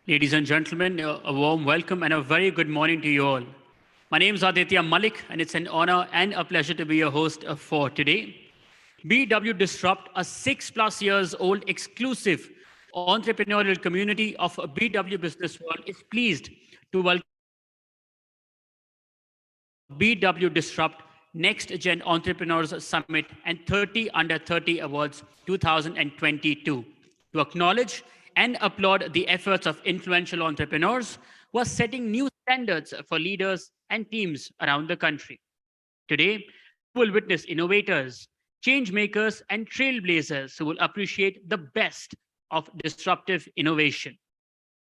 Ladies and gentlemen, a warm welcome and a very good morning to you all. My name is Aditya Malik, and it's an honor and a pleasure to be your host for today. BW Disrupt, a 6+ years old exclusive entrepreneurial community of BW Business World, is pleased to welcome BW Disrupt Next Gen Entrepreneurs Summit and 30 Under 30 Awards 2022 to acknowledge and applaud the efforts of influential entrepreneurs who are setting new standards for leaders and teams around the country. Today, you will witness innovators, change makers, and trailblazers who will appreciate the best of disruptive innovation.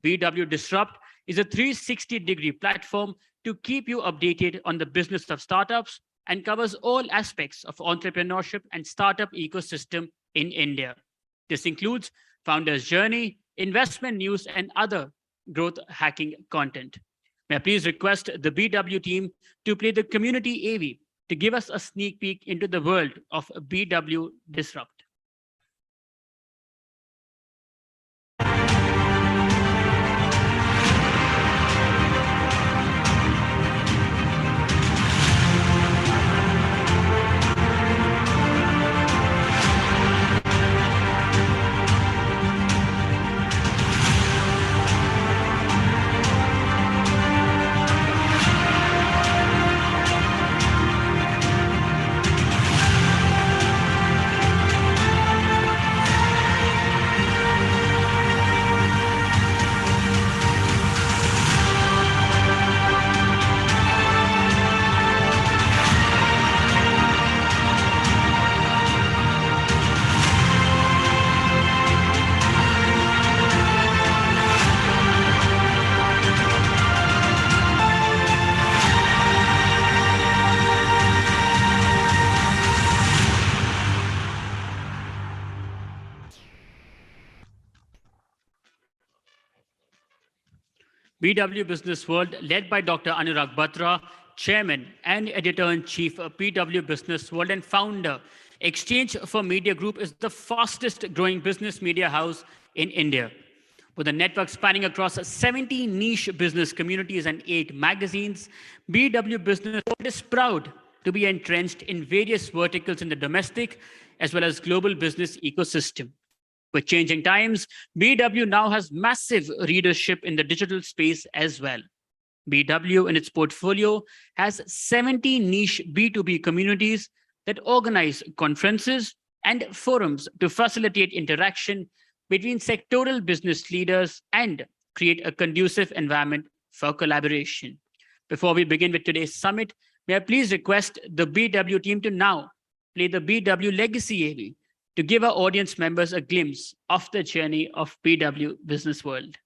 BW Disrupt is a 360-degree platform to keep you updated on the business of startups and covers all aspects of entrepreneurship and startup ecosystem in India. This includes founder's journey, investment news, and other growth hacking content. May I please request the BW team to play the community AV to give us a sneak peek into the world of BW Disrupt. BW Business World, led by Dr. Anurag Batra, Chairman and Editor-in-Chief of BW Business World and founder, Exchange for Media Group is the fastest growing business media house in India. With a network spanning across 70 niche business communities and 8 magazines, BW Business World is proud to be entrenched in various verticals in the domestic as well as global business ecosystem. With changing times, BW now has massive readership in the digital space as well. BW in its portfolio has 70 niche B2B communities that organize conferences and forums to facilitate interaction between sectoral business leaders and create a conducive environment for collaboration. Before we begin with today's summit, may I please request the BW team to now play the BW Legacy AV to give our audience members a glimpse of the journey of BW Business World.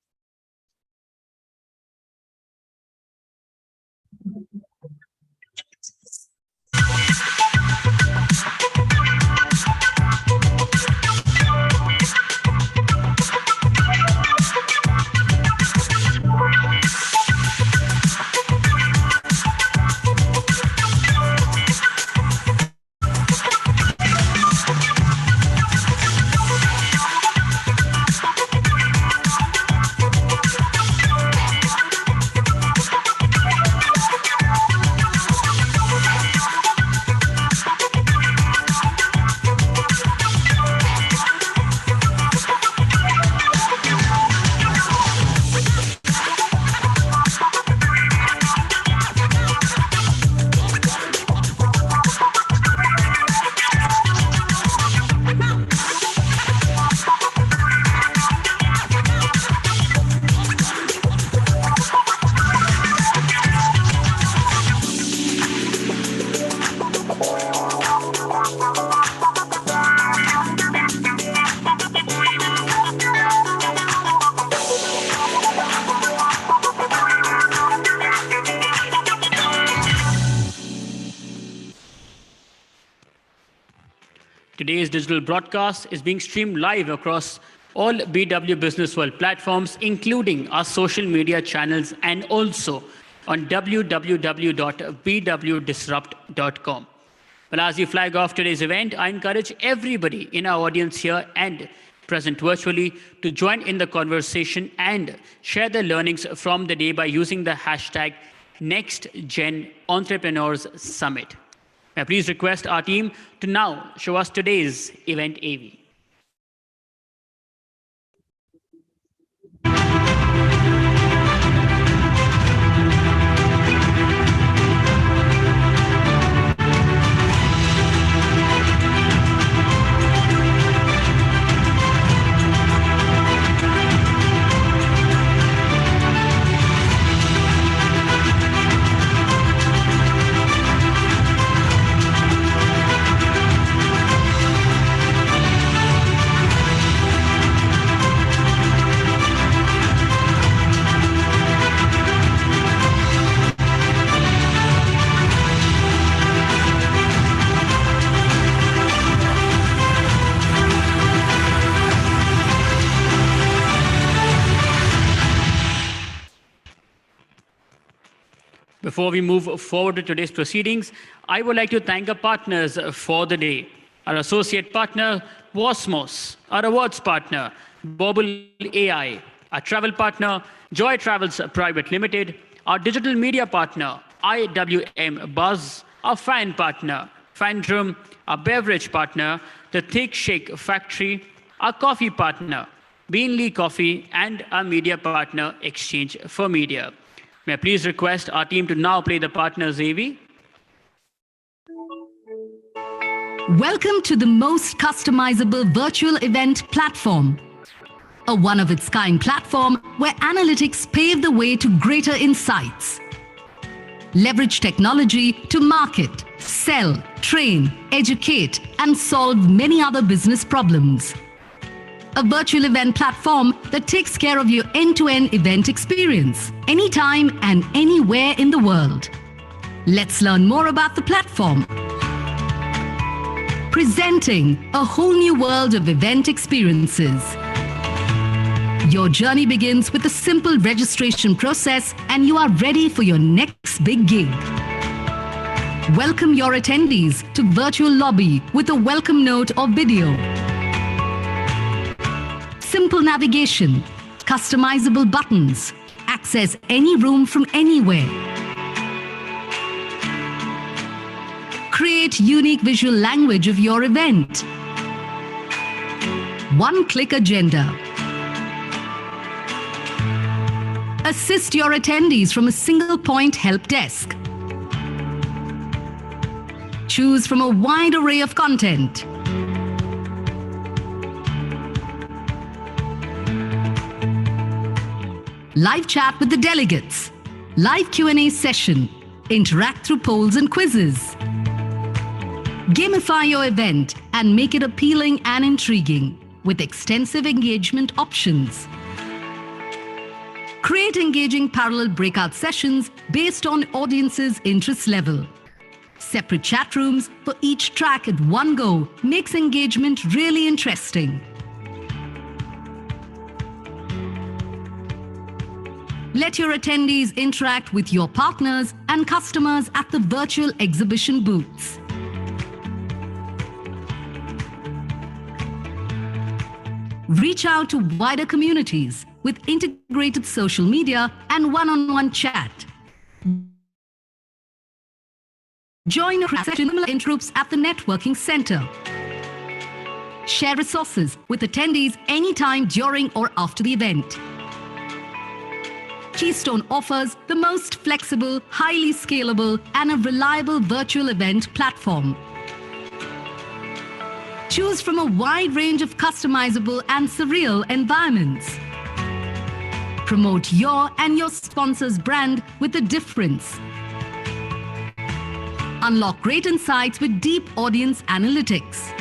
Today's digital broadcast is being streamed live across all BW Business World platforms, including our social media channels and also on www.bwdisrupt.com. Well, as we flag off today's event, I encourage everybody in our audience here and present virtually to join in the conversation and share their learnings from the day by using the hashtag NextGenEntrepreneursSummit. May I please request our team to now show us today's event AV. Before we move forward to today's proceedings, I would like to thank our partners for the day. Our associate partner, Wasmos, our awards partner, Bobble AI, our travel partner, Joy Travels Private Limited, our digital media partner, IWM Buzz, our fan partner, Fandrum, our beverage partner, the Thick Shake Factory, our coffee partner, Beanley Coffee, and our media partner, Exchange for Media. May I please request our team to now play the partners AV. Welcome to the most customizable virtual event platform. A one-of-its-kind platform where analytics pave the way to greater insights. Leverage technology to market, sell, train, educate, and solve many other business problems. A virtual event platform that takes care of your end-to-end event experience, anytime and anywhere in the world. Let's learn more about the platform. Presenting a whole new world of event experiences. Your journey begins with a simple registration process and you are ready for your next big gig. Welcome your attendees to Virtual Lobby with a welcome note or video. Simple navigation, customizable buttons, access any room from anywhere. Create unique visual language of your event. One-click agenda. Assist your attendees from a single point help desk. Choose from a wide array of content. Live chat with the delegates, live Q&A session, interact through polls and quizzes. Gamify your event and make it appealing and intriguing with extensive engagement options. Create engaging parallel breakout sessions based on audience's interest level. Separate chat rooms for each track at one go makes engagement really interesting. Let your attendees interact with your partners and customers at the virtual exhibition booths. Reach out to wider communities with integrated social media and one-on-one chat. Join a similar groups at the networking center. Share resources with attendees anytime during or after the event. Keystone offers the most flexible, highly scalable, and a reliable virtual event platform. Choose from a wide range of customizable and surreal environments. Promote your and your sponsor's brand with a difference. Unlock great insights with deep audience analytics.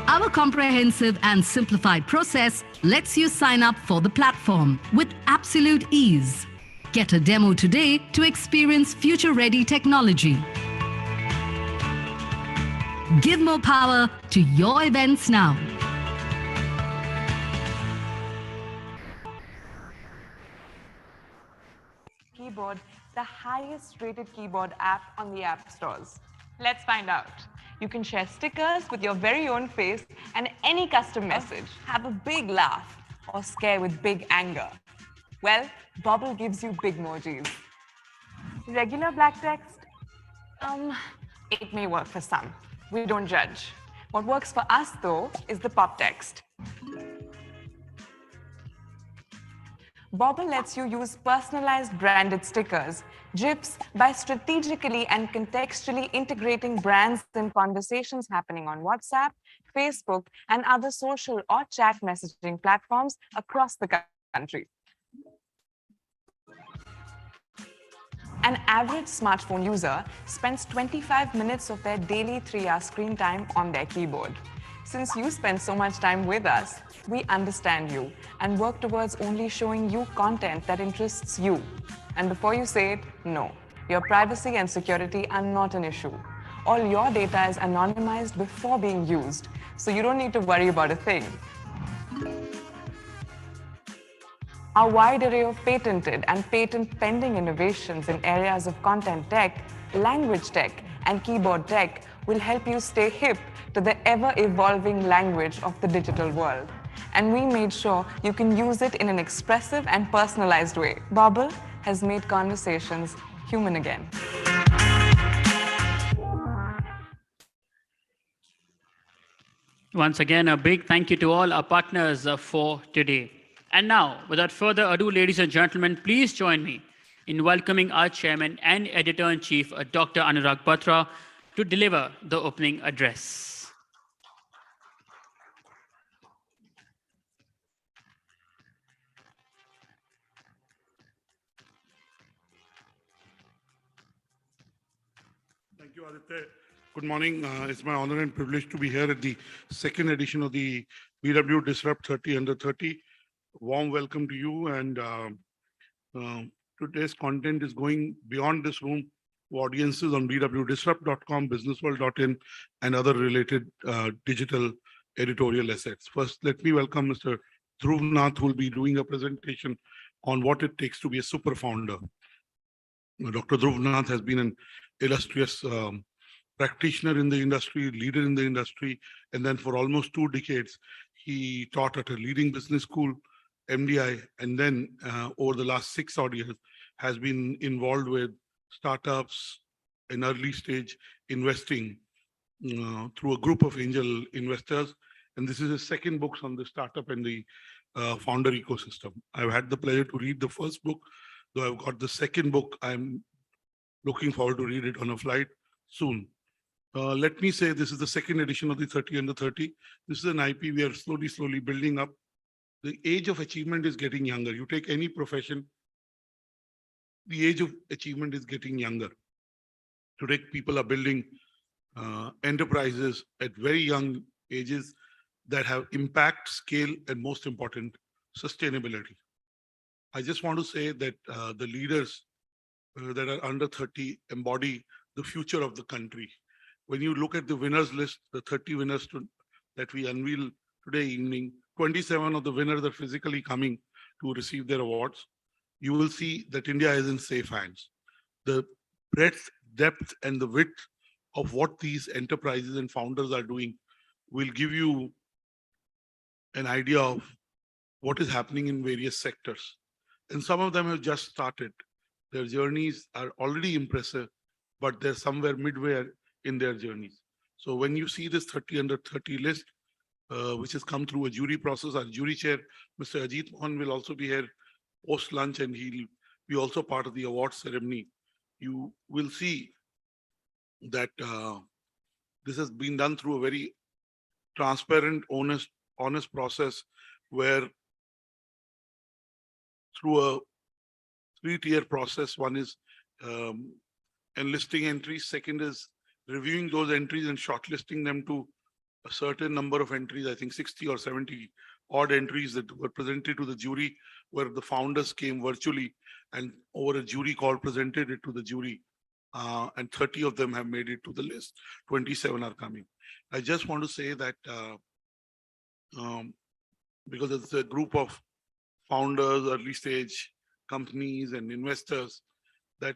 Our comprehensive and simplified process lets you sign up for the platform with absolute ease. Get a demo today to experience future-ready technology. Give more power to your events now. Keyboard the highest rated keyboard app on the app stores? Let's find out. You can share stickers with your very own face and any custom message, have a big laugh, or scare with big anger. Well, Bobble gives you big emojis. Regular black text? It may work for some. We don't judge. What works for us, though, is the pop text. Bobble lets you use personalized branded stickers, GIFs, by strategically and contextually integrating brands in conversations happening on WhatsApp, Facebook, and other social or chat messaging platforms across the country. An average smartphone user spends 25 minutes of their daily 3-hour screen time on their keyboard. Since you spend so much time with us, we understand you and work towards only showing you content that interests you. And before you say it, no, your privacy and security are not an issue. All your data is anonymized before being used, so you don't need to worry about a thing. Our wide array of patented and patent-pending innovations in areas of content tech, language tech, and keyboard tech will help you stay hip to the ever-evolving language of the digital world. And we made sure you can use it in an expressive and personalized way. Bobble has made conversations human again. Once again, a big thank you to all our partners for today. And now, without further ado, ladies and gentlemen, please join me in welcoming our chairman and editor-in-chief, Dr. Anurag Batra, to deliver the opening address. Thank you, Aditya. Good morning. It's my honor and privilege to be here at the second edition of the BW Disrupt 30 Under 30. Warm welcome to you. And today's content is going beyond this room to audiences on bwdisrupt.com, businessworld.in, and other related digital editorial assets. First, let me welcome Mr. Dhruv Nath, who will be doing a presentation on what it takes to be a super founder. Dr. Dhruv Nath has been an illustrious practitioner in the industry, leader in the industry, and then for almost 2 decades, he taught at a leading business school, MDI, and then over the last 6 odd years has been involved with startups in early stage investing through a group of angel investors. And this is his second book on the startup and the founder ecosystem. I've had the pleasure to read the first book, though I've got the second book. I'm looking forward to read it on a flight soon. Let me say this is the second edition of the 30 Under 30. This is an IP we are slowly building up. The age of achievement is getting younger. You take any profession, the age of achievement is getting younger. Today, people are building enterprises at very young ages that have impact, scale, and most important, sustainability. I just want to say that the leaders that are under 30 embody the future of the country. When you look at the winners list, the 30 winners that we unveil today evening, 27 of the winners are physically coming to receive their awards. You will see that India is in safe hands. The breadth, depth, and the width of what these enterprises and founders are doing will give you an idea of what is happening in various sectors. And some of them have just started. Their journeys are already impressive, but they're somewhere midway in their journeys. So when you see this 30 Under 30 list, which has come through a jury process, our jury chair, Mr. Ajit Mohan, will also be here post lunch, and he'll be also part of the award ceremony. You will see that this has been done through a very transparent, honest process, where through a 3-tier process. One is enlisting entries. Second is reviewing those entries and shortlisting them to a certain number of entries, I think 60 or 70 odd entries that were presented to the jury, where the founders came virtually and over a jury call presented it to the jury. And 30 of them have made it to the list. 27 are coming. I just want to say that because it's a group of founders, early stage companies and investors, that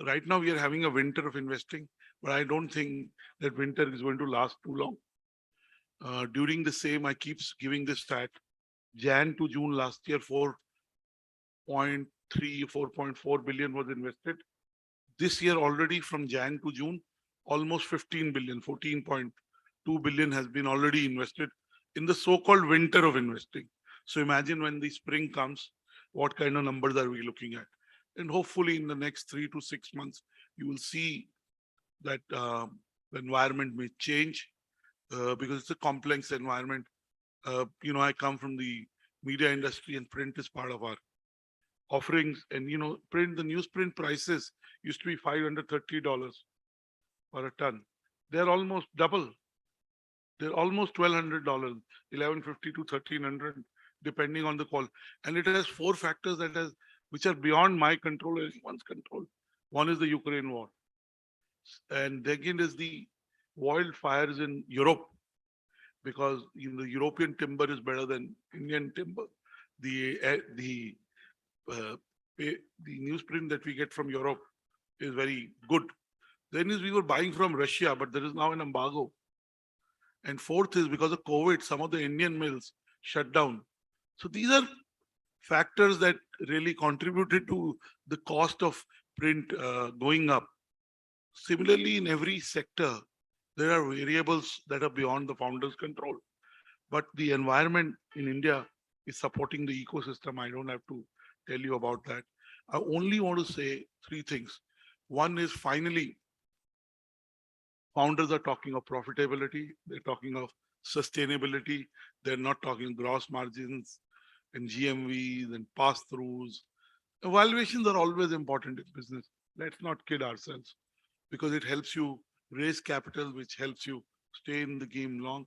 right now we are having a winter of investing, but I don't think that winter is going to last too long. During the same, I keep giving this stat. Jan to June last year, 4.3, 4.4 billion was invested. This year already from Jan to June, almost 15 billion, 14.2 billion has been already invested in the so-called winter of investing. So imagine when the spring comes, what kind of numbers are we looking at? And hopefully in the next 3 to 6 months, you will see that the environment may change because it's a complex environment. I come from the media industry and print is part of our offerings. And, print, the newsprint prices used to be $530 for a ton. They're almost double. They're almost $1,200, $1,150 to $1,300, depending on the call. And it has 4 factors which are beyond my control or anyone's control. One is the Ukraine war. And second is the wildfires in Europe, because the European timber is better than Indian timber. The newsprint that we get from Europe is very good. Then is we were buying from Russia, but there is now an embargo. And fourth is because of COVID, some of the Indian mills shut down. So these are factors that really contributed to the cost of print going up. Similarly, in every sector, there are variables that are beyond the founder's control. But the environment in India is supporting the ecosystem. I don't have to tell you about that. I only want to say 3 things. One is finally, founders are talking of profitability. They're talking of sustainability. They're not talking gross margins and GMVs and pass-throughs. Evaluations are always important in business. Let's not kid ourselves, because it helps you raise capital, which helps you stay in the game long.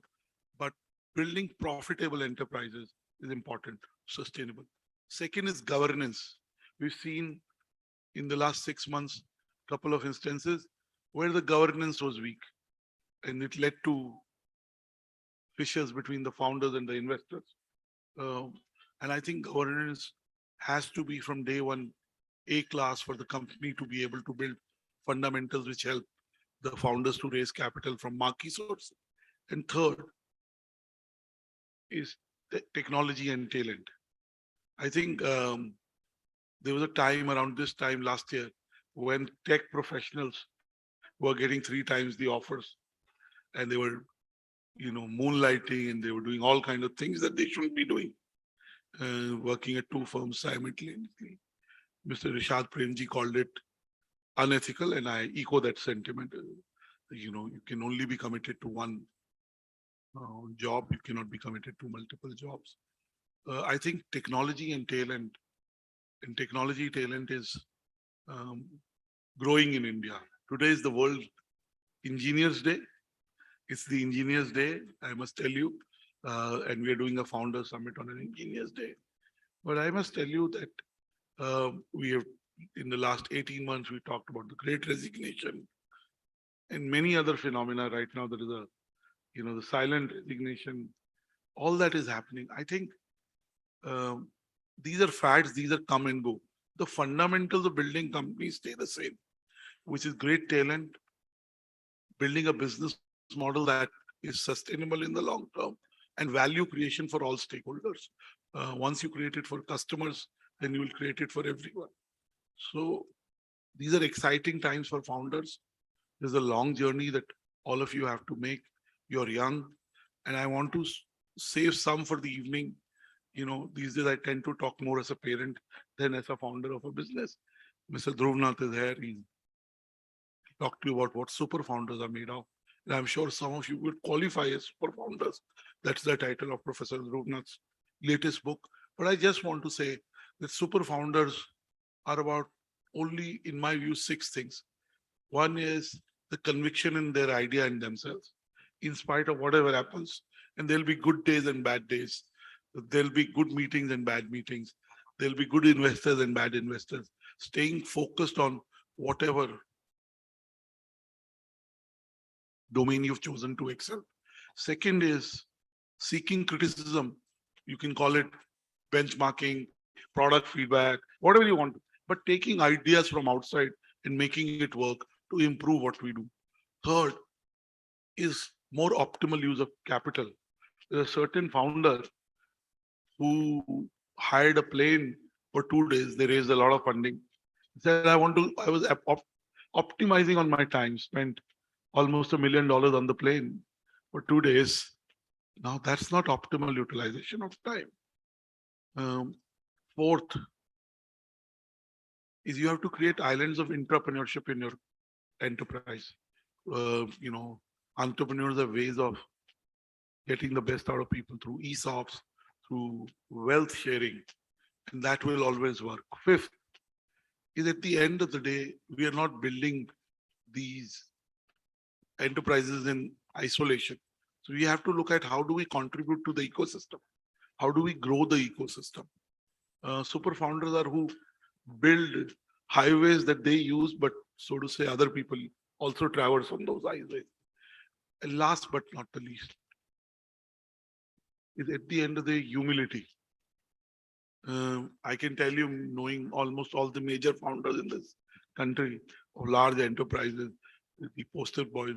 But building profitable enterprises is important, sustainable. Second is governance. We've seen in the last 6 months, a couple of instances where the governance was weak, and it led to fissures between the founders and the investors. And I think governance has to be from day one A-class for the company to be able to build fundamentals which help the founders to raise capital from marquee sources. And third is technology and talent. I think there was a time around this time last year when tech professionals were getting 3 times the offers, and they were, moonlighting, and they were doing all kinds of things that they shouldn't be doing, working at 2 firms simultaneously. Mr. Rishad Premji called it unethical, and I echo that sentiment. You can only be committed to one job. You cannot be committed to multiple jobs. I think technology and talent, is growing in India. Today is the World Engineers Day. It's the Engineers Day, I must tell you. And we are doing a founder summit on an Engineers Day. But I must tell you that we have, in the last 18 months, we talked about the Great Resignation and many other phenomena. Right now, there is the silent resignation. All that is happening. I think these are fads. These are come and go. The fundamentals of building companies stay the same, which is great talent, building a business model that is sustainable in the long term, and value creation for all stakeholders. Once you create it for customers, then you will create it for everyone. So these are exciting times for founders. There's a long journey that all of you have to make. You're young, and I want to save some for the evening. These days I tend to talk more as a parent than as a founder of a business. Mr. Dhruvnath is here. He'll talk to you about what super founders are made of. And I'm sure some of you would qualify as super founders. That's the title of Professor Dhruvnath's latest book. But I just want to say that super founders are about only, in my view, 6 things. One is the conviction in their idea and themselves, in spite of whatever happens. And there'll be good days and bad days. There'll be good meetings and bad meetings. There'll be good investors and bad investors. Staying focused on whatever domain you've chosen to excel. Second is seeking criticism. You can call it benchmarking, product feedback, whatever you want. but taking ideas from outside and making it work to improve what we do. Third is more optimal use of capital. There's a certain founder who hired a plane for 2 days. They raised a lot of funding. He said, I was optimizing on my time, spent almost $1 million on the plane for 2 days. Now that's not optimal utilization of time. Fourth is you have to create islands of entrepreneurship in your enterprise. Entrepreneurs have ways of getting the best out of people through ESOPs, through wealth sharing, and that will always work. Fifth is at the end of the day, we are not building these enterprises in isolation. So we have to look at how do we contribute to the ecosystem? How do we grow the ecosystem? Super founders are who build highways that they use, but so to say, other people also traverse on those highways. And last but not the least, is at the end of the day, humility. I can tell you, knowing almost all the major founders in this country of large enterprises, the poster boys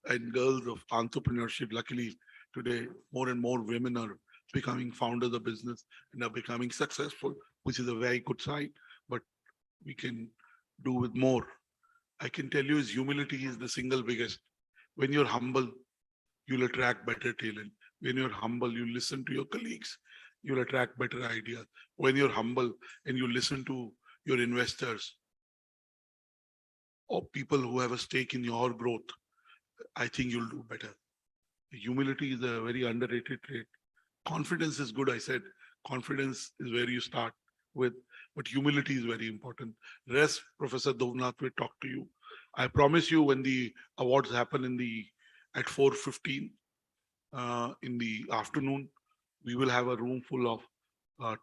and girls of entrepreneurship. Luckily, today more and more women are becoming founders of business and are becoming successful, which is a very good sign. But we can do with more. I can tell you, is humility is the single biggest. When you're humble, you'll attract better talent. When you're humble, you listen to your colleagues, you'll attract better ideas. When you're humble and you listen to your investors or people who have a stake in your growth, I think you'll do better. Humility is a very underrated trait. Confidence is good, I said. Confidence is where you start with, but humility is very important. Rest, Professor Dovnath will talk to you. I promise you when the awards happen at 4:15 in the afternoon, we will have a room full of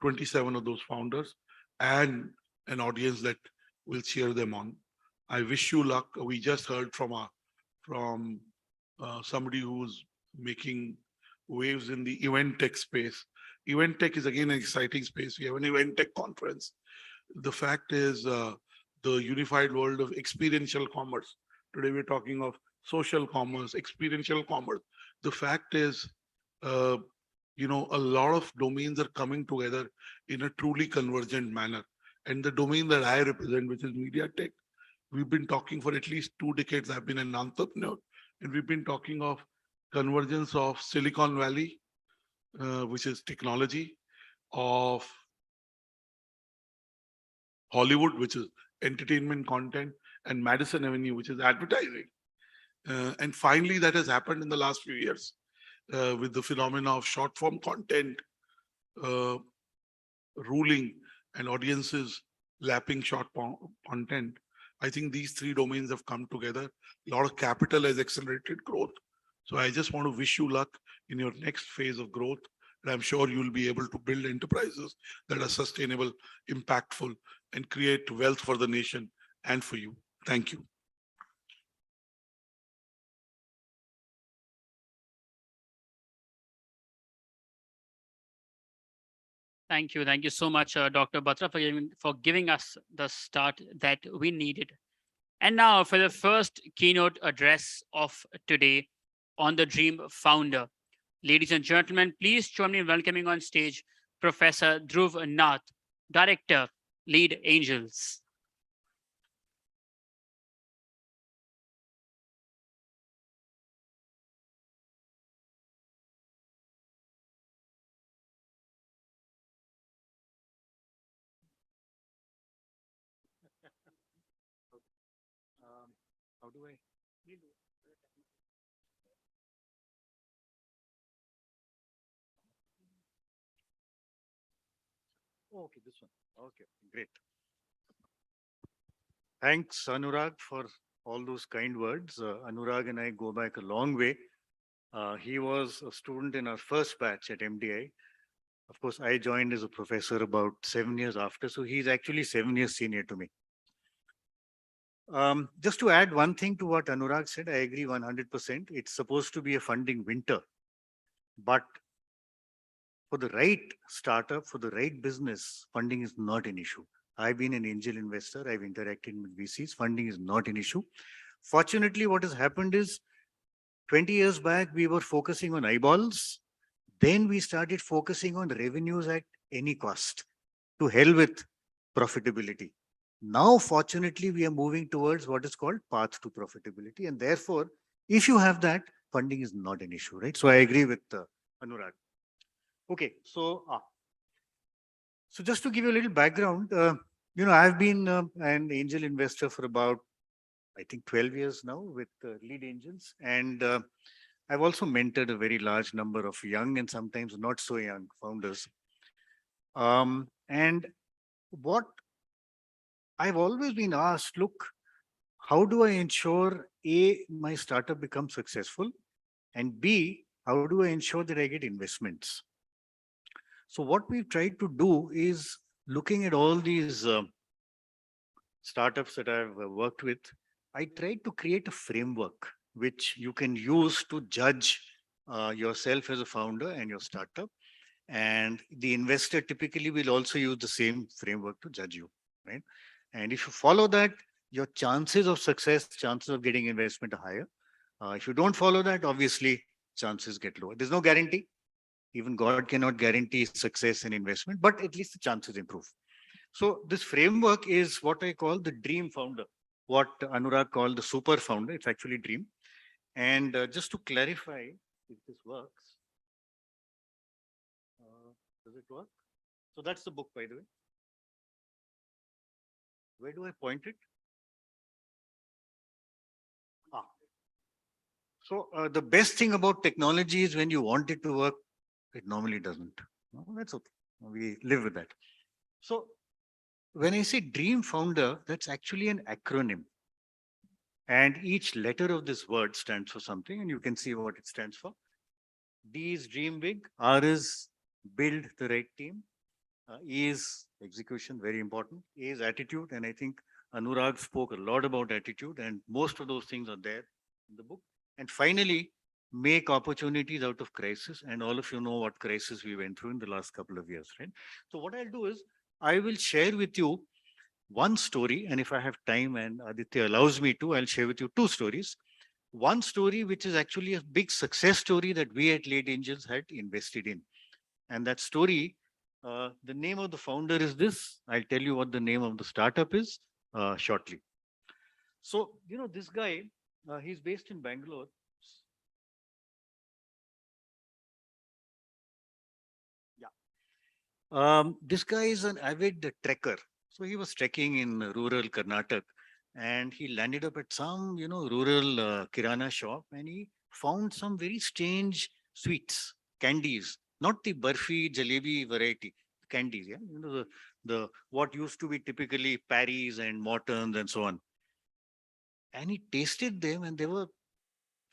27 of those founders and an audience that will cheer them on. I wish you luck. We just heard from somebody who's making waves in the event tech space. Event tech is again an exciting space. We have an event tech conference. The fact is the unified world of experiential commerce. Today we're talking of social commerce, experiential commerce. The fact is, a lot of domains are coming together in a truly convergent manner. And the domain that I represent, which is media tech, we've been talking for at least 2 decades. I've been an entrepreneur, and we've been talking of convergence of Silicon Valley, which is technology, of Hollywood, which is entertainment content, and Madison Avenue, which is advertising. And finally, that has happened in the last few years with the phenomena of short form content ruling and audiences lapping short form content. I think these 3 domains have come together. A lot of capital has accelerated growth. So I just want to wish you luck in your next phase of growth. And I'm sure you'll be able to build enterprises that are sustainable, impactful, and create wealth for the nation and for you. Thank you. Thank you. Thank you so much, Dr. Batra, for giving us the start that we needed. And now for the first keynote address of today on the Dream Founder. Ladies and gentlemen, please join me in welcoming on stage Professor Dhruv Nath, Director, Lead Angels. How do I? Oh, okay, this one. Okay, great. Thanks, Anurag, for all those kind words. Anurag and I go back a long way. He was a student in our first batch at MDI. Of course, I joined as a professor about 7 years after, so he's actually 7 years senior to me. Just to add one thing to what Anurag said, I agree 100%. It's supposed to be a funding winter, but for the right startup, for the right business, funding is not an issue. I've been an angel investor. I've interacted with VCs. Funding is not an issue. Fortunately, what has happened is 20 years back, we were focusing on eyeballs. Then we started focusing on revenues at any cost. To hell with profitability. Now, fortunately, we are moving towards what is called path to profitability. And therefore, if you have that, funding is not an issue, right? So I agree with Anurag. Okay, so just to give you a little background, I've been an angel investor for about, I think, 12 years now with lead angels. And I've also mentored a very large number of young and sometimes not so young founders. And what I've always been asked, look, how do I ensure A, my startup becomes successful? And B, how do I ensure that I get investments? So what we've tried to do is looking at all these startups that I've worked with, I tried to create a framework which you can use to judge yourself as a founder and your startup. And the investor typically will also use the same framework to judge you, right? And if you follow that, your chances of success, chances of getting investment are higher. If you don't follow that, obviously chances get lower. There's no guarantee. Even God cannot guarantee success and investment, but at least the chances improve. So this framework is what I call the dream founder, what Anurag called the super founder. It's actually dream. And just to clarify, if this works, does it work? So that's the book, by the way. Where do I point it? Ah. So the best thing about technology is when you want it to work, it normally doesn't. No, that's okay. We live with that. So when I say dream founder, that's actually an acronym. And each letter of this word stands for something, and you can see what it stands for. D is dream big, R is build the right team, E is execution, very important, A is attitude, and I think Anurag spoke a lot about attitude, and most of those things are there in the book. And finally, make opportunities out of crisis, and all of you know what crisis we went through in the last couple of years, right? So what I'll do is, I will share with you one story, and if I have time and Aditya allows me to, I'll share with you two stories. One story which is actually a big success story that we at Late Angels had invested in. And that story, the name of the founder is this. I'll tell you what the name of the startup is shortly. So, this guy, he's based in Bangalore. Yeah. This guy is an avid trekker. So he was trekking in rural Karnataka and he landed up at some, rural Kirana shop and he found some very strange sweets, candies, not the barfi, jalebi variety, candies, yeah. The what used to be typically Paris and Mortons and so on. And he tasted them and they were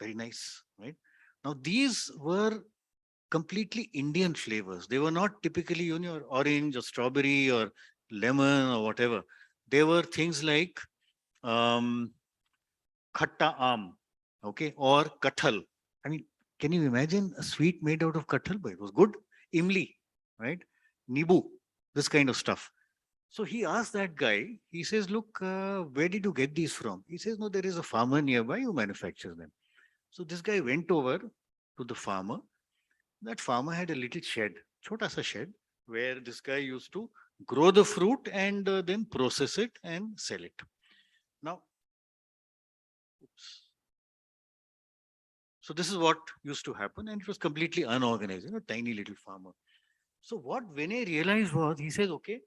very nice, right? Now these were completely Indian flavors. They were not typically, orange or strawberry or lemon or whatever. They were things like um, khatta aam, okay, or kathal. I mean, can you imagine a sweet made out of kathal? But it was good. Imli, right? Nibu, this kind of stuff. So he asked that guy, he says, look, where did you get these from? He says, no, there is a farmer nearby who manufactures them. So this guy went over to the farmer. That farmer had a little shed, chota sa shed, where this guy used to grow the fruit and then process it and sell it. Now, oops. So this is what used to happen, and it was completely unorganized, tiny little farmer. So what Vinay realized was, he says, okay,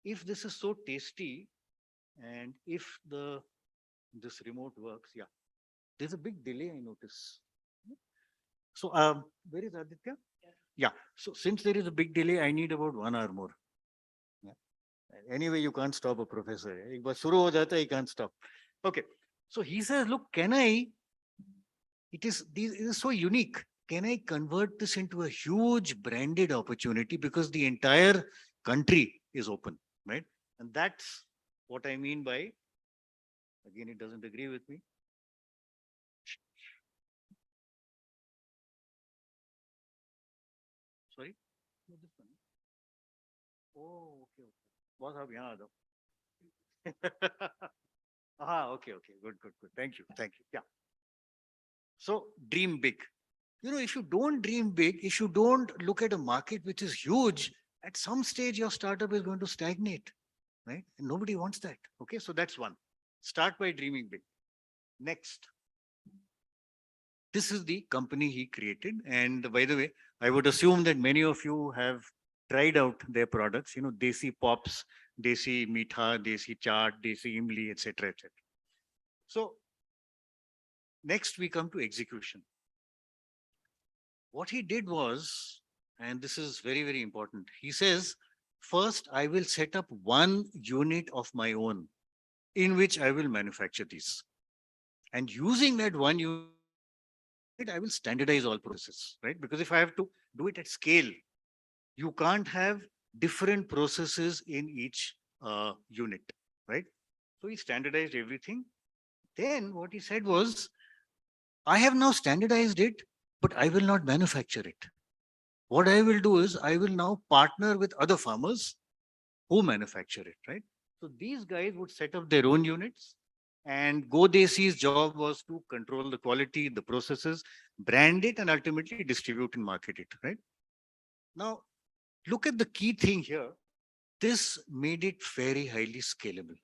if this is so tasty, and if this remote works, yeah, there's a big delay I notice. So where is Aditya? Yeah. So since there is a big delay, I need about 1 hour more. Yeah. Anyway, you can't stop a professor. एक बार शुरू हो जाता है, he can't stop. Okay. So he says, look, it is so unique. Can I convert this into a huge branded opportunity because the entire country is open, right? And that's what I mean by, again, it doesn't agree with me. Sorry? No, this one. Oh, okay. Boss, आप यहाँ आ जाओ. Okay, okay, good, good, good. Thank you, thank you. Yeah. So dream big. If you don't dream big, if you don't look at a market which is huge, at some stage your startup is going to stagnate, right? And nobody wants that. Okay, so that's one. Start by dreaming big. Next, this is the company he created. And by the way, I would assume that many of you have tried out their products, Desi Pops, Desi Meetha, Desi Chaat, Desi Imli, etc., etc. So next we come to execution. What he did was, and this is very, very important, he says, first, I will set up one unit of my own in which I will manufacture these. And using that one unit, I will standardize all processes, right? Because if I have to do it at scale, you can't have different processes in each unit, right? So he standardized everything. Then what he said was, I have now standardized it, but I will not manufacture it. What I will do is I will now partner with other farmers who manufacture it, right? So these guys would set up their own units, and GoDesi's job was to control the quality, the processes, brand it, and ultimately distribute and market it, right? Now, look at the key thing here. This made it very highly scalable.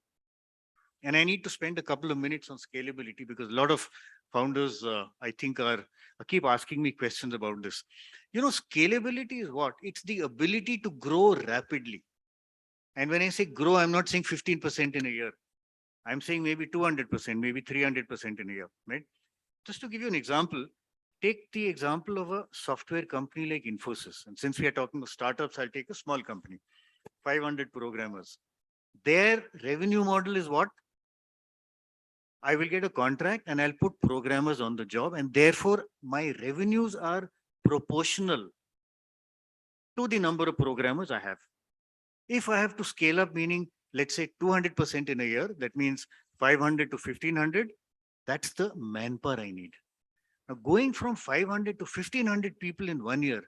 And I need to spend a couple of minutes on scalability because a lot of founders, I think, keep asking me questions about this. Scalability is what? It's the ability to grow rapidly. And when I say grow, I'm not saying 15% in a year. I'm saying maybe 200%, maybe 300% in a year, right? Just to give you an example, take the example of a software company like Infosys. And since we are talking about startups, I'll take a small company, 500 programmers. Their revenue model is what? I will get a contract and I'll put programmers on the job, and therefore my revenues are proportional to the number of programmers I have. If I have to scale up, meaning let's say 200% in a year, that means 500 to 1500, that's the manpower I need. Now going from 500 to 1500 people in 1 year,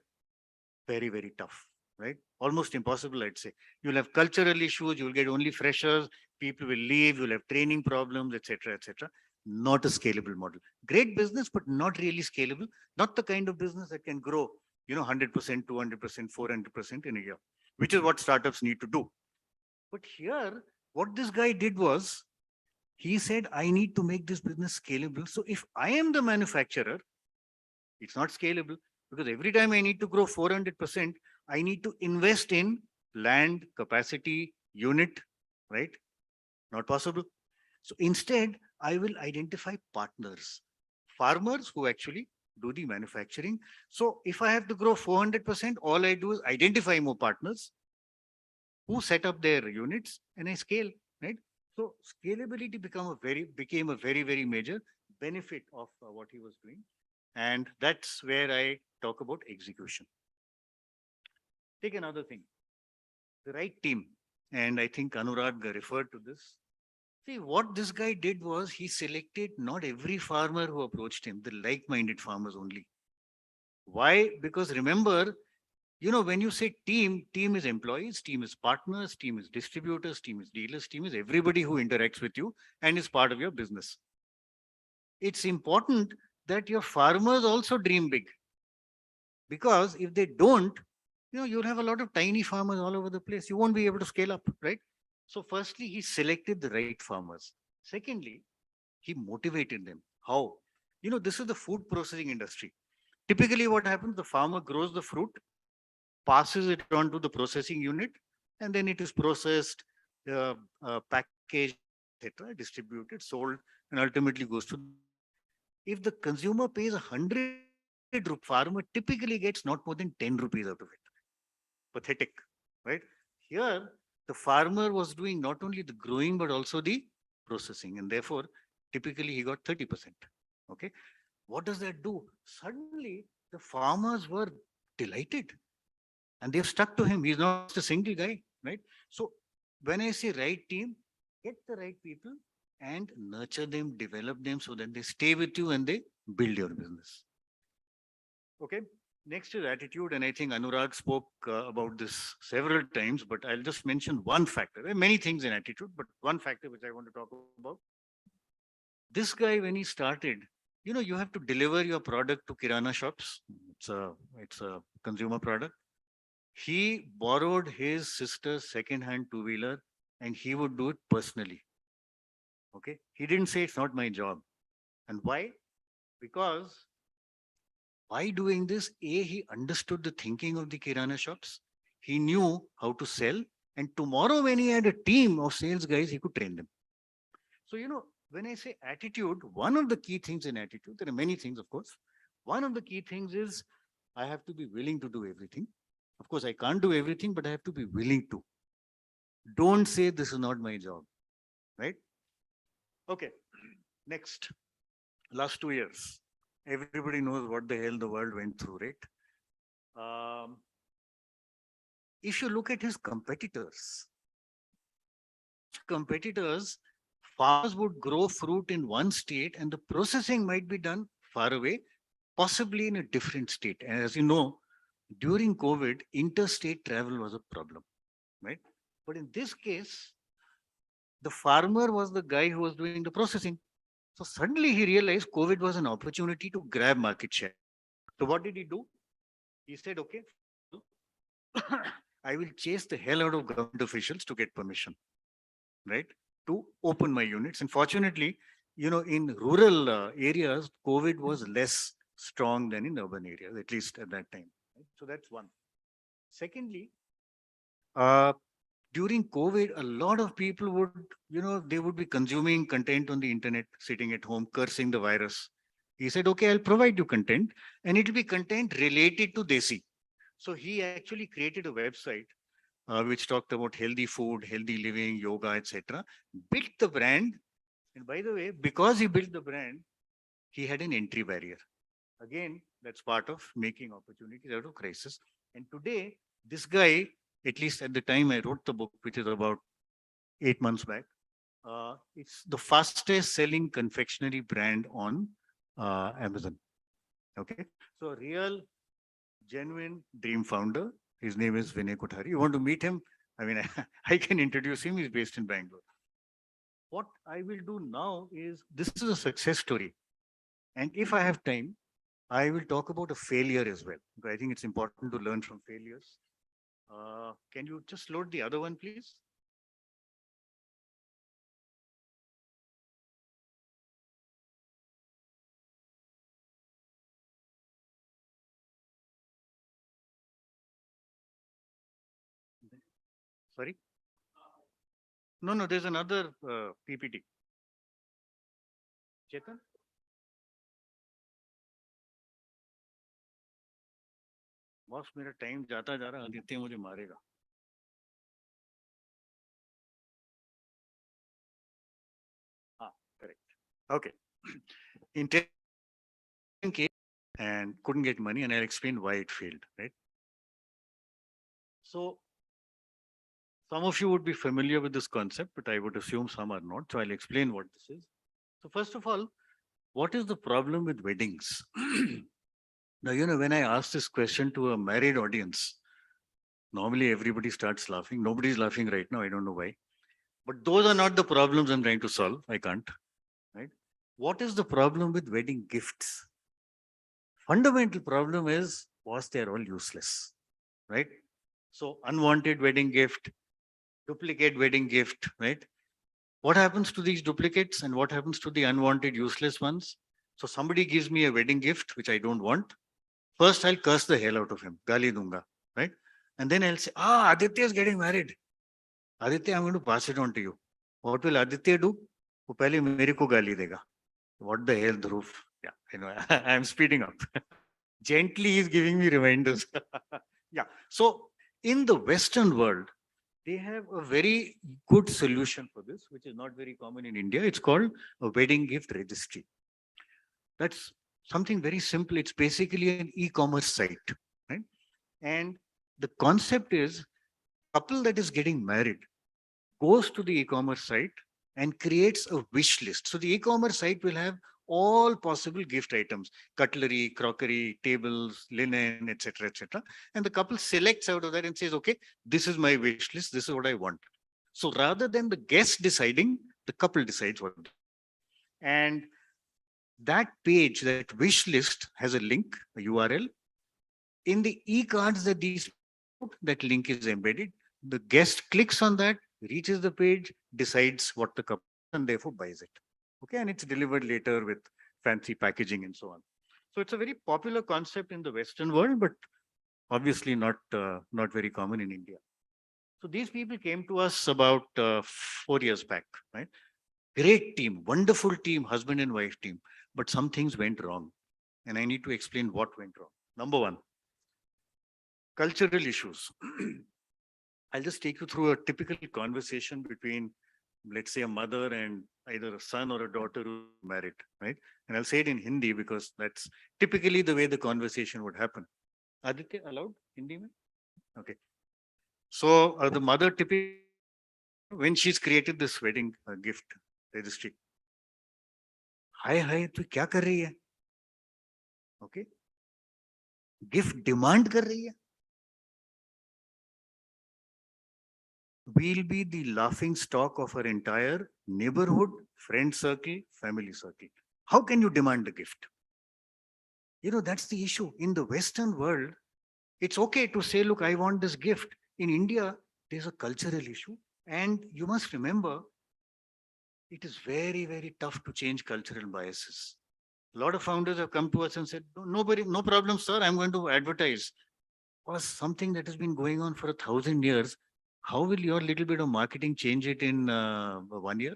very, very tough, right? Almost impossible, I'd say. You'll have cultural issues, you'll get only freshers, people will leave, you'll have training problems, etc., etc. Not a scalable model. Great business, but not really scalable. Not the kind of business that can grow, 100%, 200%, 400% in a year, which is what startups need to do. But here, what this guy did was, he said, I need to make this business scalable. So if I am the manufacturer, it's not scalable because every time I need to grow 400%, I need to invest in land, capacity, unit, right? Not possible. So instead, I will identify partners, farmers who actually do the manufacturing. So if I have to grow 400%, all I do is identify more partners who set up their units and I scale, right? So scalability became a very, very major benefit of what he was doing. And that's where I talk about execution. Take another thing, the right team. And I think Anurag referred to this. See, what this guy did was he selected not every farmer who approached him, the like-minded farmers only. Why? Because remember, when you say team, team is employees, team is partners, team is distributors, team is dealers, team is everybody who interacts with you and is part of your business. It's important that your farmers also dream big. Because if they don't, you'll have a lot of tiny farmers all over the place. You won't be able to scale up, right? So firstly, he selected the right farmers. Secondly, he motivated them. How? This is the food processing industry. Typically what happens, the farmer grows the fruit, passes it on to the processing unit, and then it is processed, packaged, etc., distributed, sold, and ultimately goes to. If the consumer pays 100 rupees, farmer typically gets not more than 10 rupees out of it. Pathetic, right? Here, the farmer was doing not only the growing, but also the processing. And therefore, typically he got 30%. Okay. What does that do? Suddenly, the farmers were delighted and they've stuck to him. He's not just a single guy, right? So when I say right team, get the right people and nurture them, develop them so that they stay with you and they build your business. Okay. Next is attitude, and I think Anurag spoke about this several times, but I'll just mention one factor. There are many things in attitude, but one factor which I want to talk about. This guy, when he started, you have to deliver your product to Kirana shops. It's a consumer product. He borrowed his sister's second-hand two-wheeler, and he would do it personally. Okay, he didn't say it's not my job. And why? Because by doing this, he understood the thinking of the Kirana shops. He knew how to sell. And tomorrow, when he had a team of sales guys, he could train them. So, when I say attitude, one of the key things in attitude, there are many things, of course. One of the key things is I have to be willing to do everything. Of course, I can't do everything, but I have to be willing to. Don't say this is not my job, right? Okay, next. Last 2 years. Everybody knows what the hell the world went through, right? If you look at his competitors, farmers would grow fruit in one state and the processing might be done far away, possibly in a different state. And as you know, during COVID, interstate travel was a problem, right? But in this case, the farmer was the guy who was doing the processing. So suddenly he realized COVID was an opportunity to grab market share. So what did he do? He said, okay, I will chase the hell out of government officials to get permission, right? To open my units. And fortunately, in rural areas, COVID was less strong than in urban areas, at least at that time. Right? So that's one. Secondly, during COVID, a lot of people would, they would be consuming content on the internet, sitting at home, cursing the virus. He said, okay, I'll provide you content and it'll be content related to Desi. So he actually created a website which talked about healthy food, healthy living, yoga, etc. Built the brand. And by the way, because he built the brand, he had an entry barrier. Again, that's part of making opportunities out of crisis. And today, this guy, at least at the time I wrote the book, which is about 8 months back, it's the fastest selling confectionery brand on Amazon. Okay. So a real, genuine dream founder. His name is Vinay Kothari. You want to meet him? I mean, I can introduce him. He's based in Bangalore. What I will do now is, this is a success story. And if I have time, I will talk about a failure as well. I think it's important to learn from failures. Can you just load the other one, please? Sorry? No, there's another PPT. Chetan? Boss मेरा time जाता जा रहा, आदित्य मुझे मारेगा. Correct. Okay. In case and couldn't get money, and I'll explain why it failed, right? So some of you would be familiar with this concept, but I would assume some are not. So I'll explain what this is. So first of all, what is the problem with weddings? Now, when I ask this question to a married audience, normally everybody starts laughing. Nobody's laughing right now. I don't know why. But those are not the problems I'm trying to solve. I can't. Right? What is the problem with wedding gifts? Fundamental problem is, was they're all useless. Right? So unwanted wedding gift, duplicate wedding gift, right? What happens to these duplicates and what happens to the unwanted useless ones? So somebody gives me a wedding gift, which I don't want. First, I'll curse the hell out of him. Gali dunga, right? And then I'll say, Aditya is getting married. Aditya, I'm going to pass it on to you. What will Aditya do? वो पहले मेरे को गाली देगा. What the hell, Dhruv? Yeah, I know. I'm speeding up. Gently, he's giving me reminders. Yeah. So in the Western world, they have a very good solution for this, which is not very common in India. It's called a wedding gift registry. That's something very simple. It's basically an e-commerce site, right? And the concept is, couple that is getting married goes to the e-commerce site and creates a wish list. So the e-commerce site will have all possible gift items, cutlery, crockery, tables, linen, etc., etc. And the couple selects out of that and says, okay, this is my wish list. This is what I want. So rather than the guest deciding, the couple decides what. And that page, that wish list has a link, a URL. In the e-cards that these out, that link is embedded. The guest clicks on that, reaches the page, decides what the couple and therefore buys it. Okay, and it's delivered later with fancy packaging and so on. So it's a very popular concept in the Western world, but obviously not very common in India. So these people came to us about 4 years back, right? Great team, wonderful team, husband and wife team, but some things went wrong. And I need to explain what went wrong. Number one, cultural issues. I'll just take you through a typical conversation between, let's say, a mother and either a son or a daughter who married, right? And I'll say it in Hindi because that's typically the way the conversation would happen. Aditya, allowed Hindi? Mein? Okay. So the mother typically, when she's created this wedding gift registry, hi, tu kya kar rahi hai? Okay. Gift demand kar rahi hai? We'll be the laughing stock of our entire neighborhood, friend circle, family circle. How can you demand the gift? You know, that's the issue. In the Western world, it's okay to say, look, I want this gift. In India, there's a cultural issue. And you must remember, it is very, very tough to change cultural biases. A lot of founders have come to us and said, no problem, sir, I'm going to advertise. Was something that has been going on for 1,000 years. How will your little bit of marketing change it in 1 year?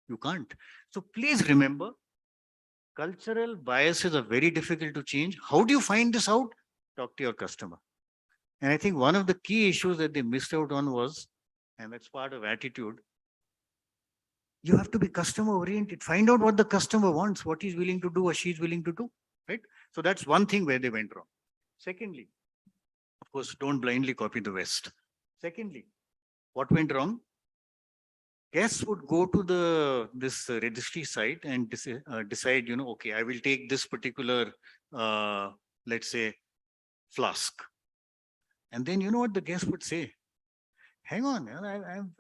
You can't. So please remember, cultural biases are very difficult to change. How do you find this out? Talk to your customer. And I think one of the key issues that they missed out on was, and that's part of attitude, you have to be customer oriented. Find out what the customer wants, what he's willing to do or she's willing to do, right? So that's one thing where they went wrong. Secondly, of course, don't blindly copy the West. Secondly, what went wrong? Guests would go to this registry site and decide, okay, I will take this particular, let's say, flask. And then you know what the guest would say? Hang on,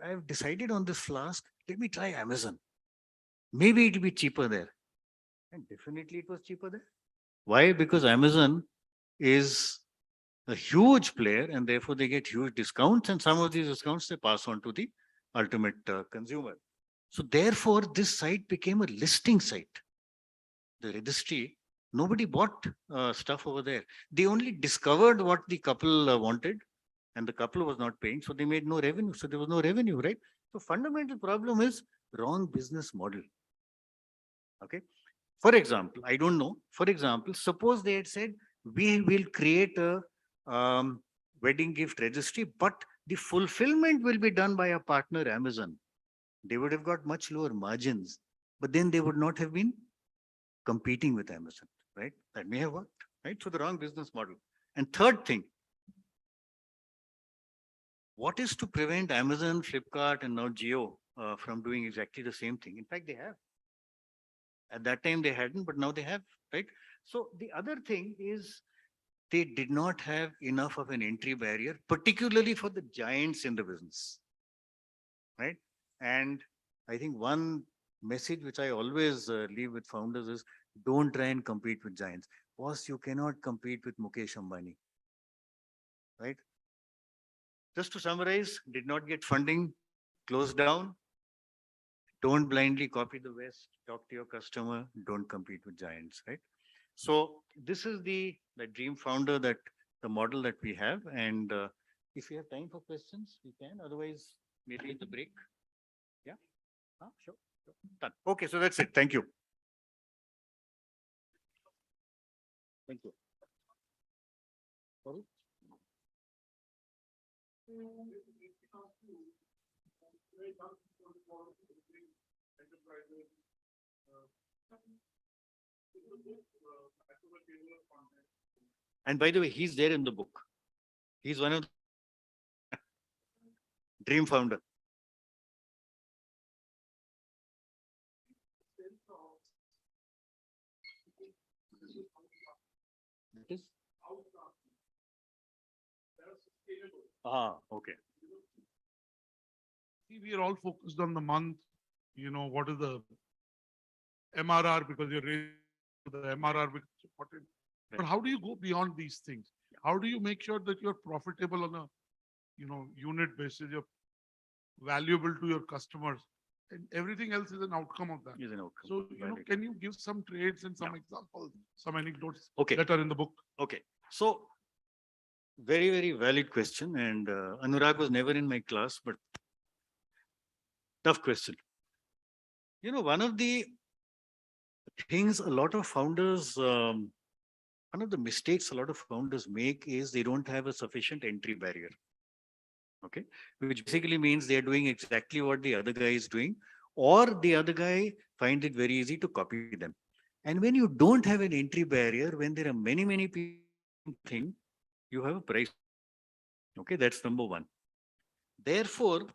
I've decided on this flask. Let me try Amazon. Maybe it'll be cheaper there. And definitely it was cheaper there. Why? Because Amazon is a huge player and therefore they get huge discounts, and some of these discounts they pass on to the ultimate consumer. So therefore this site became a listing site. The registry, nobody bought stuff over there. They only discovered what the couple wanted, and the couple was not paying, so they made no revenue. So there was no revenue, right? So fundamental problem is wrong business model. Okay. For example, I don't know. For example, suppose they had said, we will create a wedding gift registry, but the fulfillment will be done by a partner, Amazon. They would have got much lower margins, but then they would not have been competing with Amazon, right? That may have worked, right? So the wrong business model. And third thing, what is to prevent Amazon, Flipkart, and now Jio from doing exactly the same thing? In fact, they have. At that time, they hadn't, but now they have, right? So the other thing is they did not have enough of an entry barrier, particularly for the giants in the business, right? And I think one message which I always leave with founders is don't try and compete with giants. Boss, you cannot compete with Mukesh Ambani, right? Just to summarize, did not get funding, closed down. Don't blindly copy the West, talk to your customer, don't compete with giants, right? So this is the dream founder, that the model that we have. And if you have time for questions, we can. Otherwise, maybe in the break. Yeah, sure. Done. Okay, so that's it. Thank you. Thank you. Sorry? And by the way, he's there in the book. He's one of the dream founder. Okay. See, we are all focused on the month, what is the MRR because you're raising the MRR because it's important. But Right. how do you go beyond these things? How do you make sure that you're profitable on a, unit basis, you're valuable to your customers, and everything else is an outcome of that. Is an outcome. So, Valid. can you give some trades and some Yeah. examples, some anecdotes Okay. that are in the book? Okay. So very, very valid question. And Anurag was never in my class, but tough question. One of the things a lot of founders, one of the mistakes a lot of founders make is they don't have a sufficient entry barrier. Okay. Which basically means they're doing exactly what the other guy is doing, or the other guy finds it very easy to copy them. And when you don't have an entry barrier, when there are many, many people thing, you have a price. Okay, that's number one. Therefore,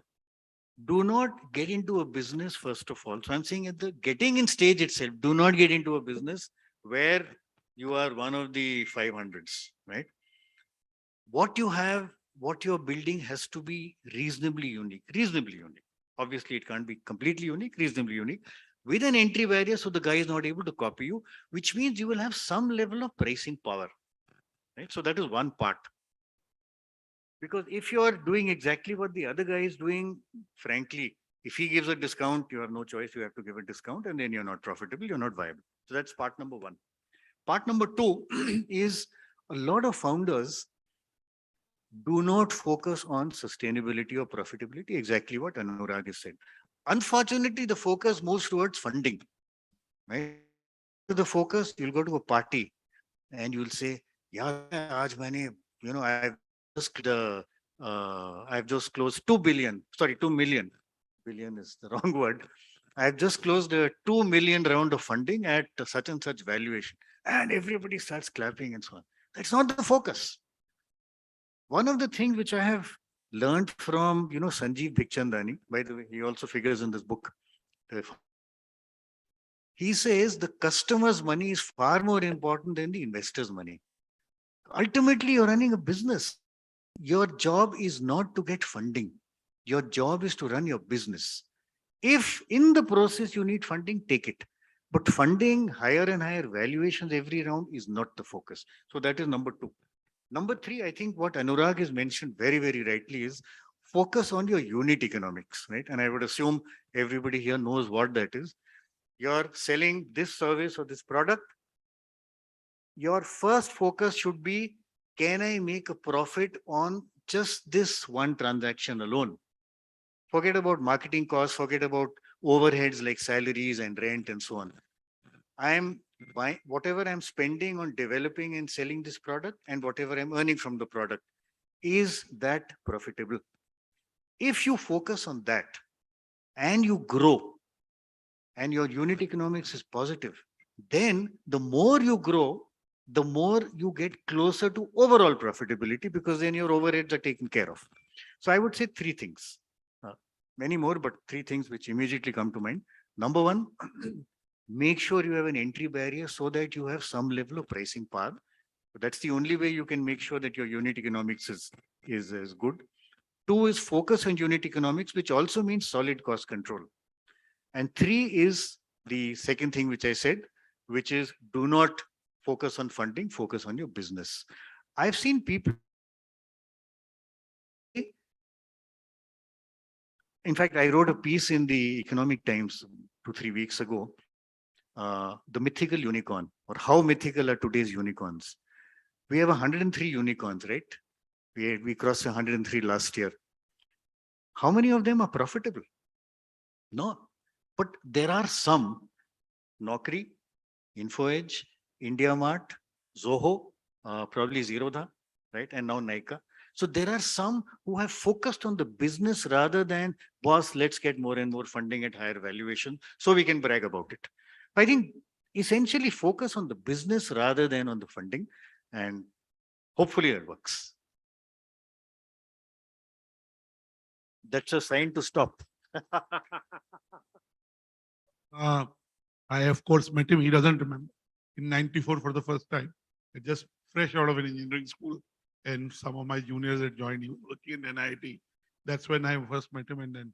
do not get into a business first of all. So I'm saying at the getting in stage itself, do not get into a business where you are one of the 500s, right? What you have, what you're building has to be reasonably unique. Reasonably unique. Obviously, it can't be completely unique, reasonably unique. With an entry barrier, so the guy is not able to copy you, which means you will have some level of pricing power. Right? So that is one part. Because if you are doing exactly what the other guy is doing, frankly, if he gives a discount, you have no choice. You have to give a discount, and then you're not profitable, you're not viable. So that's part number one. Part number two is a lot of founders do not focus on sustainability or profitability, exactly what Anurag has said. Unfortunately, the focus moves towards funding. Right? To the focus, you'll go to a party and you'll say, "Yeah, aaj maine, I've just closed 2 billion. Sorry, 2 million. Billion is the wrong word. I've just closed a 2 million round of funding at such and such valuation," and everybody starts clapping and so on. That's not the focus. One of the things which I have learned from Sanjeev Bikhchandani, by the way, he also figures in this book. He says the customer's money is far more important than the investor's money. Ultimately, you're running a business. Your job is not to get funding. Your job is to run your business. If in the process you need funding, take it. But funding higher and higher valuations every round is not the focus. So that is number two. Number three, I think what Anurag has mentioned very, very rightly is focus on your unit economics, right? And I would assume everybody here knows what that is. You're selling this service or this product. Your first focus should be, can I make a profit on just this one transaction alone? Forget about marketing costs, forget about overheads like salaries and rent and so on. I'm buying whatever I'm spending on developing and selling this product and whatever I'm earning from the product. Is that profitable? If you focus on that and you grow and your unit economics is positive, then the more you grow, the more you get closer to overall profitability because then your overheads are taken care of. So I would say three things, many more, but three things which immediately come to mind. Number one, make sure you have an entry barrier so that you have some level of pricing power. That's the only way you can make sure that your unit economics is good. Two is focus on unit economics, which also means solid cost control. And three is the second thing which I said, which is do not focus on funding, focus on your business. I've seen people, in fact, I wrote a piece in the Economic Times 2-3 weeks ago, the mythical unicorn, or how mythical are today's unicorns. We have 103 unicorns, right? We crossed 103 last year. How many of them are profitable? No. But there are some, Naukri, InfoEdge, IndiaMart, Zoho, probably Zerodha, right? And now Nykaa. So there are some who have focused on the business rather than, boss, let's get more and more funding at higher valuation so we can brag about it. I think essentially focus on the business rather than on the funding, and hopefully it works. That's a sign to stop. I, of course, met him. He doesn't remember. In 94 for the first time. Just fresh out of an engineering school. and some of my juniors had joined. He was working in NIT. That's when I first met him, and then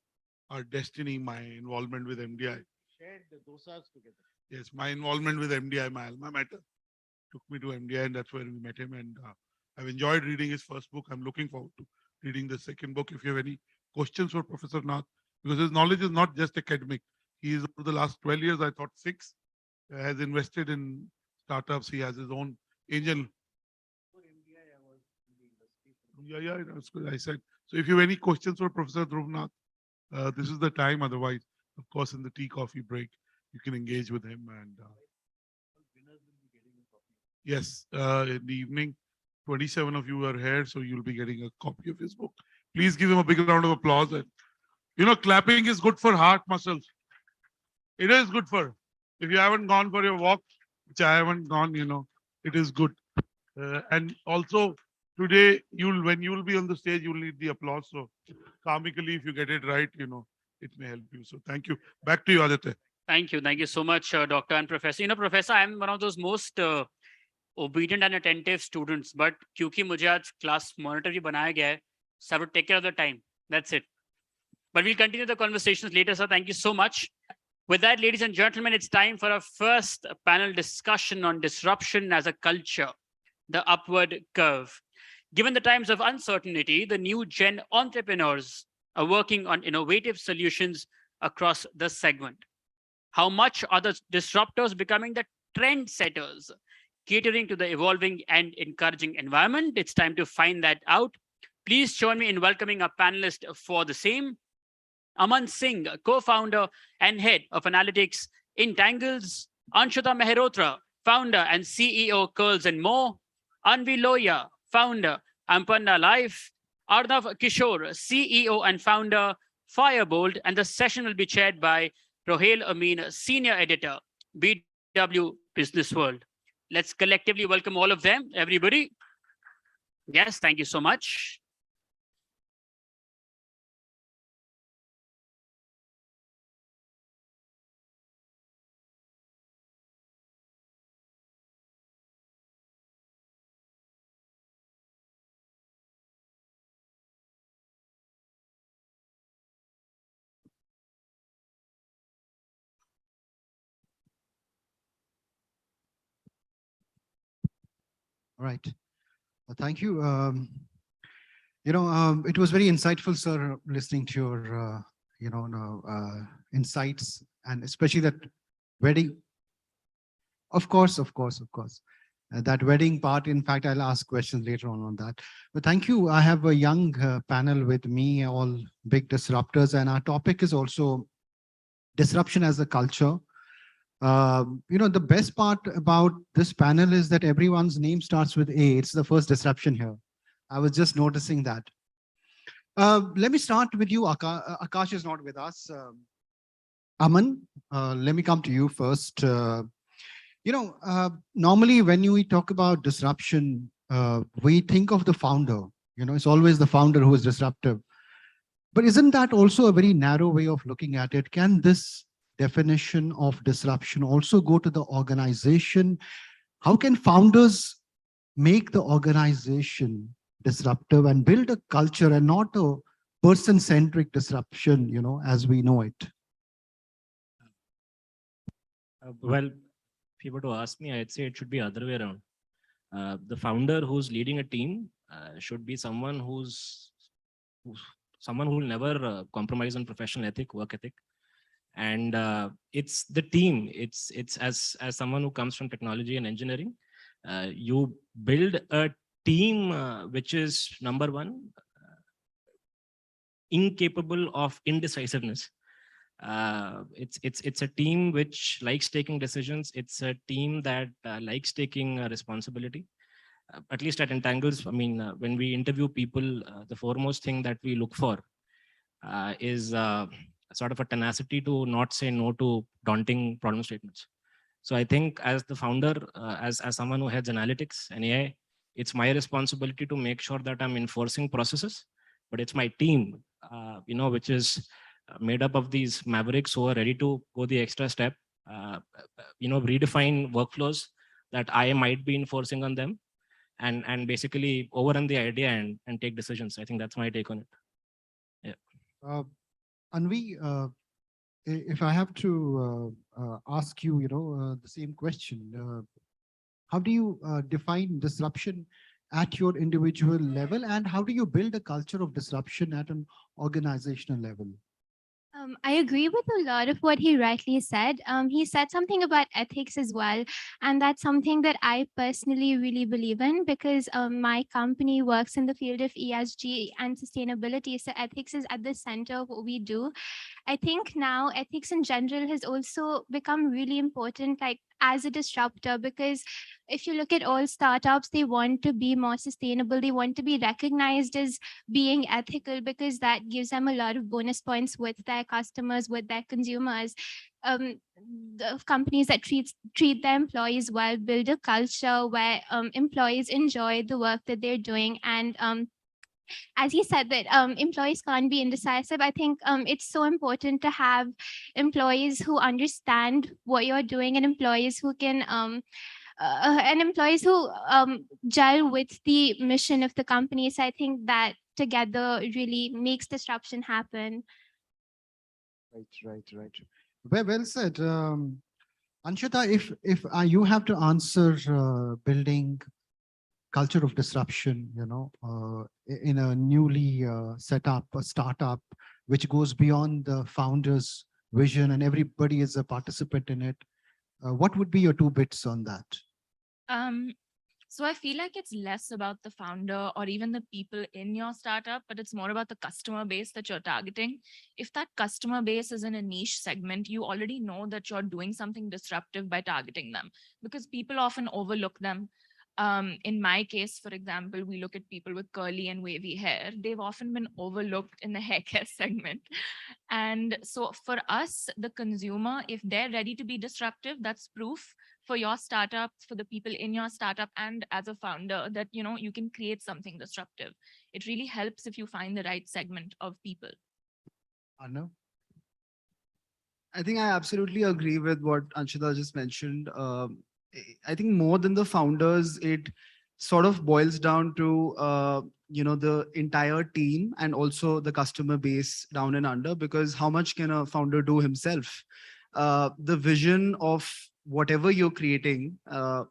our destiny, my involvement with MDI. Shared the dosas together. Yes, my involvement with MDI, my alma mater, took me to MDI, and that's where we met him. And I've enjoyed reading his first book. I'm looking forward to reading the second book. If you have any questions for Professor Nath, because his knowledge is not just academic. He is, over the last 12 years, I thought 6, has invested in startups. He has his own angel. Yeah, that's good. I said. So if you have any questions for Professor Dhruv Nath, this is the time. Otherwise, of course, in the tea coffee break, you can engage with him. And yes, in the evening, 27 of you are here, so you'll be getting a copy of his book. Please give him a big round of applause. And, clapping is good for heart muscles. It is good for. If you haven't gone for your walk, which I haven't gone, it is good. And also today, when you'll be on the stage, you'll need the applause. So karmically, if you get it right, it may help you. So thank you. Back to you, Aditya. Thank you. Thank you so much, Doctor and Professor. Professor, I'm one of those most obedient and attentive students, but क्योंकि मुझे आज class monitor भी बनाया गया है, so I would take care of the time. That's it. But we'll continue the conversations later, sir. Thank you so much. With that, ladies and gentlemen, it's time for our first panel discussion on disruption as a culture, the upward curve. Given the times of uncertainty, the new gen entrepreneurs are working on innovative solutions across the segment. How much are the disruptors becoming the trendsetters, catering to the evolving and encouraging environment? It's time to find that out. Please join me in welcoming our panelist for the same. Aman Singh, co-founder and head of analytics Intangles. Anshuta Mehrotra, founder and CEO Curls and More. Anvi Loya, founder Ampanna Life. Arnav Kishore, CEO and founder Firebolt. And the session will be chaired by Rohail Amin, senior editor, BW Business World. Let's collectively welcome all of them, everybody. Yes, thank you so much. All right. Thank you. It was very insightful, sir, listening to your, insights, and especially that wedding. Of course. That wedding part, in fact, I'll ask questions later on that. But thank you. I have a young panel with me, all big disruptors, and our topic is also disruption as a culture. The best part about this panel is that everyone's name starts with A. It's the first disruption here. I was just noticing that. Let me start with you, Akash is not with us. Aman, let me come to you first. Normally when we talk about disruption, we think of the founder. It's always the founder who is disruptive. But isn't that also a very narrow way of looking at it? Can this definition of disruption also go to the organization? How can founders make the organization disruptive and build a culture and not a person-centric disruption, as we know it? Well, if you were to ask me, I'd say it should be other way around. The founder who's leading a team should be someone who will never compromise on professional ethic, work ethic. And it's the team. It's as someone who comes from technology and engineering, you build a team which is, number one, incapable of indecisiveness. It's a team which likes taking decisions. It's a team that likes taking responsibility. At least at Entangles, when we interview people, the foremost thing that we look for is sort of a tenacity to not say no to daunting problem statements. So I think as the founder, as someone who heads analytics and AI, it's my responsibility to make sure that I'm enforcing processes, but it's my team, which is made up of these mavericks who are ready to go the extra step, redefine workflows that I might be enforcing on them, and basically overrun the idea and take decisions. I think that's my take on it. Anvi, if I have to ask you, the same question, how do you define disruption at your individual level, and how do you build a culture of disruption at an organizational level? I agree with a lot of what he rightly said. He said something about ethics as well. And that's something that I personally really believe in, because my company works in the field of ESG and sustainability. So ethics is at the center of what we do. I think now ethics in general has also become really important, like as a disruptor, because if you look at all startups, they want to be more sustainable. They want to be recognized as being ethical, because that gives them a lot of bonus points with their customers, with their consumers. Um, the companies that treat their employees well build a culture where employees enjoy the work that they're doing, and as you said that employees can't be indecisive. I think it's so important to have employees who understand what you're doing, and employees who can gel with the mission of the company. So I think that together really makes disruption happen. Right. Well said. Anshita, if you have to answer building culture of disruption, in a newly set up a startup, which goes beyond the founder's vision and everybody is a participant in it, what would be your 2 bits on that? So I feel like it's less about the founder or even the people in your startup, but it's more about the customer base that you're targeting. If that customer base is in a niche segment, you already know that you're doing something disruptive by targeting them, because people often overlook them. In my case, for example, we look at people with curly and wavy hair. They've often been overlooked in the hair care segment. And so for us, the consumer, if they're ready to be disruptive, that's proof for your startup, for the people in your startup, and as a founder, that you can create something disruptive. It really helps if you find the right segment of people. Arnav? I think I absolutely agree with what Anshita just mentioned. I think more than the founders, it sort of boils down to the entire team and also the customer base down and under, because how much can a founder do himself? The vision of whatever you're creating,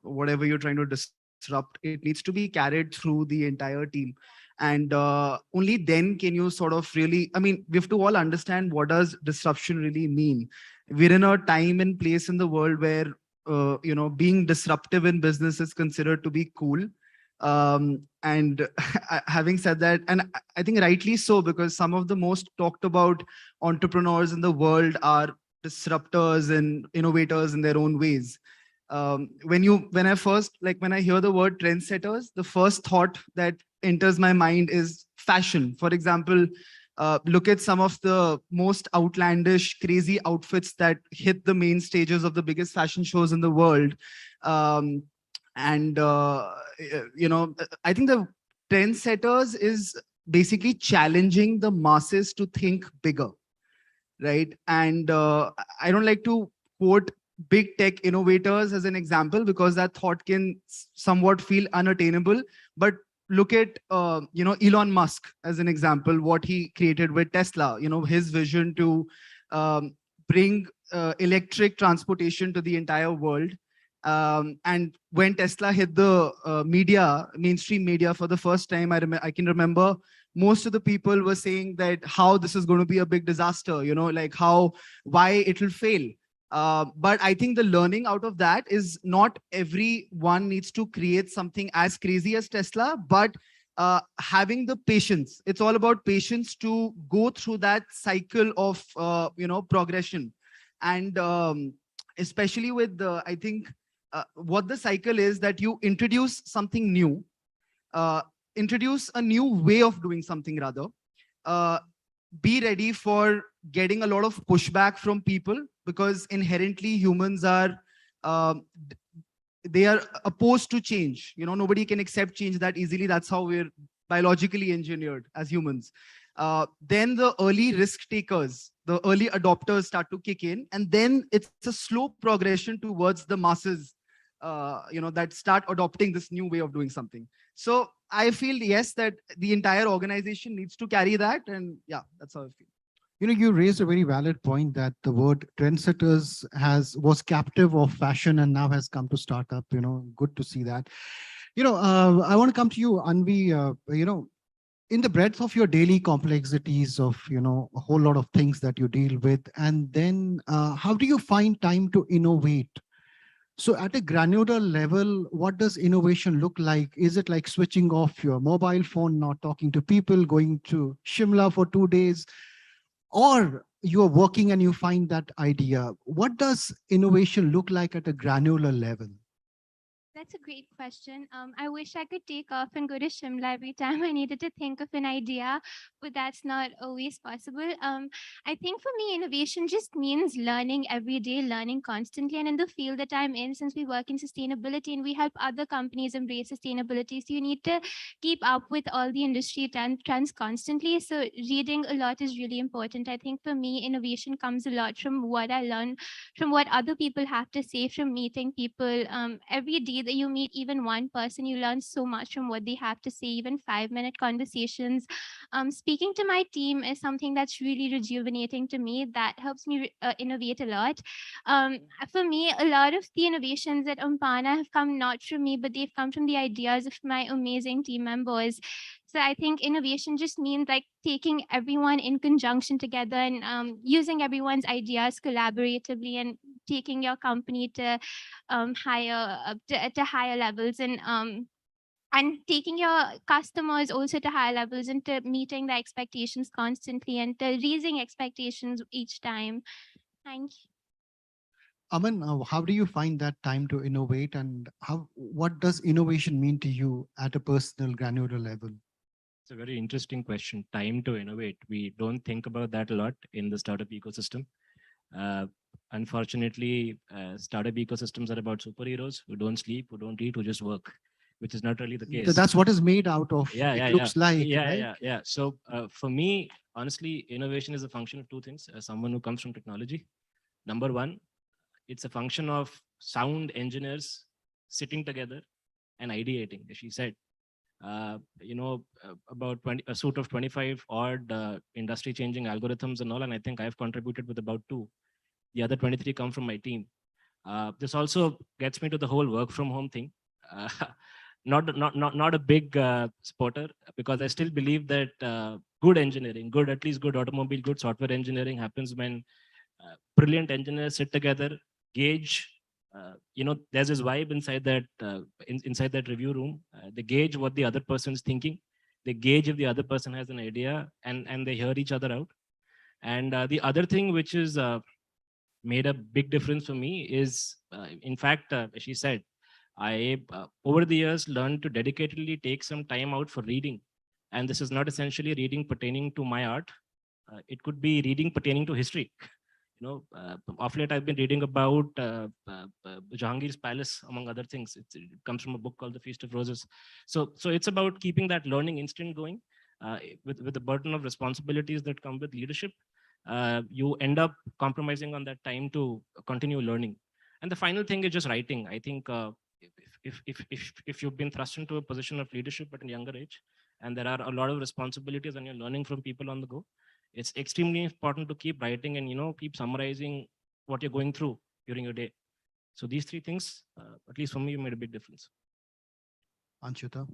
whatever you're trying to disrupt, it needs to be carried through the entire team. And only then can you sort of really, we have to all understand, what does disruption really mean? We're in a time and place in the world where being disruptive in business is considered to be cool. And having said that, and I think rightly so, because some of the most talked about entrepreneurs in the world are disruptors and innovators in their own ways. When I hear the word trendsetters, the first thought that enters my mind is fashion. For example, look at some of the most outlandish, crazy outfits that hit the main stages of the biggest fashion shows in the world. I think the trendsetters is basically challenging the masses to think bigger, right? And I don't like to quote big tech innovators as an example, because that thought can somewhat feel unattainable. But look at Elon Musk as an example, what he created with Tesla, his vision to bring electric transportation to the entire world. And when Tesla hit the mainstream media for the first time, I can remember most of the people were saying that how this is going to be a big disaster, why it will fail. But I think the learning out of that is not everyone needs to create something as crazy as Tesla, but having the patience. It's all about patience to go through that cycle of, progression. And especially with I think what the cycle is, that you introduce something new, introduce a new way of doing something rather. Be ready for getting a lot of pushback from people, because inherently humans are they are opposed to change. Nobody can accept change that easily. That's how we're biologically engineered as humans. Then the early risk takers, the early adopters start to kick in, and then it's a slow progression towards the masses that start adopting this new way of doing something. So I feel, yes, that the entire organization needs to carry that. And yeah, that's how I feel. You raised a very valid point that the word trendsetters was captive of fashion and now has come to startup. Good to see that. I want to come to you, Anvi. In the breadth of your daily complexities of a whole lot of things that you deal with, and then how do you find time to innovate? So at a granular level, what does innovation look like? Is it like switching off your mobile phone, not talking to people, going to Shimla for 2 days, or you're working and you find that idea? What does innovation look like at a granular level? That's a great question. I wish I could take off and go to Shimla every time I needed to think of an idea, but that's not always possible. I think for me, innovation just means learning every day, learning constantly. And in the field that I'm in, since we work in sustainability and we help other companies embrace sustainability, so you need to keep up with all the industry trends constantly. So reading a lot is really important. I think for me, innovation comes a lot from what I learn, from what other people have to say, from meeting people. Every day that you meet even one person, you learn so much from what they have to say, even 5-minute conversations. Speaking to my team is something that's really rejuvenating to me. That helps me innovate a lot. Um, for me, a lot of the innovations at Umpana have come not from me, but they've come from the ideas of my amazing team members. So I think innovation just means like taking everyone in conjunction together and using everyone's ideas collaboratively and taking your company to to higher levels and taking your customers also to higher levels and to meeting the expectations constantly and to raising expectations each time. Thank you. Aman, how do you find that time to innovate, and what does innovation mean to you at a personal granular level? It's a very interesting question. Time to innovate. We don't think about that a lot in the startup ecosystem. Uh, Unfortunately, startup ecosystems are about superheroes who don't sleep, who don't eat, who just work, which is not really the case. That's what is made out of. Yeah, It looks like, right? yeah. So for me, honestly, innovation is a function of two things. As someone who comes from technology, number one, it's a function of sound engineers sitting together and ideating, as she said. About a suite of 25 odd industry changing algorithms and all, and I think I've contributed with about 2. The other 23 come from my team. This also gets me to the whole work from home thing. Uh, not a big supporter, because I still believe that good engineering, at least good automobile, good software engineering happens when brilliant engineers sit together, gauge. There's this vibe inside that inside that review room. They gauge what the other person's thinking. They gauge if the other person has an idea, and they hear each other out. And the other thing which is made a big difference for me is, in fact, as she said, I over the years learned to dedicatedly take some time out for reading. And this is not essentially reading pertaining to my art. It could be reading pertaining to history. Of late I've been reading about Jahangir's palace, among other things. It comes from a book called The Feast of Roses. So it's about keeping that learning instinct going. With the burden of responsibilities that come with leadership, you end up compromising on that time to continue learning. And the final thing is just writing. I think if you've been thrust into a position of leadership at a younger age, and there are a lot of responsibilities and you're learning from people on the go, it's extremely important to keep writing and keep summarizing what you're going through during your day. So these 3 things, at least for me, made a big difference. Anshita?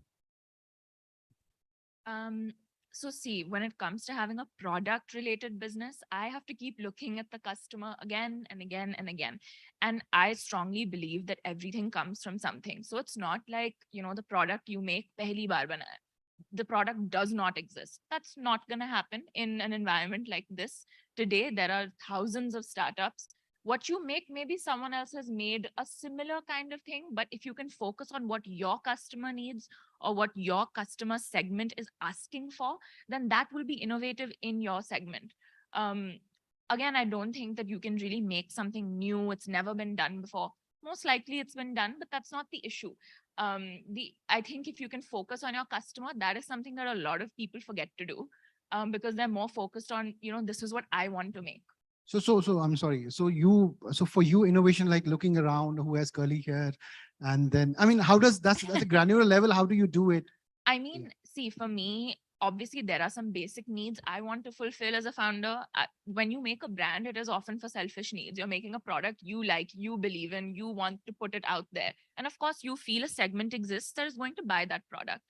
So see, when it comes to having a product related business, I have to keep looking at the customer again and again and again. And I strongly believe that everything comes from something. So it's not like, the product you make pehli baar banaya. The product does not exist. That's not going to happen in an environment like this. Today, there are thousands of startups. What you make, maybe someone else has made a similar kind of thing, but if you can focus on what your customer needs or what your customer segment is asking for, then that will be innovative in your segment. Again, I don't think that you can really make something new. It's never been done before. Most likely it's been done, but that's not the issue. I think if you can focus on your customer, that is something that a lot of people forget to do, because they're more focused on, this is what I want to make. So I'm sorry. So for you, innovation, like looking around who has curly hair, and then, I mean, how does that's a granular level? How do you do it? I mean, see, for me, obviously there are some basic needs I want to fulfill as a founder. When you make a brand, it is often for selfish needs. You're making a product you like, you believe in, you want to put it out there. And of course, you feel a segment exists that is going to buy that product.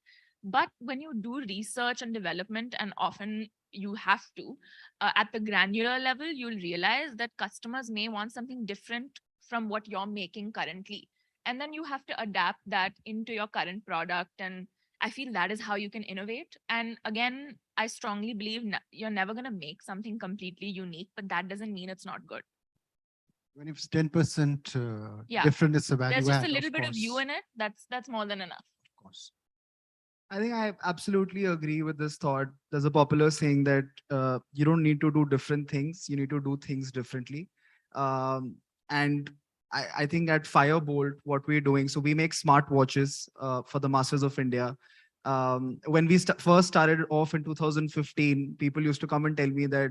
But when you do research and development, and often you have to, at the granular level, you'll realize that customers may want something different from what you're making currently. And then you have to adapt that into your current product. And I feel that is how you can innovate. And again, I strongly believe you're never going to make something completely unique, but that doesn't mean it's not good. When it's 10% Yeah. different, it's a value There's just add, a little of bit of you course. in it. That's more than enough. Of course. I think I absolutely agree with this thought. There's a popular saying that you don't need to do different things, you need to do things differently. And I think at Firebolt, what we're doing, so we make smart watches for the masses of India. When we first started off in 2015, people used to come and tell me that,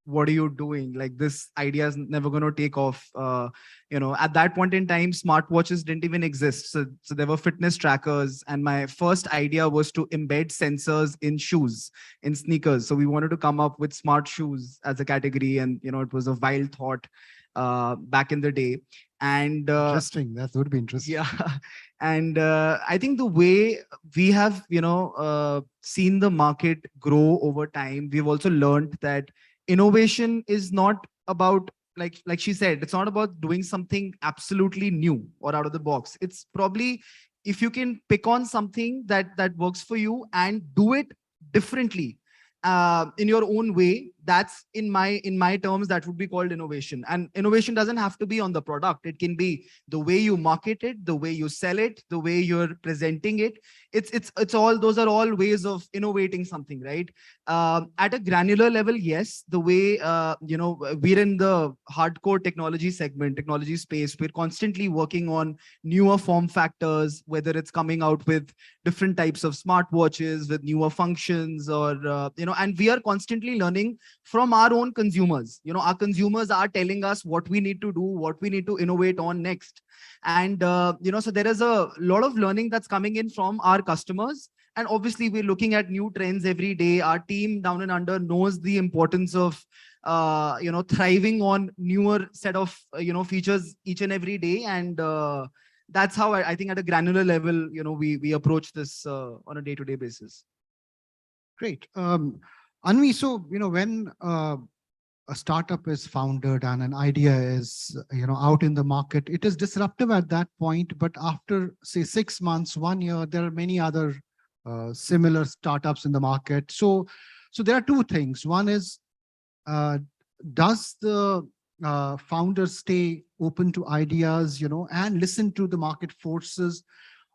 what are you doing? Like, this idea is never going to take off. At that point in time, smartwatches didn't even exist. So there were fitness trackers. And my first idea was to embed sensors in shoes, in sneakers. So we wanted to come up with smart shoes as a category. And, it was a wild thought back in the day. And Interesting. That would be interesting. yeah. And I think the way we have, seen the market grow over time, we've also learned that innovation is not about, like she said, it's not about doing something absolutely new or out of the box. It's probably, if you can pick on something that works for you and do it differently in your own way, that's in my terms, that would be called innovation. And innovation doesn't have to be on the product. It can be the way you market it, the way you sell it, the way you're presenting it. It's all, those are all ways of innovating something, right? At a granular level, yes, the way we're in the hardcore technology segment, technology space, we're constantly working on newer form factors, whether it's coming out with different types of smartwatches with newer functions, or and we are constantly learning from our own consumers. Our consumers are telling us what we need to do, what we need to innovate on next. And so there is a lot of learning that's coming in from our customers. And obviously we're looking at new trends every day. Our team down and under knows the importance of thriving on newer set of features each and every day. And that's how I think at a granular level, we approach this on a day-to-day basis. Great. Anvi, so, when a startup is founded and an idea is, out in the market, it is disruptive at that point. But after, say, 6 months, 1 year, there are many other similar startups in the market. So there are two things. One is, does the founder stay open to ideas, and listen to the market forces?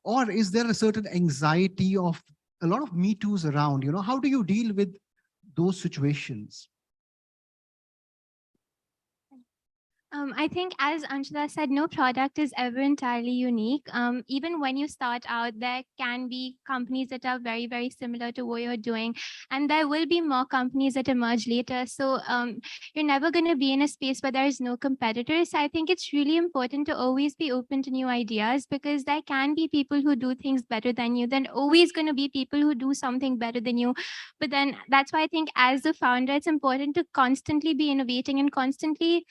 Or is there a certain anxiety of a lot of Me Too's around? How do you deal with those situations? I think, as Anshula said, no product is ever entirely unique. Even when you start out, there can be companies that are very, very similar to what you're doing, and there will be more companies that emerge later. So you're never going to be in a space where there is no competitors. So I think it's really important to always be open to new ideas, because there can be people who do things better than you. Then always going to be people who do something better than you. But then that's why I think, as a founder, it's important to constantly be innovating and constantly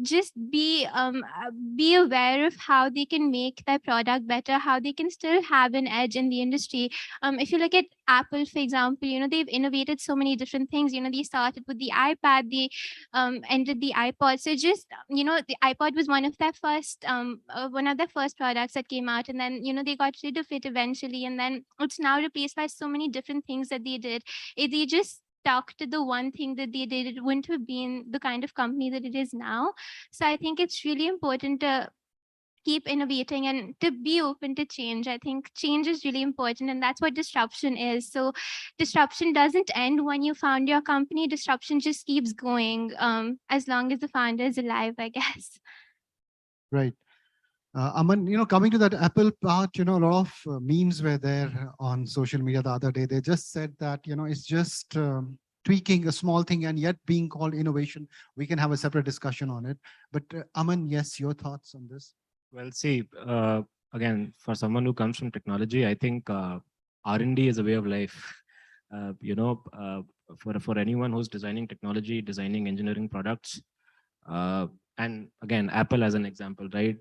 just be aware of how they can make their product better, how they can still have an edge in the industry. If you look at Apple, for example, they've innovated so many different things. They started with the iPad, they ended the iPod. So just the iPod was one of their first products that came out, and then they got rid of it eventually, and then it's now replaced by so many different things that they did. If they just stuck to the one thing that they did, it wouldn't have been the kind of company that it is now. So I think it's really important to keep innovating and to be open to change. I think change is really important, and that's what disruption is. So disruption doesn't end when you found your company. Disruption just keeps going as long as the founder is alive, I guess. Right. Aman, coming to that Apple part, a lot of memes were there on social media the other day. They just said that, it's just too tweaking a small thing and yet being called innovation. We can have a separate discussion on it. But Aman, yes, your thoughts on this? Well, see, again, for someone who comes from technology, I think R&D is a way of life. For anyone who's designing technology, designing engineering products, and again, Apple as an example, right?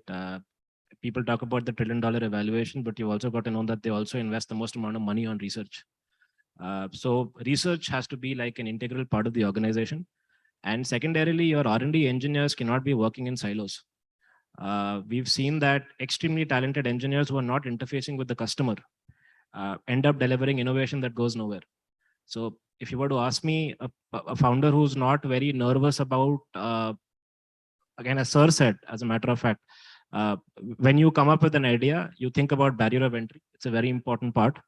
People talk about the $1 trillion evaluation, but you've also got to know that they also invest the most amount of money on research. So research has to be like an integral part of the organization. And secondarily, your R&D engineers cannot be working in silos. We've seen that extremely talented engineers who are not interfacing with the customer end up delivering innovation that goes nowhere. So if you were to ask me, a founder who's not very nervous about, again, as Sir said, as a matter of fact, when you come up with an idea, you think about barrier of entry. It's a very important part.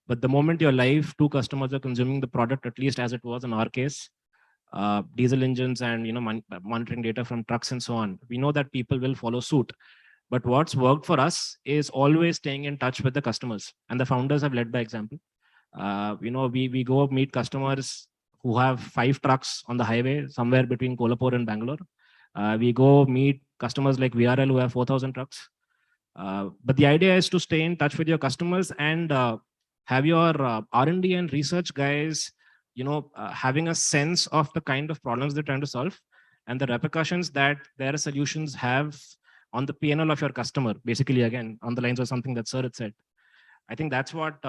But the moment you're live, two customers are consuming the product, at least as it was in our case, diesel engines and monitoring data from trucks and so on, we know that people will follow suit. But what's worked for us is always staying in touch with the customers, and the founders have led by example. We go meet customers who have 5 trucks on the highway somewhere between Kolhapur and Bangalore. We go meet customers like VRL who have 4,000 trucks. But the idea is to stay in touch with your customers and have your R&D and research guys, having a sense of the kind of problems they're trying to solve and the repercussions that their solutions have on the P&L of your customer. Basically, again, on the lines of something that Sir had said. I think that's what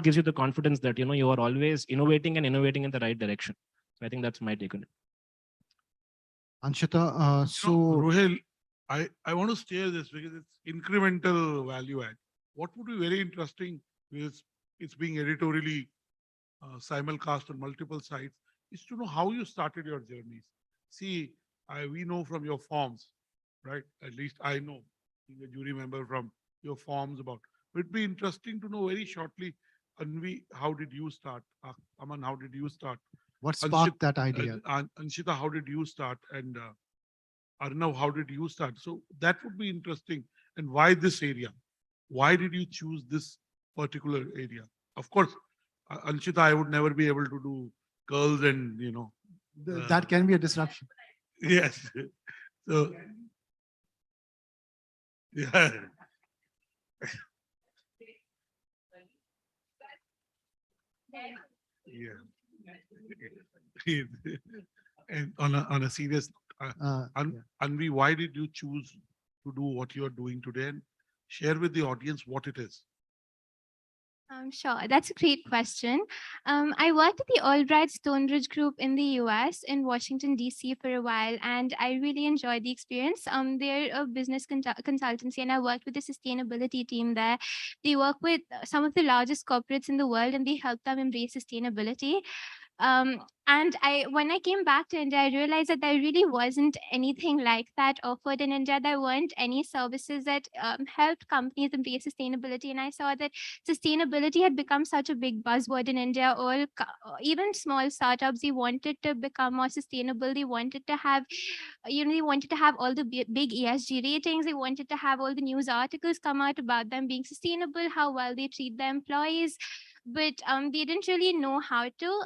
gives you the confidence that you are always innovating and innovating in the right direction. So I think that's my take on it. Anshita, Rohil, I want to steer this because it's incremental value add. What would be very interesting is it's being editorially simulcast on multiple sites is to know how you started your journeys. See, we know from your forms, right? At least I know, being a jury member, from your forms about. It'd be interesting to know very shortly, Anvi, how did you start? Aman, how did you start? What sparked that idea? Anshita, how did you start? And Arnav, how did you start? So that would be interesting. And why this area? Why did you choose this particular area? Of course, Anshita, I would never be able to do curls and, that can be a disruption. Yes. So, yeah. Yeah. And on a serious, Anvi, why did you choose to do what you are doing today, and share with the audience what it is? Sure, that's a great question. I worked at the Albright Stonebridge Group in the US in Washington, DC for a while, and I really enjoyed the experience. They're a business consultancy, and I worked with the sustainability team there. They work with some of the largest corporates in the world, and they help them embrace sustainability. And when I came back to India, I realized that there really wasn't anything like that offered in India. There weren't any services that helped companies embrace sustainability. And I saw that sustainability had become such a big buzzword in India. Even small startups, they wanted to become more sustainable. They wanted to have, they wanted to have all the big ESG ratings. They wanted to have all the news articles come out about them being sustainable, how well they treat their employees. But they didn't really know how to.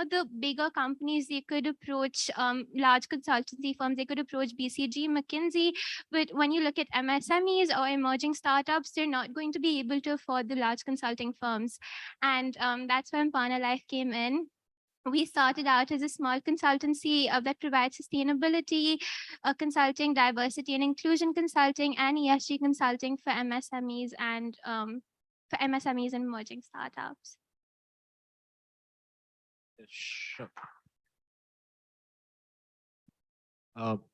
The bigger companies, they could approach large consultancy firms, they could approach BCG, McKinsey. But when you look at MSMEs or emerging startups, they're not going to be able to afford the large consulting firms. And that's when Pana Life came in. We started out as a small consultancy that provides sustainability consulting, diversity and inclusion consulting, and ESG consulting for MSMEs and emerging startups. Sure.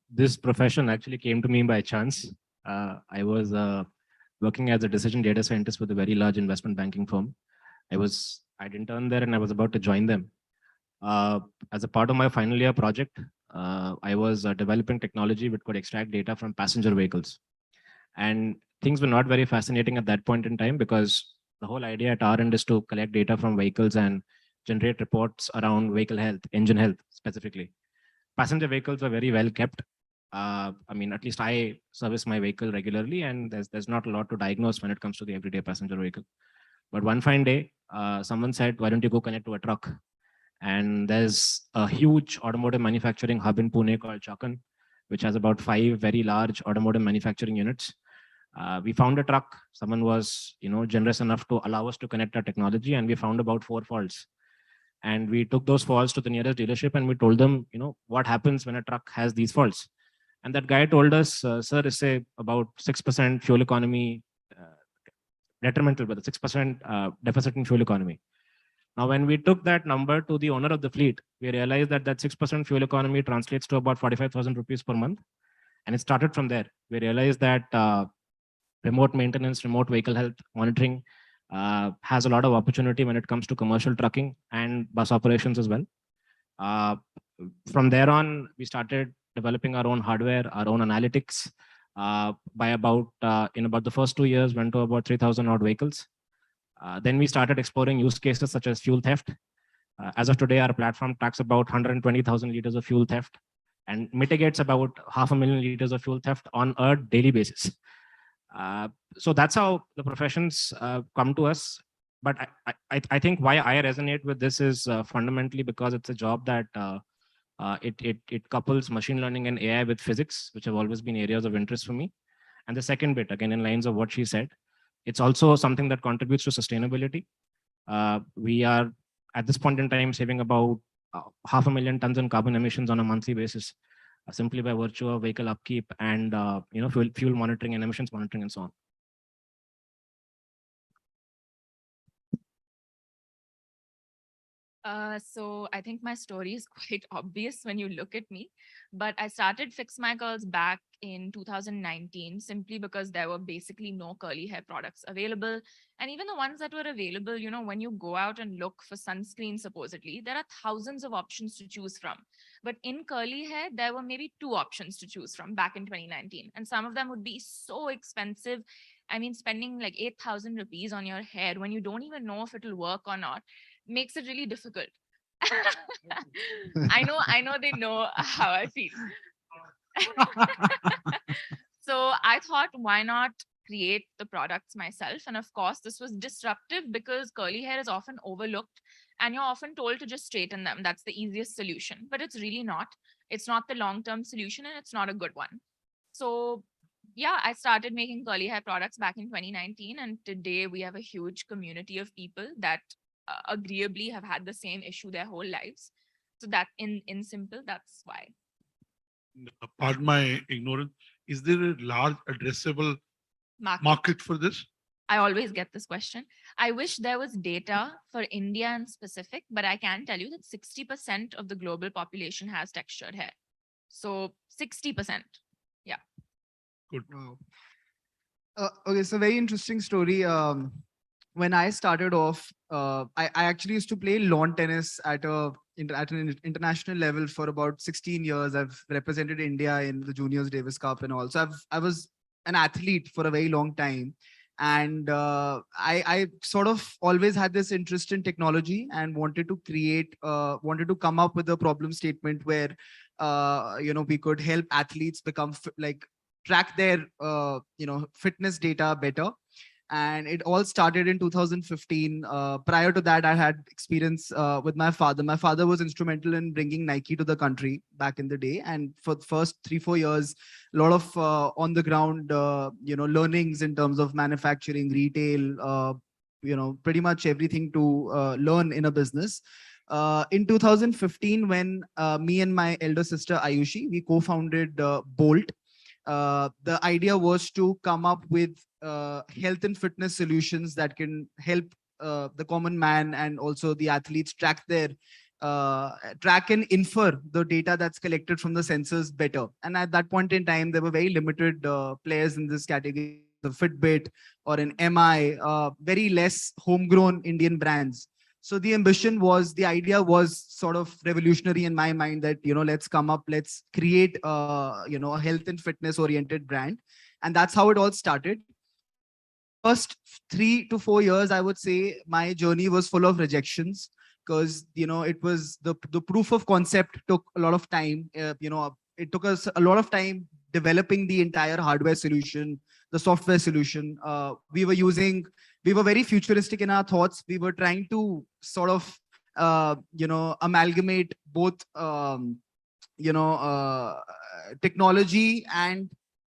This profession actually came to me by chance. I was working as a decision data scientist with a very large investment banking firm. I'd interned there and I was about to join them. As a part of my final year project, I was developing technology which could extract data from passenger vehicles. And things were not very fascinating at that point in time because the whole idea at our end is to collect data from vehicles and generate reports around vehicle health, engine health specifically. Passenger vehicles are very well kept. At least I service my vehicle regularly and there's not a lot to diagnose when it comes to the everyday passenger vehicle. But one fine day, someone said, why don't you go connect to a truck? And there's a huge automotive manufacturing hub in Pune called Chakan, which has about 5 very large automotive manufacturing units. We found a truck. Someone was, generous enough to allow us to connect our technology, and we found about 4 faults. And we took those faults to the nearest dealership, and we told them, what happens when a truck has these faults. And that guy told us, sir, it's about 6% fuel economy detrimental, but 6% deficit in fuel economy. Now, when we took that number to the owner of the fleet, we realized that 6% fuel economy translates to about 45,000 rupees per month. And it started from there. We realized that remote maintenance, remote vehicle health monitoring has a lot of opportunity when it comes to commercial trucking and bus operations as well. From there on, we started developing our own hardware, our own analytics. By about in about the first 2 years, went to about 3,000 odd vehicles. Then we started exploring use cases such as fuel theft. As of today, our platform tracks about 120,000 liters of fuel theft and mitigates about 500,000 liters of fuel theft on a daily basis. So that's how the professions come to us. But I think why I resonate with this is fundamentally because it's a job that it couples machine learning and AI with physics, which have always been areas of interest for me. And the second bit, again, in lines of what she said, it's also something that contributes to sustainability. We are at this point in time saving about 500,000 tons in carbon emissions on a monthly basis, simply by virtue of vehicle upkeep and fuel monitoring and emissions monitoring and so on. So I think my story is quite obvious when you look at me, but I started Fix My Curls back in 2019 simply because there were basically no curly hair products available. And even the ones that were available, when you go out and look for sunscreen, supposedly, there are thousands of options to choose from. But in curly hair, there were maybe 2 options to choose from back in 2019. And some of them would be so expensive. I mean, spending like 8,000 rupees on your hair when you don't even know if it'll work or not makes it really difficult. I know they know how I feel. So I thought, why not create the products myself? And of course, this was disruptive because curly hair is often overlooked and you're often told to just straighten them. That's the easiest solution, but it's really not. It's not the long-term solution and it's not a good one. So yeah, I started making curly hair products back in 2019. And today we have a huge community of people that agreeably have had the same issue their whole lives. So that in simple, that's why. Pardon my ignorance. Is there a large addressable market for this? I always get this question. I wish there was data for India in specific, but I can tell you that 60% of the global population has textured hair. So 60%. Yeah. Good. Wow. Okay, so very interesting story. When I started off, I actually used to play lawn tennis at an international level for about 16 years. I've represented India in the Juniors Davis Cup and all. So I was an athlete for a very long time. And I sort of always had this interest in technology and wanted to come up with a problem statement where, we could help athletes become track their, fitness data better. And it all started in 2015. Prior to that, I had experience with my father. My father was instrumental in bringing Nike to the country back in the day. And for the first 3-4 years, a lot of on the ground, learnings in terms of manufacturing, retail, pretty much everything to learn in a business. In 2015, when me and my elder sister Ayushi, we co-founded Bolt. The idea was to come up with health and fitness solutions that can help the common man and also the athletes track and infer the data that's collected from the sensors better. And at that point in time, there were very limited players in this category, the Fitbit or an MI, very less homegrown Indian brands. So the idea was sort of revolutionary in my mind that, let's create, a health and fitness oriented brand. And that's how it all started. First 3 to 4 years, I would say my journey was full of rejections because, it was the proof of concept took a lot of time. It took us a lot of time developing the entire hardware solution, the software solution. We were very futuristic in our thoughts. We were trying to sort of amalgamate both, technology and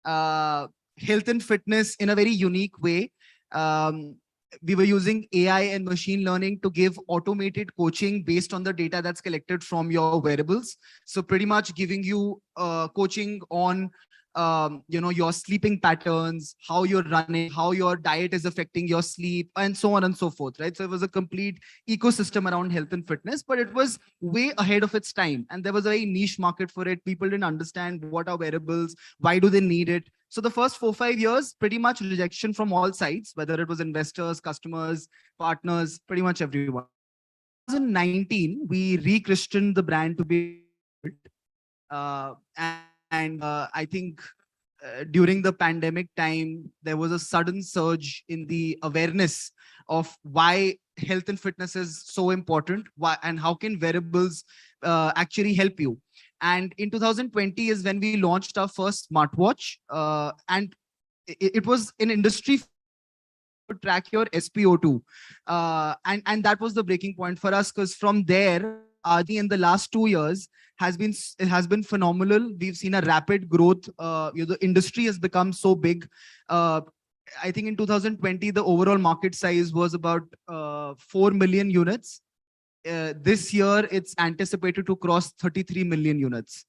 health and fitness in a very unique way. Um, we were using AI and machine learning to give automated coaching based on the data that's collected from your wearables. So pretty much giving you coaching on your sleeping patterns, how you're running, how your diet is affecting your sleep, and so on and so forth, right? So it was a complete ecosystem around health and fitness, but it was way ahead of its time. And there was a very niche market for it. People didn't understand what are wearables, why do they need it. So the first 4 5 years, pretty much rejection from all sides, whether it was investors, customers, partners, pretty much everyone. 2019, we re-christened the brand to be and I think during the pandemic time, there was a sudden surge in the awareness of why health and fitness is so important, why and how can wearables actually help you. And in 2020 is when we launched our first smartwatch, and it was an industry to track your SpO2, and that was the breaking point for us, because from there, in the last 2 years has been phenomenal. We've seen a rapid growth. The industry has become so big. I think in 2020 the overall market size was about 4 million units. This year it's anticipated to cross 33 million units.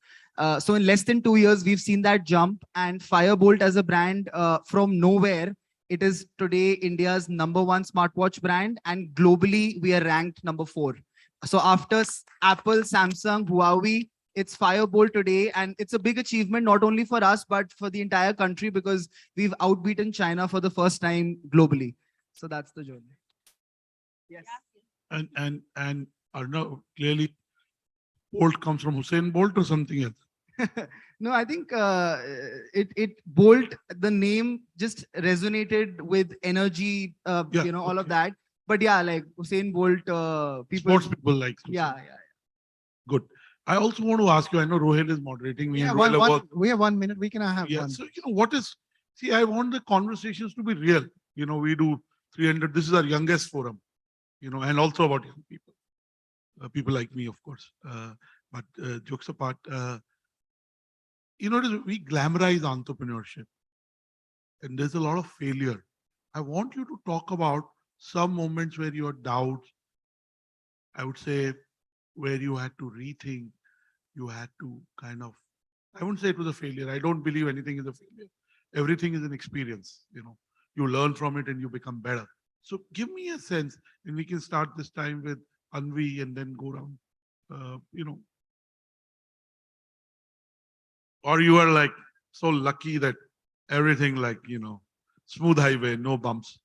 So in less than 2 years we've seen that jump, and Firebolt as a brand, from nowhere, it is today India's #1 smartwatch brand, and globally we are ranked #4. So after Apple, Samsung, Huawei, it's Firebolt today, and it's a big achievement not only for us but for the entire country, because we've outbeaten China for the first time globally. So that's the journey. Yes. And Arnav, clearly Bolt comes from Hussein Bolt or something else. No, I think it Bolt, the name just resonated with energy, Yeah, all of okay. that. But yeah, like Hussein Bolt, people. Sports people like. Yeah, yeah. Good. I also want to ask you, I know Rohit is moderating me. Yeah, And Rohit will work. we have 1 minute. We can have Yeah. one. So, what is, see, I want the conversations to be real. We do 300, this is our youngest forum, and also about young people. People like me, of course. But jokes apart, we glamorize entrepreneurship and there's a lot of failure. I want you to talk about some moments where you had doubts, I would say, where you had to rethink, you had to kind of, I wouldn't say it was a failure. I don't believe anything is a failure. Everything is an experience, you learn from it and you become better. So give me a sense, and we can start this time with Anvi and then go around, or you are like so lucky that everything like, smooth highway, no bumps.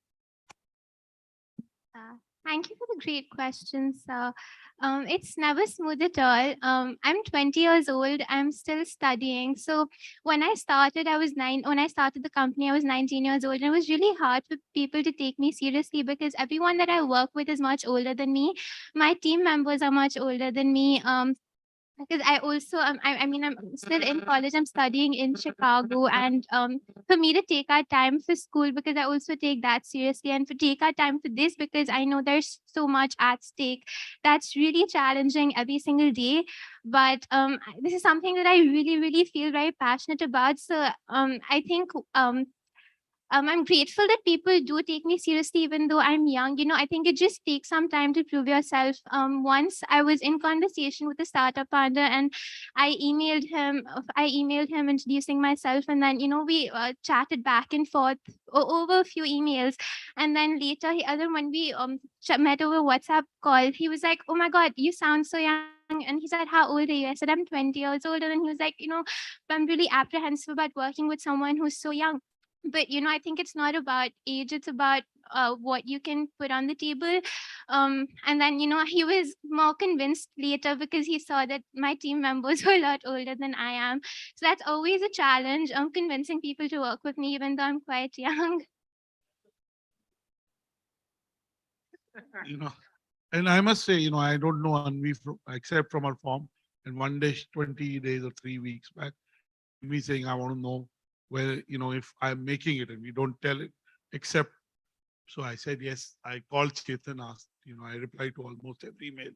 Thank you for the great questions. It's never smooth at all. I'm 20 years old. I'm still studying. So when I started, when I started the company, I was 19 years old. And it was really hard for people to take me seriously because everyone that I work with is much older than me. My team members are much older than me. Because I also I'm still in college. I'm studying in Chicago, and for me to take our time for school, because I also take that seriously, and for take our time for this because I know there's so much at stake. That's really challenging every single day, but this is something that I really feel very passionate about. So I think I'm grateful that people do take me seriously, even though I'm young. I think it just takes some time to prove yourself. Once I was in conversation with a startup founder, and I emailed him. I emailed him introducing myself, and then we chatted back and forth over a few emails, and then later, other when we met over WhatsApp call, he was like, "Oh my God, you sound so young." And he said, "How old are you?" I said, "I'm 20 years old." And then he was like, "I'm really apprehensive about working with someone who's so young." But I think it's not about age, it's about what you can put on the table. And then he was more convinced later because he saw that my team members were a lot older than I am. So that's always a challenge, convincing people to work with me even though I'm quite young. And I must say, I don't know Anvi except from her form. And one day, 20 days or 3 weeks back, me saying, I want to know where, if I'm making it, and we don't tell it, except, so I said, yes, I called Chetan, asked, I replied to almost every email.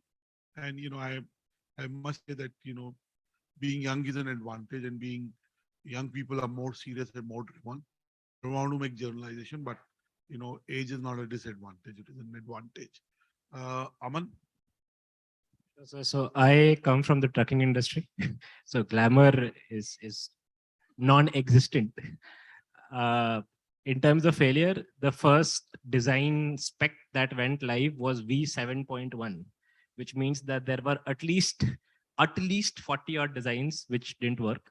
And, I must say that, being young is an advantage, and being young people are more serious and more driven. I don't want to make generalization, but, age is not a disadvantage. It is an advantage. Aman? So I come from the trucking industry. So glamour is non-existent. In terms of failure, the first design spec that went live was V7.1, which means that there were at least 40 odd designs which didn't work.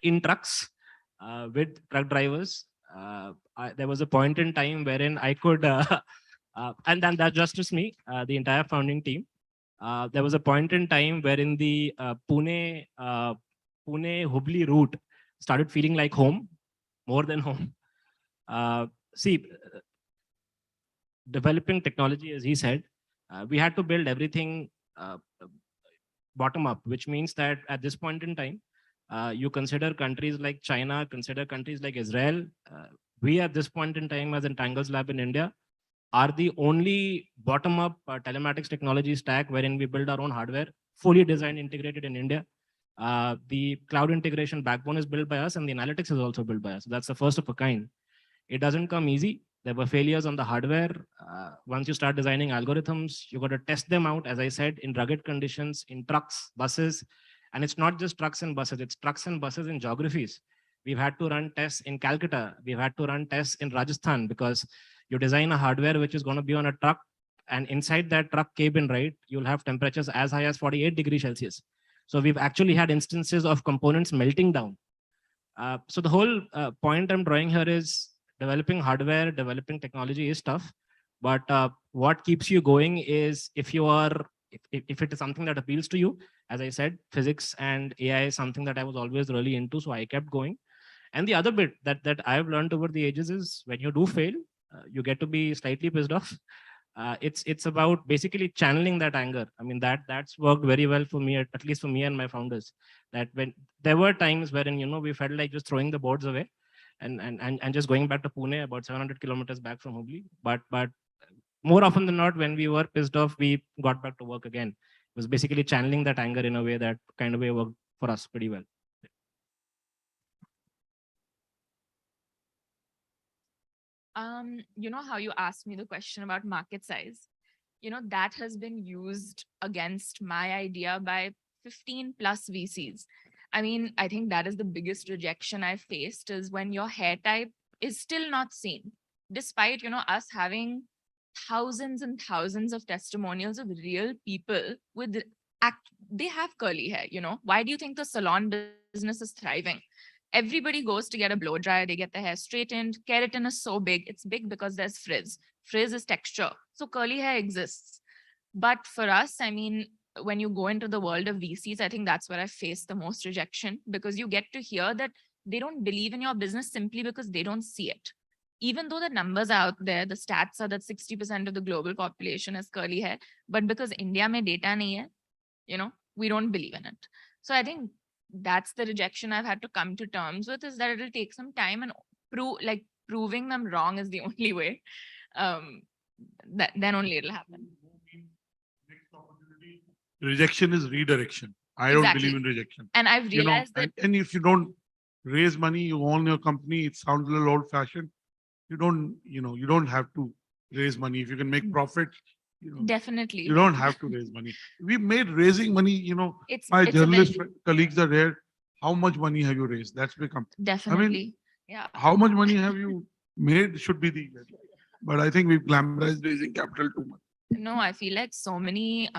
In trucks with truck drivers. There was a point in time wherein I could, and then that's just me, the entire founding team. There was a point in time wherein the Pune-Hubli route started feeling like home, more than home. See, developing technology, as he said, we had to build everything bottom up, which means that at this point in time, you consider countries like China, consider countries like Israel. We at this point in time as Entangles Lab in India are the only bottom up telematics technology stack wherein we build our own hardware, fully designed, integrated in India. The cloud integration backbone is built by us, and the analytics is also built by us. So that's the first of a kind. It doesn't come easy. There were failures on the hardware. Once you start designing algorithms, you got to test them out, as I said, in rugged conditions, in trucks, buses. And it's not just trucks and buses, it's trucks and buses in geographies. We've had to run tests in Calcutta. We've had to run tests in Rajasthan, because you design a hardware which is going to be on a truck, and inside that truck cabin, right, you'll have temperatures as high as 48 degrees Celsius. So we've actually had instances of components melting down. So the whole point I'm drawing here is developing hardware, developing technology is tough, but what keeps you going is if it is something that appeals to you. As I said, physics and AI is something that I was always really into, so I kept going. And the other bit that I've learned over the ages is when you do fail, you get to be slightly pissed off. It's about basically channeling that anger. I mean, that's worked very well for me, at least for me and my founders. That when there were times wherein, we felt like just throwing the boards away and just going back to Pune, about 700 kilometers back from Hubli. But more often than not, when we were pissed off, we got back to work again. It was basically channeling that anger in a way that kind of way worked for us pretty well. You know how you asked me the question about market size? That has been used against my idea by 15 plus VCs. I mean, I think that is the biggest rejection I've faced, is when your hair type is still not seen, despite, us having thousands and thousands of testimonials of real people they have curly hair. Why do you think the salon business is thriving? Everybody goes to get a blow dryer, they get their hair straightened. Keratin is so big. It's big because there's frizz. Frizz is texture. So curly hair exists. But for us, I mean, when you go into the world of VCs, I think that's where I face the most rejection, because you get to hear that they don't believe in your business simply because they don't see it. Even though the numbers are out there, the stats are that 60% of the global population has curly hair, but because India mein data nahi hai, we don't believe in it. So I think that's the rejection I've had to come to terms with, is that it'll take some time, and proving them wrong is the only way. Then only it'll happen. Rejection is redirection. I don't believe in rejection. And I've realized that. And if you don't raise money, you own your company, it sounds a little old fashioned. You don't have to raise money. If you can make profit, Definitely. You don't have to raise money. We made raising money, my it's journalist colleagues are there. How much money have you raised? That's become. Definitely. Yeah. How much money have you made should be the, but I think we've glamorized raising capital too much. No, I feel like so many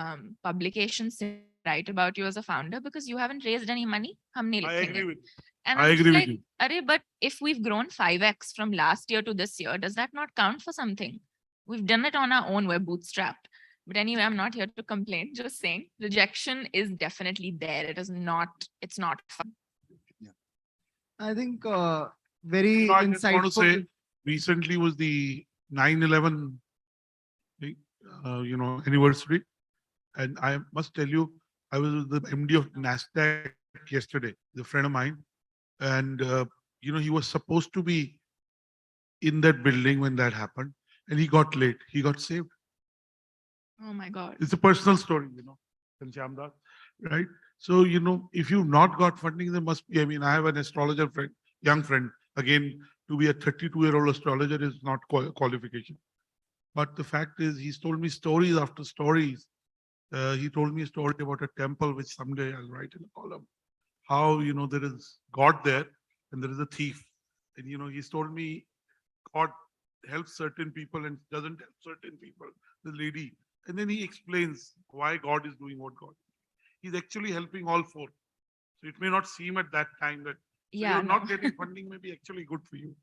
publications write about you as a founder because you haven't raised any money. I agree with you. And I I'm agree just with like, you. but if we've grown 5x from last year to this year, does that not count for something? We've done it on our own. We're bootstrapped. But anyway, I'm not here to complain. Just saying, rejection is definitely there. It's not fun. Yeah. I think very I just want to insightful. say, recently was the 9/11, anniversary, and I must tell you, I was with the MD of NASDAQ yesterday, the friend of mine, and he was supposed to be in that building when that happened, and he got late. He got saved. Oh my God. It's a personal story, Ghanshyam Das, right? So, if you've not got funding, there must be, I have an astrologer friend, young friend. Again, to be a 32-year-old astrologer is not qualification. But the fact is, he's told me stories after stories. He told me a story about a temple, which someday I'll write in a column. How, there is God there and there is a thief. And, he's told me God helps certain people and doesn't help certain people, the lady. And then he explains why God is doing what God is. He's actually helping all four. So it may not seem at that time that Yeah, you're no. not getting funding may be actually good for you.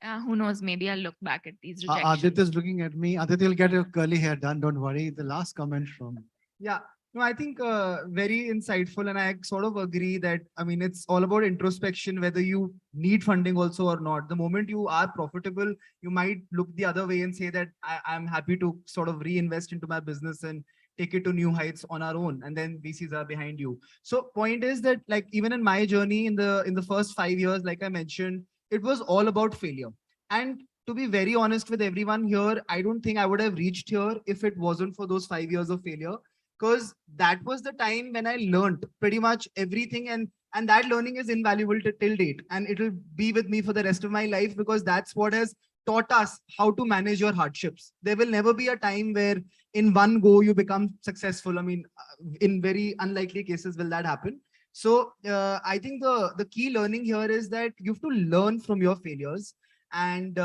Who knows? Maybe I'll look back at these rejections. Aditya's looking at me. Aditya will get your curly hair done. Don't worry. The last comment from. Yeah, no, I think very insightful, and I sort of agree that it's all about introspection, whether you need funding also or not. The moment you are profitable, you might look the other way and say that I'm happy to sort of reinvest into my business and take it to new heights on our own, and then VCs are behind you. So point is that, like, even in my journey in the first 5 years, like I mentioned, it was all about failure. And to be very honest with everyone here, I don't think I would have reached here if it wasn't for those 5 years of failure, because that was the time when I learned pretty much everything, and that learning is invaluable till date, and it'll be with me for the rest of my life, because that's what has taught us how to manage your hardships. There will never be a time where in one go you become successful. In very unlikely cases will that happen. So I think the key learning here is that you have to learn from your failures. And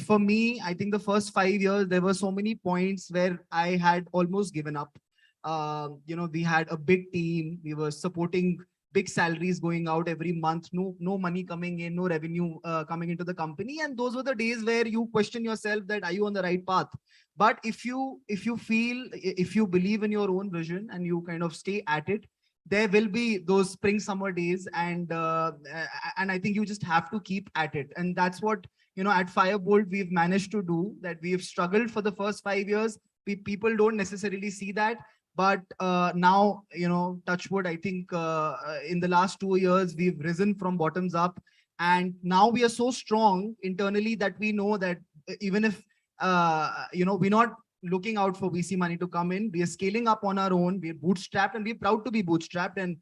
for me, I think the first 5 years, there were so many points where I had almost given up. We had a big team. We were supporting big salaries going out every month, no money coming in, no revenue coming into the company. And those were the days where you question yourself that, are you on the right path? But if you believe in your own vision and you kind of stay at it, there will be those spring summer days, and I think you just have to keep at it. And that's what at Firebolt we've managed to do. That we've struggled for the first 5 years. People don't necessarily see that, but now, touch wood, I think in the last 2 years we've risen from bottoms up, and now we are so strong internally that we know that even if we're not looking out for VC money to come in, we are scaling up on our own. We're bootstrapped, and we're proud to be bootstrapped. And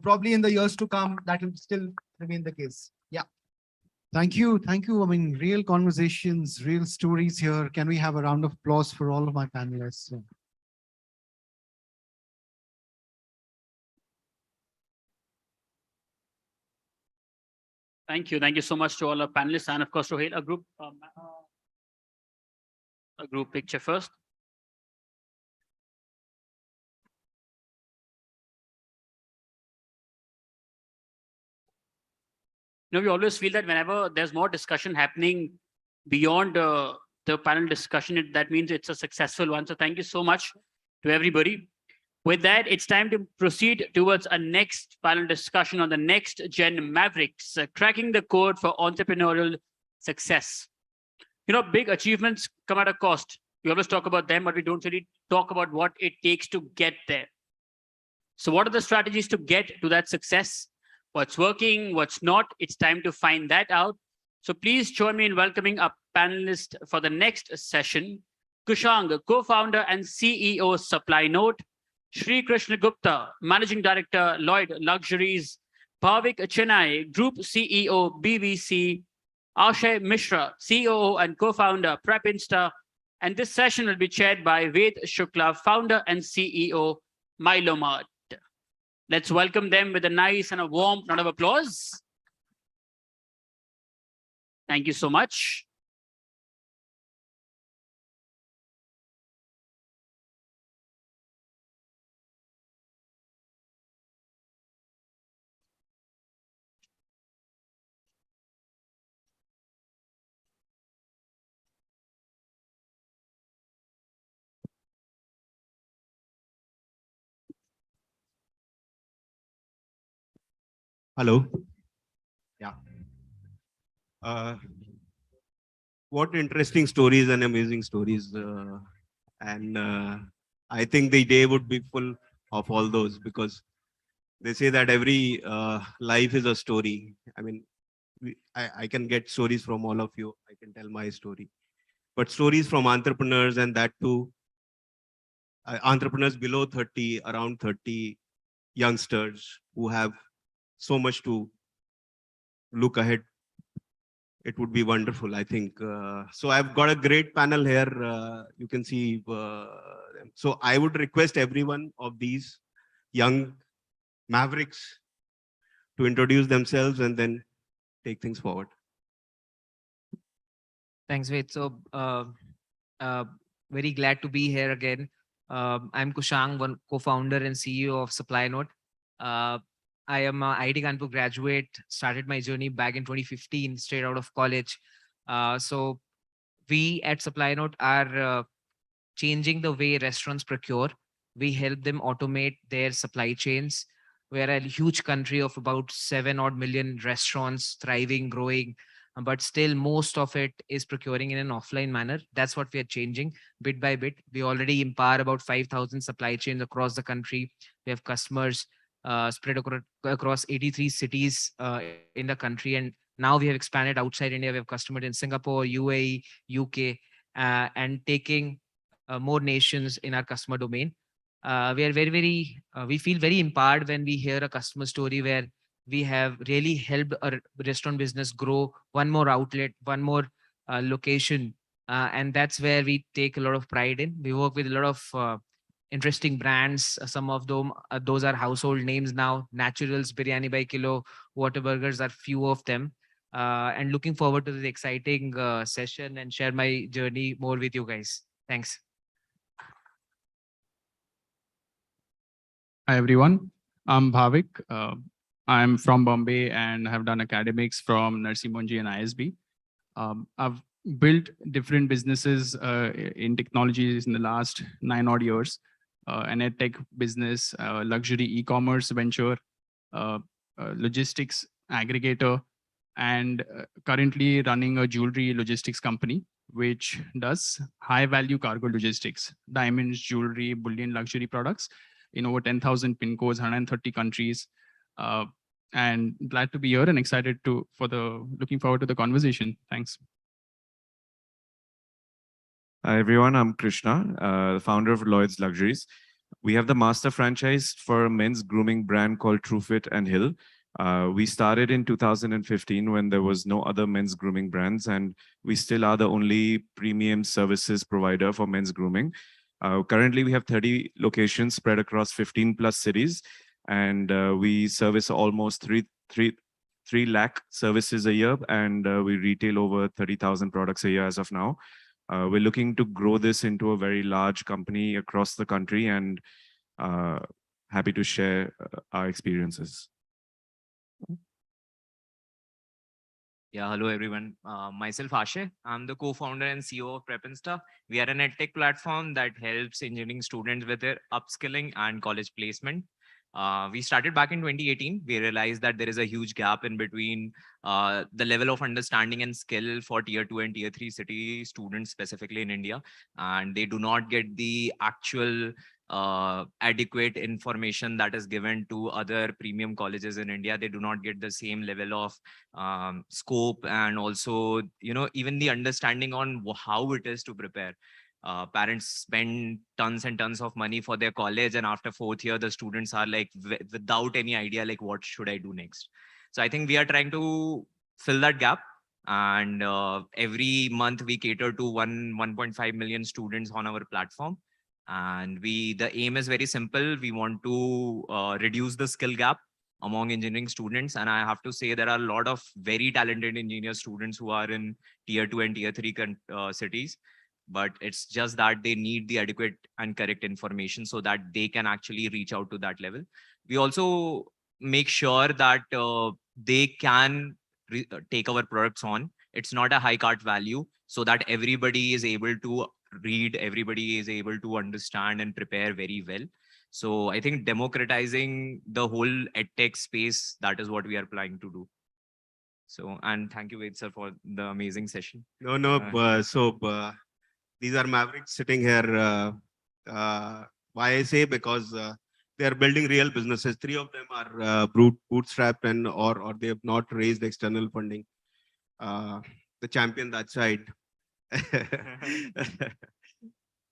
probably in the years to come, that will still remain the case. Yeah. Thank you. Thank you. Real conversations, real stories here. Can we have a round of applause for all of my panelists? Thank you. Thank you so much to all our panelists, and of course, Rohit, a group picture first. We always feel that whenever there's more discussion happening beyond the panel discussion, that means it's a successful one. So thank you so much to everybody. With that, it's time to proceed towards a next panel discussion on the next gen Mavericks, cracking the code for entrepreneurial success. Big achievements come at a cost. We always talk about them, but we don't really talk about what it takes to get there. So what are the strategies to get to that success? What's working, what's not? It's time to find that out. So please join me in welcoming a panelist for the next session. Kushang, co-founder and CEO, Supply Note. Shri Krishna Gupta, Managing Director, Lloyd Luxuries. Bhavik Chennai, Group CEO, BBC. Ashay Mishra, COO and co-founder, PrepInsta. And this session will be chaired by Ved Shukla, founder and CEO, Milomart. Let's welcome them with a nice and a warm round of applause. Thank you so much. Hello. Yeah. What interesting stories and amazing stories. And I think the day would be full of all those, because they say that every life is a story. I can get stories from all of you. I can tell my story. But stories from entrepreneurs, and that too entrepreneurs below 30, around 30, youngsters who have so much to look ahead. It would be wonderful, I think. So I've got a great panel here. You can see. So I would request everyone of these young mavericks to introduce themselves and then take things forward. Thanks, Ved. So, uh, very glad to be here again. I'm Kushang, one co-founder and CEO of SupplyNote. I am a IIT Kanpur graduate, started my journey back in 2015, straight out of college. So we at SupplyNote are changing the way restaurants procure. We help them automate their supply chains. We're a huge country of about 7 odd million restaurants, thriving, growing, but still most of it is procuring in an offline manner. That's what we are changing bit by bit. We already empower about 5,000 supply chains across the country. We have customers spread across 83 cities in the country. And now we have expanded outside India. We have customers in Singapore, UAE, UK, and taking more nations in our customer domain. We are we feel very empowered when we hear a customer story where we have really helped a restaurant business grow one more outlet, one more location. And that's where we take a lot of pride in. We work with a lot of interesting brands. Some of them, those are household names now. Naturals, Biryani by Kilo, Whataburgers are few of them. And looking forward to this exciting session and share my journey more with you guys. Thanks. Hi everyone, I'm Bhavik. I'm from Bombay and have done academics from Narsi Monji and ISB. I've built different businesses in technologies in the last 9 odd years. An edtech business, luxury e-commerce venture, logistics aggregator, and currently running a jewelry logistics company, which does high value cargo logistics, diamonds, jewelry, bullion, luxury products in over 10,000 pin codes, 130 countries. And glad to be here and excited looking forward to the conversation. Thanks. Hi everyone, I'm Krishna, the founder of Lloyd's Luxuries. We have the master franchise for a men's grooming brand called TrueFit and Hill. We started in 2015 when there was no other men's grooming brands, and we still are the only premium services provider for men's grooming. Currently, we have 30 locations spread across 15 plus cities, and we service almost 3 lakh services a year, and we retail over 30,000 products a year as of now. We're looking to grow this into a very large company across the country, and happy to share our experiences. Yeah, hello everyone. Myself Ashay. I'm the co-founder and CEO of Prep and Stuff. We are an edtech platform that helps engineering students with their upskilling and college placement. We started back in 2018. We realized that there is a huge gap in between the level of understanding and skill for tier 2 and tier 3 city students, specifically in India, and they do not get the actual adequate information that is given to other premium colleges in India. They do not get the same level of scope, and also, even the understanding on how it is to prepare. Parents spend tons and tons of money for their college, and after 4th year, the students are like without any idea, like what should I do next? So I think we are trying to fill that gap. And every month we cater to 1.5 million students on our platform. And the aim is very simple. We want to reduce the skill gap among engineering students. And I have to say there are a lot of very talented engineer students who are in tier 2 and tier 3 cities. But it's just that they need the adequate and correct information so that they can actually reach out to that level. We also make sure that they can take our products on. It's not a high cart value, so that everybody is able to read, everybody is able to understand and prepare very well. So I think democratizing the whole edtech space, that is what we are planning to do. So, and thank you, Ved sir, for the amazing session. These are mavericks sitting here. Why I say? Because they are building real businesses. 3 of them are bootstrapped and or they have not raised external funding. The champion that side.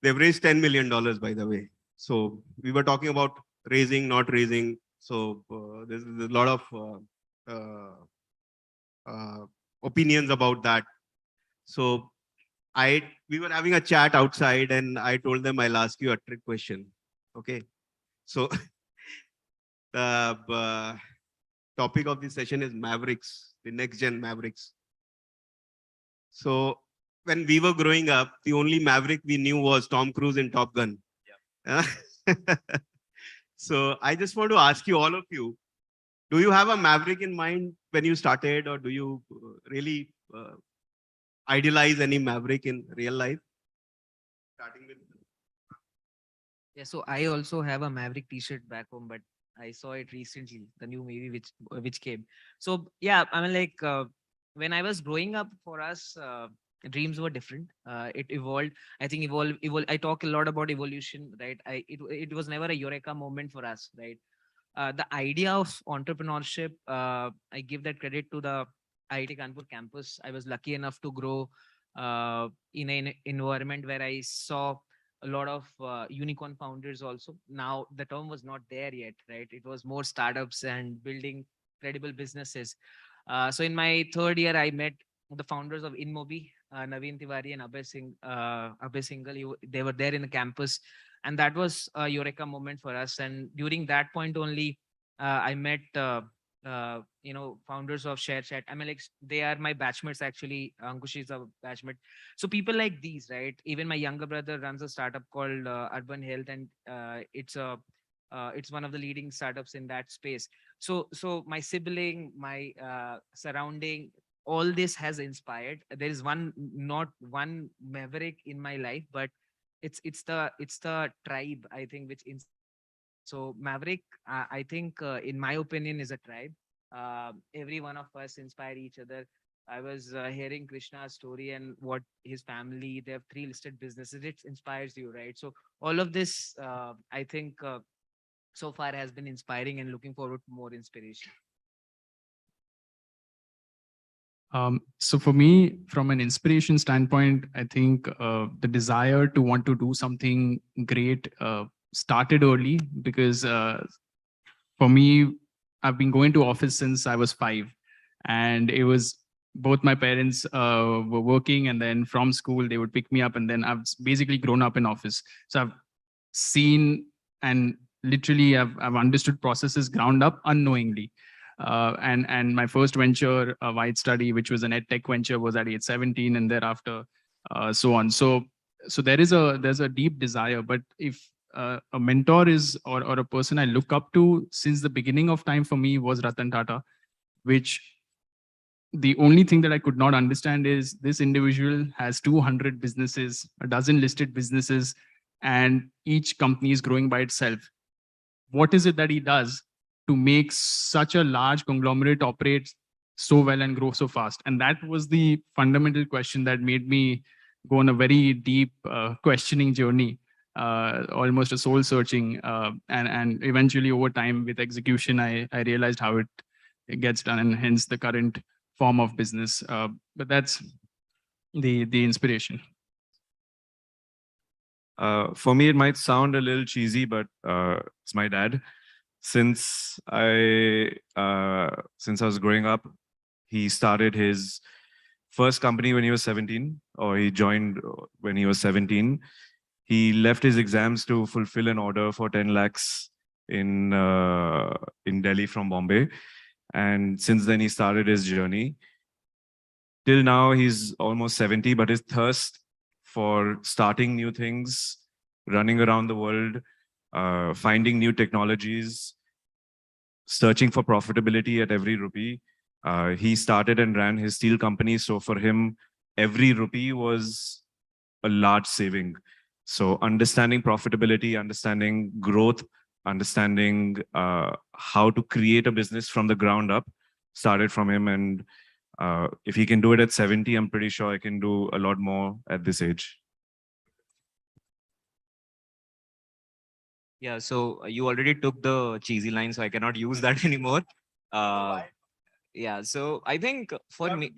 They've raised $10 million, by the way. So we were talking about raising, not raising. So there's a lot of opinions about that. So we were having a chat outside, and I told them I'll ask you a trick question. Okay. So the topic of this session is Mavericks, the next gen Mavericks. So when we were growing up, the only Maverick we knew was Tom Cruise in Top Gun. Yeah. So I just want to ask you, all of you, do you have a Maverick in mind when you started, or do you really idealize any Maverick in real life? Starting with Yeah, so I also have a Maverick T-shirt back home, but I saw it recently, the new movie which came. So yeah, I mean, like when I was growing up, for us, dreams were different. It evolved. I think evolve. I talk a lot about evolution, right? It was never a eureka moment for us, right? The idea of entrepreneurship, I give that credit to the IIT Kanpur campus. I was lucky enough to grow in an environment where I saw a lot of unicorn founders also. Now, the term was not there yet, right? It was more startups and building credible businesses. So in my third year, I met the founders of InMobi, Naveen Tiwari and Abhay Singhal. They were there in the campus, and that was a eureka moment for us. And during that point only, I met founders of ShareChat. I mean, like, they are my batchmates actually. Ankush is a batchmate. So people like these, right? Even my younger brother runs a startup called Urban Health, and it's one of the leading startups in that space. So my sibling, my surrounding, all this has inspired. There is not one maverick in my life, but it's the tribe, I think, which so Maverick, I think, in my opinion, is a tribe. Every one of us inspire each other. I was hearing Krishna's story and what his family, they have 3 listed businesses. It inspires you, right? So all of this, I think, so far has been inspiring, and looking forward to more inspiration. So for me, from an inspiration standpoint, I think the desire to want to do something great started early, because for me, I've been going to office since I was 5, and it was both my parents were working, and then from school they would pick me up, and then I've basically grown up in office. So I've seen and literally I've understood processes ground up unknowingly. And my first venture, a wide study, which was an ed tech venture, was at age 17, and thereafter so on. So there's a deep desire. But if a mentor is, or a person I look up to since the beginning of time for me, was Ratan Tata, which the only thing that I could not understand is this individual has 200 businesses, a dozen listed businesses, and each company is growing by itself. What is it that he does to make such a large conglomerate operate so well and grow so fast? And that was the fundamental question that made me go on a very deep questioning journey, almost a soul searching. And eventually over time with execution, I realized how it gets done, and hence the current form of business. But that's the inspiration. For me, it might sound a little cheesy, but it's my dad. Since I was growing up, he started his first company when he was 17, or he joined when he was 17. He left his exams to fulfill an order for 10 lakhs in Delhi from Bombay. And since then, he started his journey. Till now, he's almost 70, but his thirst for starting new things, running around the world, finding new technologies, searching for profitability at every rupee. He started and ran his steel company. So for him, every rupee was a large saving. So understanding profitability, understanding growth, understanding how to create a business from the ground up started from him. And if he can do it at 70, I'm pretty sure I can do a lot more at this age. Yeah, so you already took the cheesy line, so I cannot use that anymore. Yeah, so I think for me,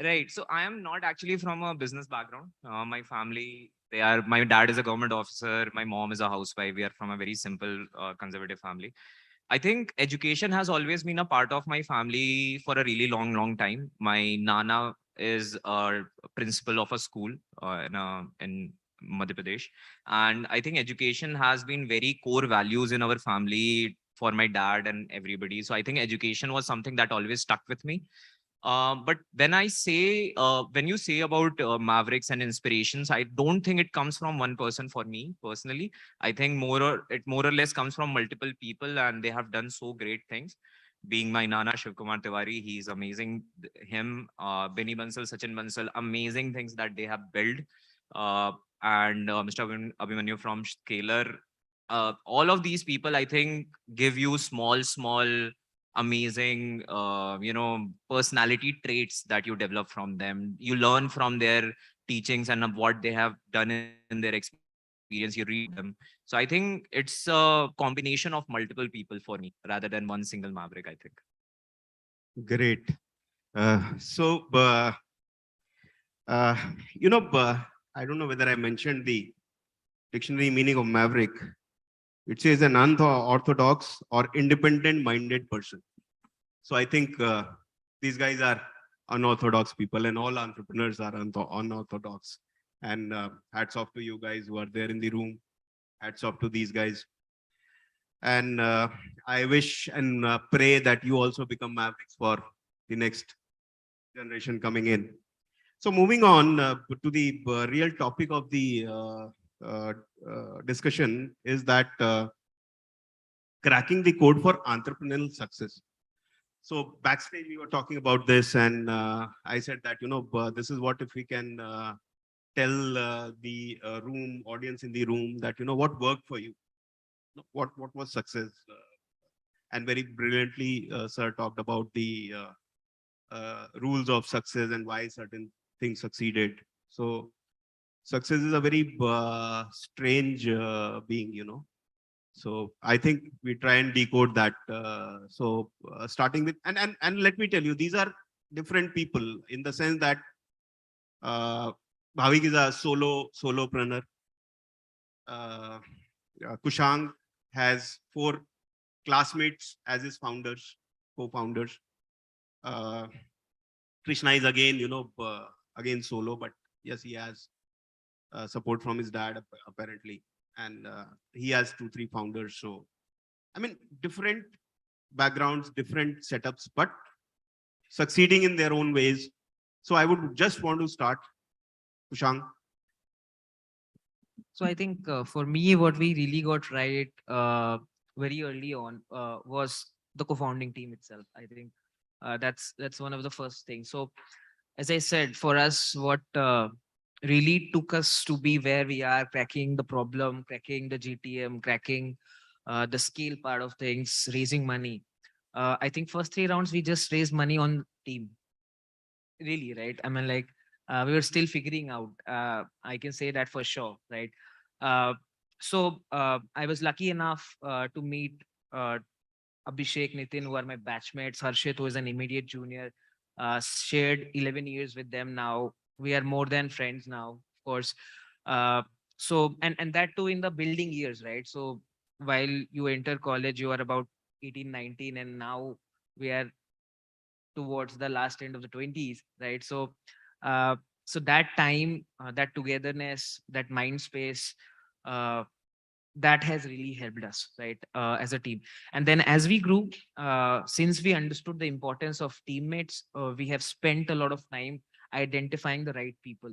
right. So I am not actually from a business background. My family My dad is a government officer. My mom is a housewife. We are from a very simple, conservative family. I think education has always been a part of my family for a really long, long time. My nana is a principal of a school in Madhya Pradesh, and I think education has been very core values in our family for my dad and everybody. So I think education was something that always stuck with me. But when you say about mavericks and inspirations, I don't think it comes from one person for me personally. I think it more or less comes from multiple people, and they have done so great things. Being my Nana Shiv Kumar Tiwari, he's amazing. Him, Benny Bansal, Sachin Bansal, amazing things that they have built. Uh, and Mr. Abhimanyu from Scalar. All of these people, I think, give you small amazing personality traits that you develop from them. You learn from their teachings and of what they have done in their experience. You read about them. So I think it's a combination of multiple people for me rather than one single maverick, I think. Great. So, uh, I don't know whether I mentioned the dictionary meaning of maverick. It says an unorthodox or independent minded person. So I think these guys are unorthodox people, and all entrepreneurs are unorthodox. And hats off to you guys who are there in the room. Hats off to these guys. And I wish and pray that you also become mavericks for the next generation coming in. So moving on to the real topic of the discussion is that cracking the code for entrepreneurial success. So backstage we were talking about this, and I said that this is what if we can tell the room audience in the room that what worked for you, what was success, and very brilliantly sir talked about the rules of success and why certain things succeeded. So success is a very strange being. So I think we try and decode that. Starting with and let me tell you, these are different people in the sense that Bhavik is a solopreneur. Kushang has 4 classmates as his founders, co-founders. Krishna is again, again solo, but yes, he has support from his dad apparently, and he has 2-3 founders. So I mean, different backgrounds, different setups, but succeeding in their own ways. So I would just want to start, Kushang. So I think for me, what we really got right very early on was the co-founding team itself. I think that's one of the first things. So as I said, for us, what really took us to be where we are, cracking the problem, cracking the GTM, cracking the scale part of things, raising money. I think first 3 rounds we just raised money on team. Really, right? I mean, like we were still figuring out. I can say that for sure, right? Uh, I was lucky enough to meet uh, Abhishek, Nitin, who are my batchmates, Harshit, who is an immediate junior, shared 11 years with them now. We are more than friends now, of course. And that too in the building years, right? So while you enter college, you are about 18, 19, and now we are towards the last end of the 20s, right? Uh, so that time, that togetherness, that mind space, uh, that has really helped us, right, as a team. And then as we grew, since we understood the importance of teammates, we have spent a lot of time identifying the right people.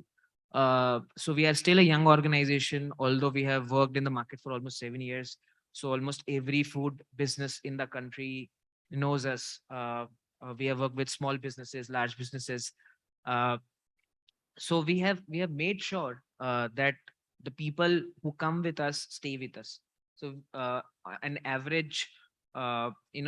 So we are still a young organization, although we have worked in the market for almost 7 years. So almost every food business in the country knows us. We have worked with small businesses, large businesses. Uh, so we have made sure that the people who come with us stay with us. So an average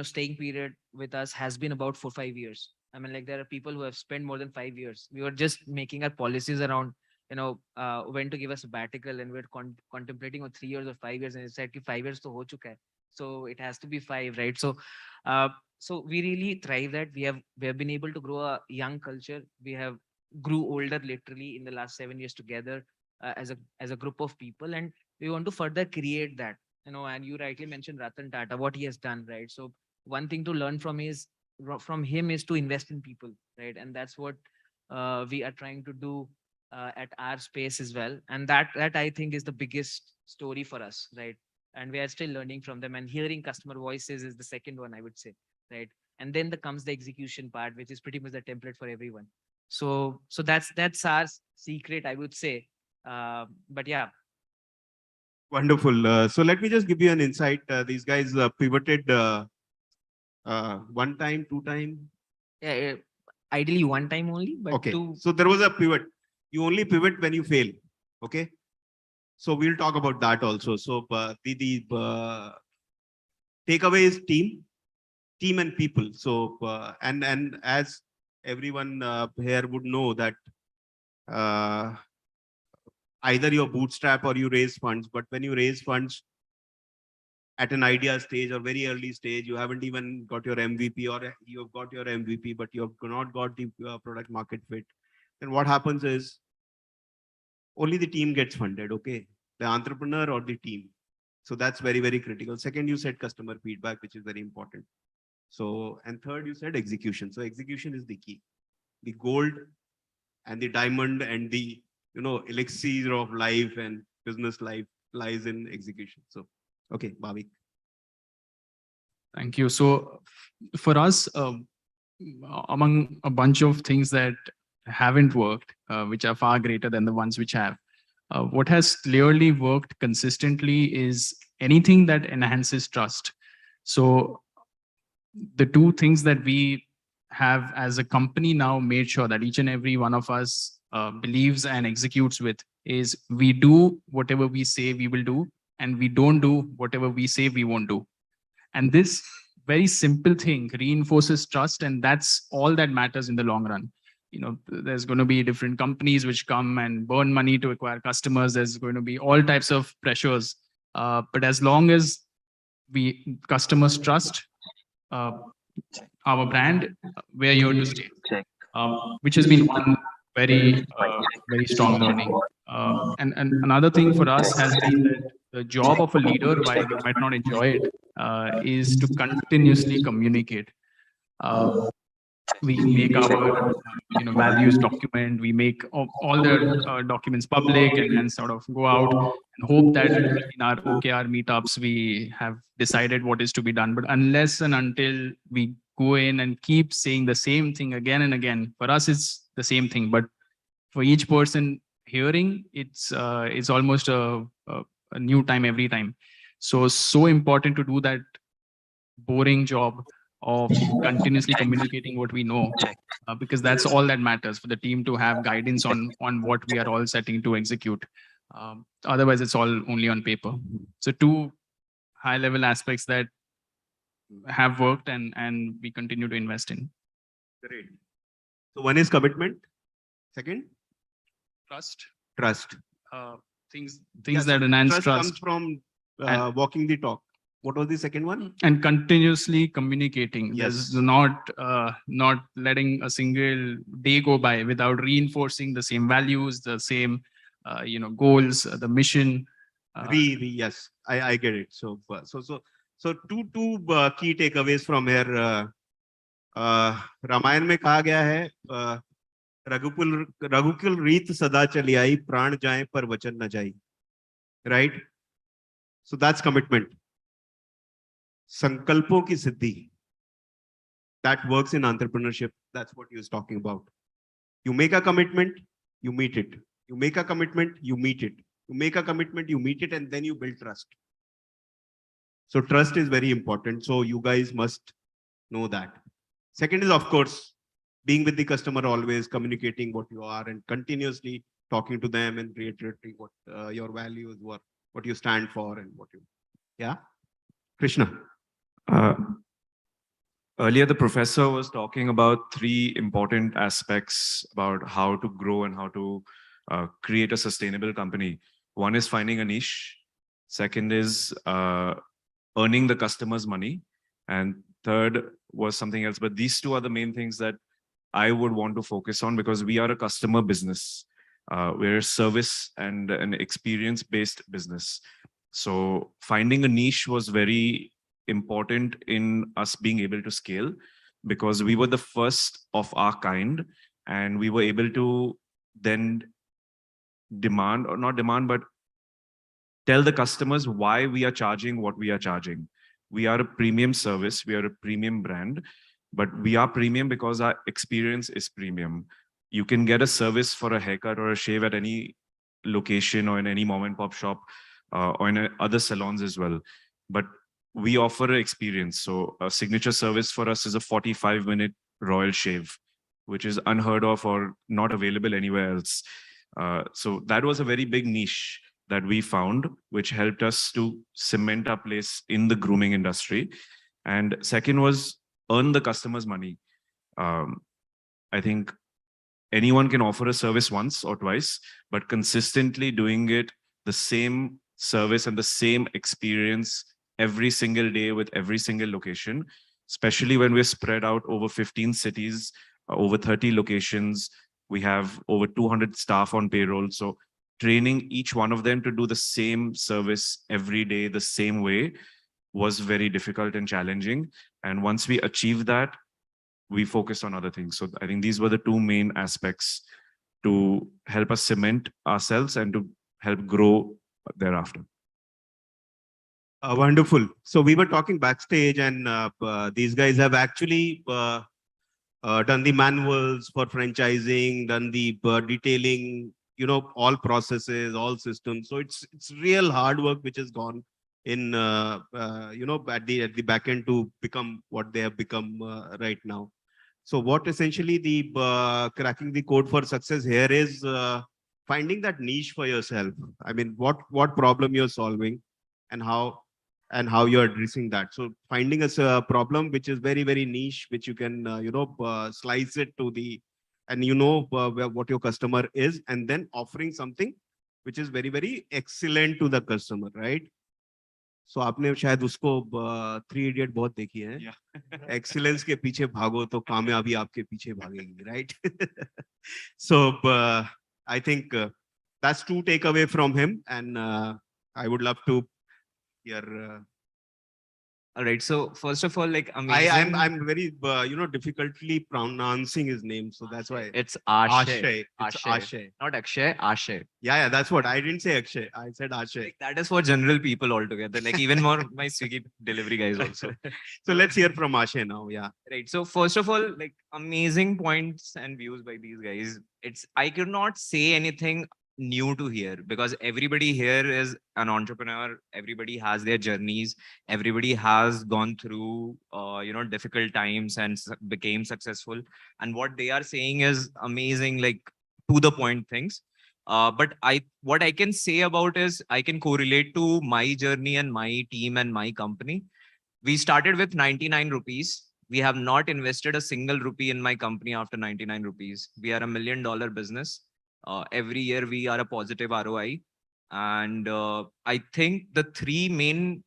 staying period with us has been about 4 5 years. I mean, like there are people who have spent more than 5 years. We were just making our policies around when to give us a sabbatical, and we're contemplating on 3 years or 5 years, and it's like 5 years to ho chuka hai. So it has to be 5, right? Uh, so we really thrive that we have been able to grow a young culture. We have grew older literally in the last 7 years together. as a group of people, and we want to further create that. And you rightly mentioned Ratan Tata, what he has done, right? So one thing to learn from him is to invest in people, right? And that's what we are trying to do at our space as well. And that I think is the biggest story for us, right? And we are still learning from them, and hearing customer voices is the second one, I would say, right? And then comes the execution part, which is pretty much the template for everyone. So that's our secret, I would say. But yeah. Wonderful. So let me just give you an insight. These guys pivoted one time, two time. Yeah, ideally one time only, but Okay. two. So there was a pivot. You only pivot when you fail. Okay. So we'll talk about that also. So the takeaway is team and people. So and as everyone here would know that either you bootstrap or you raise funds. But when you raise funds at an idea stage or very early stage, you haven't even got your MVP, or you have got your MVP, but you have not got the product market fit. Then what happens is only the team gets funded, okay? The entrepreneur or the team. So that's very, very critical. Second, you said customer feedback, which is very important. So, and third, you said execution. So execution is the key. The gold and the diamond and the elixir of life and business life lies in execution. So, okay, Bhavik. Thank you. So for us, among a bunch of things that haven't worked, which are far greater than the ones which have, what has clearly worked consistently is anything that enhances trust. So the two things that we have as a company now made sure that each and every one of us believes and executes with is we do whatever we say we will do, and we don't do whatever we say we won't do. And this very simple thing reinforces trust, and that's all that matters in the long run. There's going to be different companies which come and burn money to acquire customers. There's going to be all types of pressures. But as long as customers trust our brand, we're here to stay, which has been one very, very strong learning. And another thing for us has been that the job of a leader, while we might not enjoy it, is to continuously communicate. We make our values document, we make all the documents public, and then sort of go out and hope that in our OKR meetups we have decided what is to be done. But unless and until we go in and keep saying the same thing again and again, for us it's the same thing, but for each person hearing, it's almost a new time every time. So important to do that boring job of continuously communicating what we know, because that's all that matters for the team to have guidance on what we are all setting to execute. Otherwise, it's all only on paper. So two high-level aspects that have worked and we continue to invest in. Great. So one is commitment. Second, trust. Things that enhance trust comes from walking the talk. What was the second one? And continuously communicating. Yes. There's not letting a single day go by without reinforcing the same values, the same goals, the mission. Yes, I get it. So two key takeaways from here. Ramayan में कहा गया है रघुकुल रीत सदा चली आई, प्राण जाए पर वचन न जाई. Right? So that's commitment. संकल्पों की सिद्धि, that works in entrepreneurship. That's what he was talking about. You make a commitment, you meet it. You make a commitment, you meet it. You make a commitment, you meet it, and then you build trust. So trust is very important. So you guys must know that. Second is, of course, being with the customer always, communicating what you are and continuously talking to them and reiterating what your values were, what you stand for and what you, yeah? Krishna. Earlier, the professor was talking about three important aspects about how to grow and how to create a sustainable company. One is finding a niche. Second is earning the customer's money. And third was something else. But these two are the main things that I would want to focus on, because we are a customer business. We're a service and an experience-based business. So finding a niche was very important in us being able to scale, because we were the first of our kind, and we were able to then demand, or not demand, but tell the customers why we are charging what we are charging. We are a premium service, we are a premium brand, but we are premium because our experience is premium. You can get a service for a haircut or a shave at any location or in any mom and pop shop, or in other salons as well. But we offer an experience. So a signature service for us is a 45-minute royal shave, which is unheard of or not available anywhere else. So that was a very big niche that we found, which helped us to cement our place in the grooming industry. And second was earn the customer's money. I think anyone can offer a service once or twice, but consistently doing it, the same service and the same experience every single day with every single location, especially when we're spread out over 15 cities, over 30 locations. We have over 200 staff on payroll. So training each one of them to do the same service every day, the same way, was very difficult and challenging. And once we achieved that, we focused on other things. So I think these were the two main aspects to help us cement ourselves and to help grow thereafter. Wonderful. So we were talking backstage, and these guys have actually done the manuals for franchising, done the detailing, all processes, all systems. So it's real hard work which has gone in, at the back end to become what they have become right now. So what essentially the cracking the code for success here is finding that niche for yourself. I mean, what problem you're solving, and how you're addressing that. So finding a problem which is very, very niche, which you can slice it to the, and what your customer is, and then offering something which is very, very excellent to the customer, right? So आपने शायद उसको three idiot बहुत देखी है, excellence के पीछे भागो तो कामयाबी आपके पीछे भागेगी, right? So I think that's two takeaway from him, and I would love to hear. All right. So first of all, like amazing. I'm very difficultly pronouncing his name, so that's why It's Ashay. Ashay. It's Ashay. Not Akshay, Ashay. Yeah, that's what I didn't say. Akshay, I said Ashay. Like, that is for general people altogether. Like even more my Swiggy delivery guys also. So let's hear from Ashay now. Yeah. Right. So first of all, like amazing points and views by these guys. I could not say anything new to here, because everybody here is an entrepreneur. Everybody has their journeys. Everybody has gone through difficult times and became successful. And what they are saying is amazing, like to the point things. But what I can say about is I can correlate to my journey and my team and my company. We started with 99 rupees. We have not invested a single rupee in my company after 99 rupees. We are $1 million business. Every year we are a positive ROI. And I think the three main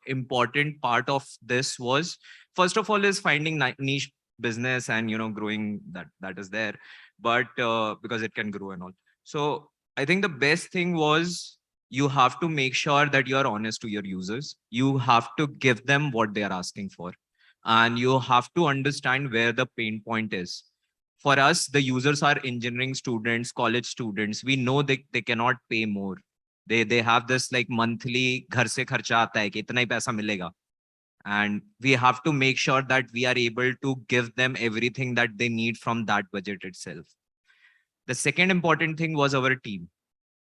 important part of this was, first of all, is finding niche business and growing that is there, but because it can grow and all. So I think the best thing was, you have to make sure that you are honest to your users. You have to give them what they are asking for, and you have to understand where the pain point is. For us, the users are engineering students, college students. We know they cannot pay more. They have this like monthly घर से खर्चा आता है कि इतना ही पैसा मिलेगा. And we have to make sure that we are able to give them everything that they need from that budget itself. The second important thing was our team.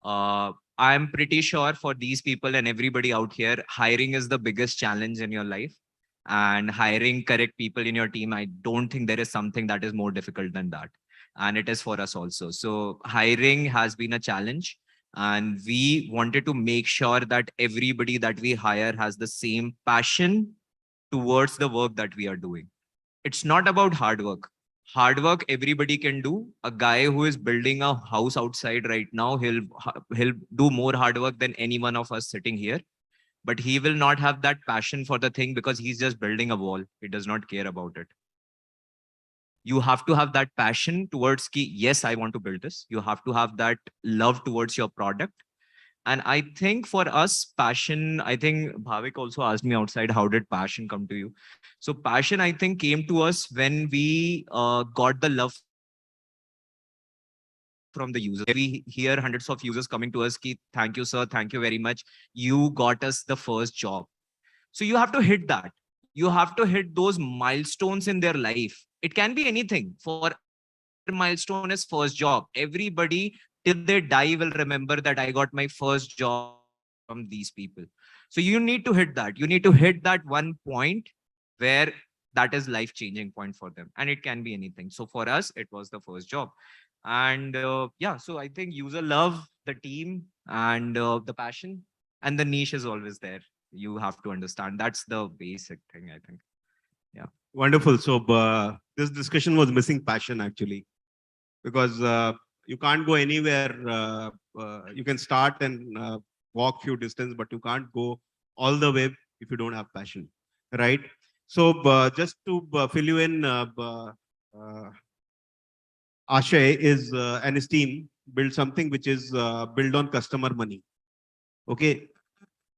I'm pretty sure for these people and everybody out here, hiring is the biggest challenge in your life. And hiring correct people in your team, I don't think there is something that is more difficult than that. And it is for us also. So hiring has been a challenge. And we wanted to make sure that everybody that we hire has the same passion towards the work that we are doing. It's not about hard work. Hard work everybody can do. A guy who is building a house outside right now, he'll do more hard work than any one of us sitting here. But he will not have that passion for the thing because he's just building a wall. He does not care about it. You have to have that passion towards ki, yes, I want to build this. You have to have that love towards your product. And I think for us, passion, I think Bhavik also asked me outside, how did passion come to you? So passion, I think, came to us when we got the love from the users. We hear hundreds of users coming to us, ki, thank you, sir. Thank you very much. You got us the first job. So you have to hit that. You have to hit those milestones in their life. It can be anything. For us, their milestone is first job. Everybody till they die will remember that I got my first job from these people. So you need to hit that. You need to hit that one point where that is life changing point for them. And it can be anything. So for us, it was the first job. And yeah, so I think user love, the team, and the passion, and the niche is always there. You have to understand. That's the basic thing, I think. Yeah. Wonderful. So this discussion was missing passion actually, because you can't go anywhere. You can start and walk few distance, but you can't go all the way if you don't have passion, right? So just to fill you in, Ashay is and his team build something which is built on customer money. Okay,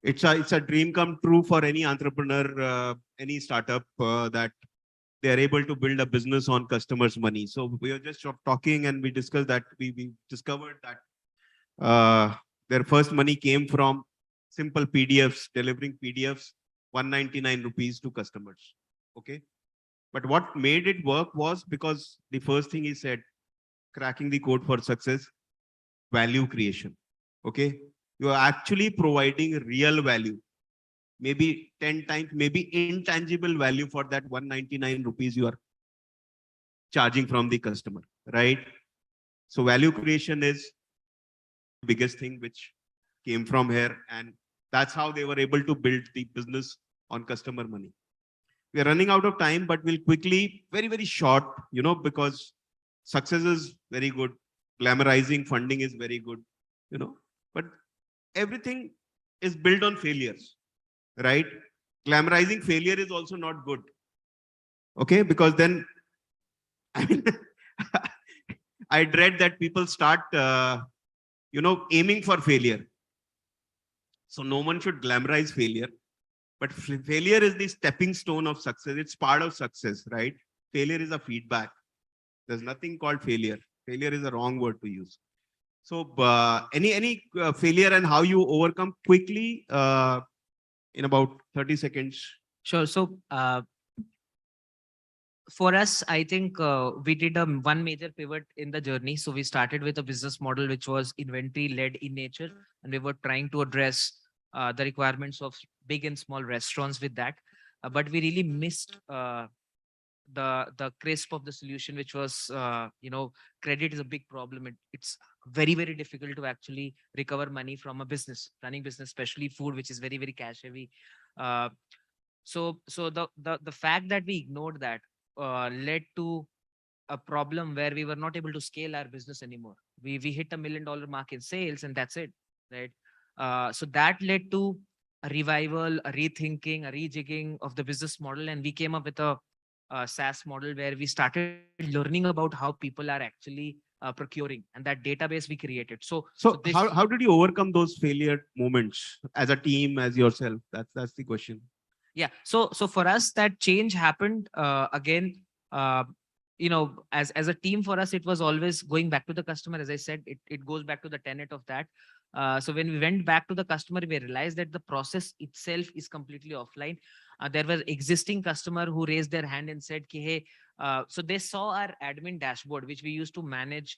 it's a dream come true for any entrepreneur, any startup that they are able to build a business on customers' money. So we are just talking and we discussed that we discovered that their first money came from simple PDFs, delivering PDFs, 199 rupees to customers. Okay. But what made it work was because the first thing he said, cracking the code for success, value creation. Okay. You are actually providing real value, maybe 10 times, maybe intangible value for that 199 rupees you are charging from the customer, right? So value creation is the biggest thing which came from here. And that's how they were able to build the business on customer money. We are running out of time, but we'll quickly, very, very short, because success is very good. Glamorizing funding is very good, but everything is built on failures, right? Glamorizing failure is also not good. Okay, because then I mean, I dread that people start, aiming for failure. So no one should glamorize failure, but failure is the stepping stone of success. It's part of success, right? Failure is a feedback. There's nothing called failure. Failure is a wrong word to use. So any failure and how you overcome quickly in about 30 seconds. Sure. So for us, I think we did one major pivot in the journey. So we started with a business model which was inventory led in nature, and we were trying to address the requirements of big and small restaurants with that. But we really missed the crisp of the solution, which was credit is a big problem. It's very, very difficult to actually recover money from a business, running business, especially food, which is very, very cash heavy. So the fact that we ignored that led to a problem where we were not able to scale our business anymore. We hit $1 million mark in sales, and that's it, right? So that led to a revival, a rethinking, a rejigging of the business model, and we came up with a SaaS model where we started learning about how people are actually procuring, and that database we created. So how did you overcome those failure moments as a team, as yourself? That's the question. Yeah. So for us, that change happened again. As a team, for us, it was always going back to the customer. As I said, it goes back to the tenet of that. So when we went back to the customer, we realized that the process itself is completely offline. There was existing customer who raised their hand and said, hey, so they saw our admin dashboard, which we used to manage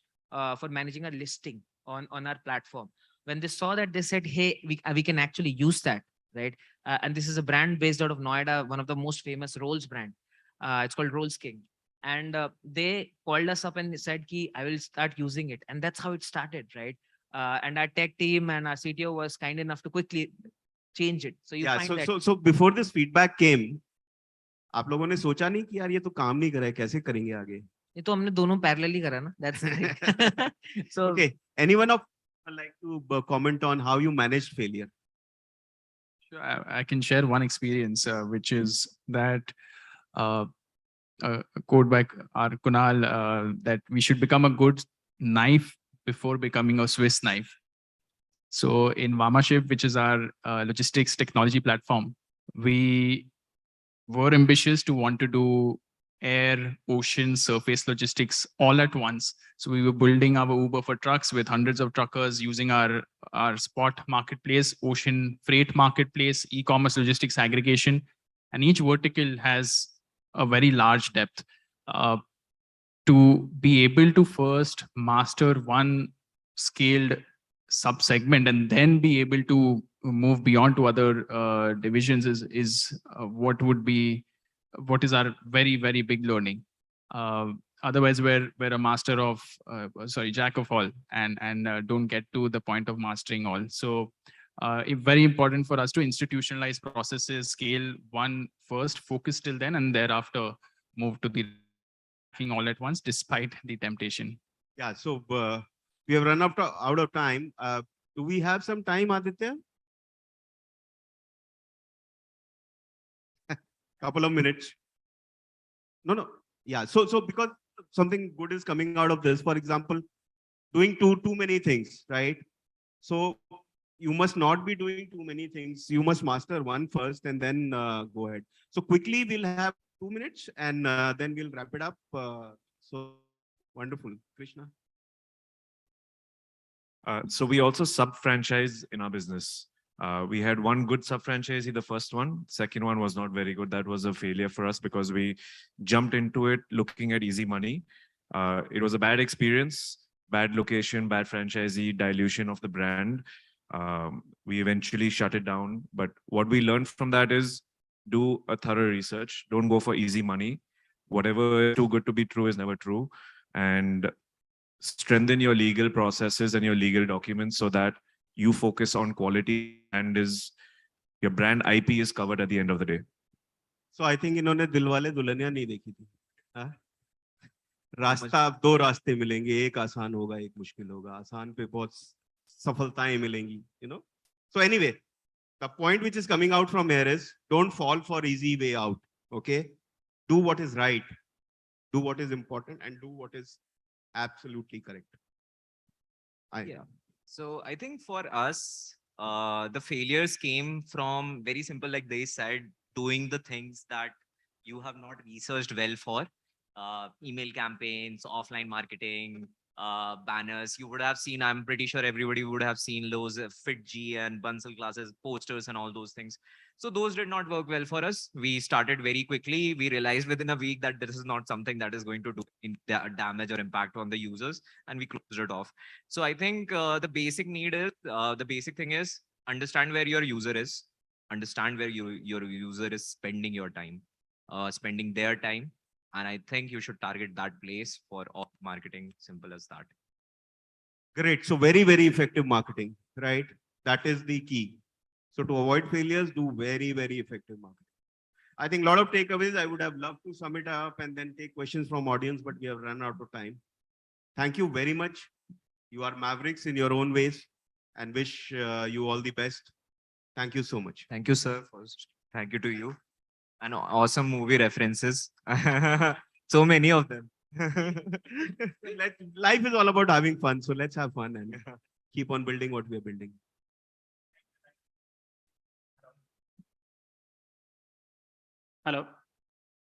for managing a listing on our platform. When they saw that, they said, hey, we can actually use that, right? And this is a brand based out of Noida, one of the most famous rolls brand. It's called Rolls King. And they called us up and said, I will start using it. And that's how it started, right? And our tech team and our CTO was kind enough to quickly change it. So you find that. So before this feedback came, आप लोगों ने सोचा नहीं कि यार ये तो काम नहीं कर रहा है, कैसे करेंगे आगे? ये तो हमने दोनों parallelly करा ना. That's it. So okay, anyone of like to comment on how you managed failure? Sure, I can share one experience, which is that a quote by our Kunal that we should become a good knife before becoming a Swiss knife. So in Vamaship, which is our logistics technology platform, we were ambitious to want to do air, ocean, surface logistics all at once. So we were building our Uber for trucks with hundreds of truckers using our spot marketplace, ocean freight marketplace, e-commerce logistics aggregation. And each vertical has a very large depth. To be able to first master one scaled sub-segment and then be able to move beyond to other divisions is what is our very, very big learning. Otherwise, we're a master of, jack of all, and don't get to the point of mastering all. So it's very important for us to institutionalize processes, scale one first, focus till then, and thereafter move to the all at once, despite the temptation. Yeah, so we have run out of time. Do we have some time, Aditya? Couple of minutes. No. Yeah, so because something good is coming out of this, for example, doing too many things, right? So you must not be doing too many things. You must master one first and then go ahead. So quickly, we'll have 2 minutes and then we'll wrap it up. So wonderful. Krishna. So we also sub-franchise in our business. We had one good sub-franchisee, the first one. Second one was not very good. That was a failure for us because we jumped into it looking at easy money. It was a bad experience, bad location, bad franchisee, dilution of the brand. We eventually shut it down. But what we learned from that is do a thorough research. Don't go for easy money. Whatever is too good to be true is never true. And strengthen your legal processes and your legal documents so that you focus on quality and your brand IP is covered at the end of the day. So I think इन्होंने दिलवाले दुल्हनिया नहीं देखी थी. रास्ता अब 2 रास्ते मिलेंगे, एक आसान होगा, एक मुश्किल होगा. आसान पे बहुत सफलताएं मिलेंगी, So anyway, the point which is coming out from here is don't fall for easy way out. Okay, do what is right, do what is important, and do what is absolutely correct. Yeah. So I think for us, the failures came from very simple, like they said, doing the things that you have not researched well for. Email campaigns, offline marketing, banners. You would have seen, I'm pretty sure everybody would have seen those FitG and Bansal classes, posters and all those things. So those did not work well for us. We started very quickly. We realized within a week that this is not something that is going to do damage or impact on the users, and we closed it off. So I think the basic thing is understand where your user is, understand where your user is spending your time, spending their time. And I think you should target that place for all marketing, simple as that. Great. So very, very effective marketing, right? That is the key. So to avoid failures, do very, very effective marketing. I think a lot of takeaways. I would have loved to sum it up and then take questions from audience, but we have run out of time. Thank you very much. You are mavericks in your own ways and wish you all the best. Thank you so much. Thank you, sir. First, thank you to you. And awesome movie references. So many of them. Life is all about having fun. So let's have fun and keep on building what we are building. Hello.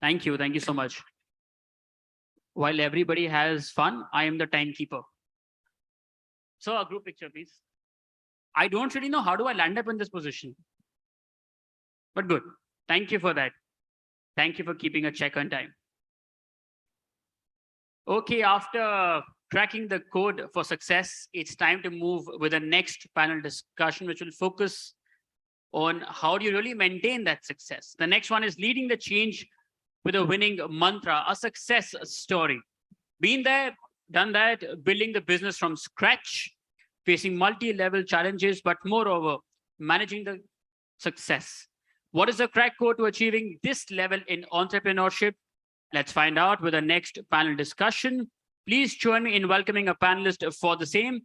Thank you. Thank you so much. While everybody has fun, I am the timekeeper. So a group picture, please. I don't really know how do I land up in this position. But good. Thank you for that. Thank you for keeping a check on time. Okay, after cracking the code for success, it's time to move with the next panel discussion, which will focus on how do you really maintain that success. The next one is leading the change with a winning mantra, a success story. Been there, done that, building the business from scratch, facing multi-level challenges, but moreover, managing the success. What is the crack code to achieving this level in entrepreneurship? Let's find out with the next panel discussion. Please join me in welcoming a panelist for the same.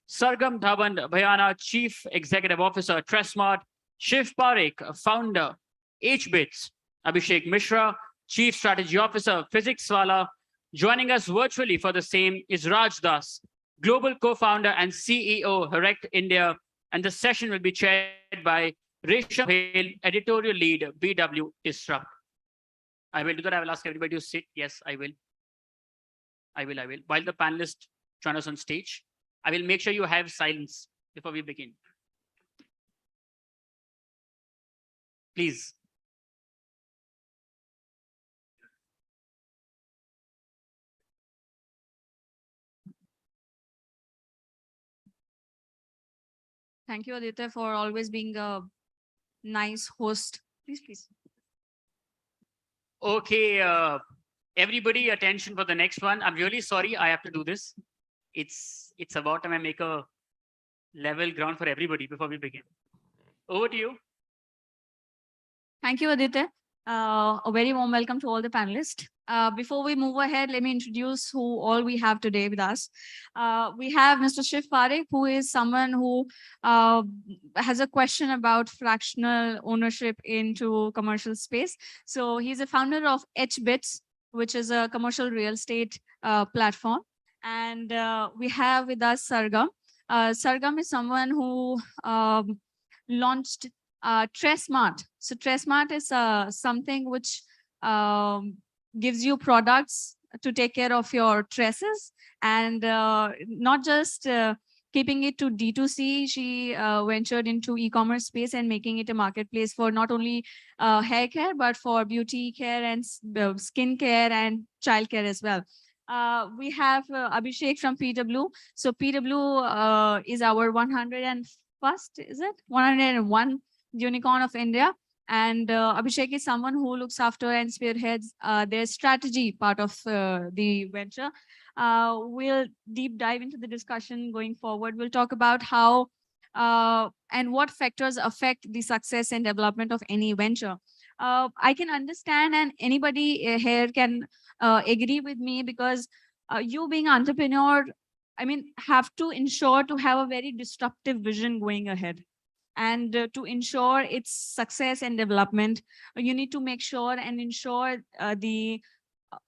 Sargam Dhawan Bhayana, Chief Executive Officer, Tressmart, Shiv Parekh, Founder, HBits, Abhishek Mishra, Chief Strategy Officer, Physics Wala. Joining us virtually for the same is Raj Das, Global Co-founder and CEO, Herect India. And the session will be chaired by Resham Hale, Editorial Lead, BW Disrupt. I will do that. I will ask everybody to sit. Yes, I will. I will. While the panelists join us on stage, I will make sure you have silence before we begin. Please. Thank you, Aditya, for always being a nice host. Please, please. Okay, everybody, attention for the next one. I'm really sorry I have to do this. It's about time I make a level ground for everybody before we begin. Over to you. Thank you, Aditya. A very warm welcome to all the panelists. Before we move ahead, let me introduce who all we have today with us. We have Mr. Shiv Parekh, who is someone who has a question about fractional ownership into commercial space. So he's a founder of HBits, which is a commercial real estate platform. And we have with us Sargam. Sargam is someone who launched Tresmart. So Tresmart is something which gives you products to take care of your tresses, and not just keeping it to D2C. She ventured into e-commerce space and making it a marketplace for not only hair care, but for beauty care and skin care and child care as well. We have Abhishek from PW. So PW is our 101st, is it? 101 unicorn of India. And Abhishek is someone who looks after and spearheads their strategy part of the venture. We'll deep dive into the discussion going forward. We'll talk about how and what factors affect the success and development of any venture. I can understand, and anybody here can agree with me, because you being an entrepreneur, I mean, have to ensure to have a very disruptive vision going ahead. And to ensure its success and development, you need to make sure and ensure the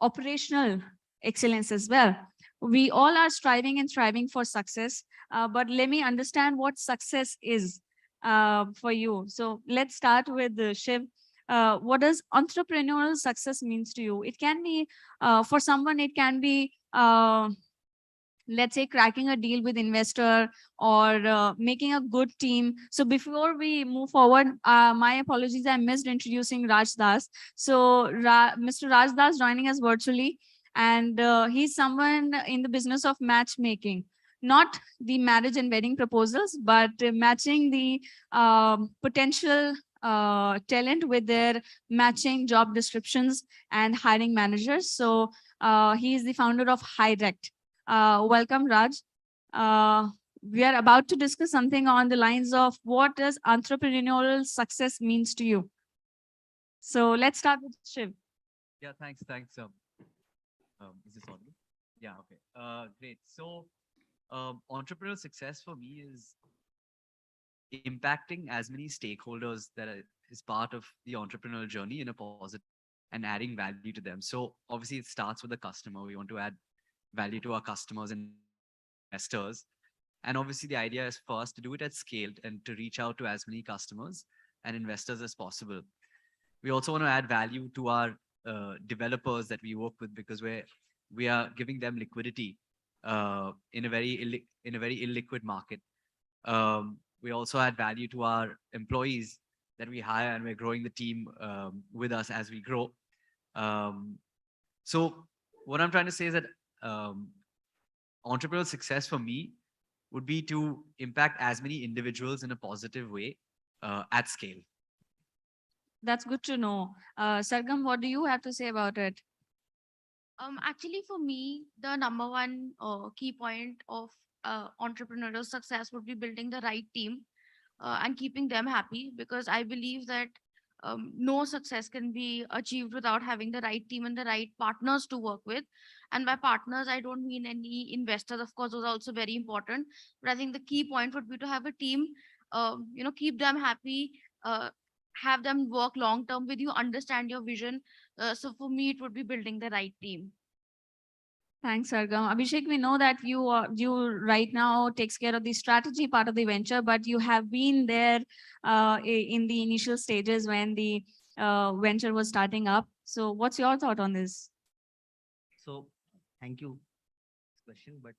operational excellence as well. We all are striving and striving for success, but let me understand what success is for you. So let's start with Shiv. What does entrepreneurial success means to you? It can be, for someone, it can be let's say cracking a deal with investor, or making a good team. So before we move forward, my apologies, I missed introducing Raj Das. So Mr. Raj Das joining us virtually, and he's someone in the business of matchmaking, not the marriage and wedding proposals, but matching the potential talent with their matching job descriptions and hiring managers. So he is the founder of Hirect. Welcome, Raj. We are about to discuss something on the lines of what does entrepreneurial success means to you. So let's start with Shiv. Yeah, thanks. Is this audible? Yeah, okay. Great. So entrepreneurial success for me is impacting as many stakeholders that is part of the entrepreneurial journey in a positive and adding value to them. So obviously it starts with the customer. We want to add value to our customers and investors. And obviously the idea is for us to do it at scale and to reach out to as many customers and investors as possible. We also want to add value to our developers that we work with, because we are giving them liquidity in a very illiquid market. We also add value to our employees that we hire, and we're growing the team with us as we grow. So what I'm trying to say is that entrepreneurial success for me would be to impact as many individuals in a positive way at scale. That's good to know. Sargam, what do you have to say about it? Actually, for me, the number one key point of entrepreneurial success would be building the right team and keeping them happy, because I believe that no success can be achieved without having the right team and the right partners to work with. And by partners, I don't mean any investors. Of course, those are also very important. But I think the key point would be to have a team, keep them happy, have them work long term with you, understand your vision, So for me, it would be building the right team. Thanks, Sargam. Abhishek, we know that you right now takes care of the strategy part of the venture, but you have been there in the initial stages when the venture was starting up. So what's your thought on this? So thank you for this question, but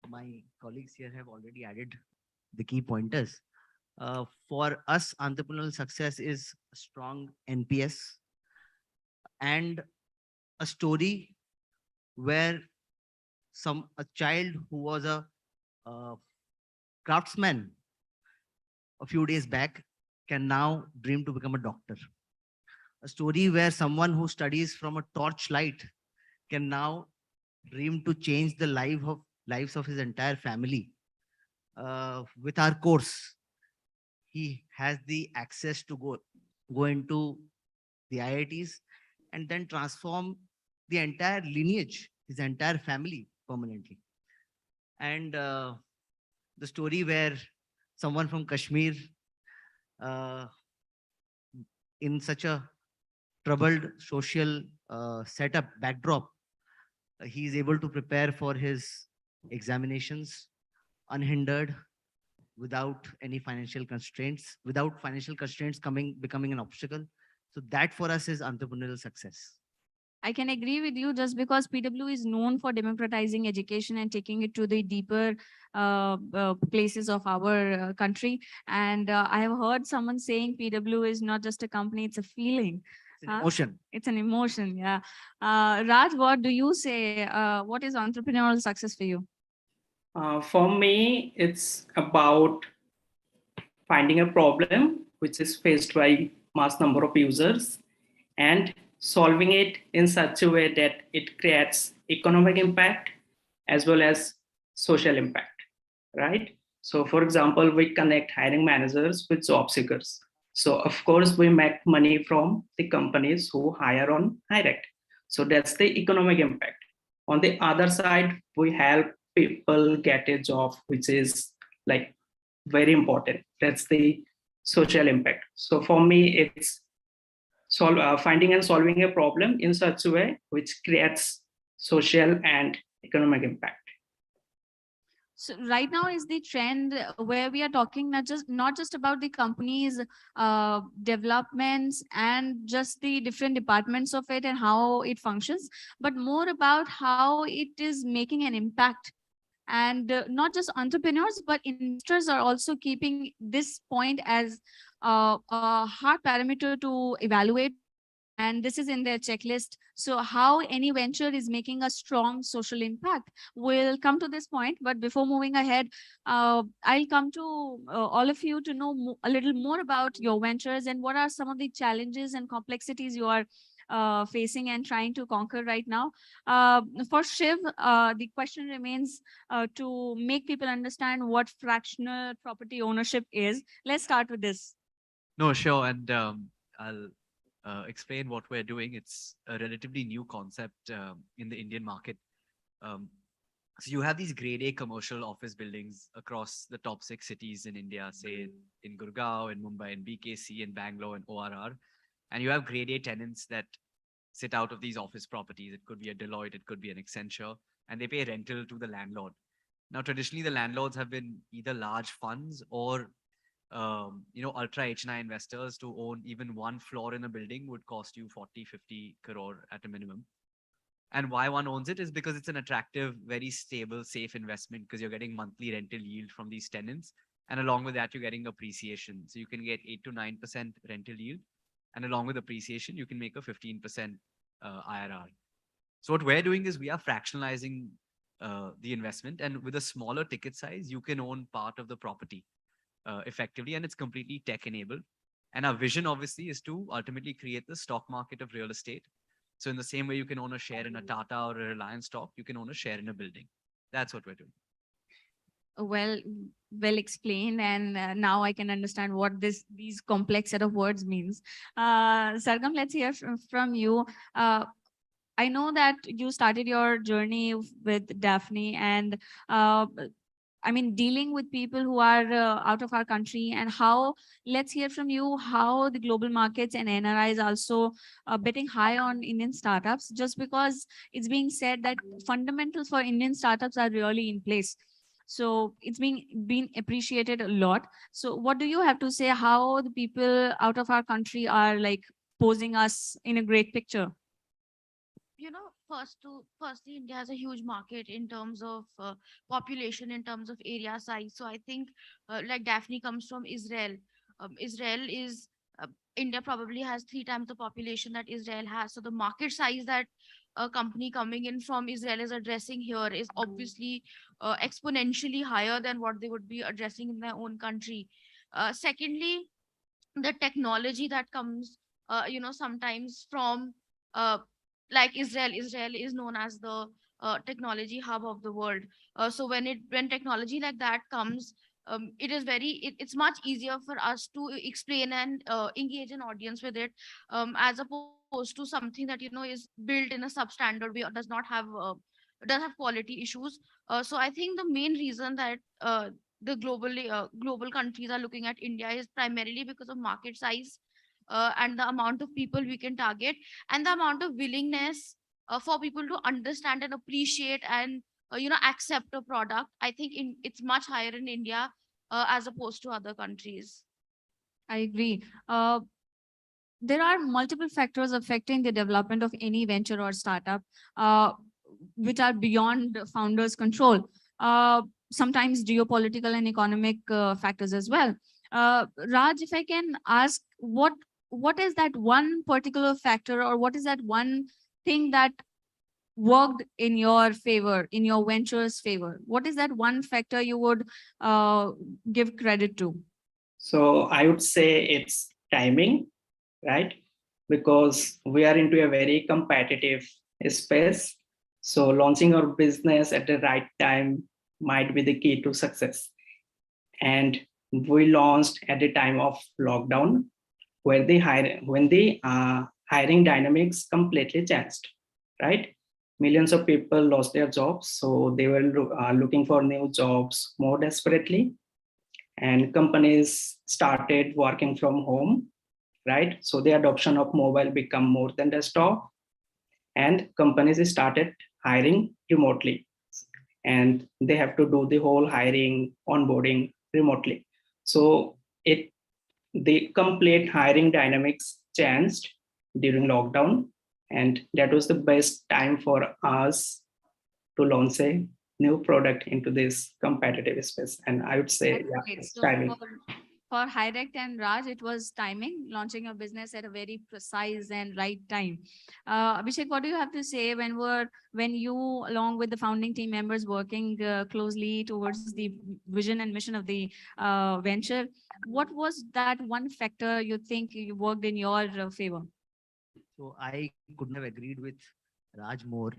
my colleagues here have already added the key pointers. For us, entrepreneurial success is a strong NPS and a story where a child who was a uh, craftsman a few days back can now dream to become a doctor. A story where someone who studies from a torchlight can now dream to change the lives of his entire family. With our course, he has the access to go into the IITs and then transform the entire lineage, his entire family permanently. And the story where someone from Kashmir, uh, in such a troubled social setup backdrop, he is able to prepare for his examinations unhindered, without any financial constraints, without financial constraints becoming an obstacle. So that for us is entrepreneurial success. I can agree with you just because PW is known for democratizing education and taking it to the deeper places of our country. And I have heard someone saying PW is not just a company, it's a feeling. It's an emotion. It's an emotion, yeah. Raj, what do you say? What is entrepreneurial success for you? For me, it's about finding a problem which is faced by mass number of users and solving it in such a way that it creates economic impact as well as social impact, right? So for example, we connect hiring managers with job seekers. So of course, we make money from the companies who hire on direct. So that's the economic impact. On the other side, we help people get a job, which is like very important. That's the social impact. So for me, it's finding and solving a problem in such a way which creates social and economic impact. So right now is the trend where we are talking not just about the company's developments and just the different departments of it and how it functions, but more about how it is making an impact. And not just entrepreneurs, but investors are also keeping this point as a hard parameter to evaluate. And this is in their checklist. So how any venture is making a strong social impact. We'll come to this point, but before moving ahead, I'll come to all of you to know a little more about your ventures and what are some of the challenges and complexities you are facing and trying to conquer right now. For Shiv, the question remains to make people understand what fractional property ownership is. Let's start with this. No, sure. And I'll explain what we're doing. It's a relatively new concept in the Indian market. Um, so you have these grade A commercial office buildings across the top 6 cities in India, say in Gurgaon, in Mumbai, in BKC, in Bangalore, and ORR. And you have grade A tenants that sit out of these office properties. It could be a Deloitte, it could be an Accenture, and they pay rental to the landlord. Now, traditionally, the landlords have been either large funds or ultra HNI investors. To own even one floor in a building would cost you 40, 50 crore at a minimum. And why one owns it is because it's an attractive, very stable, safe investment because you're getting monthly rental yield from these tenants. And along with that, you're getting appreciation. So you can get 8 to 9% rental yield. And along with appreciation, you can make a 15% IRR. So what we're doing is we are fractionalizing the investment. And with a smaller ticket size, you can own part of the property effectively, and it's completely tech enabled. And our vision obviously is to ultimately create the stock market of real estate. So in the same way you can own a share in a Tata or a Reliance stock, you can own a share in a building. That's what we're doing. Well, well explained, and now I can understand what these complex set of words means. Sargam, let's hear from you. I know that you started your journey with Daphne, and I mean, dealing with people who are out of our country, and how, let's hear from you, how the global markets and NRIs also betting high on Indian startups, just because it's being said that fundamentals for Indian startups are really in place. So it's being appreciated a lot. So what do you have to say, how the people out of our country are like posing us in a great picture? Firstly, India has a huge market in terms of population, in terms of area size. So I think, like Daphne comes from Israel. Israel is India probably has 3 times the population that Israel has. So the market size that a company coming in from Israel is addressing here is obviously exponentially higher than what they would be addressing in their own country. Secondly, the technology that comes sometimes from uh, like Israel is known as the technology hub of the world. So when technology like that comes, it's much easier for us to explain and engage an audience with it, as opposed to something that is built in a substandard way or does have quality issues. So I think the main reason that the global countries are looking at India is primarily because of market size, and the amount of people we can target, and the amount of willingness for people to understand and appreciate and accept a product. I think it's much higher in India as opposed to other countries. I agree. There are multiple factors affecting the development of any venture or startup, uh, which are beyond the founder's control. Sometimes geopolitical and economic factors as well. Raj, if I can ask, what is that one particular factor, or what is that one thing that worked in your favor, in your venture's favor? What is that one factor you would give credit to? So I would say it's timing, right? Because we are into a very competitive space. So launching our business at the right time might be the key to success. And we launched at the time of lockdown, where when the hiring dynamics completely changed, right? Millions of people lost their jobs, so they were looking for new jobs more desperately, and companies started working from home, right? So the adoption of mobile become more than desktop, and companies started hiring remotely, and they have to do the whole hiring, onboarding remotely. So the complete hiring dynamics changed during lockdown, and that was the best time for us to launch a new product into this competitive space. And I would say, That's yeah, great. it's So timing. for Hirect and Raj, it was timing, launching a business at a very precise and right time. Abhishek, what do you have to say when you, along with the founding team members, working closely towards the vision and mission of the venture? What was that one factor you think you worked in your favor? So I couldn't have agreed with Raj more.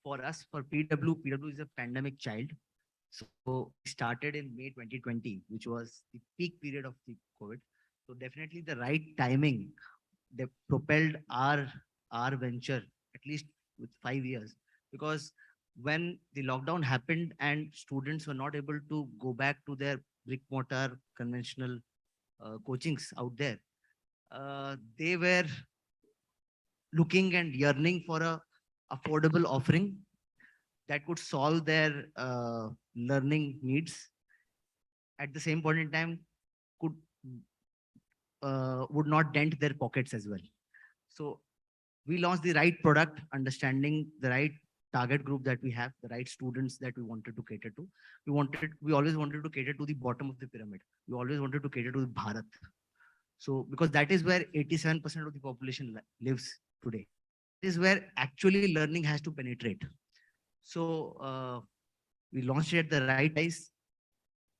For us, for PW is a pandemic child. So we started in May 2020, which was the peak period of the COVID. So definitely the right timing, they propelled our venture at least with 5 years, because when the lockdown happened and students were not able to go back to their brick mortar conventional coachings out there, they were looking and yearning for a affordable offering that could solve their learning needs. At the same point in time, could would not dent their pockets as well. So we launched the right product, understanding the right target group that we have, the right students that we wanted to cater to. We always wanted to cater to the bottom of the pyramid. We always wanted to cater to Bharat. So because that is where 87% of the population lives today. This is where actually learning has to penetrate. So we launched it at the right price.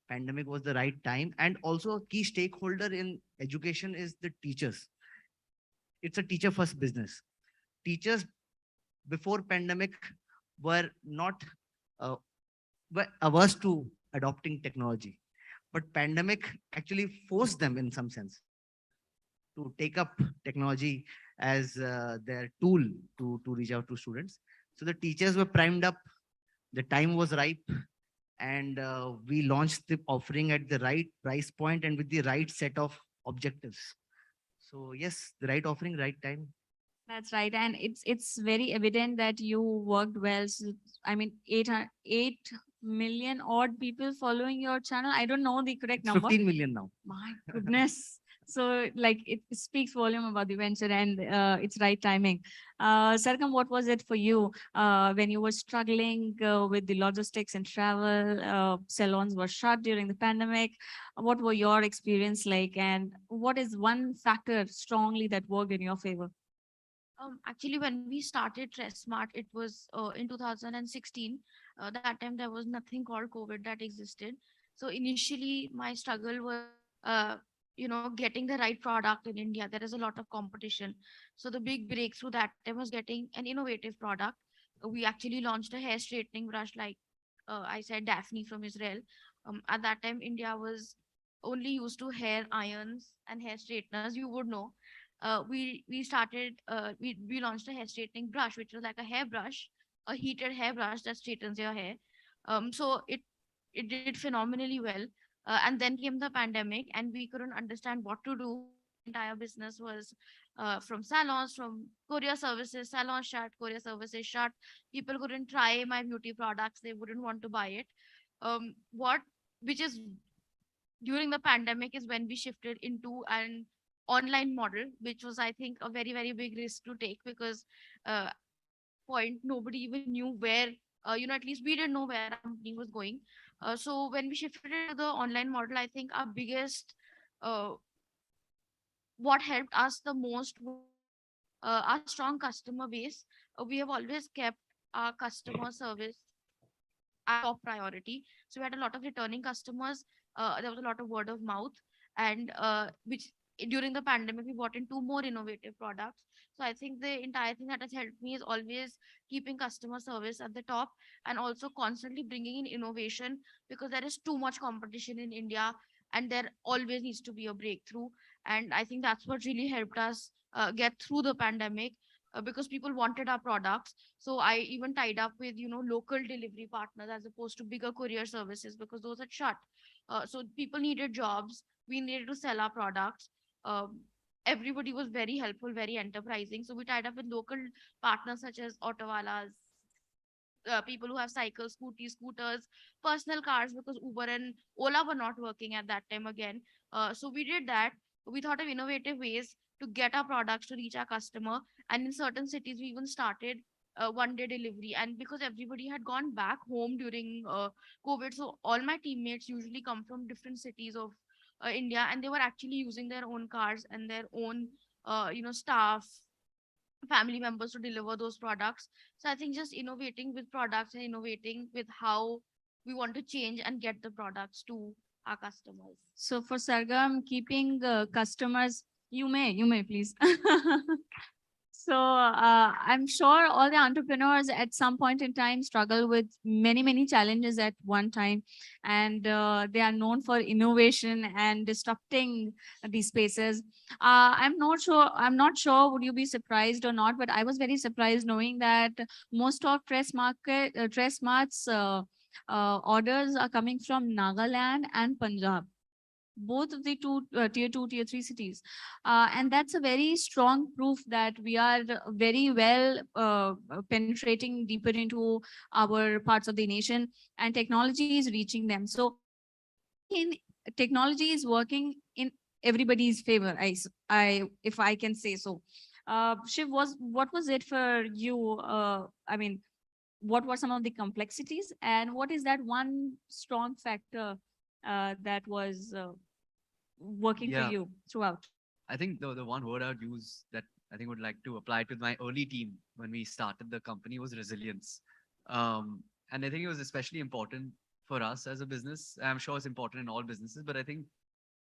Pandemic was the right time. And also a key stakeholder in education is the teachers. It's a teacher first business. Teachers before pandemic were not were averse to adopting technology, but pandemic actually forced them in some sense to take up technology as their tool to reach out to students. So the teachers were primed up, the time was ripe, and we launched the offering at the right price point and with the right set of objectives. So yes, the right offering, right time. That's right, and it's very evident that you worked well. So, I mean, 8 million odd people following your channel. I don't know the correct It's number. 15 million now. My goodness. So like it speaks volume about the venture and its right timing. Sargam, what was it for you when you were struggling with the logistics and travel? Salons were shut during the pandemic. What were your experience like, and what is one factor strongly that worked in your favor? Actually, when we started Smart, it was in 2016. That time there was nothing called COVID that existed. So initially, my struggle was, getting the right product in India. There is a lot of competition. So the big breakthrough that time was getting an innovative product. We actually launched a hair straightening brush, like I said, Daphne from Israel. At that time, India was only used to hair irons and hair straighteners. You would know. We launched a hair straightening brush, which was like a hairbrush, a heated hairbrush that straightens your hair. So it did phenomenally well. And then came the pandemic, and we couldn't understand what to do because the entire business was from salons, from courier services, salons shut, courier services shut. People couldn't try my beauty products; they wouldn't want to buy it. What which is during the pandemic is when we shifted into an online model, which was, I think, a very, very big risk to take because point nobody even knew where, at least we didn't know where our company was going. So when we shifted into the online model, I think our biggest, what helped us the most was our strong customer base. We have always kept our customer service our top priority. So we had a lot of returning customers. There was a lot of word of mouth, and which during the pandemic we brought in two more innovative products. So I think the entire thing that has helped me is always keeping customer service at the top and also constantly bringing in innovation because there is too much competition in India and there always needs to be a breakthrough. And I think that's what really helped us get through the pandemic because people wanted our products. So I even tied up with, local delivery partners as opposed to bigger courier services because those had shut. So people needed jobs. We needed to sell our products. Um, Everybody was very helpful, very enterprising. So we tied up with local partners such as Autowalas, people who have cycles, scooters, personal cars because Uber and Ola were not working at that time again. So we did that. We thought of innovative ways to get our products to reach our customer. And in certain cities, we even started one-day delivery. And because everybody had gone back home during COVID, so all my teammates usually come from different cities of India, and they were actually using their own cars and their own, staff family members to deliver those products. So I think just innovating with products and innovating with how we want to change and get the products to our customers. So for Sargam, keeping customers, you may please. So I'm sure all the entrepreneurs at some point in time struggle with many, many challenges at one time, and they are known for innovation and disrupting these spaces. I'm not sure. I'm not sure. Would you be surprised or not? But I was very surprised knowing that most of Tressmart's orders are coming from Nagaland and Punjab, both of the two, tier three cities. And that's a very strong proof that we are very well penetrating deeper into our parts of the nation and technology is reaching them. So I think technology is working in everybody's favor, if I can say so. Shiv, what was it for you? I mean, what were some of the complexities and what is that one strong factor that was working for Yeah, you throughout? I think the one word I'd use that I think would like to apply to my early team when we started the company was resilience. And I think it was especially important for us as a business. I'm sure it's important in all businesses, but I think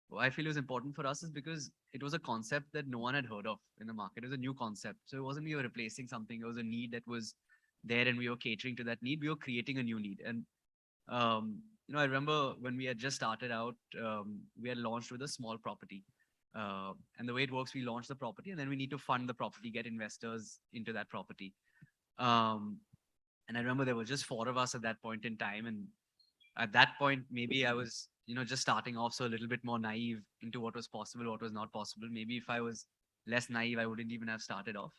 why I feel it was important for us is because it was a concept that no one had heard of in the market. It was a new concept. So it wasn't we were replacing something. It was a need that was there and we were catering to that need. We were creating a new need. And I remember when we had just started out, we had launched with a small property. And the way it works, we launch the property and then we need to fund the property, get investors into that property. And I remember there were just four of us at that point in time. And At that point, maybe I was, just starting off, so a little bit more naive into what was possible, what was not possible. Maybe if I was less naive, I wouldn't even have started off,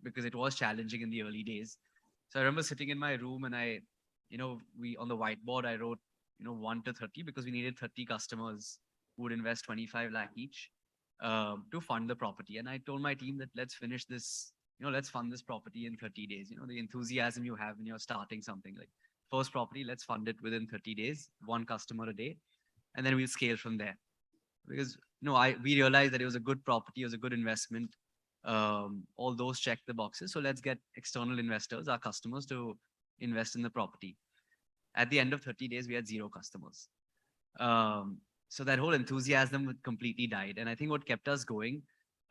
because it was challenging in the early days. So I remember sitting in my room and we on the whiteboard, I wrote, 1 to 30 because we needed 30 customers who would invest 25 lakh each to fund the property. And I told my team that let's finish this, let's fund this property in 30 days. The enthusiasm you have when you're starting something like first property, let's fund it within 30 days, one customer a day, and then we'll scale from there. Because we realized that it was a good property, it was a good investment. All those check the boxes. So let's get external investors, our customers, to invest in the property. At the end of 30 days, we had 0 customers. So that whole enthusiasm completely died. And I think what kept us going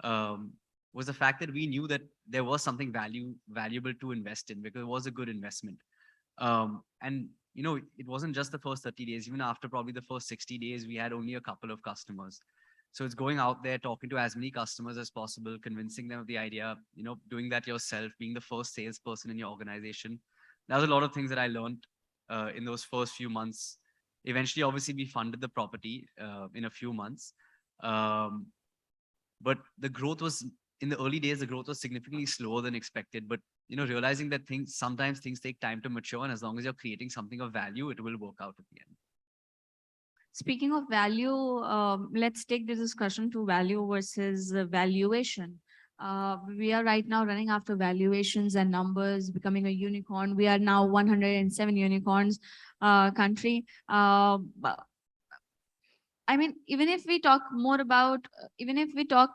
was the fact that we knew that there was something valuable to invest in because it was a good investment. And it wasn't just the first 30 days. Even after probably the first 60 days, we had only a couple of customers. So it's going out there, talking to as many customers as possible, convincing them of the idea, doing that yourself, being the first salesperson in your organization. That was a lot of things that I learned in those first few months. Eventually, obviously, we funded the property in a few months. But the growth was, in the early days, the growth was significantly slower than expected. But, realizing that sometimes things take time to mature. And as long as you're creating something of value, it will work out at the end. Speaking of value, let's take the discussion to value versus valuation. We are right now running after valuations and numbers, becoming a unicorn. We are now 107 unicorns country. I mean, even if we talk more about, even if we talk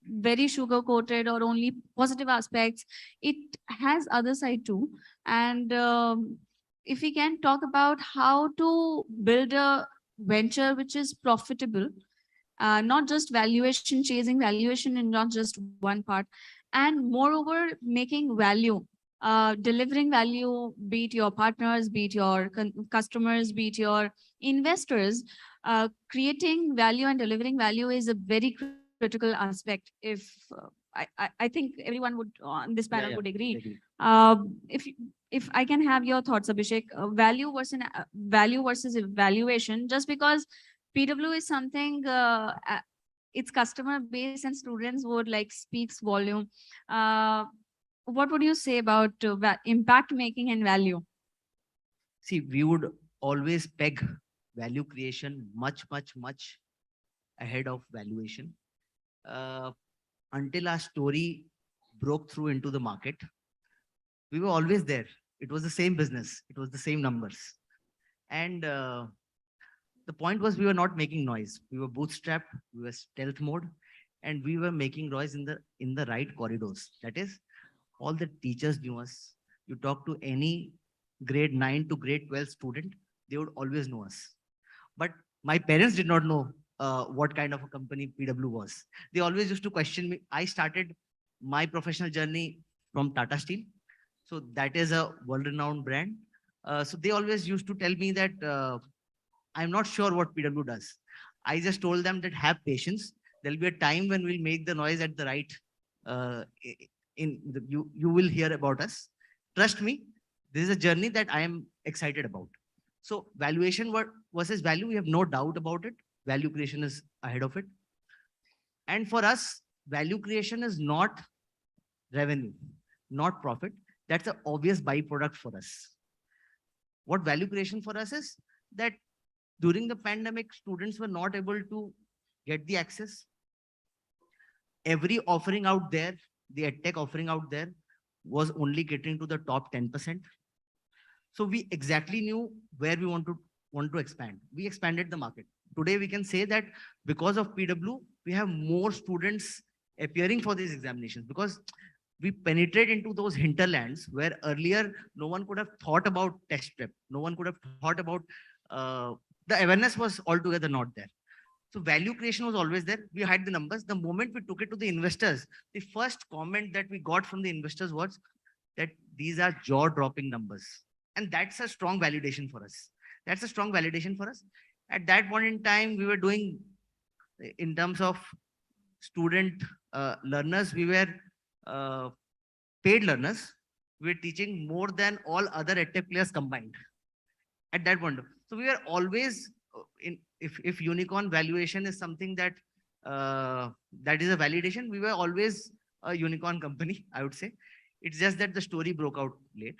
very sugar coated or only positive aspects, it has other side too. And if we can talk about how to build a venture which is profitable, not just valuation, chasing valuation in not just one part, and moreover making value, delivering value, be it your partners, be it your customers, be it your investors. Creating value and delivering value is a very critical aspect. If I think everyone would on this panel would agree. If I can have your thoughts, Abhishek, value versus evaluation, just because PW is something, its customer base and students would like speaks volume. What would you say about impact making and value? See, we would always peg value creation much ahead of valuation. Until our story broke through into the market, we were always there. It was the same business. It was the same numbers. And the point was we were not making noise. We were bootstrapped. We were stealth mode. And we were making noise in the right corridors. That is, all the teachers knew us. You talk to any grade 9 to grade 12 student, they would always know us. But my parents did not know what kind of a company PW was. They always used to question me. I started my professional journey from Tata Steel. So that is a world-renowned brand. So they always used to tell me that I'm not sure what PW does. I just told them that have patience. There'll be a time when we'll make the noise at the right. You will hear about us. Trust me, this is a journey that I am excited about. So valuation versus value, we have no doubt about it. Value creation is ahead of it. And for us, value creation is not revenue, not profit. That's an obvious byproduct for us. What value creation for us is that during the pandemic, students were not able to get the access. Every offering out there, the EdTech offering out there, was only catering to the top 10%. So we exactly knew where we want to expand. We expanded the market. Today we can say that because of PW, we have more students appearing for these examinations because we penetrate into those hinterlands where earlier no one could have thought about test prep. No one could have thought about, the awareness was altogether not there. So value creation was always there. We had the numbers. The moment we took it to the investors, the first comment that we got from the investors was that these are jaw-dropping numbers. And that's a strong validation for us. That's a strong validation for us. At that point in time, we were doing, in terms of student learners, we were paid learners. We were teaching more than all other EdTech players combined. at that point. So we were always if unicorn valuation is something that that is a validation, we were always a unicorn company, I would say. It's just that the story broke out late.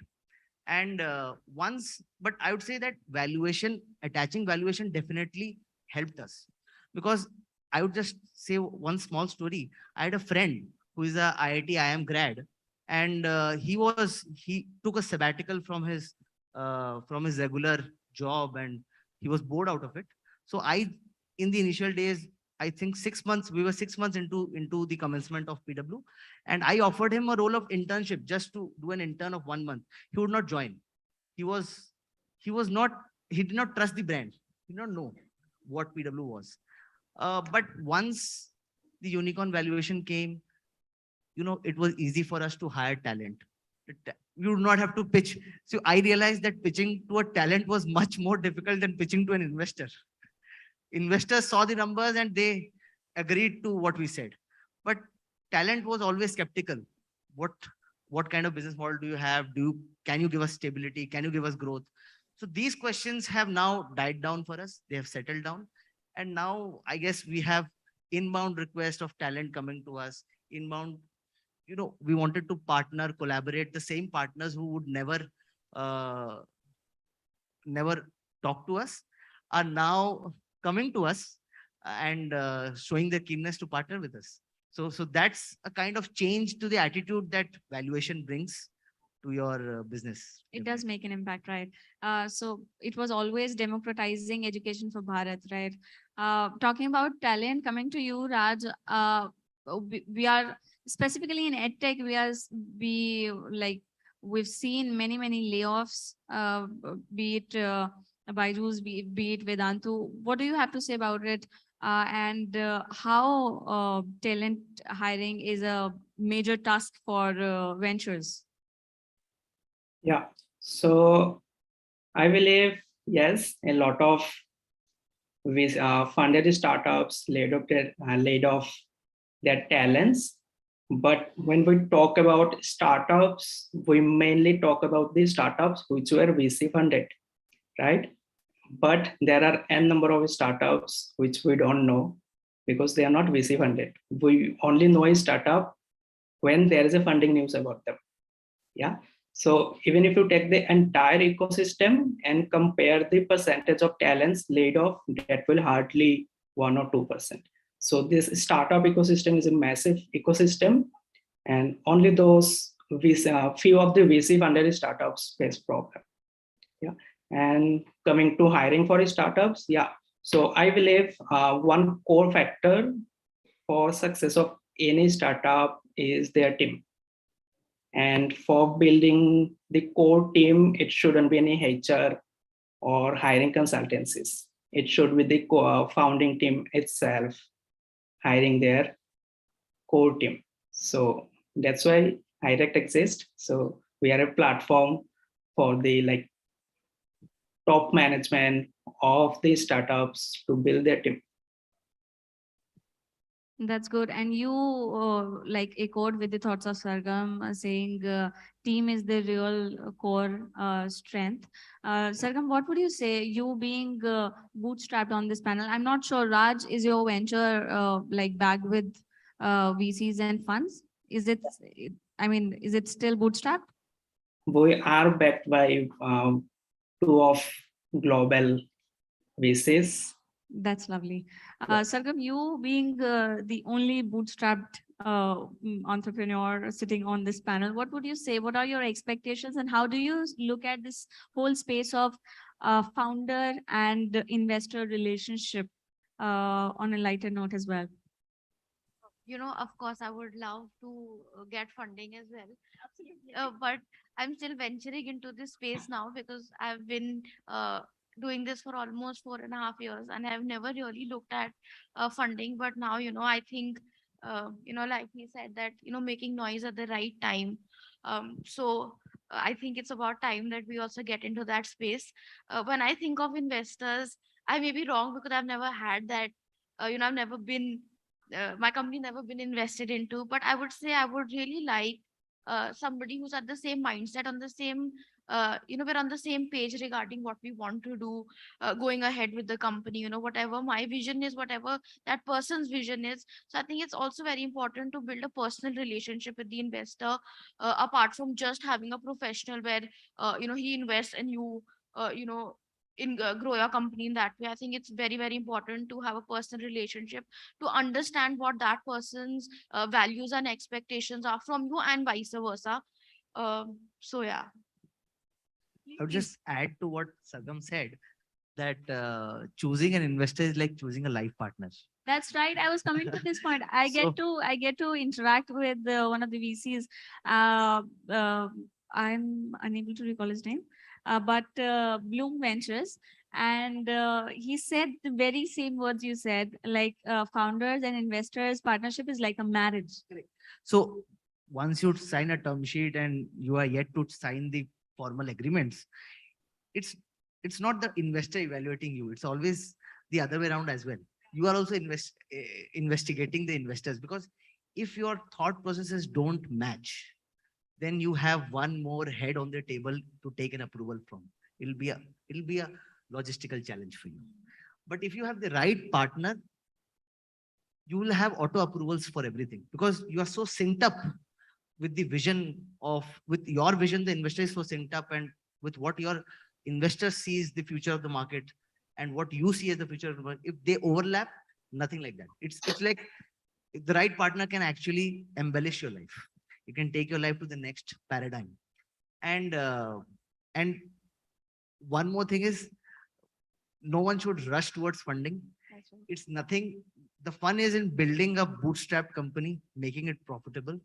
And but I would say that valuation, attaching valuation definitely helped us, because I would just say one small story. I had a friend who is a IIT IM grad, and he took a sabbatical from his regular job, and he was bored out of it. So in the initial days, I think 6 months, we were 6 months into the commencement of PW, and I offered him a role of internship just to do an intern of 1 month. He would not join. He was he was not he did not trust the brand. He did not know what PW was. But once the unicorn valuation came, it was easy for us to hire talent. You would not have to pitch. So I realized that pitching to a talent was much more difficult than pitching to an investor. Investors saw the numbers and they agreed to what we said. But talent was always skeptical. What what kind of business model do you have? Can you give us stability? Can you give us growth? So these questions have now died down for us. They have settled down. And now I guess we have inbound request of talent coming to us. Inbound, we wanted to partner, collaborate, the same partners who would uh, never talk to us are now coming to us and showing their keenness to partner with us. So that's a kind of change to the attitude that valuation brings to your business. It does make an impact, right? So it was always democratizing education for Bharat, right? Talking about talent, coming to you, Raj, we are specifically in edtech, we've seen many layoffs, be it Baiju's, be it Vedantu. What do you have to say about it? And how talent hiring is a major task for ventures? Yeah. So I believe, yes, a lot of funded startups laid off their talents. But when we talk about startups, we mainly talk about the startups which were VC funded, right? But there are n number of startups which we don't know because they are not VC funded. We only know a startup when there is a funding news about them. Yeah. So even if you take the entire ecosystem and compare the percentage of talents laid off, that will hardly 1 or 2%. So this startup ecosystem is a massive ecosystem, and only those few of the VC funded startups face problem. Yeah. And coming to hiring for startups, yeah. So I believe one core factor for success of any startup is their team. And for building the core team, it shouldn't be any HR or hiring consultancies. It should be the founding team itself hiring their core team. So that's why Hirect exists. So we are a platform for the top management of the startups to build their team. That's good. And you echoed with the thoughts of Sargam, saying team is the real core strength. Sargam, what would you say, you being bootstrapped on this panel? I'm not sure, Raj, is your venture backed with VCs and funds? Is it, is it still bootstrapped? We are backed by two of global VCs. That's lovely. Sargam, you being the only bootstrapped entrepreneur sitting on this panel, what would you say? What are your expectations, and how do you look at this whole space of founder and investor relationship on a lighter note as well? Of course, I would love to get funding as well. Absolutely. But I'm still venturing into this space now because I've been doing this for almost 4.5 years, and I've never really looked at funding. But now, I think, like he said, that, making noise at the right time. So I think it's about time that we also get into that space. When I think of investors, I may be wrong because I've never had that. I've never been my company never been invested into, but I would say I would really like somebody who's at the same mindset, on the same, we're on the same page regarding what we want to do, going ahead with the company, whatever my vision is, whatever that person's vision is. So I think it's also very important to build a personal relationship with the investor, apart from just having a professional where, he invests and you, grow your company in that way. I think it's very, very important to have a personal relationship, to understand what that person's values and expectations are from you, and vice versa. So yeah. I would just add to what Sagam said, that choosing an investor is like choosing a life partner. That's right. I was coming to this point. I get to interact with one of the VCs. I'm unable to recall his name, but Bloom Ventures, and he said the very same words you said. Like founders and investors partnership is like a marriage. Correct. So once you sign a term sheet and you are yet to sign the formal agreements, it's it's not the investor evaluating you. It's always the other way around as well. You are also investigating the investors, because if your thought processes don't match, then you have one more head on the table to take an approval from. It'll be a logistical challenge for you. But if you have the right partner, you will have auto approvals for everything, because you are so synced up with the vision of, with your vision, the investor is so synced up, and with what your investor sees the future of the market and what you see as the future of the market. If they overlap, nothing like that. It's like the right partner can actually embellish your life. It can take your life to the next paradigm. And one more thing is, no one should rush towards funding. It's nothing. The fun is in building a bootstrap company, making it profitable,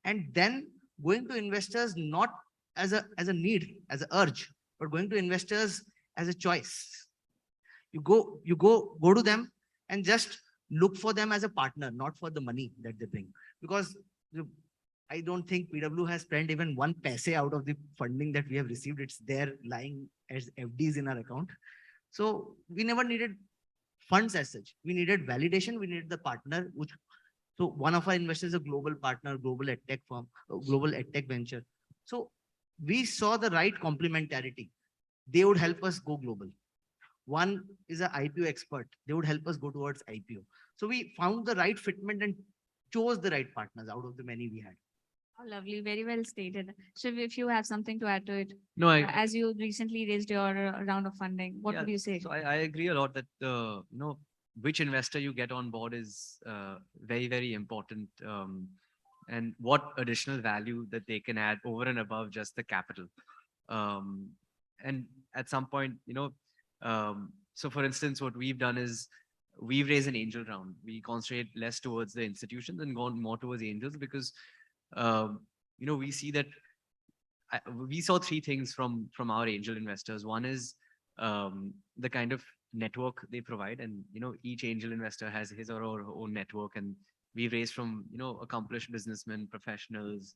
and then going to investors not as a need, as an urge, but going to investors as a choice. You go to them and just look for them as a partner, not for the money that they bring. Because I don't think PW has spent even one paise out of the funding that we have received. It's there lying as FDs in our account. So we never needed funds as such. We needed validation. We needed the partner. So one of our investors is a global partner, global edtech firm, global edtech venture. So we saw the right complementarity. They would help us go global. One is an IPO expert. They would help us go towards IPO. So we found the right fitment and chose the right partners out of the many we had. Oh, lovely. Very well stated. Shiv, if you have something to add to it, No, as you recently raised your round of funding, what would you say? So I agree a lot that which investor you get on board is very, very important, and what additional value that they can add over and above just the capital. And at some point, so for instance, what we've done is we've raised an angel round. We concentrate less towards the institutions and gone more towards angels, because we see that we saw three things from our angel investors. One is the kind of network they provide, and each angel investor has his or her own network, and we raised from accomplished businessmen, professionals,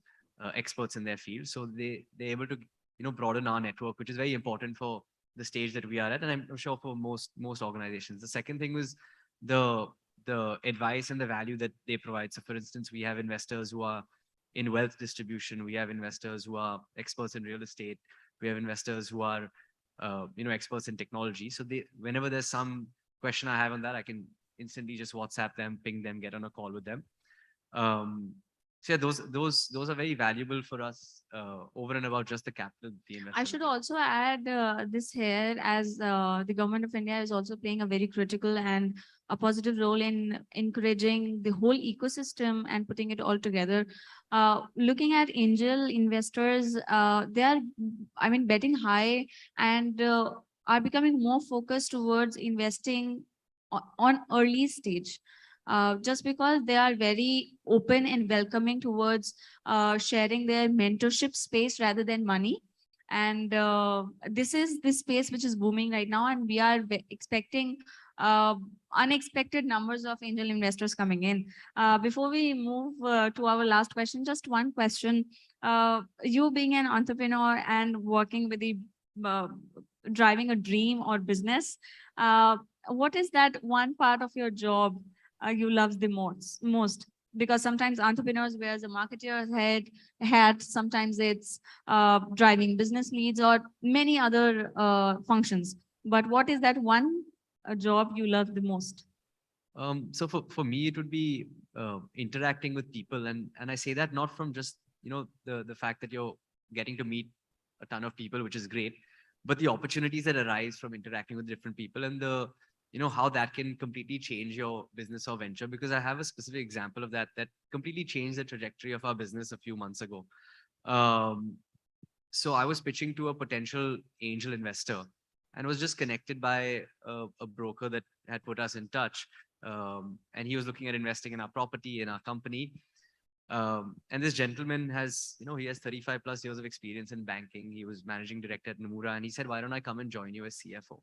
experts in their field. So they're able to broaden our network, which is very important for the stage that we are at, and I'm sure for most organizations. The second thing was the advice and the value that they provide. So for instance, we have investors who are in wealth distribution, we have investors who are experts in real estate, we have investors who are experts in technology. So whenever there's some question I have on that, I can instantly just WhatsApp them, ping them, get on a call with them. So yeah, those are very valuable for us, over and above just the capital. I should also add this here, as the government of India is also playing a very critical and a positive role in encouraging the whole ecosystem and putting it all together. Looking at angel investors, they are, betting high and are becoming more focused towards investing on early stage. Just because they are very open and welcoming towards sharing their mentorship space rather than money. And this is the space which is booming right now, and we are expecting unexpected numbers of angel investors coming in. Before we move to our last question, just one question. You being an entrepreneur and working with the driving a dream or business, what is that one part of your job you love the most? because sometimes entrepreneurs wears a marketer's hat, sometimes it's driving business leads or many other functions. But what is that one job you love the most? So for me, it would be interacting with people. And I say that not from just, the fact that you're getting to meet a ton of people, which is great, but the opportunities that arise from interacting with different people and how that can completely change your business or venture. Because I have a specific example of that completely changed the trajectory of our business a few months ago. So I was pitching to a potential angel investor and was just connected by a broker that had put us in touch. And he was looking at investing in our property, in our company. And this gentleman has, he has 35 plus years of experience in banking. He was managing director at Nomura, and he said, why don't I come and join you as CFO?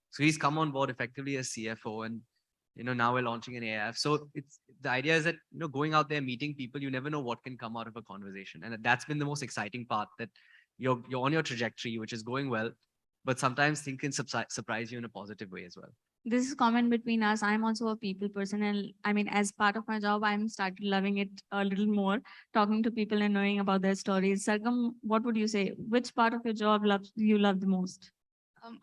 So he's come on board effectively as CFO, and now we're launching an AIF. So the idea is that going out there, meeting people, you never know what can come out of a conversation, and that's been the most exciting part, that you're on your trajectory, which is going well, but sometimes things can surprise you in a positive way as well. This is common between us. I'm also a people person, and I mean, as part of my job, I'm started loving it a little more, talking to people and knowing about their stories. Sargam, what would you say? Which part of your job you love the most?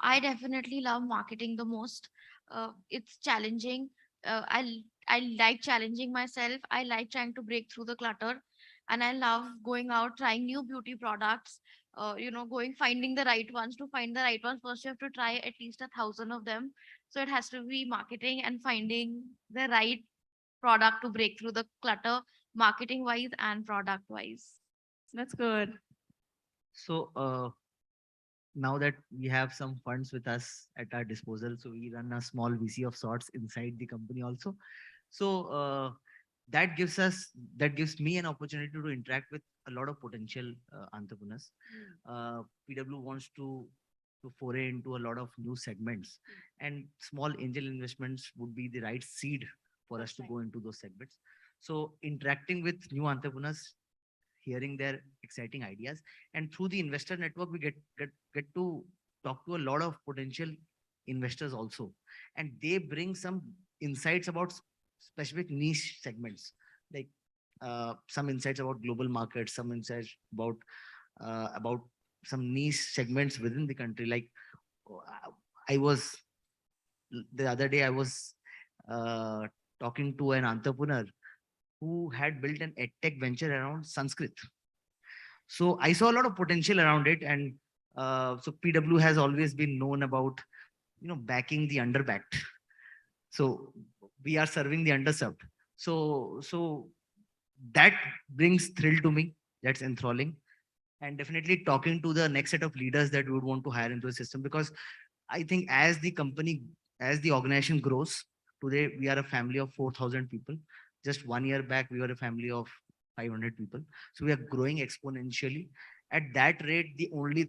I definitely love marketing the most. It's challenging. I like challenging myself. I like trying to break through the clutter, and I love going out trying new beauty products. Finding the right ones. To find the right ones, first you have to try at least 1,000 of them. So it has to be marketing and finding the right product to break through the clutter, marketing wise and product wise. That's good. So now that we have some funds with us at our disposal, so we run a small VC of sorts inside the company also. So that gives me an opportunity to interact with a lot of potential entrepreneurs. PW wants to foray into a lot of new segments, and small angel investments would be the right seed for us to go into those segments. So interacting with new entrepreneurs, hearing their exciting ideas, and through the investor network, we get to talk to a lot of potential investors also, and they bring some insights about specific niche segments, like some insights about global markets, some insights about some niche segments within the country. Like the other day I was talking to an entrepreneur who had built an edtech venture around Sanskrit. So I saw a lot of potential around it, and so PW has always been known about backing the underbacked. So we are serving the underserved. So that brings thrill to me. That's enthralling, and definitely talking to the next set of leaders that we would want to hire into the system, because I think as the organization grows, today we are a family of 4,000 people. Just 1 year back, we were a family of 500 people. So we are growing exponentially. At that rate, the only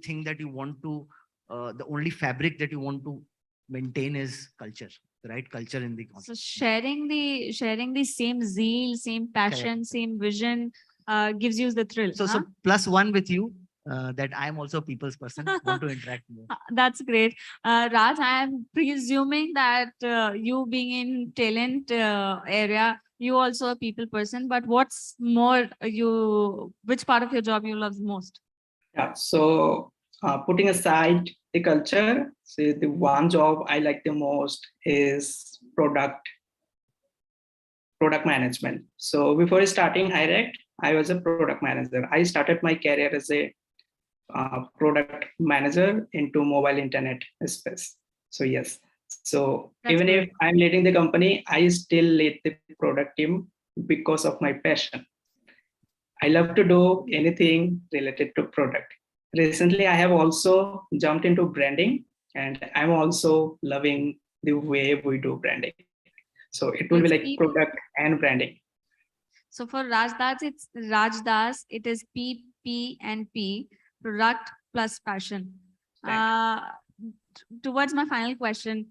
fabric that you want to maintain is culture, the right culture in the company. So sharing the same zeal, same passion, same vision gives you the thrill. So plus one with you, that I'm also a people's person, want to interact more. That's great. Raj, I am presuming that you being in talent area, you also a people person, but what's more, which part of your job you love the most? Yeah, so putting aside the culture, so the one job I like the most is product management. So before starting Hirect, I was a product manager. I started my career as a product manager into mobile internet space. So yes, so That's even good. if I'm leading the company, I still lead the product team because of my passion. I love to do anything related to product. Recently, I have also jumped into branding, and I'm also loving the way we do branding. So it will be like product and branding. So for Rajdas, it's Rajdas. It is P, P, and P. Product plus passion. Towards my final question,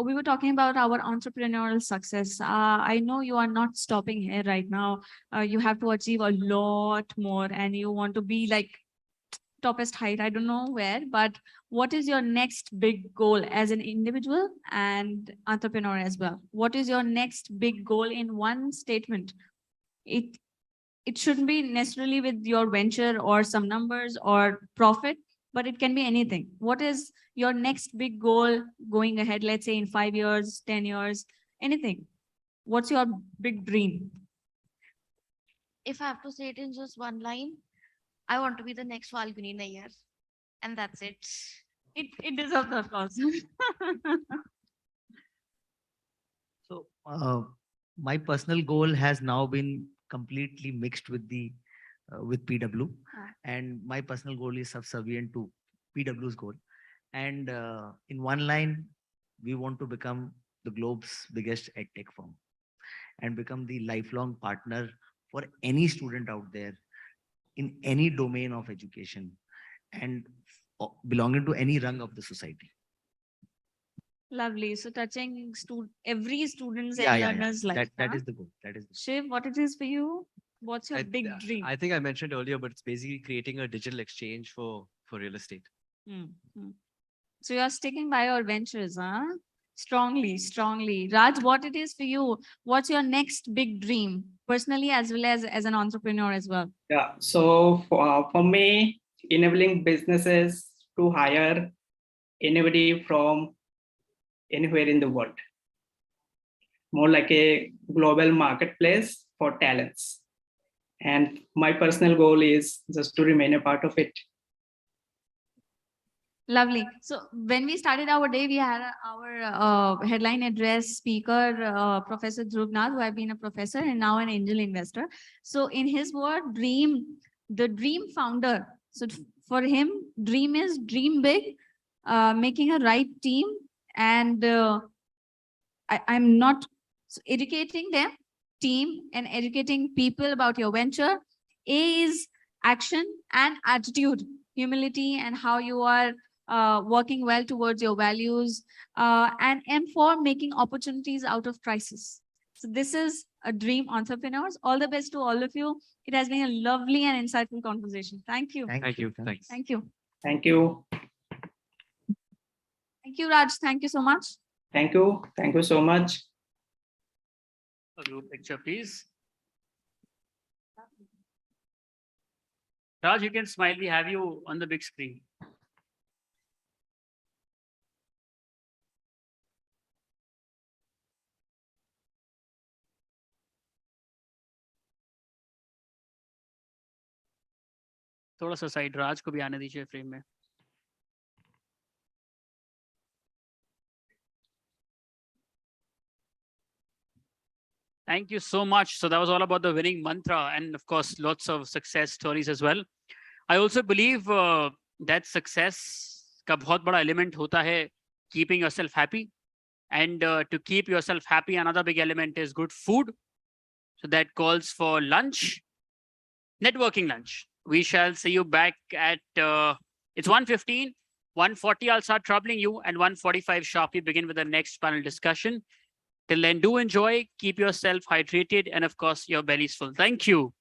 we were talking about our entrepreneurial success. I know you are not stopping here right now. You have to achieve a lot more, and you want to be like topest height, I don't know where, but what is your next big goal as an individual and entrepreneur as well? What is your next big goal in one statement? It shouldn't be necessarily with your venture or some numbers or profit, but it can be anything. What is your next big goal going ahead, let's say in 5 years, 10 years, anything? What's your big dream? If I have to say it in just one line, I want to be the next Falguni Nayyar. And that's it. It deserves that cause. So my personal goal has now been completely mixed with the with PW, and my personal goal is subservient to PW's goal. And in one line, we want to become the globe's biggest edtech firm and become the lifelong partner for any student out there in any domain of education and belonging to any rung of the society. Lovely. So touching every student's Yeah, and yeah, yeah. learner's life. That huh? is the goal. That is the Shiv, what it is for you? What's your big dream? I think I mentioned earlier, but it's basically creating a digital exchange for real estate. Hmm. So you're sticking by your ventures, huh? Strongly, strongly. Raj, what it is for you? What's your next big dream, personally as well as an entrepreneur as well? Yeah. So for me, enabling businesses to hire anybody from anywhere in the world. More like a global marketplace for talents. And my personal goal is just to remain a part of it. Lovely. So when we started our day, we had our headline address speaker, Professor Dhruvnath, who have been a professor and now an angel investor. So in his word, the dream founder. So for him, dream is dream big, making a right team. And I'm not educating them, team, and educating people about your venture. A is action and attitude, humility, and how you are working well towards your values, and M for making opportunities out of crisis. So this is a dream entrepreneurs. All the best to all of you. It has been a lovely and insightful conversation. Thank you. Thank you. Thanks. Thank you. Thank you. Thank you, Raj. Thank you so much. Thank you. Thank you so much. A group picture, please. Raj, you can smile. We have you on the big screen. थोड़ा सा side राज को भी आने दीजिए frame में. Thank you so much. So that was all about the winning mantra and of course, lots of success stories as well. I also believe that success का बहुत बड़ा element होता है keeping yourself happy. And to keep yourself happy, another big element is good food. So that calls for lunch, networking lunch. We shall see you back at, it's 1:15, 1:40 I'll start troubling you, and 1:45 sharply begin with the next panel discussion. Till then, do enjoy, keep yourself hydrated, and of course, your belly's full. Thank you.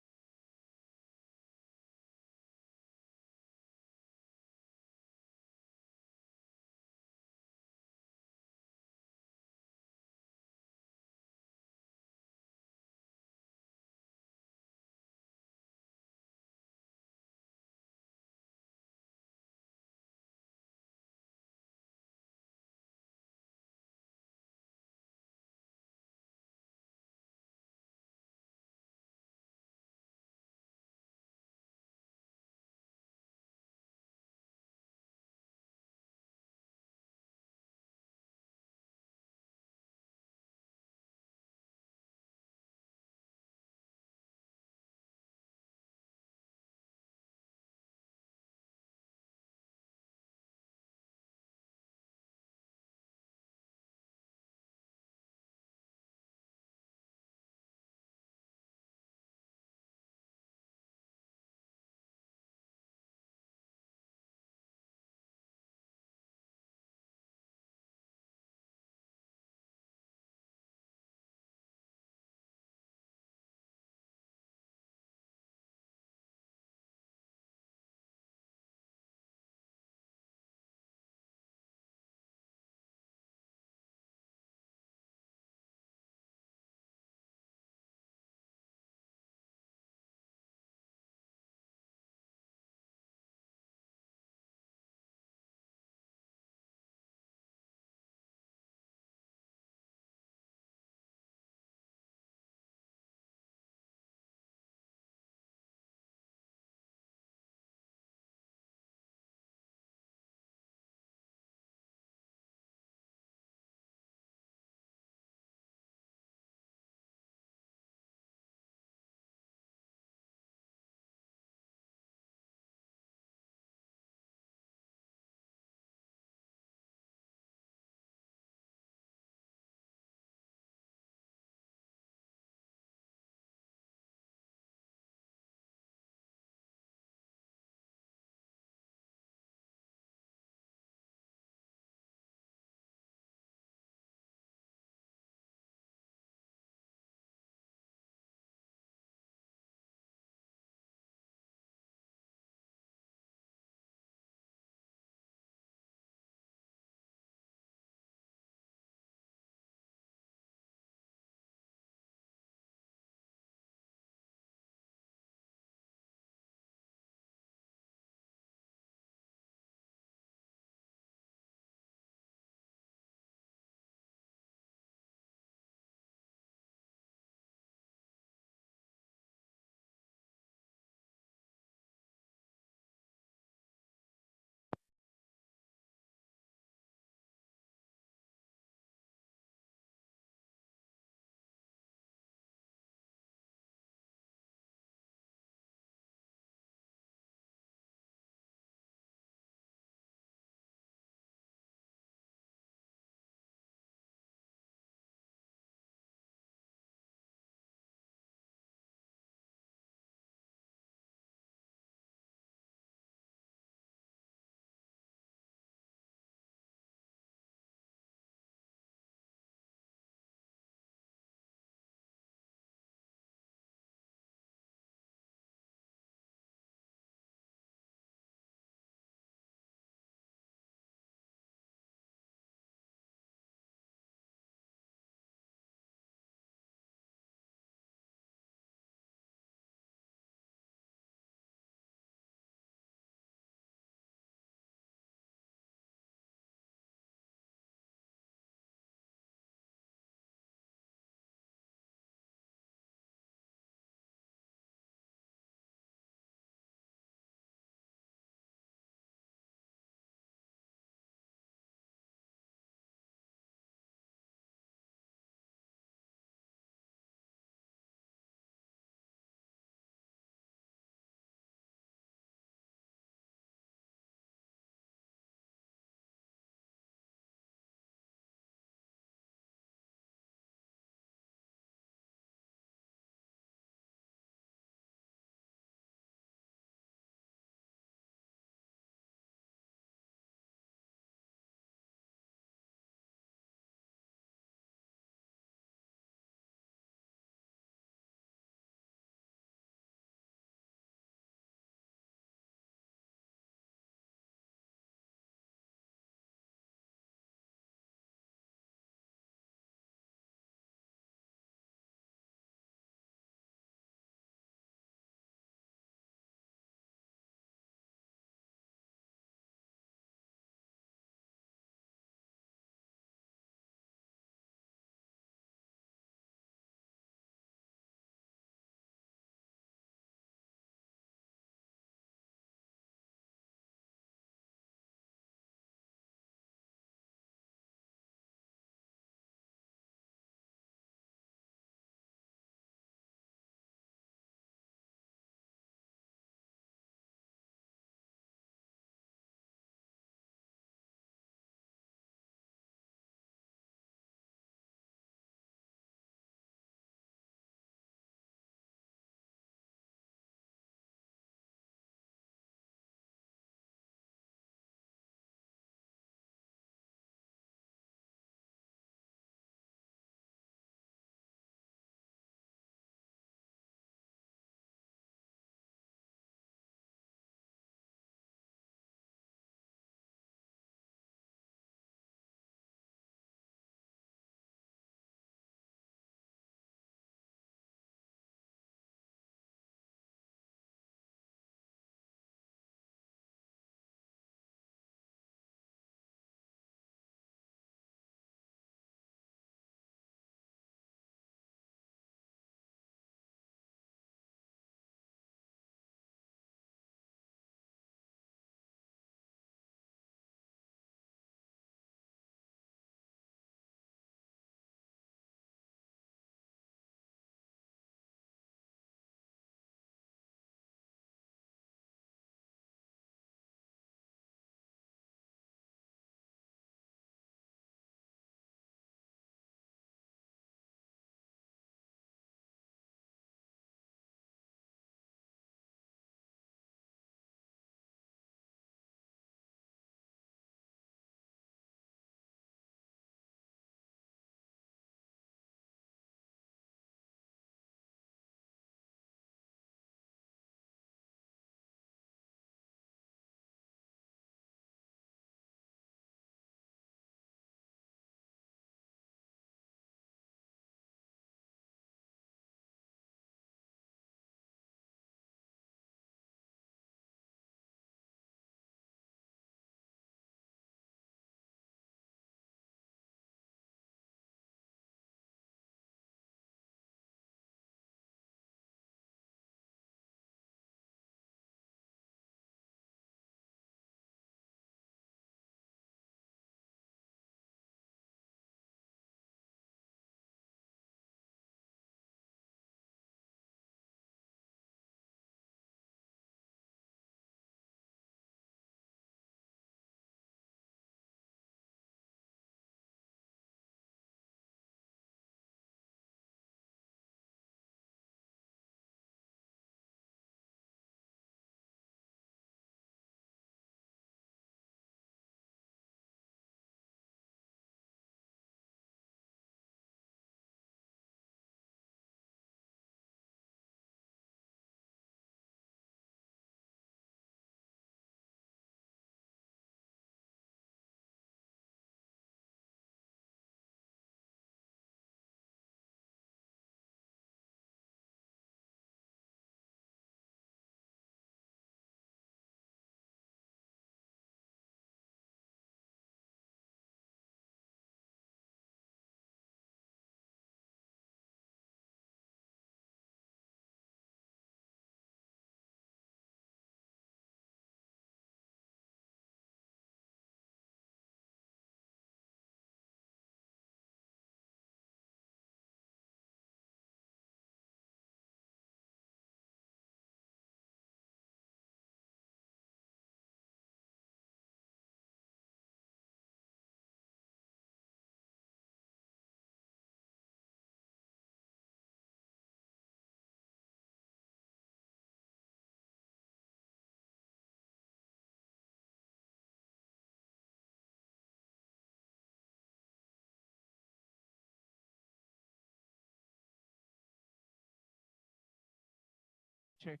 check,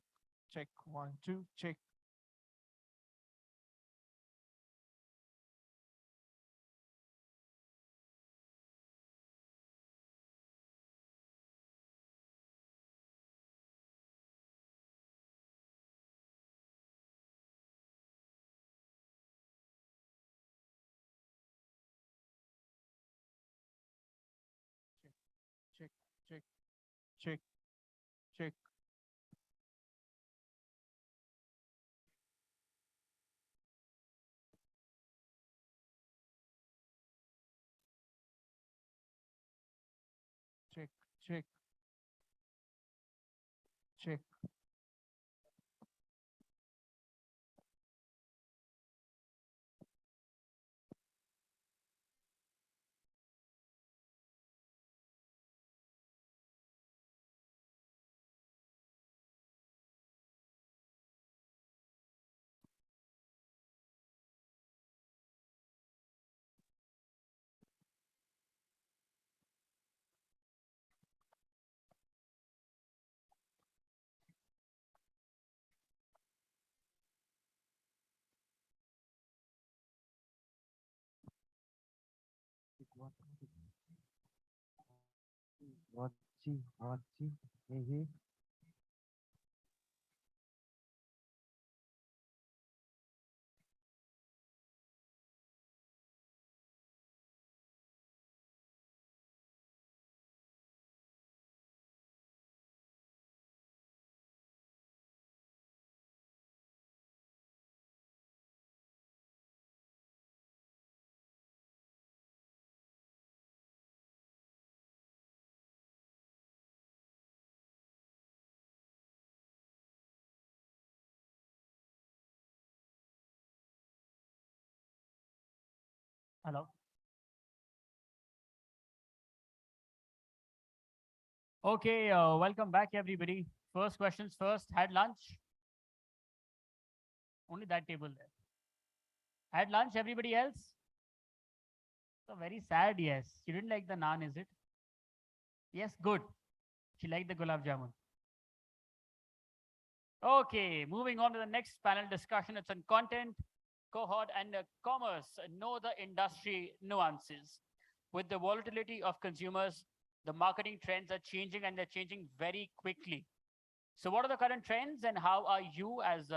check, 1, 2, check. Check, check, check, check. Check, check, check. What, hey, hey. Hello. Okay, welcome back, everybody. First questions first. Had lunch? Only that table there. Had lunch, everybody else? So very sad, yes. You didn't like the naan, is it? Yes, good. She liked the gulab jamun. Okay, moving on to the next panel discussion. It's on content, cohort, and commerce. Know the industry nuances. With the volatility of consumers, the marketing trends are changing and they're changing very quickly. So, what are the current trends, and how are you, as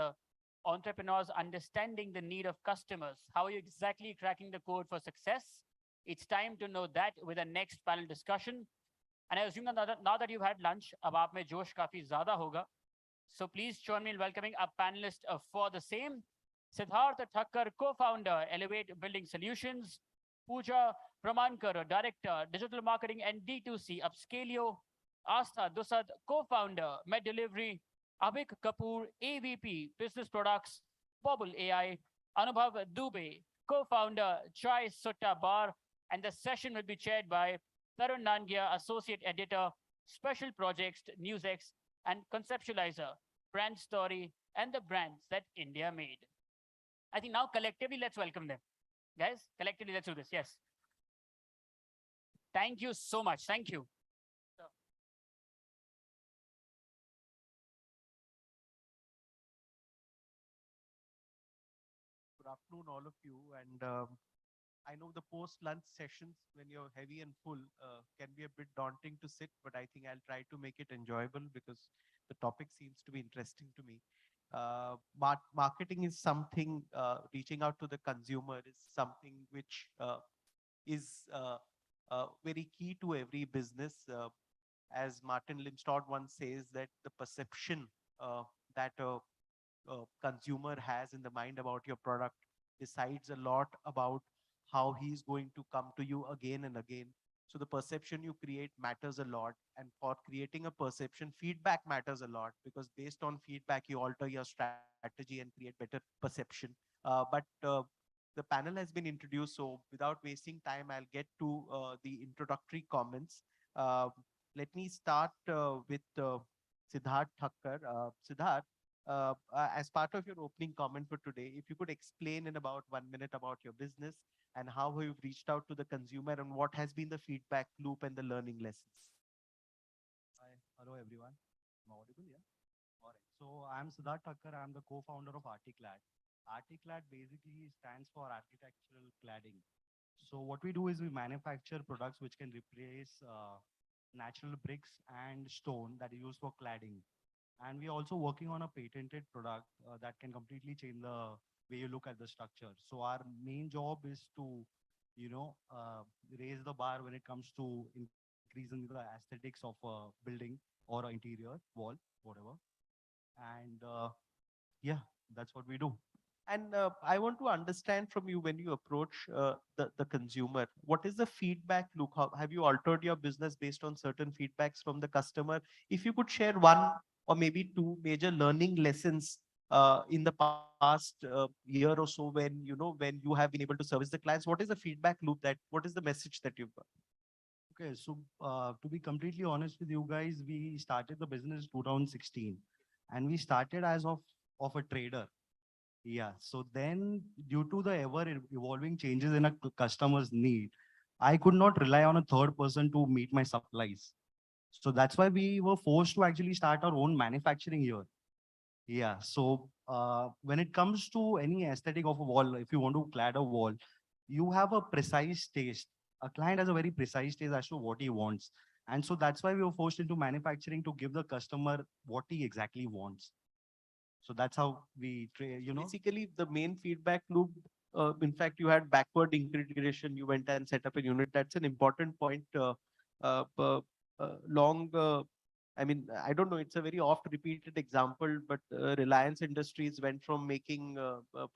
entrepreneurs, understanding the need of customers? How are you exactly cracking the code for success? It's time to know that with the next panel discussion. And I assume that now that you've had lunch, अब आप में जोश काफी ज़्यादा होगा. So please join me in welcoming our panelists for the same. Siddharth Thakkar, co-founder, Elevate Building Solutions. Pooja Pramankar, director, digital marketing and D2C, Upscalio. Astha Dusad, co-founder, Med Delivery. Abhik Kapoor, AVP, Business Products, Bobble AI. Anubhav Dubey, co-founder, Chai Sutta Bar. And the session will be chaired by Tarun Nangia, associate editor, special projects, NewsX, and conceptualizer, brand story, and the brands that India made. I think now collectively, let's welcome them. Guys, collectively, let's do this. Yes. Thank you so much. Thank you. Good afternoon, all of you. And I know the post-lunch sessions, when you're heavy and full, can be a bit daunting to sit, but I think I'll try to make it enjoyable because the topic seems to be interesting to me. Marketing is something, reaching out to the consumer is something which is very key to every business. As Martin Limstad once says, that the perception that consumer has in the mind about your product decides a lot about how he's going to come to you again and again. So the perception you create matters a lot. And for creating a perception, feedback matters a lot, because based on feedback, you alter your strategy and create better perception. But the panel has been introduced, so without wasting time, I'll get to the introductory comments. Let me start with Siddharth Thakkar. Siddharth, as part of your opening comment for today, if you could explain in about 1 minute about your business and how you've reached out to the consumer and what has been the feedback loop and the learning lessons. Hi, hello everyone. I'm audible, yeah? All right. So I'm Siddharth Thakkar. I'm the co-founder of Articlad. Articlad basically stands for architectural cladding. So what we do is we manufacture products which can replace natural bricks and stone that is used for cladding. And we're also working on a patented product that can completely change the way you look at the structure. So our main job is to, raise the bar when it comes to increasing the aesthetics of a building or an interior wall, whatever. And yeah, that's what we do. And I want to understand from you when you approach the consumer, what is the feedback loop? How, have you altered your business based on certain feedbacks from the customer? If you could share one or maybe two major learning lessons in the past year or so when you have been able to service the clients, what is the feedback loop what is the message that you've got? Okay, so to be completely honest with you guys, we started the business 2016, and we started as of a trader. Yeah, so then due to the evolving changes in a customer's need, I could not rely on a third person to meet my supplies. So that's why we were forced to actually start our own manufacturing here. Yeah, so when it comes to any aesthetic of a wall, if you want to clad a wall, you have a precise taste. A client has a very precise taste as to what he wants. And so that's why we were forced into manufacturing to give the customer what he exactly wants. So that's how Basically, the main feedback loop, in fact, you had backward integration, you went and set up a unit. That's an important point. Uh, uh, long, I mean, I don't know, it's a very oft repeated example, but Reliance Industries went from making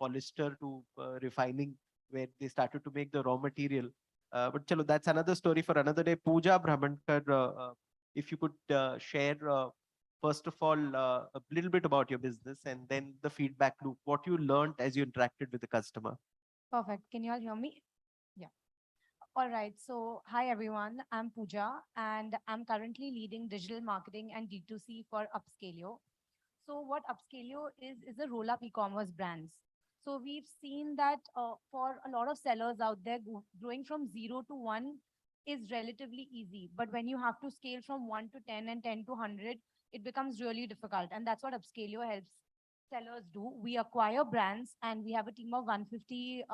polyester to refining, where they started to make the raw material. But chalo, that's another story for another day. Pooja Brahmankar, if you could share first of all, a little bit about your business and then the feedback loop, what you learned as you interacted with the customer. Perfect. Can you all hear me? Yeah. All right. So, hi everyone. I'm Pooja and I'm currently leading digital marketing and D2C for Upscaleo. So, what Upscaleo is a roll-up e-commerce brands. So, we've seen that for a lot of sellers out there, growing from 0 to 1 is relatively easy. But when you have to scale from 1 to 10 and 10 to 100, it becomes really difficult. And that's what Upscaleo helps sellers do. We acquire brands and we have a team of 150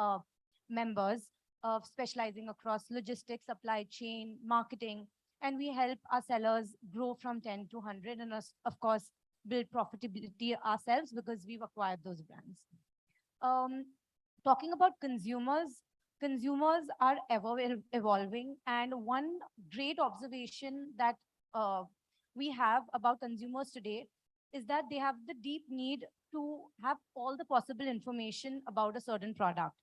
members of specializing across logistics, supply chain, marketing, and we help our sellers grow from 10 to 100 and of course build profitability ourselves because we've acquired those brands. Um, Talking about consumers, consumers are ever evolving, and one great observation that uh, we have about consumers today is that they have the deep need to have all the possible information about a certain product.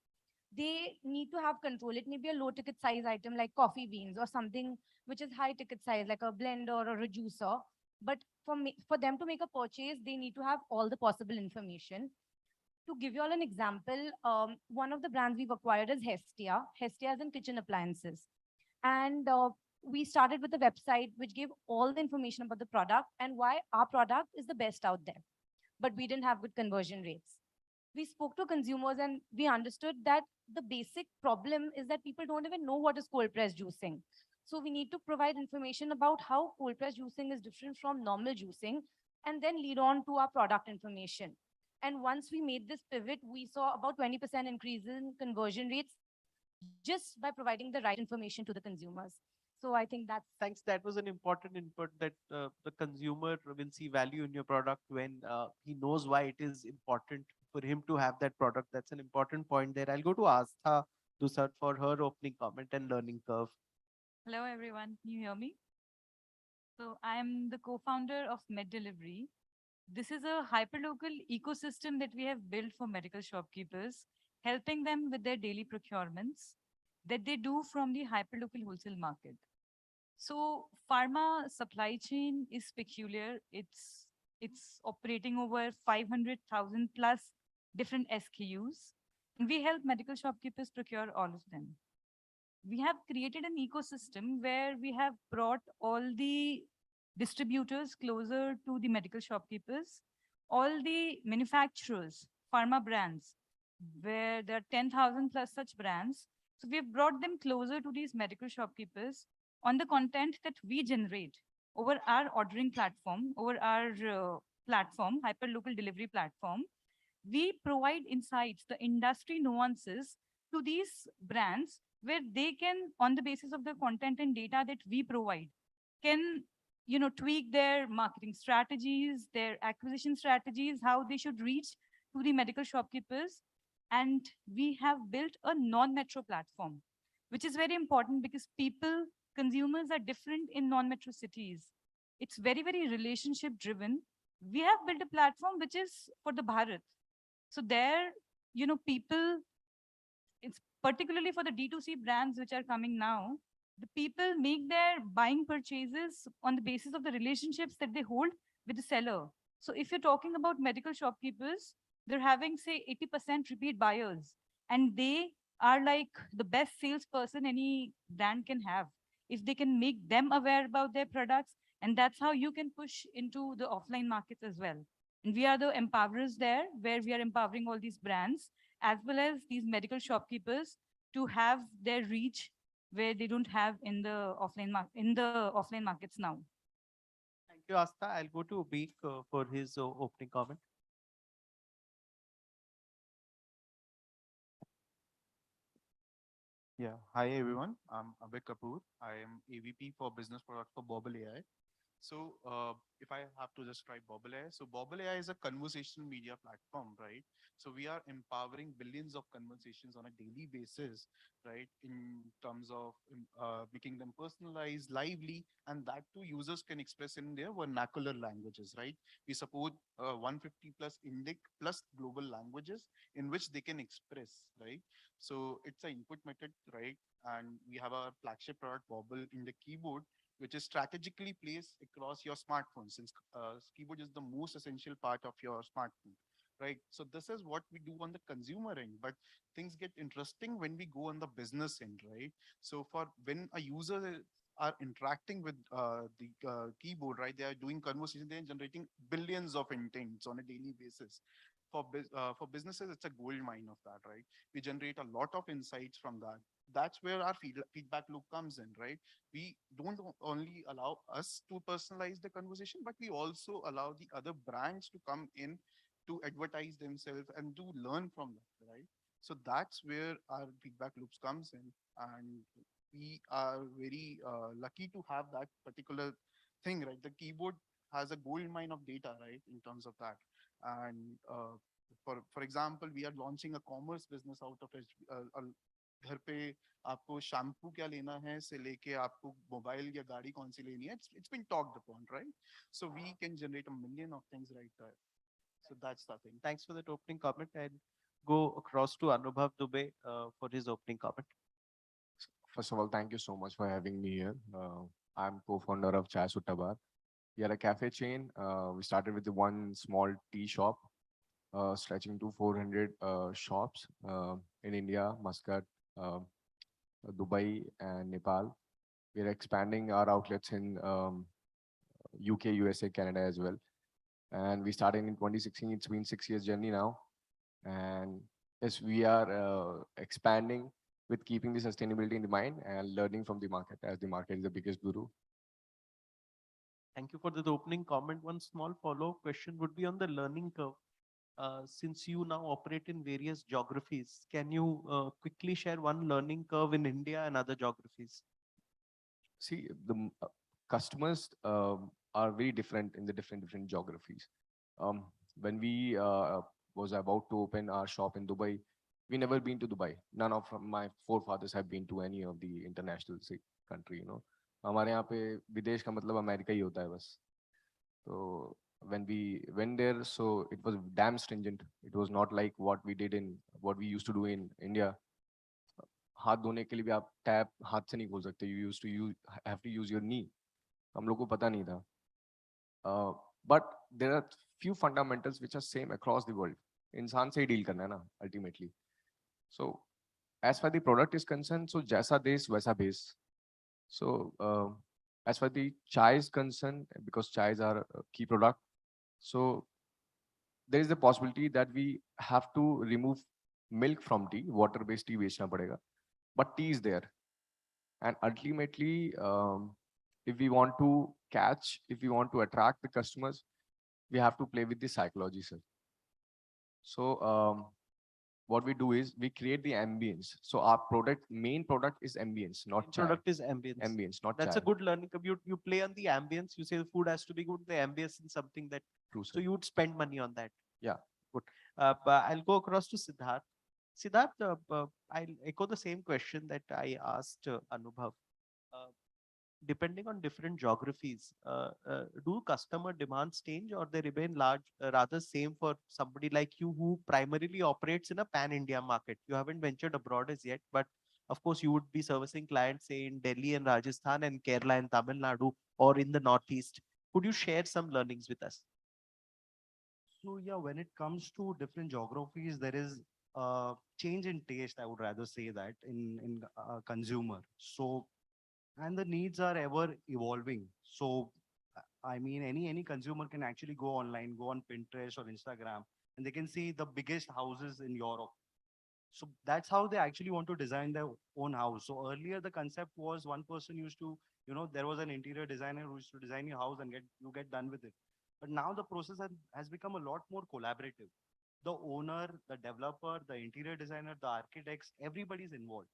They need to have control. It may be a low ticket size item like coffee beans or something which is high ticket size like a blender or a juicer. But for them to make a purchase, they need to have all the possible information. To give you all an example, one of the brands we've acquired is Hestia. Hestia is in kitchen appliances. And we started with a website which gave all the information about the product and why our product is the best out there. But we didn't have good conversion rates. We spoke to consumers and we understood that the basic problem is that people don't even know what is cold press juicing. So we need to provide information about how cold press juicing is different from normal juicing and then lead on to our product information. And once we made this pivot, we saw about 20% increase in conversion rates just by providing the right information to the consumers. So I think that's Thanks. That was an important input that the consumer will see value in your product when he knows why it is important for him to have that product. That's an important point there. I'll go to Astha Dusart for her opening comment and learning curve. Hello, everyone. Can you hear me? So I'm the co-founder of Med Delivery. This is a hyperlocal ecosystem that we have built for medical shopkeepers, helping them with their daily procurements that they do from the hyperlocal wholesale market. So pharma supply chain is peculiar. It's operating over 500,000 plus different SKUs. And we help medical shopkeepers procure all of them. We have created an ecosystem where we have brought all the distributors closer to the medical shopkeepers, all the manufacturers, pharma brands, where there are 10,000 plus such brands. So we've brought them closer to these medical shopkeepers on the content that we generate over our ordering platform, over our platform, hyperlocal delivery platform, we provide insights, the industry nuances to these brands where they can, on the basis of the content and data that we provide, can tweak their marketing strategies, their acquisition strategies, how they should reach to the medical shopkeepers. And we have built a non-metro platform, which is very important because people, consumers are different in non-metro cities. It's very, very relationship driven. We have built a platform which is for the Bharat. So there, people, it's particularly for the D2C brands which are coming now, the people make their buying purchases on the basis of the relationships that they hold with the seller. So if you're talking about medical shopkeepers, they're having, say, 80% repeat buyers, and they are like the best salesperson any brand can have. If they can make them aware about their products, and that's how you can push into the offline markets as well. And we are the empowerers there, where we are empowering all these brands as well as these medical shopkeepers to have their reach where they don't have in the offline markets now. Thank you, Asta. I'll go to Beek for his opening comment. Yeah, hi everyone. I'm Abhay Kapoor. I am AVP for Business Product for Bobble AI. So if I have to describe Bobble AI, so Bobble AI is a conversational media platform, right? So we are empowering billions of conversations on a daily basis, right? In terms of making them personalized, lively, and that too users can express in their vernacular languages, right? We support 150 plus Indic plus global languages in which they can express, right? So it's an input method, right? And we have our flagship product Bobble in the keyboard, which is strategically placed across your smartphone, since keyboard is the most essential part of your smartphone, right? So this is what we do on the consumer end, but things get interesting when we go on the business end, right? So for when a user are interacting with the keyboard, right? They are doing conversation, they are generating billions of intents on a daily basis. For businesses, it's a gold mine of that, right? We generate a lot of insights from that. That's where our feedback loop comes in, right? We don't only allow us to personalize the conversation, but we also allow the other brands to come in to advertise themselves and to learn from that, right? So that's where our feedback loops comes in, and we are very lucky to have that particular thing, right? The keyboard has a gold mine of data, right, in terms of that. And for example, we are launching a commerce business out of it. घर पे आपको shampoo क्या लेना है से लेके आपको mobile या गाड़ी कौन सी लेनी है, it's been talked upon, right? So we can generate a million of things right there. So that's the thing. Thanks for that opening comment, and go across to Anubhav Dubey for his opening comment. First of all, thank you so much for having me here. I'm co-founder of Chai Sutta Bar. We are a cafe chain. We started with the one small tea shop, stretching to 400 shops in India, Muscat, Dubai, and Nepal. We are expanding our outlets in UK, USA, Canada as well. And we started in 2016. It's been 6 years journey now. And yes, we are expanding with keeping the sustainability in the mind and learning from the market, as the market is the biggest guru. Thank you for the opening comment. One small follow-up question would be on the learning curve. Since you now operate in various geographies, can you quickly share one learning curve in India and other geographies? See, the customers are very different in the different geographies. When we was about to open our shop in Dubai, we never been to Dubai. None of my forefathers have been to any of the international country, you know. हमारे यहाँ पे विदेश का मतलब America ही होता है बस. So when we went there, so it was damn stringent. It was not like what we used to do in India. हाथ धोने के लिए भी आप टैप हाथ से नहीं खोल सकते. You used to have to use your knee. हम लोग को पता नहीं था. But there are few fundamentals which are same across the world. इंसान से ही डील करना है ना ultimately. So as far the product is concerned, so जैसा देश वैसा भेस. So as far the chai is concerned, because chai is our key product, so there is the possibility that we have to remove milk from tea, water-based tea बेचना पड़ेगा, but tea is there. And ultimately, if we want to catch, if we want to attract the customers, we have to play with the psychology, sir. So what we do is we create the ambience. So our main product is ambience, not Main chai. product is ambience. Ambience, not That's chai. a good learning. You play on the ambience. You say the food has to be good. The ambience is something that. True, So you would spend money on that. Yeah. Good. But I'll go across to Siddharth. Siddharth, I'll echo the same question that I asked Anubhav. Uh, Depending on different geographies, do customer demands change or they remain large, rather same for somebody like you who primarily operates in a pan-India market? You haven't ventured abroad as yet, but of course you would be servicing clients say in Delhi and Rajasthan and Kerala and Tamil Nadu or in the Northeast. Could you share some learnings with us? So yeah, when it comes to different geographies, there is change in taste. I would rather say that in consumer. So and the needs are ever evolving. So I mean, any consumer can actually go online, go on Pinterest or Instagram, and they can see the biggest houses in Europe. So that's how they actually want to design their own house. So earlier the concept was one person used to, there was an interior designer who used to design your house and get done with it. But now the process has become a lot more collaborative. The owner, the developer, the interior designer, the architects, everybody's involved.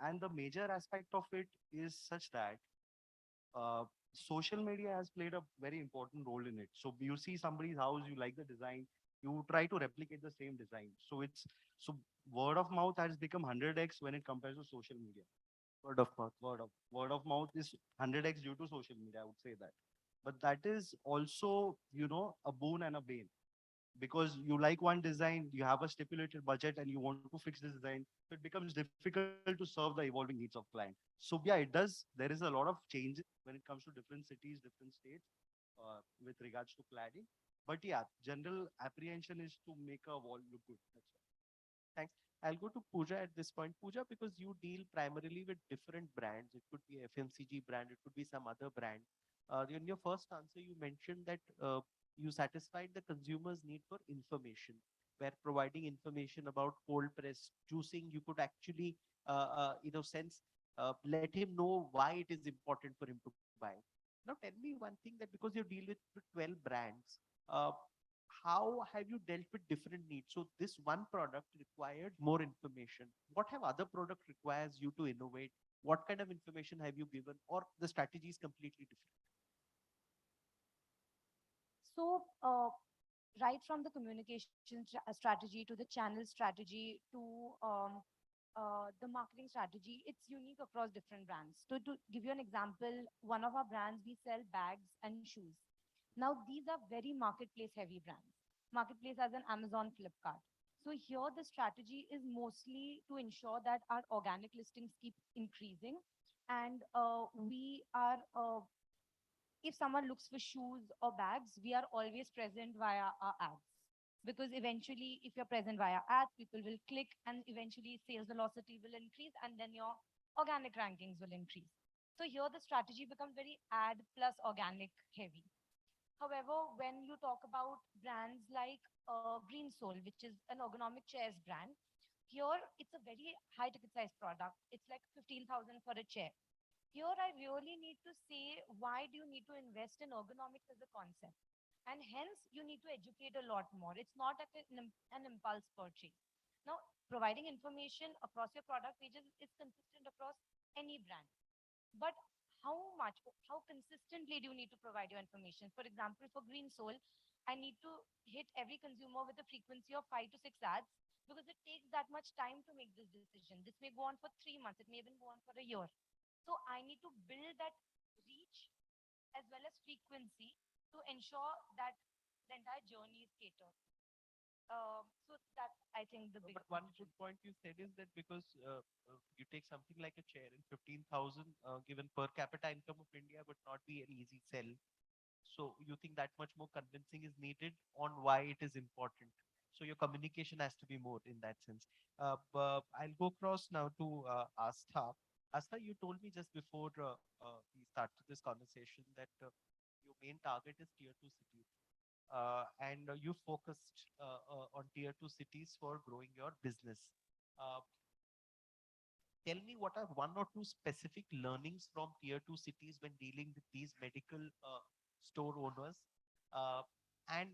And the major aspect of it is such that social media has played a very important role in it. So you see somebody's house, you like the design, you try to replicate the same design. So word of mouth has become 100x when it compares to social media. Word of mouth. Word of mouth is 100x due to social media, I would say that. But that is also, a boon and a bane, because you like one design, you have a stipulated budget and you want to fix this design. So it becomes difficult to serve the evolving needs of client. So yeah, there is a lot of changes when it comes to different cities, different states, with regards to cladding. But yeah, general apprehension is to make a wall look good. That's all. Thanks. I'll go to Pooja at this point. Pooja, because you deal primarily with different brands. It could be FMCG brand, it could be some other brand. In your first answer, you mentioned that you satisfied the consumer's need for information, where providing information about cold press juicing, you could actually, sense, let him know why it is important for him to buy. Now, tell me one thing that because you deal with 12 brands, uh, how have you dealt with different needs? So this one product required more information. What have other product requires you to innovate? What kind of information have you given, or the strategy is completely different? So, right from the communication strategy to the channel strategy to the marketing strategy, it's unique across different brands. So, to give you an example, one of our brands, we sell bags and shoes. Now, these are very marketplace heavy brands. Marketplace as an Amazon, Flipkart. So here the strategy is mostly to ensure that our organic listings keep increasing, and we are if someone looks for shoes or bags, we are always present via our ads. Because eventually, if you're present via ads, people will click and eventually sales velocity will increase and then your organic rankings will increase. So here the strategy becomes very ad plus organic heavy. However, when you talk about brands like Green Soul, which is an ergonomic chairs brand, here it's a very high ticket size product. It's like 15,000 for a chair. Here, I really need to say, why do you need to invest in ergonomics as a concept? And hence, you need to educate a lot more. It's not like an impulse purchase. Now, providing information across your product pages is consistent across any brand. But how much, how consistently do you need to provide your information? For example, for Green Soul, I need to hit every consumer with a frequency of 5 to 6 ads because it takes that much time to make this decision. This may go on for 3 months, it may even go on for a year. So I need to build that reach as well as frequency to ensure that the entire journey is catered. So that's, I think, the big. But one good point you said is that because you take something like a chair in 15,000, given per capita income of India would not be an easy sell. So you think that much more convincing is needed on why it is important. So your communication has to be more in that sense. But I'll go across now to Astha. Astha, you told me just before we started this conversation that your main target is tier 2 cities. And you focused on tier 2 cities for growing your business. Uh, tell me what are one or two specific learnings from tier two cities when dealing with these medical store owners, uh, and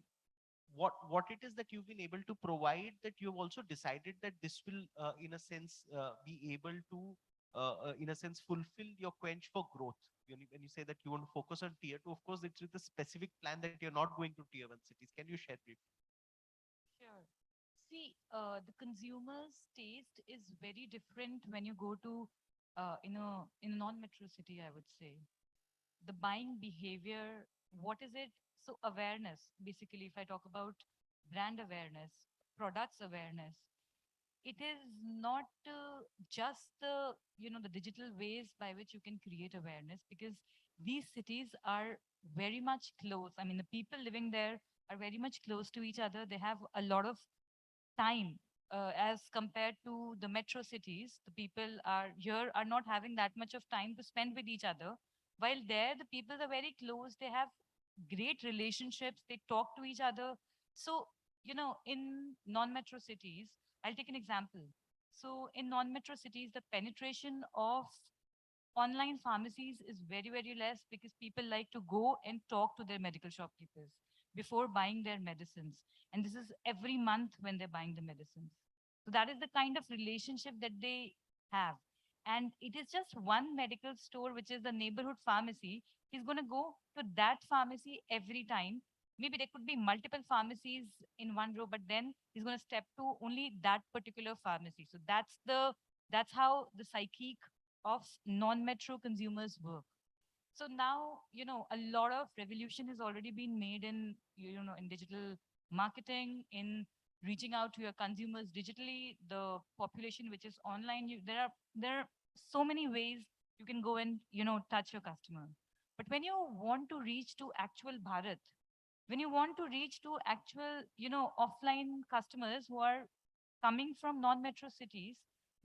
what it is that you've been able to provide that you've also decided that this will in a sense be able to in a sense fulfill your quench for growth. When you say that you want to focus on tier two, of course it's with a specific plan that you're not going to tier one cities. Can you share briefly? Sure. See, the consumer's taste is very different when you go to in a non-metro city, I would say. The buying behavior, what is it? So awareness, basically, if I talk about brand awareness, products awareness, it is not just the the digital ways by which you can create awareness, because these cities are very much close. I mean, the people living there are very much close to each other. They have a lot of time as compared to the metro cities. The people are here are not having that much of time to spend with each other, while there the people are very close. They have great relationships, they talk to each other. So in non-metro cities, I'll take an example. So in non-metro cities, the penetration of online pharmacies is very, very less, because people like to go and talk to their medical shopkeepers before buying their medicines. And this is every month when they're buying the medicines. So that is the kind of relationship that they have. And it is just one medical store, which is the neighborhood pharmacy. He's going to go to that pharmacy every time. Maybe there could be multiple pharmacies in one row, but then he's going to step to only that particular pharmacy. So that's how the psyche of non-metro consumers work. So now, a lot of revolution has already been made in, in digital marketing, in reaching out to your consumers digitally, the population which is online. There are so many ways you can go and, touch your customer. But when you want to reach to actual Bharat, when you want to reach to actual, offline customers who are coming from non-metro cities,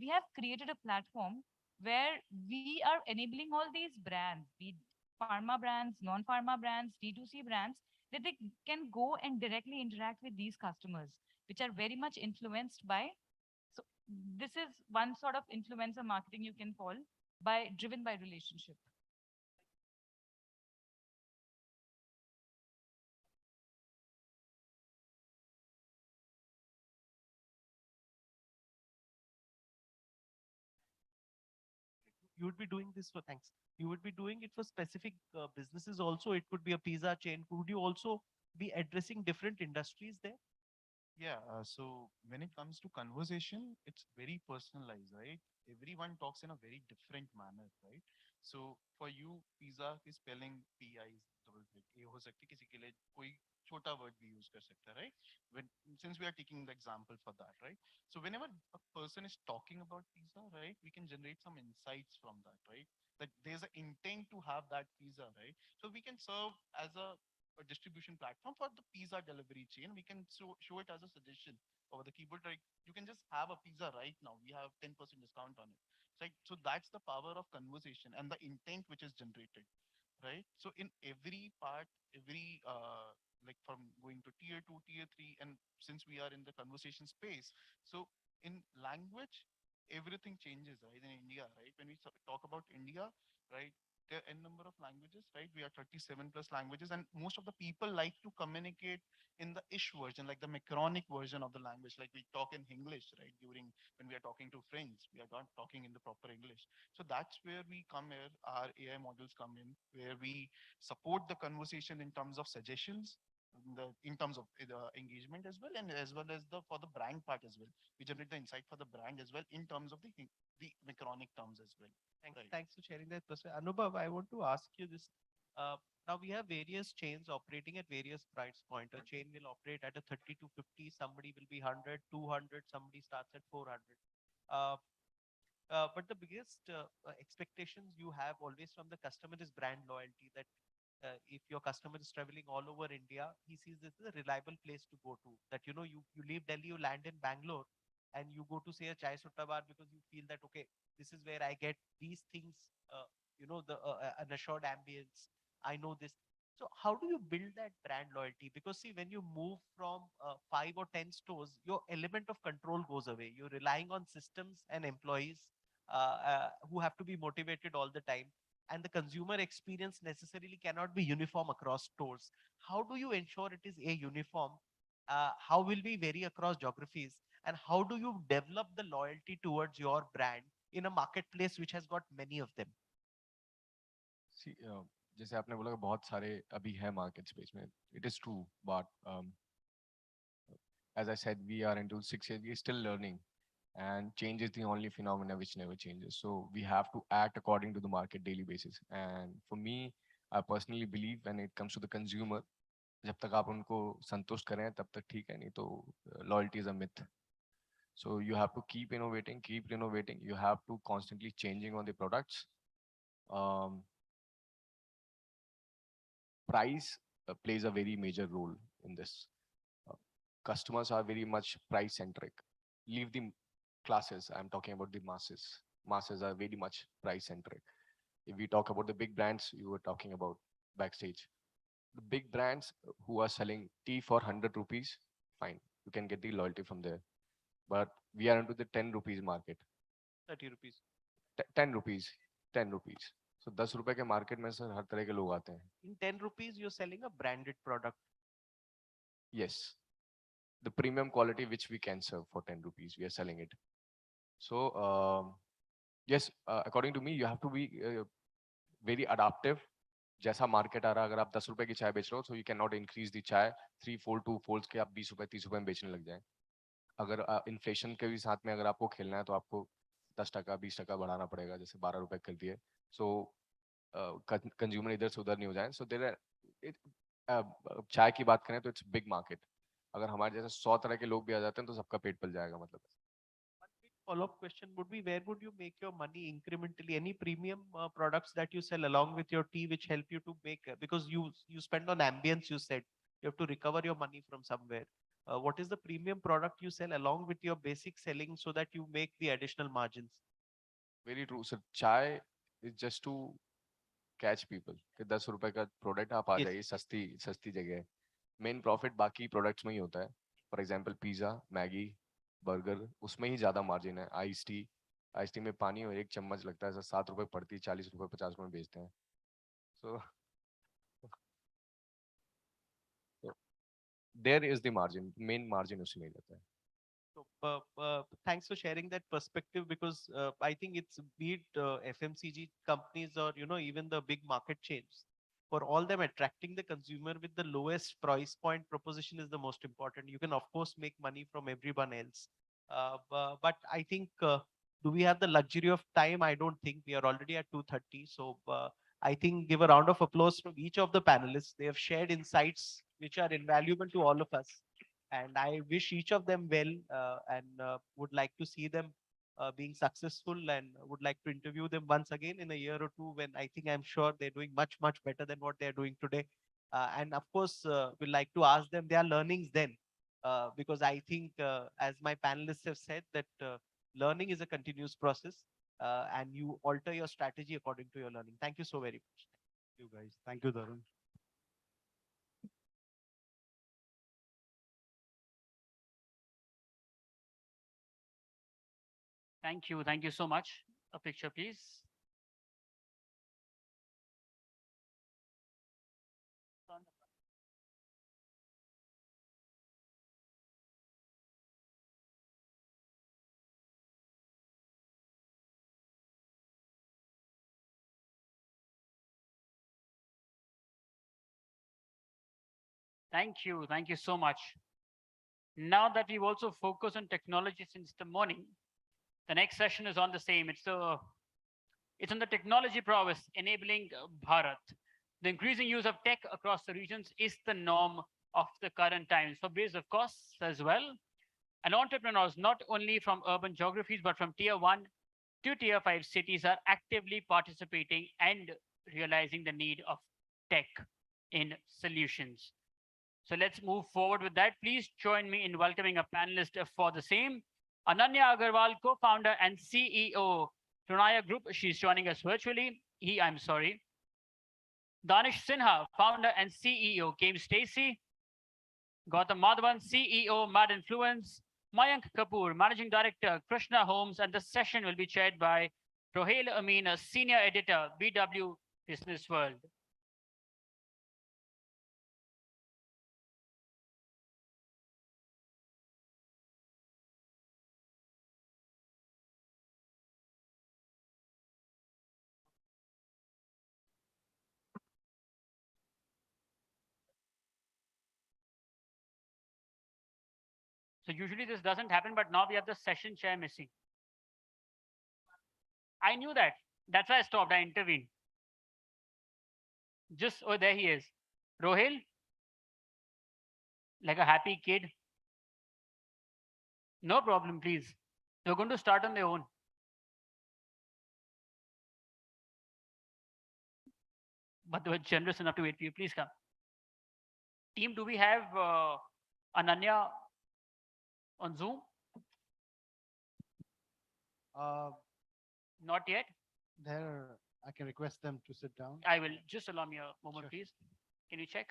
we have created a platform where we are enabling all these brands, be it pharma brands, non-pharma brands, D2C brands, that they can go and directly interact with these customers, which are very much influenced by. So this is one sort of influencer marketing you can call, by driven by relationship. You would be doing this for thanks. You would be doing it for specific businesses also. It could be a pizza chain. Could you also be addressing different industries there? Yeah, so when it comes to conversation, it's very personalized, right? Everyone talks in a very different manner, right? So for you, pizza की spelling PI is double click. ये हो सकती है किसी के लिए कोई छोटा word भी use कर सकता है, right? When since we are taking the example for that, right? So whenever a person is talking about pizza, right, we can generate some insights from that, right? That there's an intent to have that pizza, right? So we can serve as a distribution platform for the pizza delivery chain. We can show it as a suggestion over the keyboard. Like you can just have a pizza right now. We have 10% discount on it. Right. So that's the power of conversation and the intent which is generated. Right. So in every part, every like from going to tier two, tier three, and since we are in the conversation space, so in language, everything changes, right? In India, right? When we talk about India, right? There are n number of languages, right? We are 37 plus languages, and most of the people like to communicate in the ish version, like the macronic version of the language, like we talk in English, right? During when we are talking to friends, we are not talking in the proper English. So that's where we come here, our AI models come in, where we support the conversation in terms of suggestions, in terms of the engagement as well, and as well as the for the brand part as well. We generate the insight for the brand as well in terms of the macronic terms as well. Thanks, Right. thanks for sharing that perspective. Anubhav, I want to ask you this. Now we have various chains operating at various price point. A chain will operate at a 30 to 50, somebody will be 100, 200, somebody starts at 400. Uh, but the biggest expectations you have always from the customer is brand loyalty. That if your customer is traveling all over India, he sees this is a reliable place to go to. That you leave Delhi, you land in Bangalore, and you go to say a chai sutta bar because you feel that okay, this is where I get these things. The an assured ambience. I know this. So how do you build that brand loyalty? Because see, when you move from 5 or 10 stores, your element of control goes away. You're relying on systems and employees who have to be motivated all the time. And the consumer experience necessarily cannot be uniform across stores. How do you ensure it is a uniform? How will we vary across geographies? And how do you develop the loyalty towards your brand in a marketplace which has got many of them? See, जैसे आपने बोला कि बहुत सारे अभी है market space में, it is true, but as I said, we are into 6 years, we are still learning, and change is the only phenomena which never changes. So we have to act according to the market daily basis. And for me, I personally believe when it comes to the consumer, जब तक आप उनको संतुष्ट करें तब तक ठीक है, नहीं तो loyalty is a myth. So you have to keep innovating, keep renovating. You have to constantly changing on the products. Price plays a very major role in this. Customers are very much price centric. Leave the classes, I'm talking about the masses. Masses are very much price centric. If we talk about the big brands you were talking about backstage, the big brands who are selling tea for 100 rupees, fine, you can get the loyalty from there. But we are into the 10 rupees market. 30 rupees. 10 rupees, 10 rupees. So 10 रुपए के market में sir हर तरह के लोग आते हैं. In 10 rupees, you're selling a branded product. Yes. The premium quality which we can serve for 10 rupees, we are selling it. So, yes, according to me, you have to be very adaptive. जैसा market आ रहा है, अगर आप 10 रुपए की चाय बेच रहे हो, so you cannot increase the चाय 3-4 2 folds के आप 20 रुपए 30 रुपए में बेचने लग जाएं. अगर इन्फ्लेशन के भी साथ में अगर आपको खेलना है तो आपको 10% 20% बढ़ाना पड़ेगा, जैसे 12 रुपए कर दिए. So कंज्यूमर इधर से उधर नहीं हो जाए. So there are चाय की बात करें तो it's big market. अगर हमारे जैसे 100 तरह के लोग भी आ जाते हैं तो सबका पेट पल जाएगा मतलब. Follow-up question would be, where would you make your money incrementally? Any premium products that you sell along with your tea which help you to make, because you spend on ambience, you said you have to recover your money from somewhere. What is the premium product you sell along with your basic selling so that you make the additional margins? Very true. So chai is just to catch people कि 10 रुपए का product आप आ जाइए, सस्ती सस्ती जगह है. Main profit बाकी प्रोडक्ट्स में ही होता है. For example pizza, Maggi, burger, उसमें ही ज्यादा मार्जिन है. आइस टी में पानी और एक चम्मच लगता है, 7 रुपए पड़ती, 40 रुपए 50 रुपए में बेचते हैं. So there is the margin, main margin उसी में रहता है. So, thanks for sharing that perspective, because I think it's be it FMCG companies or even the big market chains, for all them attracting the consumer with the lowest price point proposition is the most important. You can of course make money from everyone else, but I think do we have the luxury of time? I don't think. We are already at 2:30, so I think give a round of applause from each of the panelists. They have shared insights which are invaluable to all of us. And I wish each of them well, and would like to see them being successful, and would like to interview them once again in a year or two, when I think I'm sure they're doing much, much better than what they're doing today. And of course, we'd like to ask them their learnings then, because I think, as my panelists have said, that learning is a continuous process, and you alter your strategy according to your learning. Thank you so very much. Thank you, guys. Thank you, Tarun. Thank you. Thank you so much. A picture, please. Thank you. Thank you so much. Now that we've also focused on technology since the morning, the next session is on the same. It's on the technology prowess enabling Bharat. The increasing use of tech across the regions is the norm of the current times for base of costs as well. And entrepreneurs, not only from urban geographies, but from tier 1 to tier 5 cities, are actively participating and realizing the need of tech in solutions. So let's move forward with that. Please join me in welcoming a panelist for the same. Ananya Agarwal, co-founder and CEO, Pranaya Group. She's joining us virtually. Danish Sinha, founder and CEO, Game Stacy. Gautam Madhavan, CEO, Mad Influence. Mayank Kapoor, Managing Director, Krishna Homes, and the session will be chaired by Rohail Amin, a Senior Editor, BW Business World. So usually this doesn't happen, but now we have the session chair missing. I knew that. That's why I stopped. I intervened. Just, oh, there he is. Rohil, like a happy kid. No problem, please. You're going to start on their own. But they were generous enough to wait for you. Please come. Team, do we have Ananya on Zoom? Not yet. There, I can request them to sit down. I will. Just allow me a moment, please. Can you check?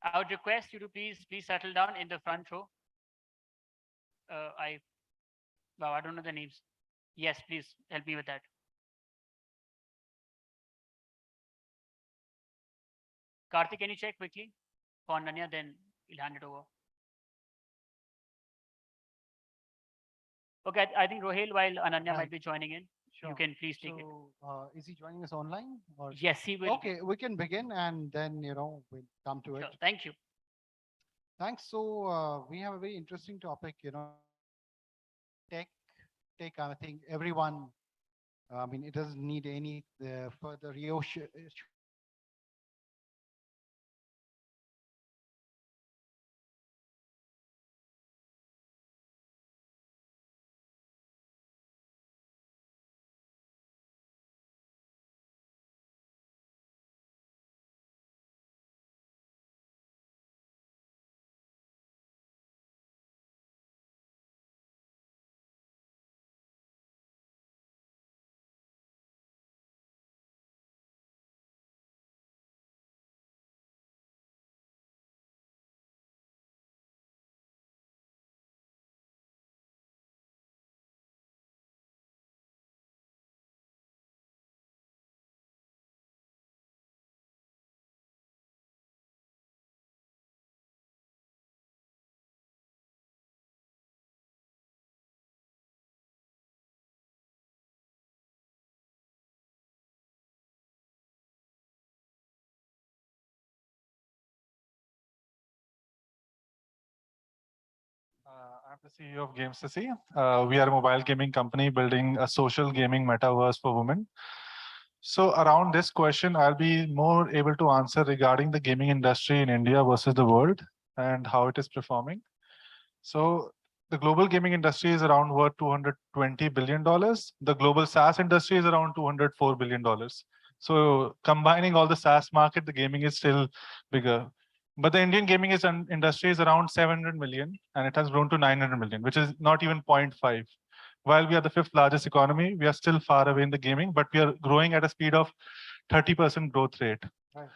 I would request you to please settle down in the front row. I don't know the names. Yes, please help me with that. Karthik, can you check quickly for Ananya? Then we'll hand it over. Okay, I think Rohil, while Ananya might be joining in, you can please take it. Is he joining us online? Or? Yes, he will. Okay, we can begin and then, we'll come to it. Thank you. Thanks. So we have a very interesting topic, tech, I think everyone, it doesn't need any further reassurance. I'm the CEO of GamesTC. We are a mobile gaming company building a social gaming metaverse for women. So around this question, I'll be more able to answer regarding the gaming industry in India versus the world and how it is performing. So the global gaming industry is around worth $220 billion. The global SaaS industry is around $204 billion. So combining all the SaaS market, the gaming is still bigger. But the Indian gaming industry is around 700 million and it has grown to 900 million, which is not even 0.5. While we are the fifth largest economy, we are still far away in the gaming, but we are growing at a speed of 30% growth rate. Right.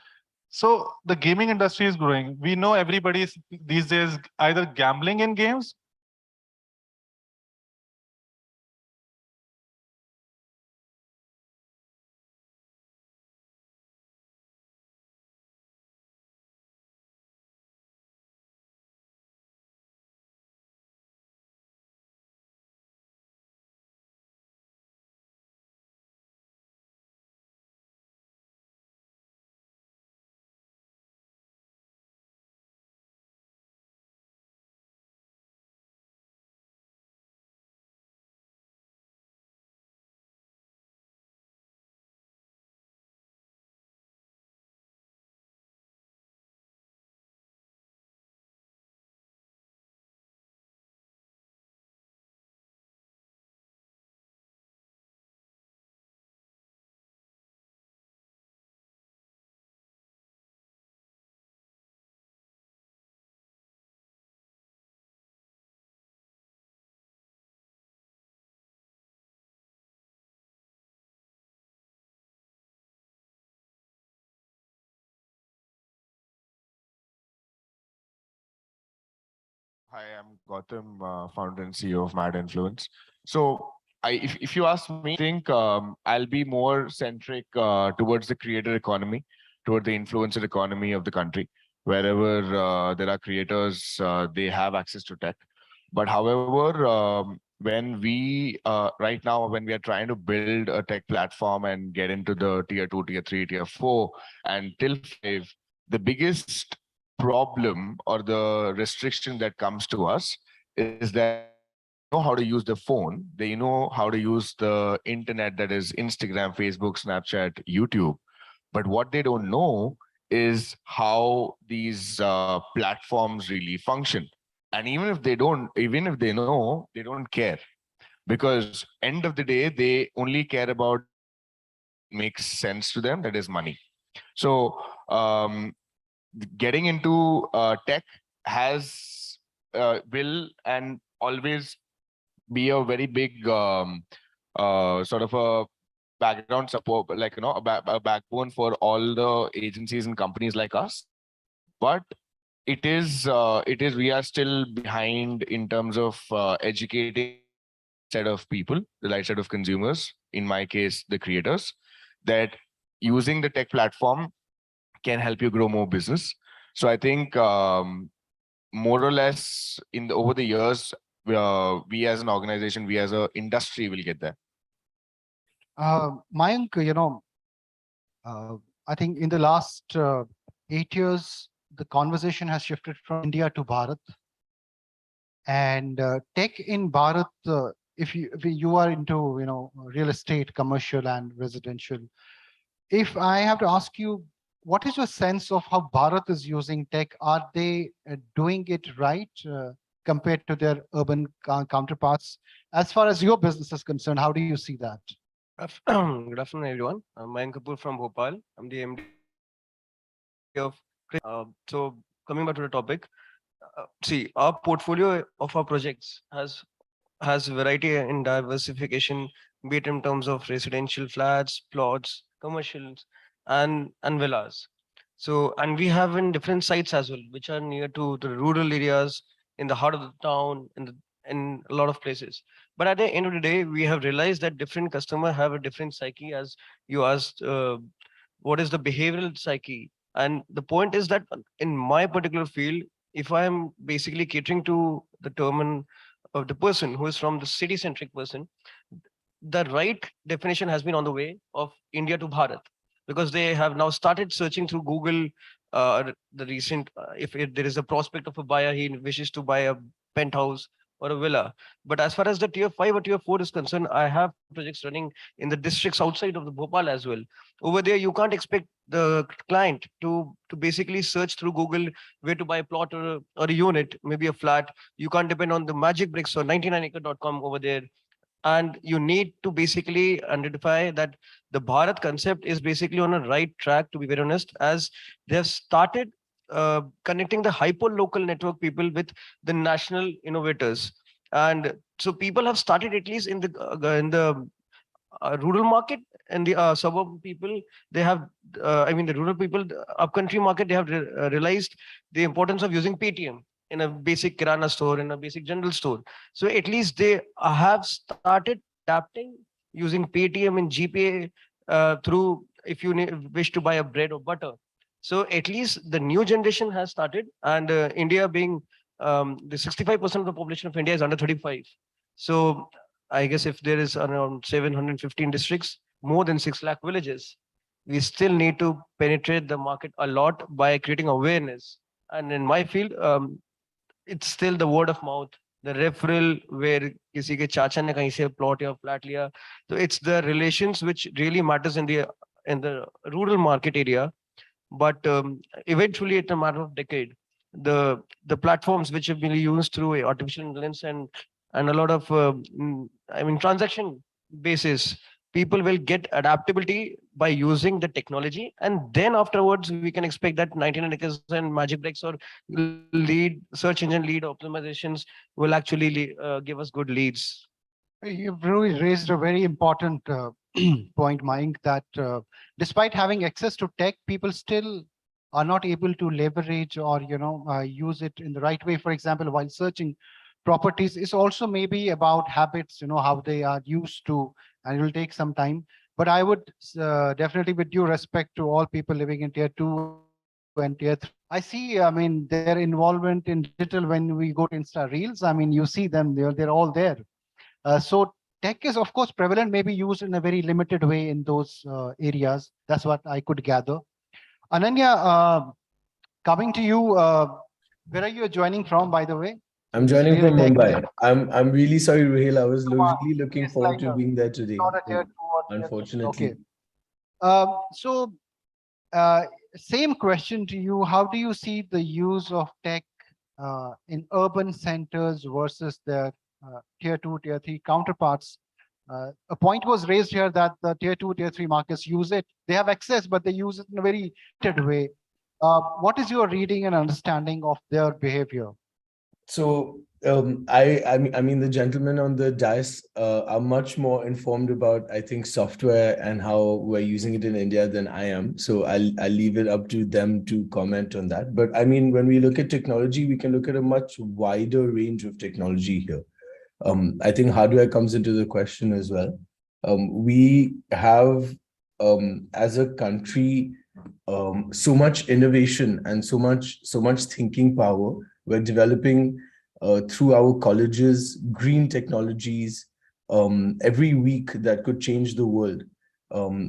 So the gaming industry is growing. We know everybody is these days either gambling in games Hi, I'm Gautam, founder and CEO of Mad Influence. So, if you ask me, I think I'll be more centric towards the creator economy, toward the influencer economy of the country. Wherever there are creators, they have access to tech. But however, when we right now, when we are trying to build a tech platform and get into the tier two, tier three, tier four, and till five, the biggest problem or the restriction that comes to us is that they know how to use the phone, they know how to use the internet, that is Instagram, Facebook, Snapchat, YouTube. But what they don't know is how these platforms really function. And even if they know, they don't care, because end of the day, they only care about the one thing that makes sense to them, that is money. So getting into tech has will and always be a very big sort of a background support, like a backbone for all the agencies and companies like us. But it is we are still behind in terms of educating the right set of people, the right set of consumers, in my case the creators, that using the tech platform can help you grow more business. So I think more or less over the years, we as an organization, we as a industry will get there. Mayank, uh, I think in the last 8 years, the conversation has shifted from India to Bharat. And tech in Bharat, if you are into real estate, commercial and residential, if I have to ask you, what is your sense of how Bharat is using tech? Are they doing it right compared to their urban counterparts? As far as your business is concerned, how do you see that? Good afternoon, everyone. I'm Mayank Kapoor from Bhopal. I'm the MD of. So coming back to the topic, see, our portfolio of our projects has variety in diversification, be it in terms of residential flats, plots, commercials, and villas. So, and we have in different sites as well, which are near to the rural areas, in the heart of the town, in a lot of places. But at the end of the day, we have realized that different customer have a different psyche, as you asked. What is the behavioral psyche? And the point is that in my particular field, if I am basically catering to the term of the person who is from the city centric person, the right definition has been on the way of India to Bharat, because they have now started searching through Google. The recent, if there is a prospect of a buyer, he wishes to buy a penthouse or a villa. But as far as the tier 5 or tier 4 is concerned, I have projects running in the districts outside of the Bhopal as well. Over there, you can't expect the client to basically search through Google where to buy a plot or a unit, maybe a flat. You can't depend on the magic bricks or 99acre.com over there. And you need to basically identify that the Bharat concept is basically on a right track, to be very honest, as they have started connecting the hyper local network people with the national innovators. And so people have started, at least in the rural market, and the suburban people, they have I mean the rural people, the upcountry market, they have realized the importance of using Paytm in a basic kirana store, in a basic general store. So at least they have started adapting using Paytm and GPA through, if you wish to buy a bread or butter. So at least the new generation has started. And India being the 65% of the population of India is under 35. So I guess if there is around 715 districts, more than 6 lakh villages, we still need to penetrate the market a lot by creating awareness. And in my field, it's still the word of mouth, the referral where किसी के चाचा ने कहीं से plot या flat लिया. So it's the relations which really matters in the rural market area. But eventually, it's a matter of decade. The platforms which have been used through artificial intelligence and a lot of transaction basis, people will get adaptability by using the technology, and then afterwards we can expect that 99 acres and magic breaks or lead search engine lead optimizations will actually give us good leads. You've really raised a very important point, Mayank, that despite having access to tech, people still are not able to leverage or use it in the right way. For example, while searching properties, is also maybe about habits, how they are used to, and it will take some time. But I would definitely, with due respect to all people living in tier 2 and tier 3, I see, I mean, their involvement in digital when we go to Insta Reels. I mean, you see them, they're all there. So tech is, of course, prevalent, maybe used in a very limited way in those areas. That's what I could gather. Ananya, coming to you, where are you joining from, by the way? I'm This joining real from tech. Mumbai. I'm really sorry, Ruhail. I was really looking It's forward like to being there today. not a tier 2 or tier 3. Unfortunately, Okay. So, same question to you. How do you see the use of tech in urban centers versus their tier 2, tier 3 counterparts? A point was raised here that the tier 2, tier 3 markets use it. They have access, but they use it in a very limited way. What is your reading and understanding of their behavior? so I mean the gentlemen on the dais are much more informed about, I think, software and how we're using it in India than I am. So I'll leave it up to them to comment on that. But I mean, when we look at technology, we can look at a much wider range of technology here. I think hardware comes into the question as well. We have, as a country, so much innovation and so much thinking power. We're developing through our colleges green technologies every week that could change the world,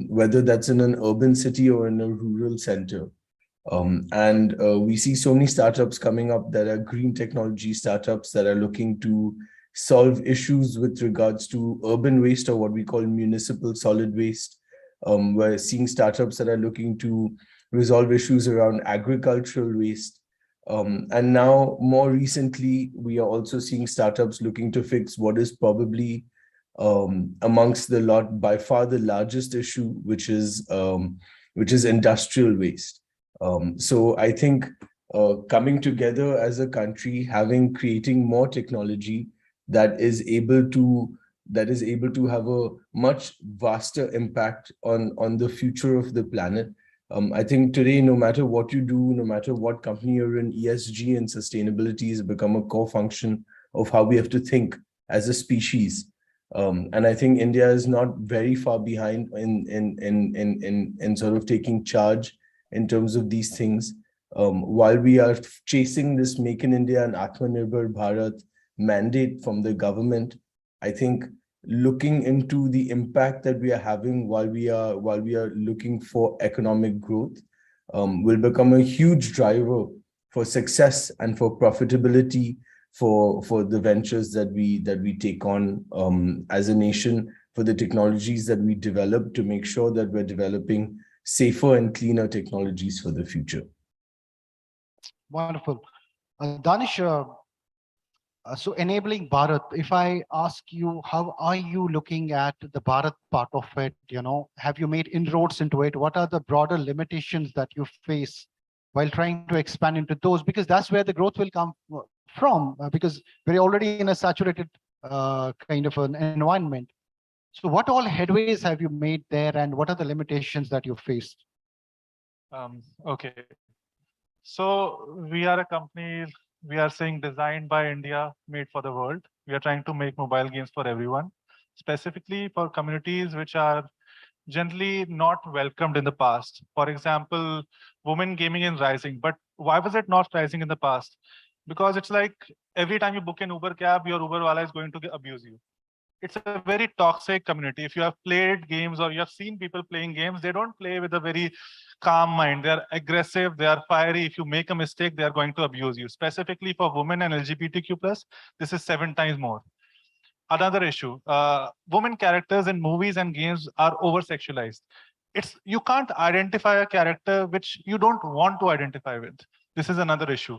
whether that's in an urban city or in a rural center. And we see so many startups coming up that are green technology startups that are looking to solve issues with regards to urban waste, or what we call municipal solid waste. We're seeing startups that are looking to resolve issues around agricultural waste. And now, more recently, we are also seeing startups looking to fix what is probably amongst the lot by far the largest issue, which is industrial waste. So I think coming together as a country, creating more technology that is able to have a much vaster impact on the future of the planet. I think today, no matter what you do, no matter what company you're in, ESG and sustainability has become a core function of how we have to think as a species. And I think India is not very far behind in sort of taking charge in terms of these things. While we are chasing this Make in India and Atmanirbhar Bharat mandate from the government, I think looking into the impact that we are having while we are looking for economic growth will become a huge driver for success and for profitability for the ventures that we take on as a nation, for the technologies that we develop, to make sure that we're developing safer and cleaner technologies for the future. Wonderful. Danish, so enabling Bharat, if I ask you, how are you looking at the Bharat part of it? Have you made inroads into it? What are the broader limitations that you face while trying to expand into those? Because that's where the growth will come from, because we're already in a saturated kind of an environment. So what all headways have you made there, and what are the limitations that you faced? Okay. So we are a company, we are saying designed by India, made for the world. We are trying to make mobile games for everyone, specifically for communities which are generally not welcomed in the past. For example, women gaming is rising, but why was it not rising in the past? Because it's like every time you book an Uber cab, your Uber wala is going to abuse you. It's a very toxic community. If you have played games or you have seen people playing games, they don't play with a very calm mind. They are aggressive, they are fiery. If you make a mistake, they are going to abuse you. Specifically for women and LGBTQ+, this is 7 times more. Another issue, women characters in movies and games are over-sexualized. You can't identify a character which you don't want to identify with. This is another issue.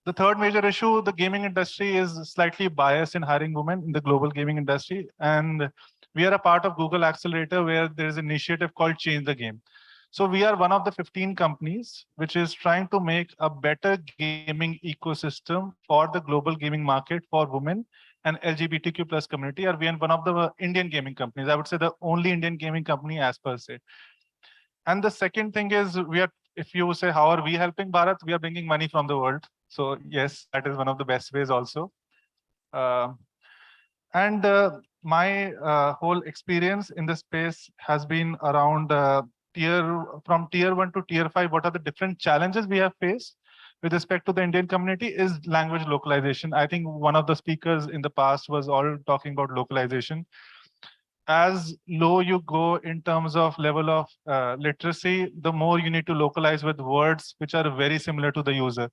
The third major issue, the gaming industry is slightly biased in hiring women in the global gaming industry. And we are a part of Google Accelerator, where there is an initiative called Change the Game. So we are one of the 15 companies which is trying to make a better gaming ecosystem for the global gaming market for women and LGBTQ+ community. Or we are one of the Indian gaming companies. I would say the only Indian gaming company as per se. And the second thing is we are if you say, how are we helping Bharat? We are bringing money from the world. So yes, that is one of the best ways also. Um and my whole experience in the space has been around from tier 1 to tier 5. What are the different challenges we have faced with respect to the Indian community is language localization. I think one of the speakers in the past was all talking about localization. As low you go in terms of level of literacy, the more you need to localize with words which are very similar to the user.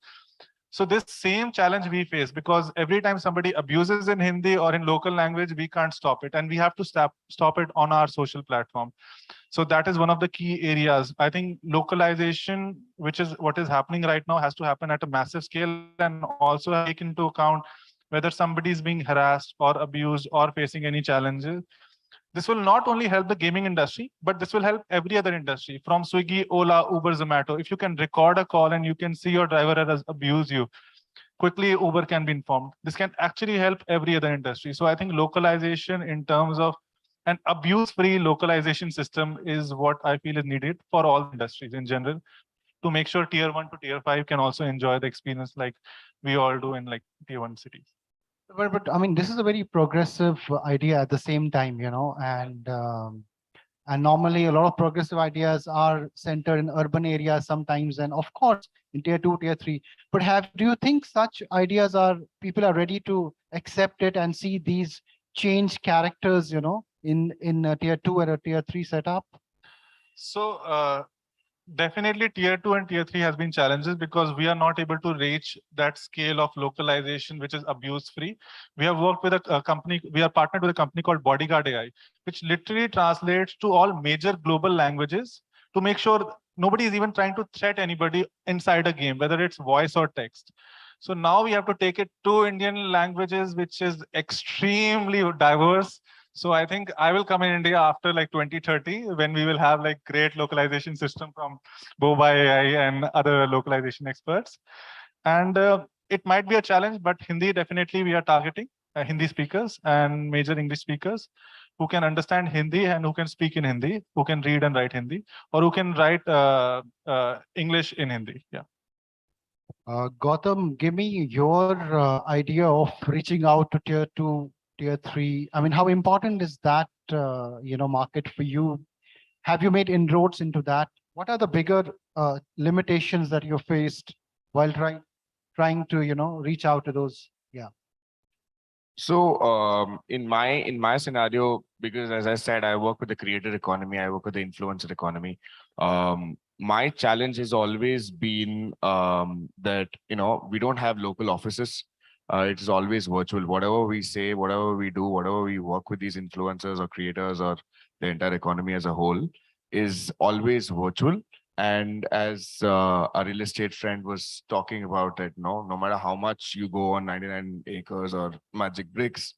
So this same challenge we face, because every time somebody abuses in Hindi or in local language, we can't stop it, and we have to stop it on our social platform. So that is one of the key areas. I think localization, which is what is happening right now, has to happen at a massive scale and also have to take into account whether somebody is being harassed or abused or facing any challenges. This will not only help the gaming industry, but this will help every other industry from Swiggy, Ola, Uber, Zomato. If you can record a call and you can see your driver has abused you, quickly Uber can be informed. This can actually help every other industry. So I think localization in terms of an abuse-free localization system is what I feel is needed for all industries in general to make sure tier 1 to tier 5 can also enjoy the experience like we all do in like tier 1 cities. But I mean, this is a very progressive idea at the same time, and normally a lot of progressive ideas are centered in urban areas sometimes, and of course in tier 2, tier 3. But do you think such ideas people are ready to accept it and see these change characters, in a tier 2 and a tier 3 setup? So definitely tier 2 and tier 3 has been challenges because we are not able to reach that scale of localization which is abuse free. We have worked with a company, we are partnered with a company called Bodyguard AI, which literally translates to all major global languages to make sure nobody is even trying to threat anybody inside a game, whether it's voice or text. So now we have to take it to Indian languages, which is extremely diverse. So I think I will come in India after like 2030 when we will have like great localization system from Boba AI and other localization experts. And it might be a challenge, but Hindi definitely we are targeting Hindi speakers and major English speakers who can understand Hindi and who can speak in Hindi, who can read and write Hindi, or who can write English in Hindi. Yeah. Gautam, give me your idea of reaching out to tier 2, tier 3. I mean, how important is that, market for you? Have you made inroads into that? What are the bigger limitations that you faced while trying to, reach out to those? Yeah. So in my scenario, because as I said, I work with the creator economy, I work with the influencer economy. My challenge has always been that we don't have local offices. It is always virtual. Whatever we say, whatever we do, whatever we work with these influencers or creators or the entire economy as a whole is always virtual. And as a real estate friend was talking about it, no matter how much you go on 99 acres or magic bricks,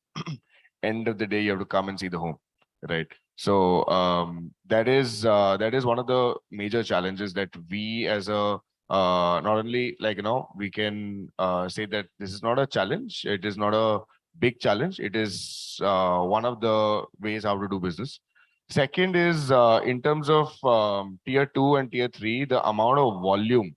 end of the day, you have to come and see the home, right? So that is one of the major challenges that we as a not only we can say that this is not a challenge. It is not a big challenge. It is one of the ways how to do business. Second is in terms of tier 2 and tier 3, the amount of volume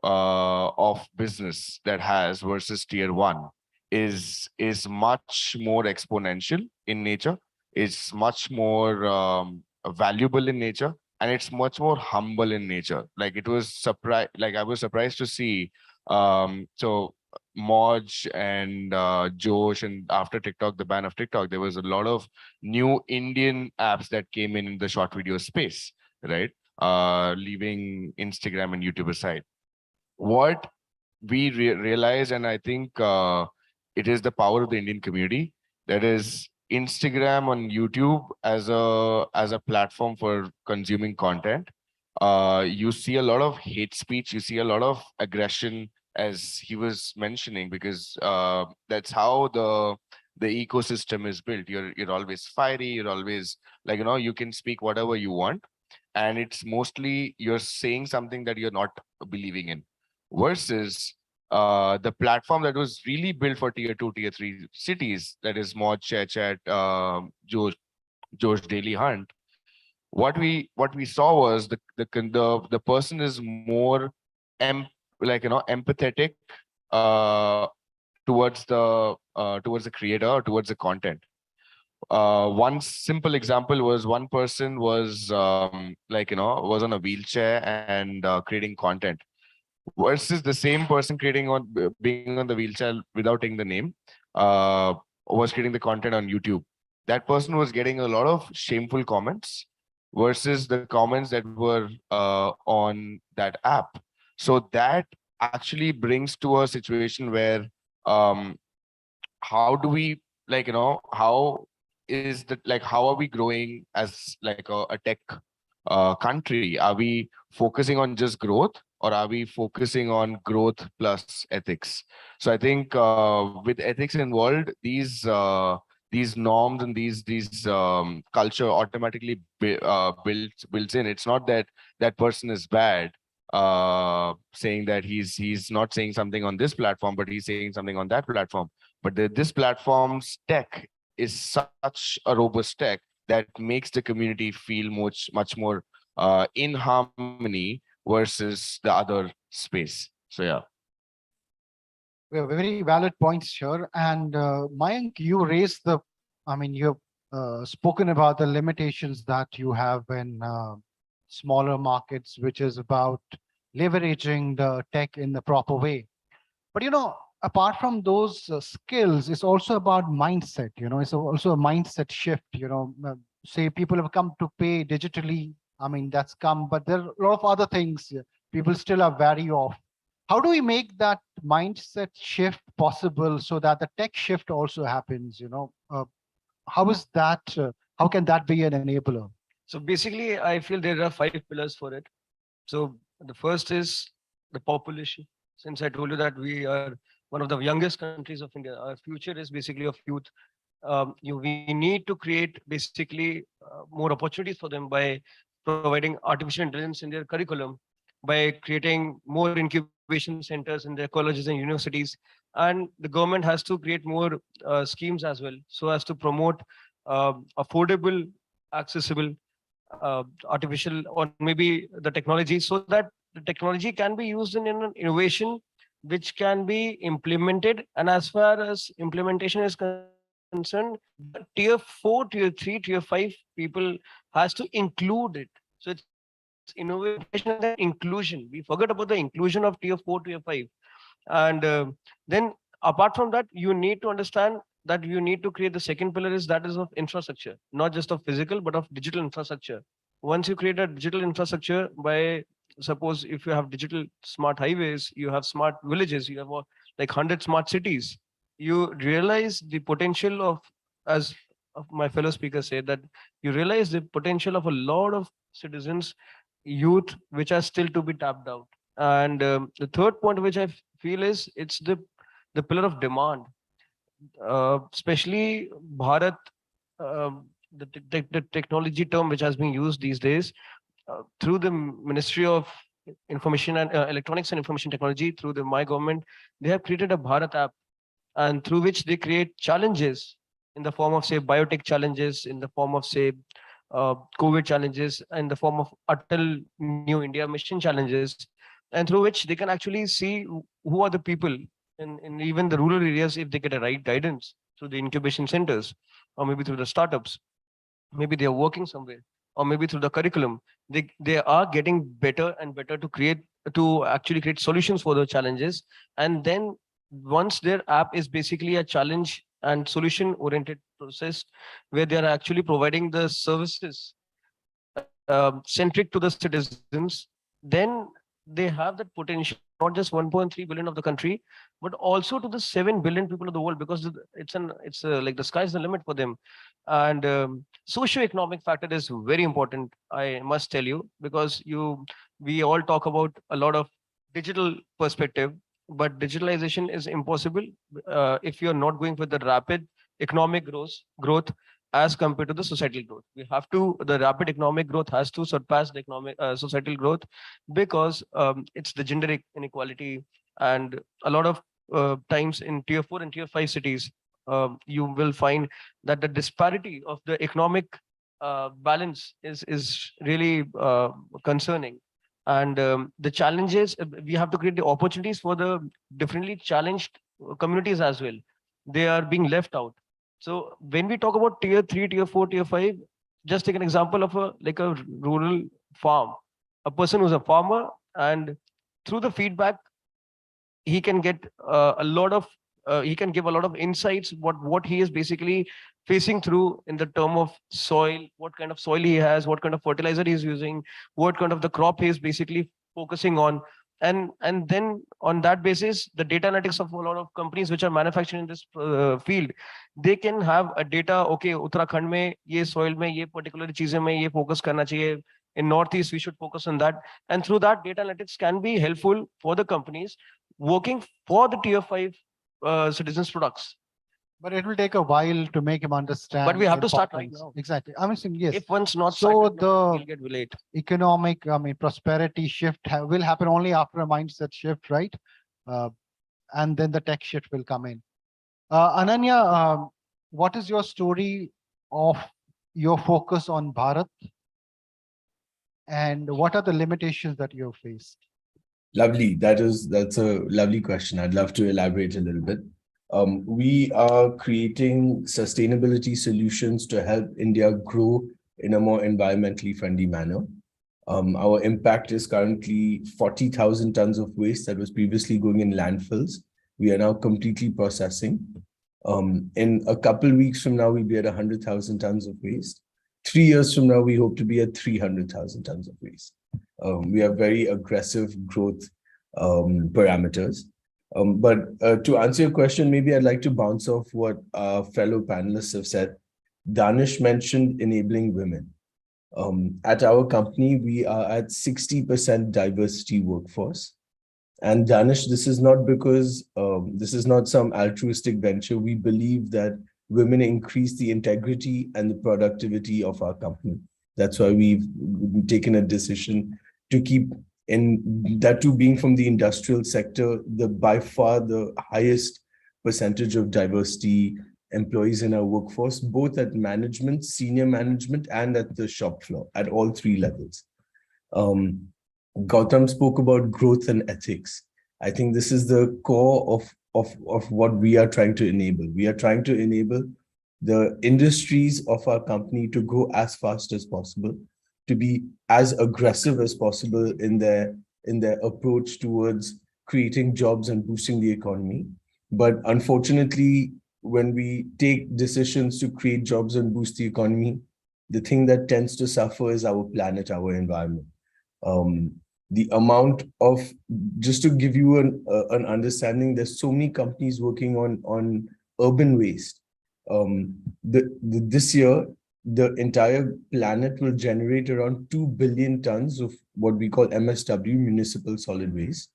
of business that has versus tier 1 is much more exponential in nature. It's much more valuable in nature, and it's much more humble in nature. Like I was surprised to see so Moj and Josh, and after TikTok, the ban of TikTok, there was a lot of new Indian apps that came in the short video space, right? Leaving Instagram and YouTube aside. What we realize, and I think it is the power of the Indian community, that is Instagram on YouTube as a platform for consuming content. You see a lot of hate speech, you see a lot of aggression, as he was mentioning, because that's how the ecosystem is built. You're always fiery, you're always you can speak whatever you want, and it's mostly you're saying something that you're not believing in, versus the platform that was really built for tier 2, tier 3 cities, that is Mod Chat, Josh Daily Hunt. what we saw was the person is more empathetic uh, towards the creator or towards the content. One simple example was one person was was on a wheelchair and creating content versus the same person being on the wheelchair without taking the name uh, was creating the content on YouTube. That person was getting a lot of shameful comments versus the comments that were on that app. So that actually brings to a situation where um, how do we how is that like how are we growing as like a tech country? Are we focusing on just growth or are we focusing on growth plus ethics? So I think with ethics involved, these norms and these culture automatically builds in. It's not that that person is bad saying that he's not saying something on this platform but he's saying something on that platform, but this platform's tech is such a robust tech that makes the community feel much more in harmony versus the other space. So yeah. We have very valid points here. And Mayank, you raised you've spoken about the limitations that you have in smaller markets, which is about leveraging the tech in the proper way. But apart from those skills, it's also about mindset. It's also a mindset shift. Say people have come to pay digitally. That's come, but there are a lot of other things. People still are wary of. How do we make that mindset shift possible so that the tech shift also happens? How is that? How can that be an enabler? So basically, I feel there are 5 pillars for it. So the first is the population. Since I told you that we are one of the youngest countries of India, our future is basically of youth. We need to create basically more opportunities for them by providing artificial intelligence in their curriculum, by creating more incubation centers in their colleges and universities. And the government has to create more schemes as well, so as to promote affordable, accessible artificial or maybe the technology, so that the technology can be used in an innovation which can be implemented. And as far as implementation is concerned, the tier 4, tier 3, tier 5 people has to include it. So it's innovation and then inclusion. We forget about the inclusion of tier 4, tier 5. And then apart from that, you need to understand that you need to create the second pillar is that is of infrastructure, not just of physical but of digital infrastructure. Once you create a digital infrastructure, by suppose if you have digital smart highways, you have smart villages, you have like 100 smart cities, you realize the potential of, as of my fellow speaker said, that you realize the potential of a lot of citizens, youth, which are still to be tapped out. And the third point which I feel is it's the pillar of demand, especially Bharat, the technology term which has been used these days through the Ministry of Information and Electronics and Information Technology, through the My Government, they have created a Bharat app, and through which they create challenges in the form of say biotech challenges, in the form of say COVID challenges, in the form of Atal New India mission challenges, and through which they can actually see who are the people in even the rural areas if they get a right guidance through the incubation centers or maybe through the startups. Maybe they are working somewhere, or maybe through the curriculum. They are getting better and better to actually create solutions for the challenges. And then once their app is basically a challenge and solution oriented process where they are actually providing the services centric to the citizens, then they have that potential not just 1.3 billion of the country, but also to the 7 billion people of the world, because it's like the sky's the limit for them. And socio-economic factor is very important, I must tell you, because we all talk about a lot of digital perspective, but digitalization is impossible if you're not going with the rapid economic growth as compared to the societal growth. The rapid economic growth has to surpass the economic societal growth, because it's the gender inequality. And a lot of times in tier 4 and tier 5 cities, you will find that the disparity of the economic balance is really concerning. And the challenges, we have to create the opportunities for the differently challenged communities as well. They are being left out. So when we talk about tier 3, tier 4, tier 5, just take an example of a rural farm. A person who's a farmer, and through the feedback he can get a lot of he can give a lot of insights what he is basically facing through in the term of soil, what kind of soil he has, what kind of fertilizer he is using, what kind of the crop he is basically focusing on. And then on that basis, the data analytics of a lot of companies which are manufacturing in this field, they can have a data, okay, Uttarakhand mein ye soil mein ye particular cheezein mein ye focus karna chahiye, in northeast we should focus on that. And through that, data analytics can be helpful for the companies working for the tier 5 citizens products. But it will take a while to make him understand. But we have to start right importance. now. Exactly. I mean, saying yes. If one's not So started now, the he'll get late. economic, prosperity shift will happen only after a mindset shift, right? And then the tech shift will come in. Ananya, what is your story of your focus on Bharat? And what are the limitations that you have faced? Lovely. That's a lovely question. I'd love to elaborate a little bit. We are creating sustainability solutions to help India grow in a more environmentally friendly manner. Our impact is currently 40,000 tons of waste that was previously going in landfills. We are now completely processing. In a couple of weeks from now, we'll be at 100,000 tons of waste. 3 years from now, we hope to be at 300,000 tons of waste. We have very aggressive growth parameters. But to answer your question, maybe I'd like to bounce off what our fellow panelists have said. Danish mentioned enabling women. At our company, we are at 60% diversity workforce. And Danish, this is not because this is not some altruistic venture. We believe that women increase the integrity and the productivity of our company. That's why we've taken a decision to keep, in that too being from the industrial sector, by far the highest percentage of diversity employees in our workforce, both at management, senior management, and at the shop floor, at all 3 levels. Gautam spoke about growth and ethics. I think this is the core of what we are trying to enable. We are trying to enable the industries of our company to grow as fast as possible, to be as aggressive as possible in their approach towards creating jobs and boosting the economy. But unfortunately, when we take decisions to create jobs and boost the economy, the thing that tends to suffer is our planet, our environment. The amount of, just to give you an understanding, there's so many companies working on urban waste. This year, the entire planet will generate around 2 billion tons of what we call MSW, municipal solid waste.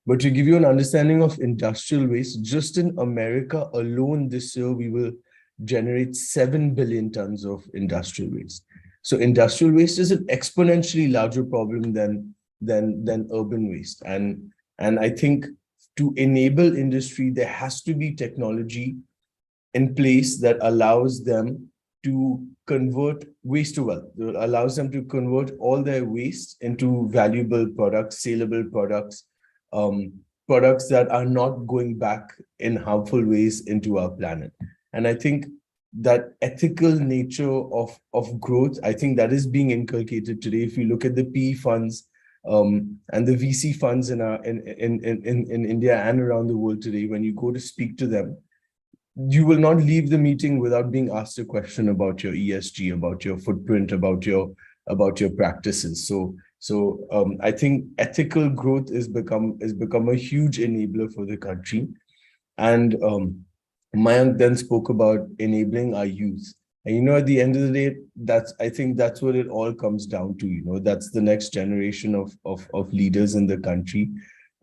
But to give you an understanding of industrial waste, just in America alone this year, we will generate 7 billion tons of industrial waste. So industrial waste is an exponentially larger problem than urban waste. And I think to enable industry, there has to be technology in place that allows them to convert waste to wealth, allows them to convert all their waste into valuable products, saleable products, products that are not going back in harmful ways into our planet. And I think that ethical nature of growth, I think that is being inculcated today. If you look at the PE funds and the VC funds in India and around the world today, when you go to speak to them, you will not leave the meeting without being asked a question about your ESG, about your footprint, about your practices. So I think ethical growth has become a huge enabler for the country. And Mayank then spoke about enabling our youth. And at the end of the day, I think that's what it all comes down to. That's the next generation of leaders in the country.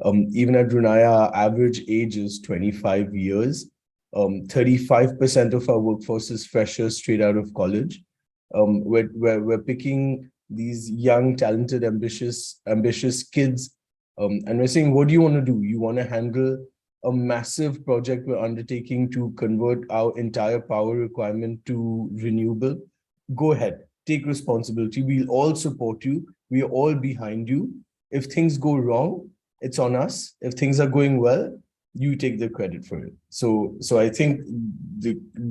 Even at Brunei, our average age is 25 years. 35% of our workforce is freshers straight out of college. We're picking these young, talented, ambitious kids, and we're saying, what do you want to do? You want to handle a massive project we're undertaking to convert our entire power requirement to renewable? Go ahead. take responsibility. We'll all support you. We are all behind you. If things go wrong, it's on us. If things are going well, you take the credit for it. So I think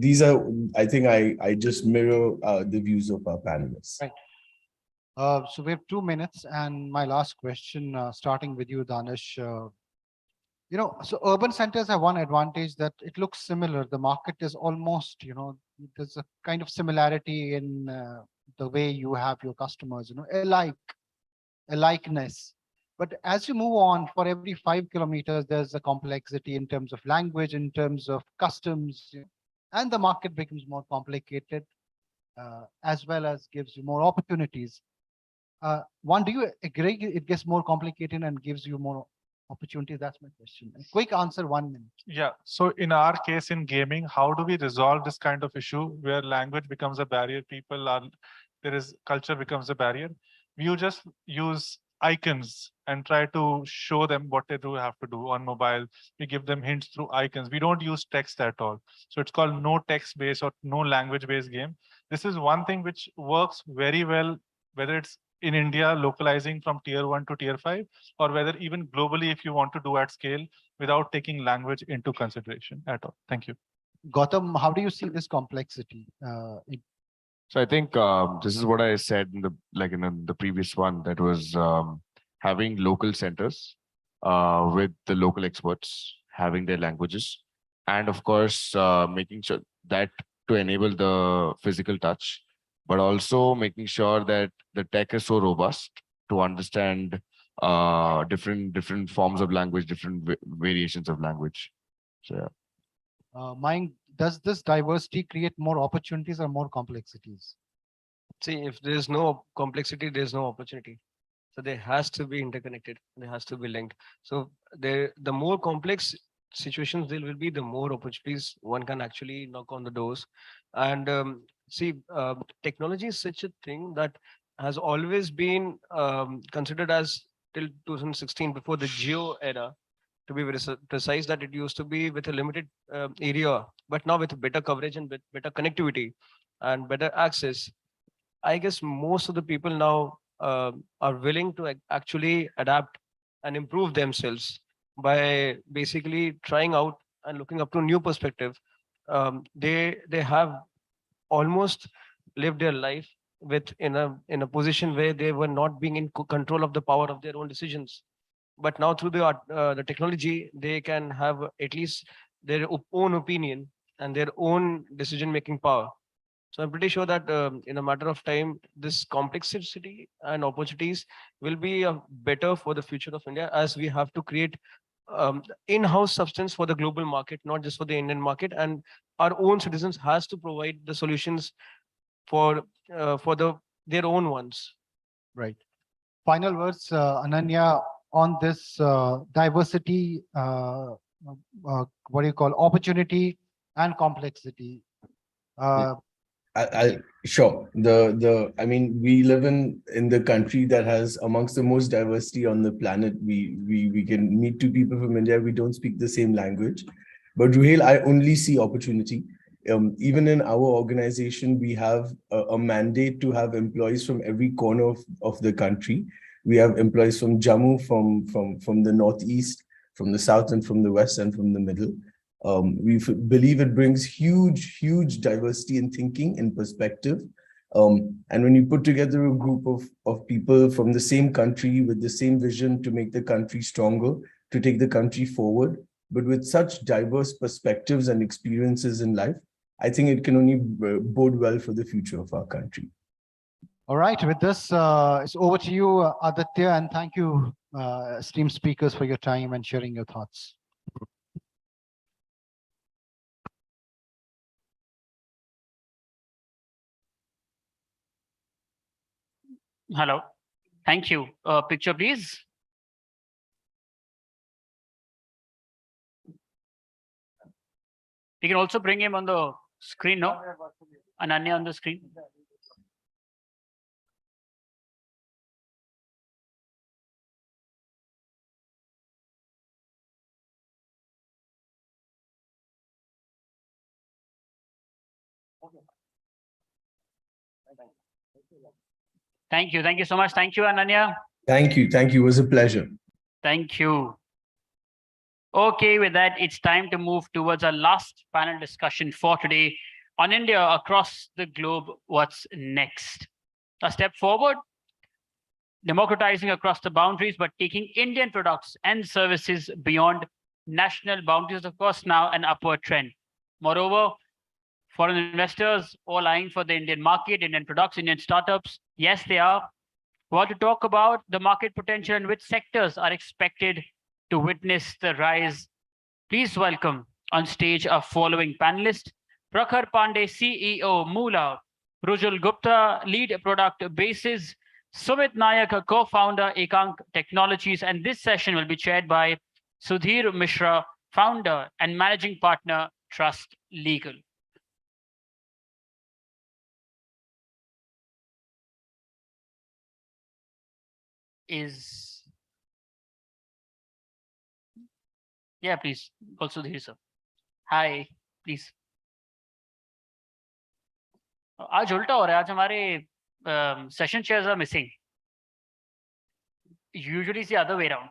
these are, I think I just mirror the views of our panelists. Right. So we have 2 minutes, and my last question, starting with you, Danish. So urban centers have one advantage that it looks similar. The market is almost, there's a kind of similarity in the way you have your customers, a likeness. But as you move on, for every 5 kilometers, there's a complexity in terms of language, in terms of customs, and the market becomes more complicated, as well as gives you more opportunities. One, do you agree it gets more complicated and gives you more opportunities? That's my question. A quick answer, 1 minute. Yeah. So in our case in gaming, how do we resolve this kind of issue where language becomes a barrier? Culture becomes a barrier. You just use icons and try to show them what they do have to do on mobile. We give them hints through icons. We don't use text at all. So it's called no text based or no language based game. This is one thing which works very well, whether it's in India, localizing from tier 1 to tier 5, or whether even globally, if you want to do at scale without taking language into consideration at all. Thank you. Gautam, how do you see this complexity? So I think this is what I said in the previous one, that was having local centers with the local experts, having their languages, and of course making sure that to enable the physical touch, but also making sure that the tech is so robust to understand different forms of language, different variations of language. So yeah. Mind, does this diversity create more opportunities or more complexities? See, if there's no complexity, there's no opportunity. So they has to be interconnected. They has to be linked. So the more complex situations there will be, the more opportunities one can actually knock on the doors. And technology is such a thing that has always been considered as till 2016, before the geo era, to be very precise, that it used to be with a limited area, but now with better coverage and with better connectivity and better access, I guess most of the people now are willing to actually adapt and improve themselves by basically trying out and looking up to new perspective. They have almost lived their life with in a position where they were not being in control of the power of their own decisions. But now through the technology, they can have at least their own opinion and their own decision making power. So I'm pretty sure that in a matter of time, this complexity and opportunities will be better for the future of India, as we have to create in-house substance for the global market, not just for the Indian market. And our own citizens has to provide the solutions for their own ones. Right. Final words, Ananya, on this diversity, what do you call, opportunity and complexity. Sure. I mean, we live in the country that has amongst the most diversity on the planet. We can meet two people from India. We don't speak the same language, but Ruhail, I only see opportunity. Even in our organization, we have a mandate to have employees from every corner of the country. We have employees from Jammu, from the northeast, from the south, and from the west, and from the middle. We believe it brings huge diversity in thinking and perspective. And when you put together a group of people from the same country with the same vision to make the country stronger, to take the country forward, but with such diverse perspectives and experiences in life, I think it can only bode well for the future of our country. All right, with this, it's over to you, Aditya, and thank you, esteemed speakers, for your time and sharing your thoughts. Hello. Thank you. Picture, please. You can also bring him on the screen, no? Ananya on the screen. Okay. Thank you. Thank you so much. Thank you, Ananya. Thank you. Thank you. It was a pleasure. Thank you. Okay, with that, it's time to move towards our last panel discussion for today on India across the globe. What's next? A step forward, democratizing across the boundaries, but taking Indian products and services beyond national boundaries, of course, now an upward trend. Moreover, foreign investors all eyeing for the Indian market, Indian products, Indian startups. Yes, they are. We want to talk about the market potential and which sectors are expected to witness the rise. Please welcome on stage our following panelists. Prakhar Pandey, CEO, Moola. Rujul Gupta, Lead Product Basis. Sumit Nayak, Co-founder, Ekank Technologies. And this session will be chaired by Sudhir Mishra, Founder and Managing Partner, Trust Legal. Yeah, please. Also Sudhir, sir. Hi, please. आज उल्टा हो रहा है आज हमारे session chairs are missing. Usually it's the other way around.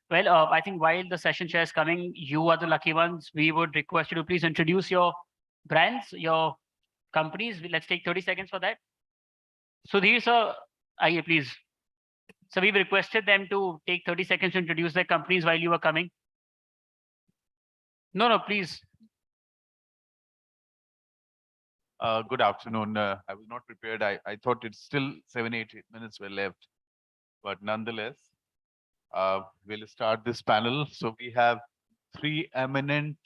Well, I think while the session chair is coming, you are the lucky ones. We would request you to please introduce your brands, your companies. Let's take 30 seconds for that. Sudhir, sir, please. So we've requested them to take 30 seconds to introduce their companies while you were coming. No, please. Good afternoon. I was not prepared. I thought it's still 7-8 minutes were left, but nonetheless, we'll start this panel. So we have three eminent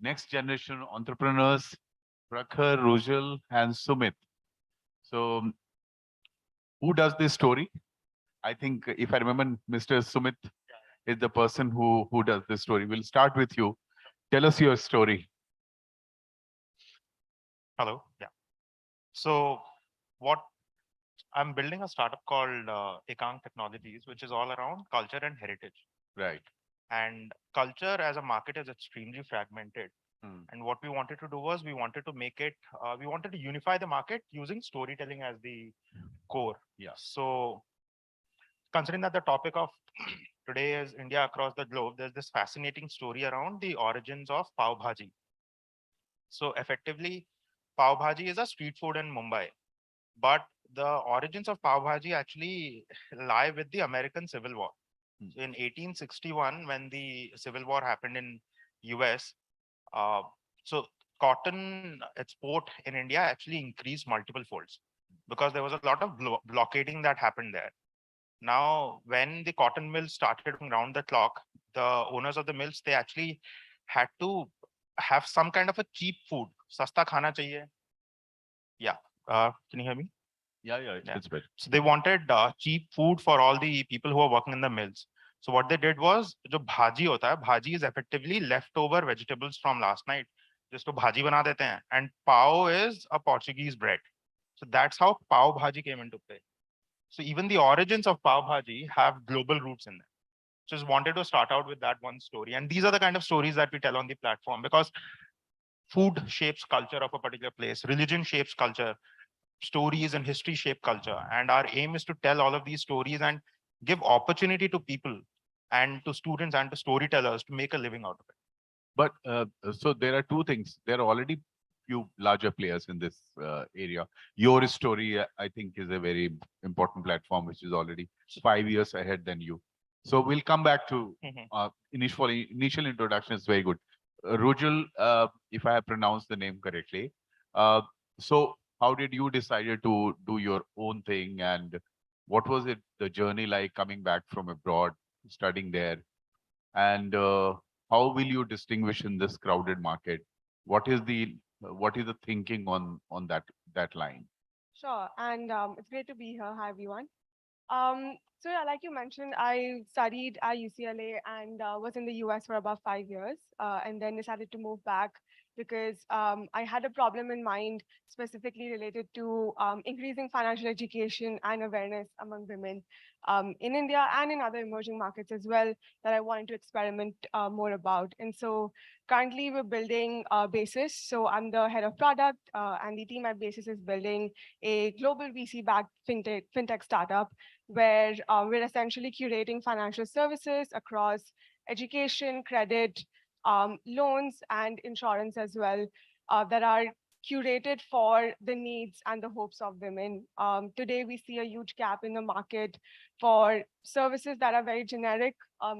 next generation entrepreneurs, Prakhar, Rujal, and Sumit. So who does this story? I think if I remember, Mr. Sumit is the person who does this story. We'll start with you. Tell us your story. Hello. Yeah. So I'm building a startup called Ekank Technologies, which is all around culture and heritage. Right. And culture as a market is extremely fragmented. And what we wanted to do was we wanted to unify the market using storytelling as the core. Yeah. So considering that the topic of today is India across the globe, there's this fascinating story around the origins of pav bhaji. So effectively, pav bhaji is a street food in Mumbai, but the origins of pav bhaji actually lie with the American Civil War. So in 1861, when the Civil War happened in US, so cotton export in India actually increased multiple folds because there was a lot of blockading that happened there. Now, when the cotton mills started round the clock, the owners of the mills, they actually had to have some kind of a cheap food. Sasta khana chahiye. Yeah. Can you hear me? Yeah. It's better. So they wanted cheap food for all the people who are working in the mills. So what they did was, jo bhaji hota hai, bhaji is effectively leftover vegetables from last night. Just to bhaji bana dete hain. And pao is a Portuguese bread. So that's how pav bhaji came into play. So even the origins of pav bhaji have global roots in them. Just wanted to start out with that one story. And these are the kind of stories that we tell on the platform because food shapes culture of a particular place, religion shapes culture, stories and history shape culture. And our aim is to tell all of these stories and give opportunity to people and to students and to storytellers to make a living out of it. But so there are two things. There are already few larger players in this area. Your story, I think, is a very important platform, which is already 5 years ahead than you. So we'll come back to initial introduction is very good. Rujal, if I have pronounced the name correctly. So how did you decide to do your own thing, and what was it the journey like coming back from abroad, studying there, and how will you distinguish in this crowded market? What is the thinking on that line? Sure, and it's great to be here. Hi, everyone. So yeah, like you mentioned, I studied at UCLA and was in the US for about 5 years, and then decided to move back because I had a problem in mind specifically related to increasing financial education and awareness among women in India and in other emerging markets as well that I wanted to experiment more about. And so currently we're building Basis. So I'm the head of product and the team at Basis is building a global VC-backed fintech startup where we're essentially curating financial services across education, credit, loans, and insurance as well that are curated for the needs and the hopes of women. Today, we see a huge gap in the market for services that are very generic.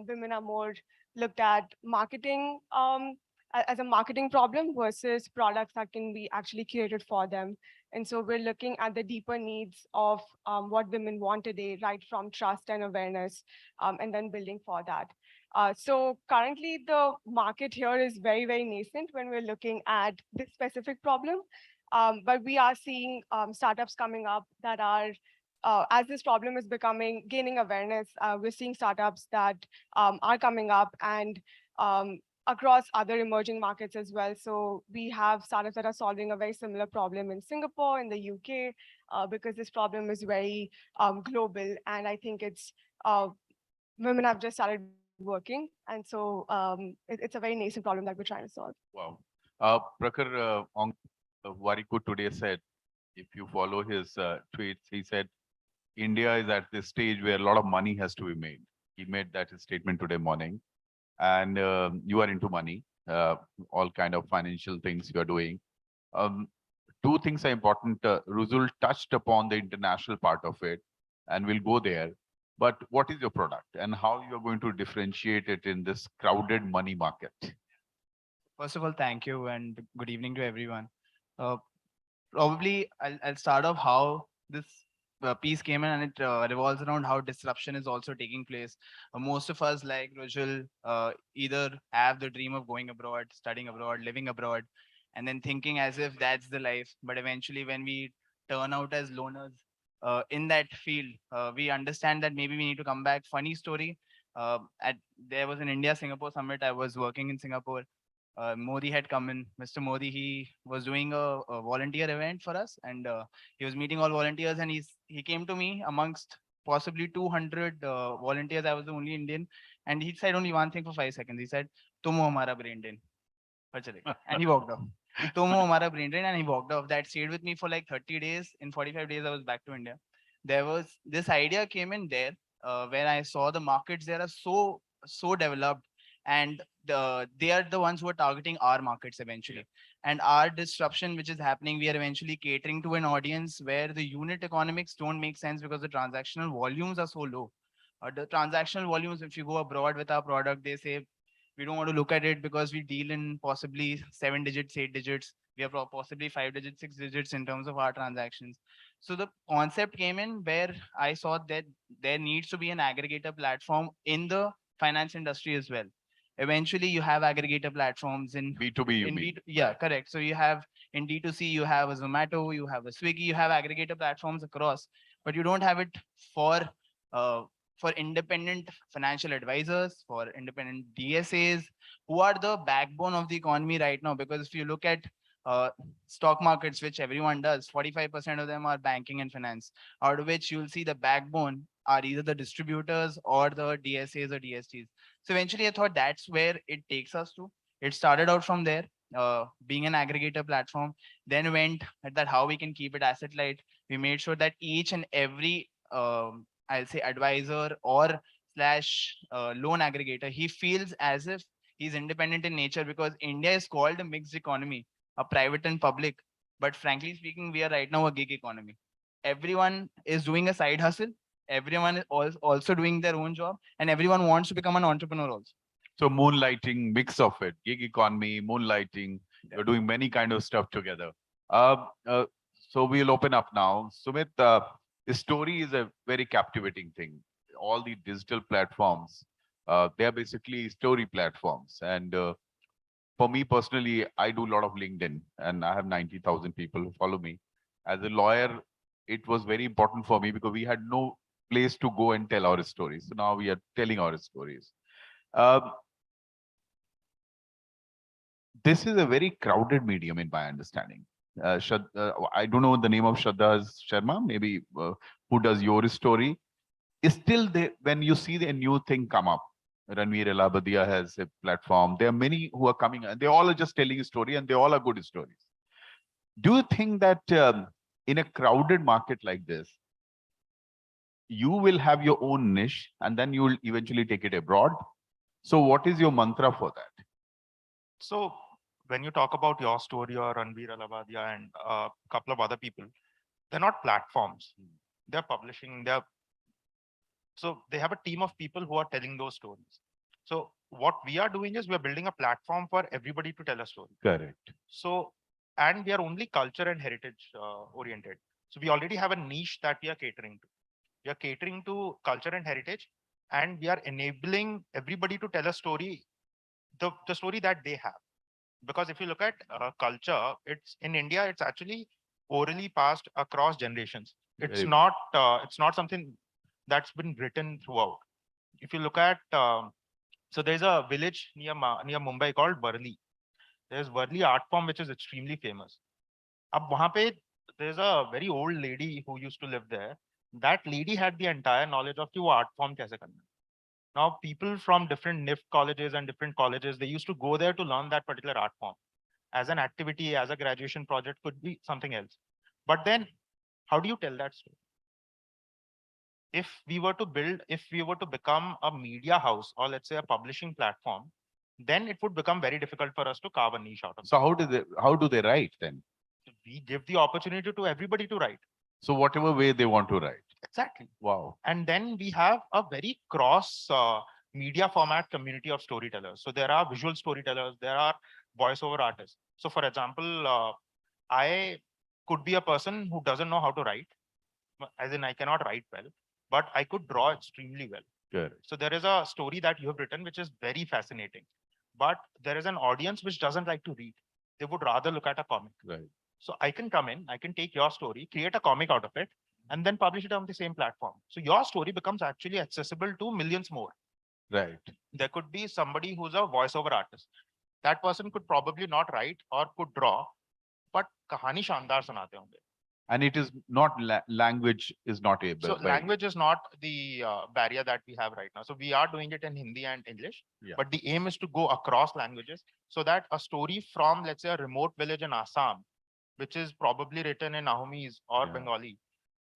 Women are more looked at marketing as a marketing problem versus products that can be actually curated for them. And so we're looking at the deeper needs of what women want today, right from trust and awareness, and then building for that. So currently the market here is very, very nascent when we're looking at this specific problem. But we are seeing startups coming up that are, as this problem is gaining awareness, we're seeing startups that are coming up and across other emerging markets as well. So we have startups that are solving a very similar problem in Singapore, in the UK, because this problem is very global. And I think it's women have just started working. And so it's a very nascent problem that we're trying to solve. Wow. Prakhar Warikoo today said, if you follow his tweets, he said, India is at this stage where a lot of money has to be made. He made that statement today morning. And you are into money, all kind of financial things you are doing. Two things are important. Ruzul touched upon the international part of it, and we'll go there. But what is your product and how you are going to differentiate it in this crowded money market? First of all, thank you and good evening to everyone. Probably I'll start off how this piece came in, and it revolves around how disruption is also taking place. Most of us, like Rujul, either have the dream of going abroad, studying abroad, living abroad, and then thinking as if that's the life. But eventually, when we turn out as loners in that field, we understand that maybe we need to come back. Funny story, there was an India-Singapore summit. I was working in Singapore. Modi had come in. Mr. Modi, he was doing a volunteer event for us, and he was meeting all volunteers. And he came to me amongst possibly 200 volunteers. I was the only Indian, and he said only one thing for 5 seconds. He said, "Tum ho hamara brain drain." And he walked off. "Tum ho hamara brain drain," and he walked off. That stayed with me for like 30 days. In 45 days, I was back to India. There was this idea came in there where I saw the markets there are so developed, and they are the ones who are targeting our markets eventually. And our disruption, which is happening, we are eventually catering to an audience where the unit economics don't make sense because the transactional volumes are so low. The transactional volumes, if you go abroad with our product, they say we don't want to look at it because we deal in possibly 7 digits, 8 digits. We have possibly 5 digits, 6 digits in terms of our transactions. So the concept came in where I saw that there needs to be an aggregator platform in the finance industry as well. Eventually, you have aggregator platforms in B2B, you in mean? Yeah, correct. So you have in D2C, you have a Zomato, you have a Swiggy, you have aggregator platforms across, but you don't have it for uh, for independent financial advisors, for independent DSAs, who are the backbone of the economy right now. Because if you look at uh, stock markets, which everyone does, 45% of them are banking and finance, out of which you'll see the backbone are either the distributors or the DSAs or DSTs. So eventually I thought that's where it takes us to. It started out from there, being an aggregator platform, then went at that how we can keep it asset light. We made sure that each and every I'll say advisor or slash loan aggregator, he feels as if he's independent in nature, because India is called a mixed economy, a private and public. But frankly speaking, we are right now a gig economy. Everyone is doing a side hustle. Everyone is also doing their own job, and everyone wants to become an entrepreneur also. So moonlighting, mix of it, gig economy, moonlighting, you're doing many kind of stuff together. So we'll open up now. Sumit, the story is a very captivating thing. All the digital platforms, they're basically story platforms. And for me personally, I do a lot of LinkedIn and I have 90,000 people who follow me. As a lawyer, it was very important for me because we had no place to go and tell our stories. So now we are telling our stories. this is a very crowded medium in my understanding. I don't know the name of Shraddha's Sharma, maybe who does your story. Is still they, when you see the new thing come up, Ranveer Elabadia has a platform. There are many who are coming and they all are just telling a story and they all are good stories. Do you think that in a crowded market like this, you will have your own niche and then you will eventually take it abroad? So what is your mantra for that? So when you talk about your story or Ranveer Alabadia and a couple of other people, they're not platforms. They're publishing, so they have a team of people who are telling those stories. So what we are doing is we're building a platform for everybody to tell a story. Correct. So, and we are only culture and heritage oriented. So we already have a niche that we are catering to. We are catering to culture and heritage, and we are enabling everybody to tell a story, the story that they have. Because if you look at culture, it's in India, it's actually orally passed across generations. It's Very- not something that's been written throughout. If you look at, so there's a village near Mumbai called Varli. There's Varli art form, which is extremely famous. Ab wahan pe, there's a very old lady who used to live there. That lady had the entire knowledge of the art form kaise karna. Now, people from different NIF colleges and different colleges, they used to go there to learn that particular art form as an activity, as a graduation project, could be something else. But then, how do you tell that story? If we were to become a media house or let's say a publishing platform, then it would become very difficult for us to carve a niche out of it. So how do they write then? We give the opportunity to everybody to write. So whatever way they want to write. Exactly. Wow. And then we have a very cross media format community of storytellers. So there are visual storytellers, there are voiceover artists. So for example, I could be a person who doesn't know how to write, as in I cannot write well, but I could draw extremely well. Good. So there is a story that you have written, which is very fascinating, but there is an audience which doesn't like to read. They would rather look at a comic. Right. So I can come in, I can take your story, create a comic out of it, and then publish it on the same platform. So your story becomes actually accessible to millions more. Right. There could be somebody who's a voiceover artist. That person could probably not write or could draw, but kahani shandar sunate honge. And it is not language is not a So barrier. language is not the barrier that we have right now. So we are doing it in Hindi and English, Yeah. but the aim is to go across languages so that a story from, let's say, a remote village in Assam, which is probably written in Ahomese or Yeah. Bengali,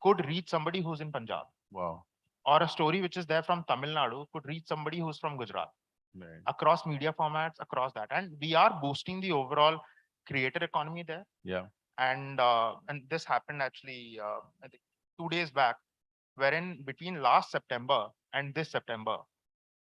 could reach somebody who's in Punjab. Wow. Or a story which is there from Tamil Nadu could reach somebody who's from Gujarat. Right. Across media formats, across that. And we are boosting the overall creator economy there. Yeah. And this happened actually, I think 2 days back, wherein between last September and this September,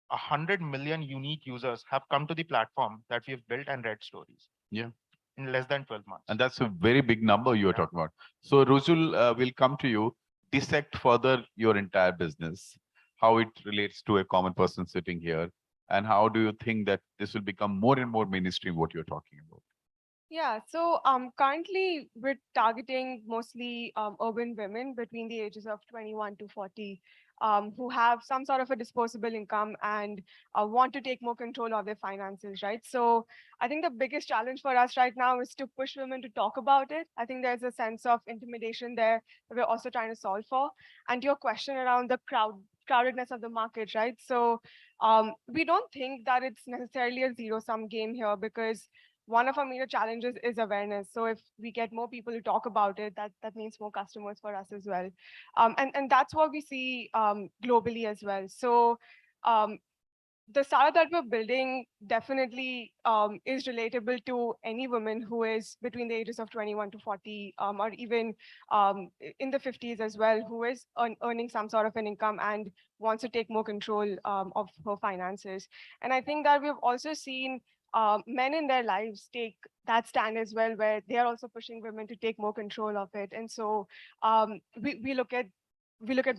100 million unique users have come to the platform that we've built and read stories. Yeah. In less than 12 months. And that's a very big number you are talking about. So Ruzul, will come to you, dissect further your entire business, how it relates to a common person sitting here, and how do you think that this will become more and more mainstream, what you're talking about? Yeah, so currently we're targeting mostly urban women between the ages of 21 to 40 who have some sort of a disposable income and want to take more control of their finances, right? So I think the biggest challenge for us right now is to push women to talk about it. I think there's a sense of intimidation there that we're also trying to solve for. And your question around the crowdedness of the market, right? So we don't think that it's necessarily a zero-sum game here because one of our major challenges is awareness. So if we get more people to talk about it, that means more customers for us as well. And that's what we see globally as well. So the startup that we're building definitely is relatable to any woman who is between the ages of 21 to 40 or even in the 50s as well, who is earning some sort of an income and wants to take more control of her finances. And I think that we've also seen men in their lives take that stand as well, where they are also pushing women to take more control of it. And so we look at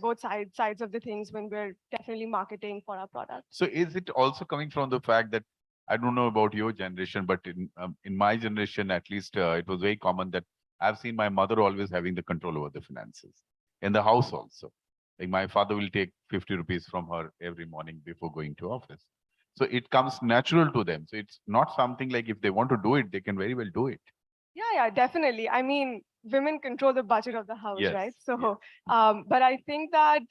both sides of the things when we're definitely marketing for our product. So is it also coming from the fact that, I don't know about your generation, but in my generation, at least it was very common that I've seen my mother always having the control over the finances in the house also. Like my father will take 50 rupees from her every morning before going to office. So it comes natural to them. So it's not something like if they want to do it, they can very well do it. Yeah, definitely. I mean, women control the budget of the house, Yes, right? So, but I think that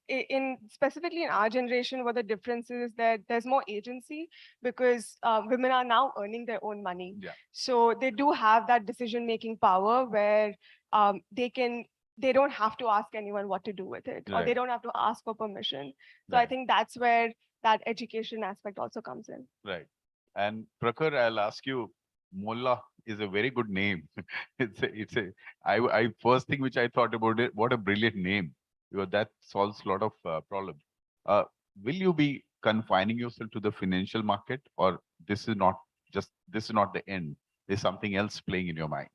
in specifically in our generation, what the difference is that there's more agency because women are now earning their own money. Yeah. So they do have that decision-making power where they don't have to ask anyone what to do with it, or they Right. don't have to ask for permission. So I Right. think that's where that education aspect also comes in. Right. And Prakhar, I'll ask you, Mullah is a very good name. I first thing which I thought about it, what a brilliant name, because that solves a lot of problems. Uh, will you be confining yourself to the financial market, or this is not the end? There's something else playing in your mind.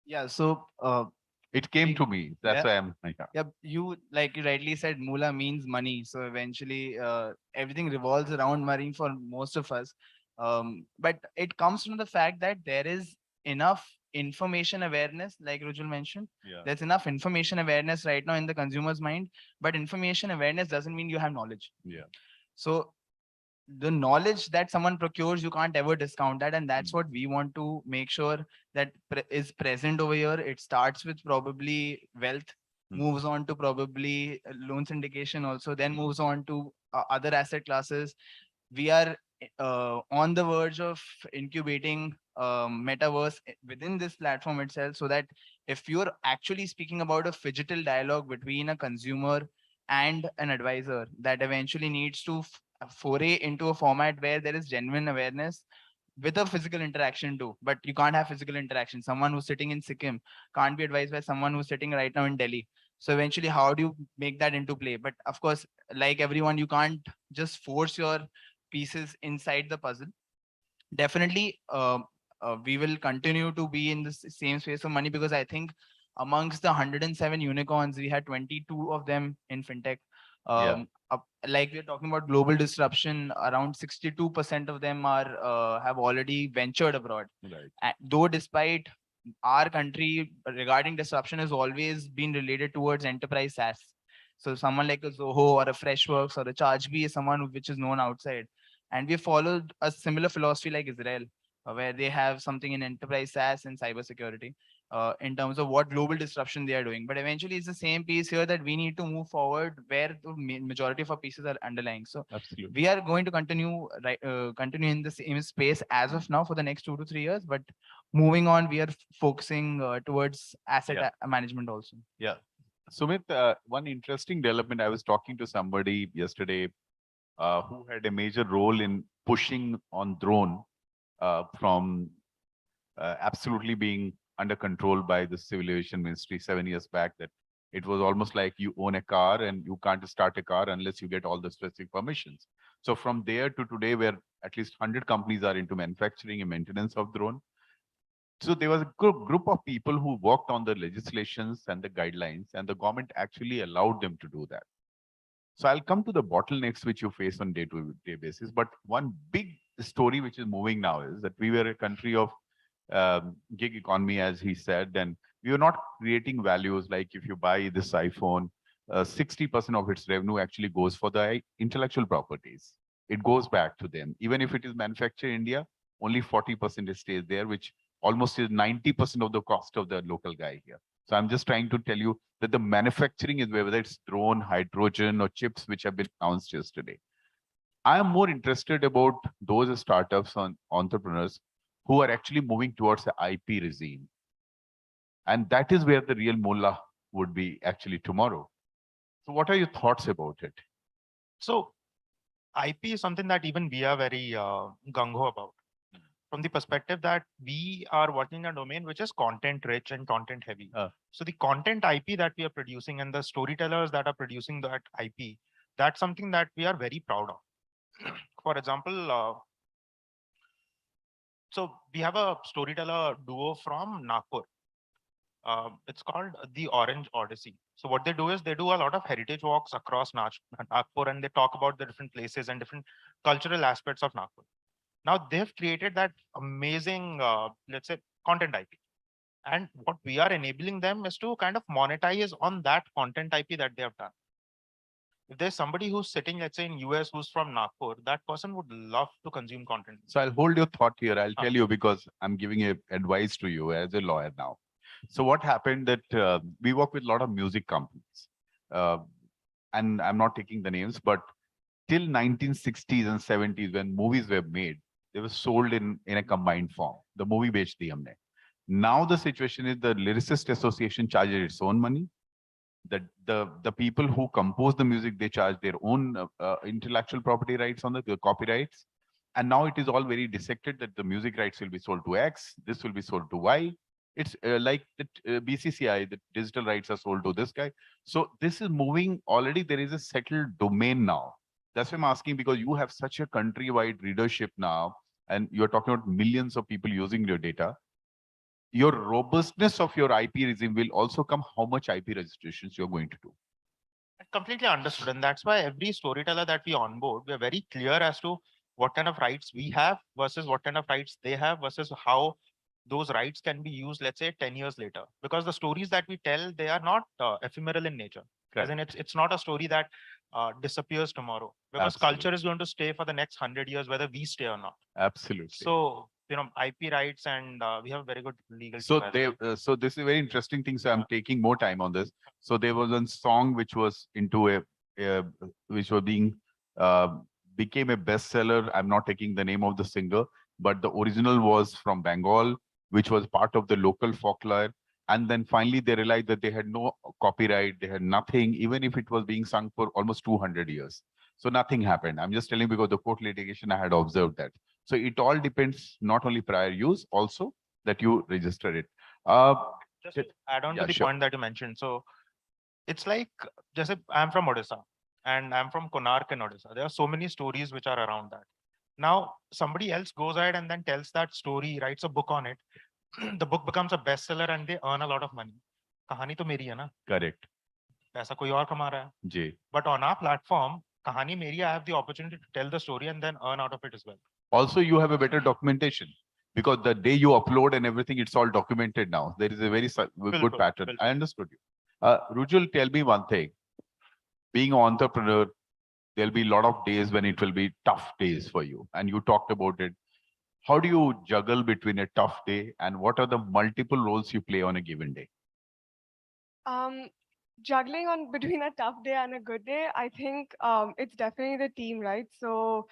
Yeah, so It came to me. That's why I'm yeah. yeah, you like you rightly said, Mula means money. So eventually, everything revolves around money for most of us. But it comes from the fact that there is enough information awareness, like Rujul mentioned. Yeah. There's enough information awareness right now in the consumer's mind, but information awareness doesn't mean you have knowledge. Yeah. So the knowledge that someone procures, you can't ever discount that, and that's what we want to make sure that is present over here. It starts with probably wealth, moves on to probably loan syndication also, then moves on to other asset classes. We are on the verge of incubating metaverse within this platform itself, so that if you're actually speaking about a phygital dialogue between a consumer and an advisor that eventually needs to foray into a format where there is genuine awareness with a physical interaction too, but you can't have physical interaction. Someone who's sitting in Sikkim can't be advised by someone who's sitting right now in Delhi. So eventually, how do you make that into play? But of course, like everyone, you can't just force your pieces inside the puzzle. Definitely, we will continue to be in the same space of money, because I think amongst the 107 unicorns, we had 22 of them in fintech. Like we're talking about global disruption, around 62% of them are have already ventured abroad. Right. Though despite our country regarding disruption has always been related towards enterprise SaaS. So someone like a Zoho or a Freshworks or a ChargeBee is someone which is known outside. And we followed a similar philosophy like Israel, where they have something in enterprise SaaS and cybersecurity in terms of what global disruption they are doing. But eventually, it's the same piece here that we need to move forward where the majority of our pieces are underlying. So Absolutely. we are going to continue in the same space as of now for the next 2 to 3 years. But moving on, we are focusing towards asset management also. Yeah. Sumit, one interesting development. I was talking to somebody yesterday who had a major role in pushing on drone from absolutely being under control by the Civil Aviation Ministry 7 years back, that it was almost like you own a car and you can't start a car unless you get all the specific permissions. So from there to today, where at least 100 companies are into manufacturing and maintenance of drone. So there was a group of people who worked on the legislations and the guidelines, and the government actually allowed them to do that. So I'll come to the bottlenecks which you face on day-to-day basis. But one big story which is moving now is that we were a country of gig economy, as he said, and we were not creating values. Like if you buy this iPhone, 60% of its revenue actually goes for the intellectual properties. It goes back to them. Even if it is manufactured in India, only 40% stays there, which almost is 90% of the cost of the local guy here. So I'm just trying to tell you that the manufacturing is whether it's drone, hydrogen, or chips, which have been announced yesterday. I am more interested about those startups and entrepreneurs who are actually moving towards the IP regime. And that is where the real mullah would be actually tomorrow. So what are your thoughts about it? So IP is something that even we are very gung-ho about, from the perspective that we are working in a domain which is content rich and content heavy. So the content IP that we are producing and the storytellers that are producing that IP, that's something that we are very proud of. For example, so we have a storyteller duo from Nagpur. It's called the Orange Odyssey. So what they do is they do a lot of heritage walks across Nagpur, and they talk about the different places and different cultural aspects of Nagpur. Now they've created that amazing, let's say, content IP. And what we are enabling them is to kind of monetize on that content IP that they have done. If there's somebody who's sitting, let's say in US, who's from Nagpur, that person would love to consume content. So I'll hold your thought here. I'll tell you because I'm giving a advice to you as a lawyer now. So what happened that we work with a lot of music companies, uh, and I'm not taking the names, but till 1960s and 70s when movies were made, they were sold in a combined form. The movie बेच दी हमने. Now the situation is the Lyricist Association charges its own money. The people who compose the music, they charge their own intellectual property rights on the copyrights. And now it is all very dissected that the music rights will be sold to X, this will be sold to Y. It's like the BCCI, the digital rights are sold to this guy. So this is moving already. There is a settled domain now. That's why I'm asking, because you have such a countrywide readership now, and you're talking about millions of people using your data. Your robustness of your IP regime will also come how much IP registrations you're going to do. Completely understood. And that's why every storyteller that we onboard, we're very clear as to what kind of rights we have versus what kind of rights they have versus how those rights can be used, let's say 10 years later. Because the stories that we tell, they are not ephemeral in nature. As in it's not a story that disappears tomorrow, because culture is going to stay for the next 100 years, whether we stay or not. Absolutely. So, IP rights, and we have very good legal So team as they, well. so this is a very interesting thing. So I'm taking more time on this. So there was a song which was into which was being became a bestseller. I'm not taking the name of the singer, but the original was from Bengal, which was part of the local folklore. And then finally they realized that they had no copyright, they had nothing, even if it was being sung for almost 200 years. So nothing happened. I'm just telling because the court litigation, I had observed that. So it all depends not only prior use, also that you register it. Just to add on yeah, to the sure. point that you mentioned. So it's like, just I'm from Odisha and I'm from Konark in Odisha. There are so many stories which are around that. Now, somebody else goes ahead and then tells that story, writes a book on it. The book becomes a bestseller and they earn a lot of money. कहानी तो मेरी है ना, Correct. पैसा कोई और कमा रहा है. J. But on our platform, कहानी मेरी, I have the opportunity to tell the story and then earn out of it as well. Also, you have a better documentation because the day you upload and everything, it's all documented now. There is a very good pattern. I understood you. Rujul, tell me one thing. Being an entrepreneur, there'll be a lot of days when it will be tough days for you. And you talked about it. How do you juggle between a tough day and what are the multiple roles you play on a given day? Juggling on between a tough day and a good day, I think it's definitely the team, right? So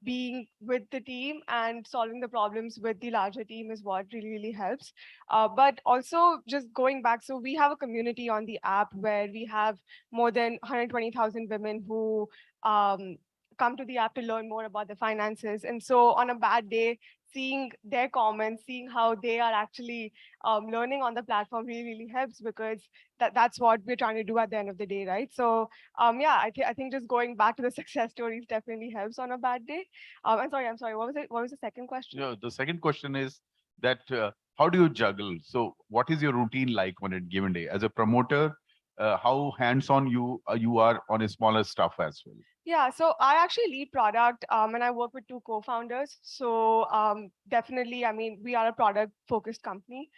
being with the team and solving the problems with the larger team is what really helps. But also just going back, so we have a community on the app where we have more than 120,000 women who come to the app to learn more about the finances. And so on a bad day, seeing their comments, seeing how they are actually learning on the platform really helps, because that's what we're trying to do at the end of the day, right? So yeah, I think just going back to the success stories definitely helps on a bad day. I'm sorry, what was it? What was the second question? No, the second question is that how do you juggle? So what is your routine like on a given day? As a promoter, how hands-on you are on a smaller stuff as well? Yeah, so I actually lead product and I work with two co-founders. So definitely, I mean, we are a product focused company.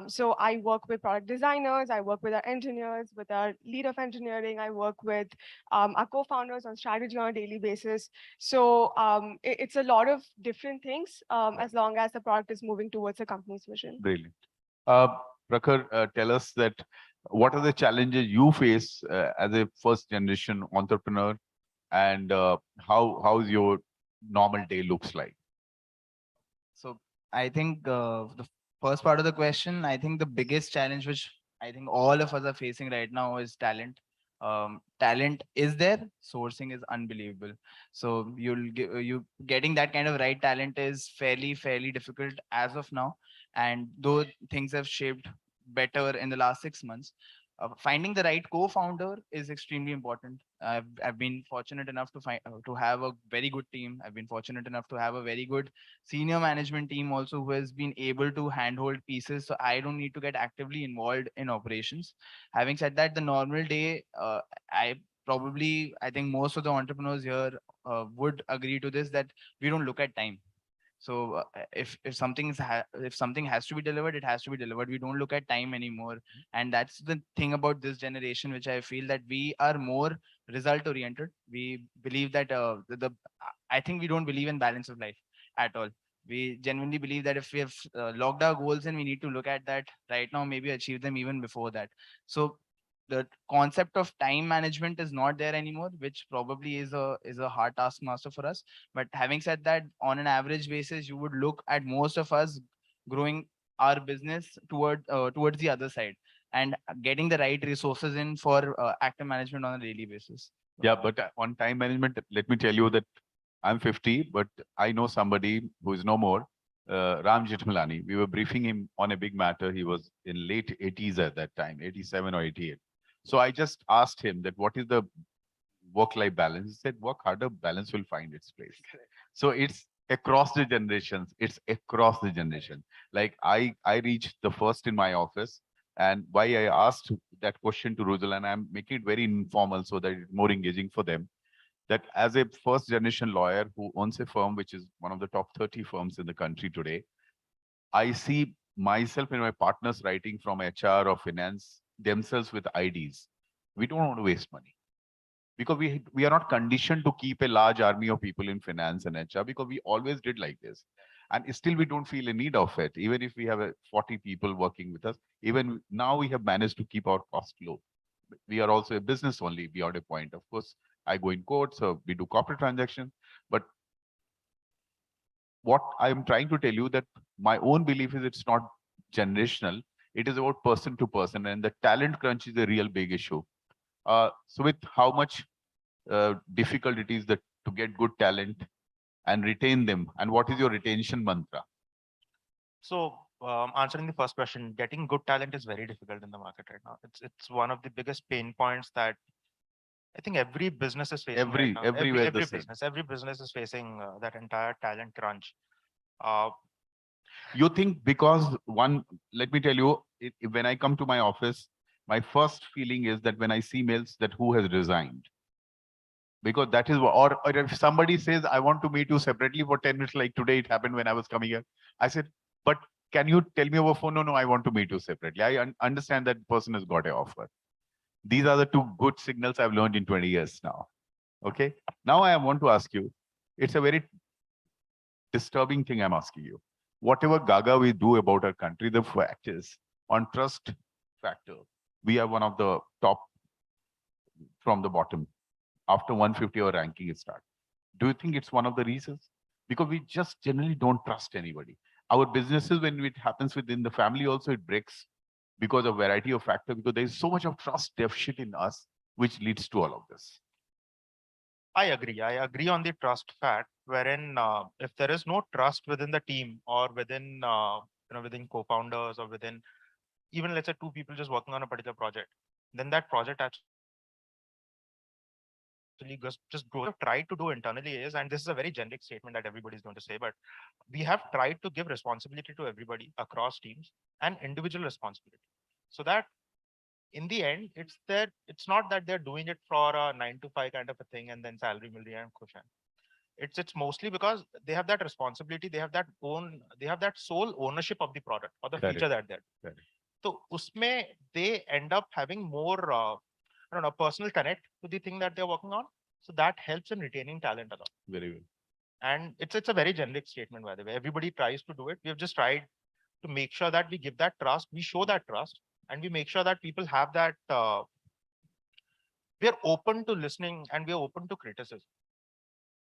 So I work with product designers, I work with our engineers, with our lead of engineering, I work with our co-founders on strategy on a daily basis. So it's a lot of different things as long as the product is moving towards the company's vision. Brilliant. Prakhar, tell us that what are the challenges you face as a first generation entrepreneur, and how's your normal day looks like? So I think the first part of the question, I think the biggest challenge which I think all of us are facing right now is talent. Talent is there, sourcing is unbelievable. So you getting that kind of right talent is fairly difficult as of now. And though things have shaped better in the last 6 months, finding the right co-founder is extremely important. I've been fortunate enough to find to have a very good team. I've been fortunate enough to have a very good senior management team also who has been able to handhold pieces, so I don't need to get actively involved in operations. Having said that, the normal day, I think most of the entrepreneurs here would agree to this, that we don't look at time. So if if something has to be delivered, it has to be delivered. We don't look at time anymore, and that's the thing about this generation, which I feel that we are more result oriented. We believe that I think we don't believe in balance of life at all. We genuinely believe that if we have locked our goals, and we need to look at that right now, maybe achieve them even before that. So the concept of time management is not there anymore, which probably is a hard taskmaster for us. But having said that, on an average basis, you would look at most of us growing our business towards the other side, and getting the right resources in for active management on a daily basis. Yeah, but on time management, let me tell you that I'm 50, but I know somebody who is no more, Ram Jethmalani. We were briefing him on a big matter. He was in late 80s at that time, 87 or 88. So I just asked him that what is the work-life balance? He said, work harder, balance will find its place. So it's across the generations. It's across the generation. Like I reached the first in my office, and why I asked that question to Rujal, and I'm making it very informal so that it's more engaging for them, that as a first generation lawyer who owns a firm which is one of the top 30 firms in the country today, I see myself and my partners writing from HR or finance themselves with IDs. We don't want to waste money because we are not conditioned to keep a large army of people in finance and HR, because we always did like this. And still we don't feel a need of it. Even if we have 40 people working with us, even now we have managed to keep our cost low. We are also a business only beyond a point. Of course, I go in court, so we do corporate transactions. But what I'm trying to tell you that my own belief is it's not generational. It is about person to person, and the talent crunch is a real big issue. So with how much difficult it is that to get good talent and retain them, and what is your retention mantra? So answering the first question, getting good talent is very difficult in the market right now. It's one of the biggest pain points that I think every business is facing right now. Everywhere the same. Every business is facing that entire talent crunch. Uh, You think because one, let me tell you, when I come to my office, my first feeling is that when I see mails that who has resigned, because that is or if somebody says I want to meet you separately for 10 minutes, like today it happened when I was coming here, I said, but can you tell me over phone? No, I want to meet you separately. I understand that person has got an offer. These are the two good signals I've learned in 20 years now. Okay, now I want to ask you, it's a very disturbing thing I'm asking you. Whatever gaga we do about our country, the fact is, on trust factor, we are one of the top from the bottom. After 150 our ranking is start. Do you think it's one of the reasons? Because we just generally don't trust anybody. Our businesses, when it happens within the family also, it breaks because of variety of factors, because there is so much of trust deficit in us, which leads to all of this. I agree. I agree on the trust fact, wherein if there is no trust within the team or within within co-founders or within even let's say two people just working on a particular project, then that project actually just grows. What I've tried to do internally is, and this is a very generic statement that everybody's going to say, but we have tried to give responsibility to everybody across teams and individual responsibility, so that in the end, it's not that they're doing it for a 9 to 5 kind of a thing and then salary will be and cushion. It's mostly because they have that responsibility, they have that sole ownership of the product or the feature that they're. So usme they end up having more I don't know, personal connect to the thing that they're working on. So that helps in retaining talent a lot. Very well. And it's a very generic statement, by the way. Everybody tries to do it. We have just tried to make sure that we give that trust, we show that trust, and we make sure that people have that we are open to listening and we are open to criticism.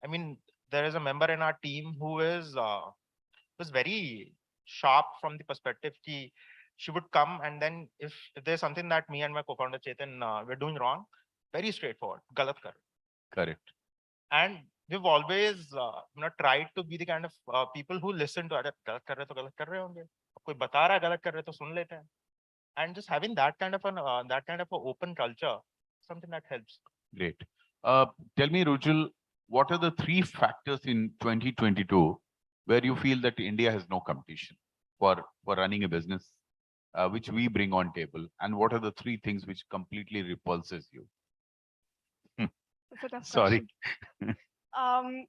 I mean, there is a member in our team who is was very sharp from the perspective ki she would come, and then if there's something that me and my co-founder Chetan we're doing wrong, very straightforward, galat kar. Correct. And we've always tried to be the kind of people who listen to अरे गलत कर रहे तो गलत कर रहे होंगे, कोई बता रहा है गलत कर रहे तो सुन लेते हैं. And just having that kind of an open culture, something that helps. Great. Tell me, Rujal, what are the 3 factors in 2022 where you feel that India has no competition for running a business, which we bring on table? And what are the 3 things which completely repulses you? That's a tough Sorry. question.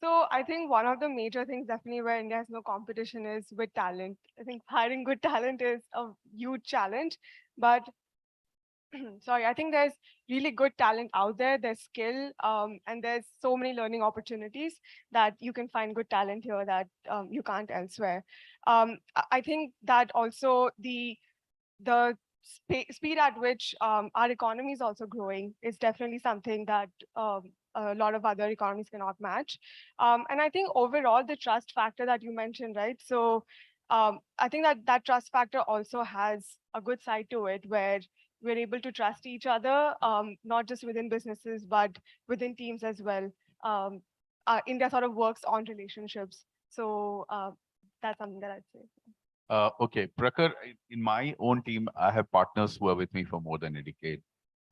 So I think one of the major things definitely where India has no competition is with talent. I think hiring good talent is a huge challenge, but sorry, I think there's really good talent out there. There's skill, and there's so many learning opportunities that you can find good talent here that you can't elsewhere. I think that also the speed at which our economy is also growing is definitely something that a lot of other economies cannot match. And I think overall the trust factor that you mentioned, right? So I think that that trust factor also has a good side to it where we're able to trust each other, not just within businesses, but within teams as well. India sort of works on relationships. So that's something that I'd say. Okay, Prakhar, in my own team, I have partners who are with me for more than a decade,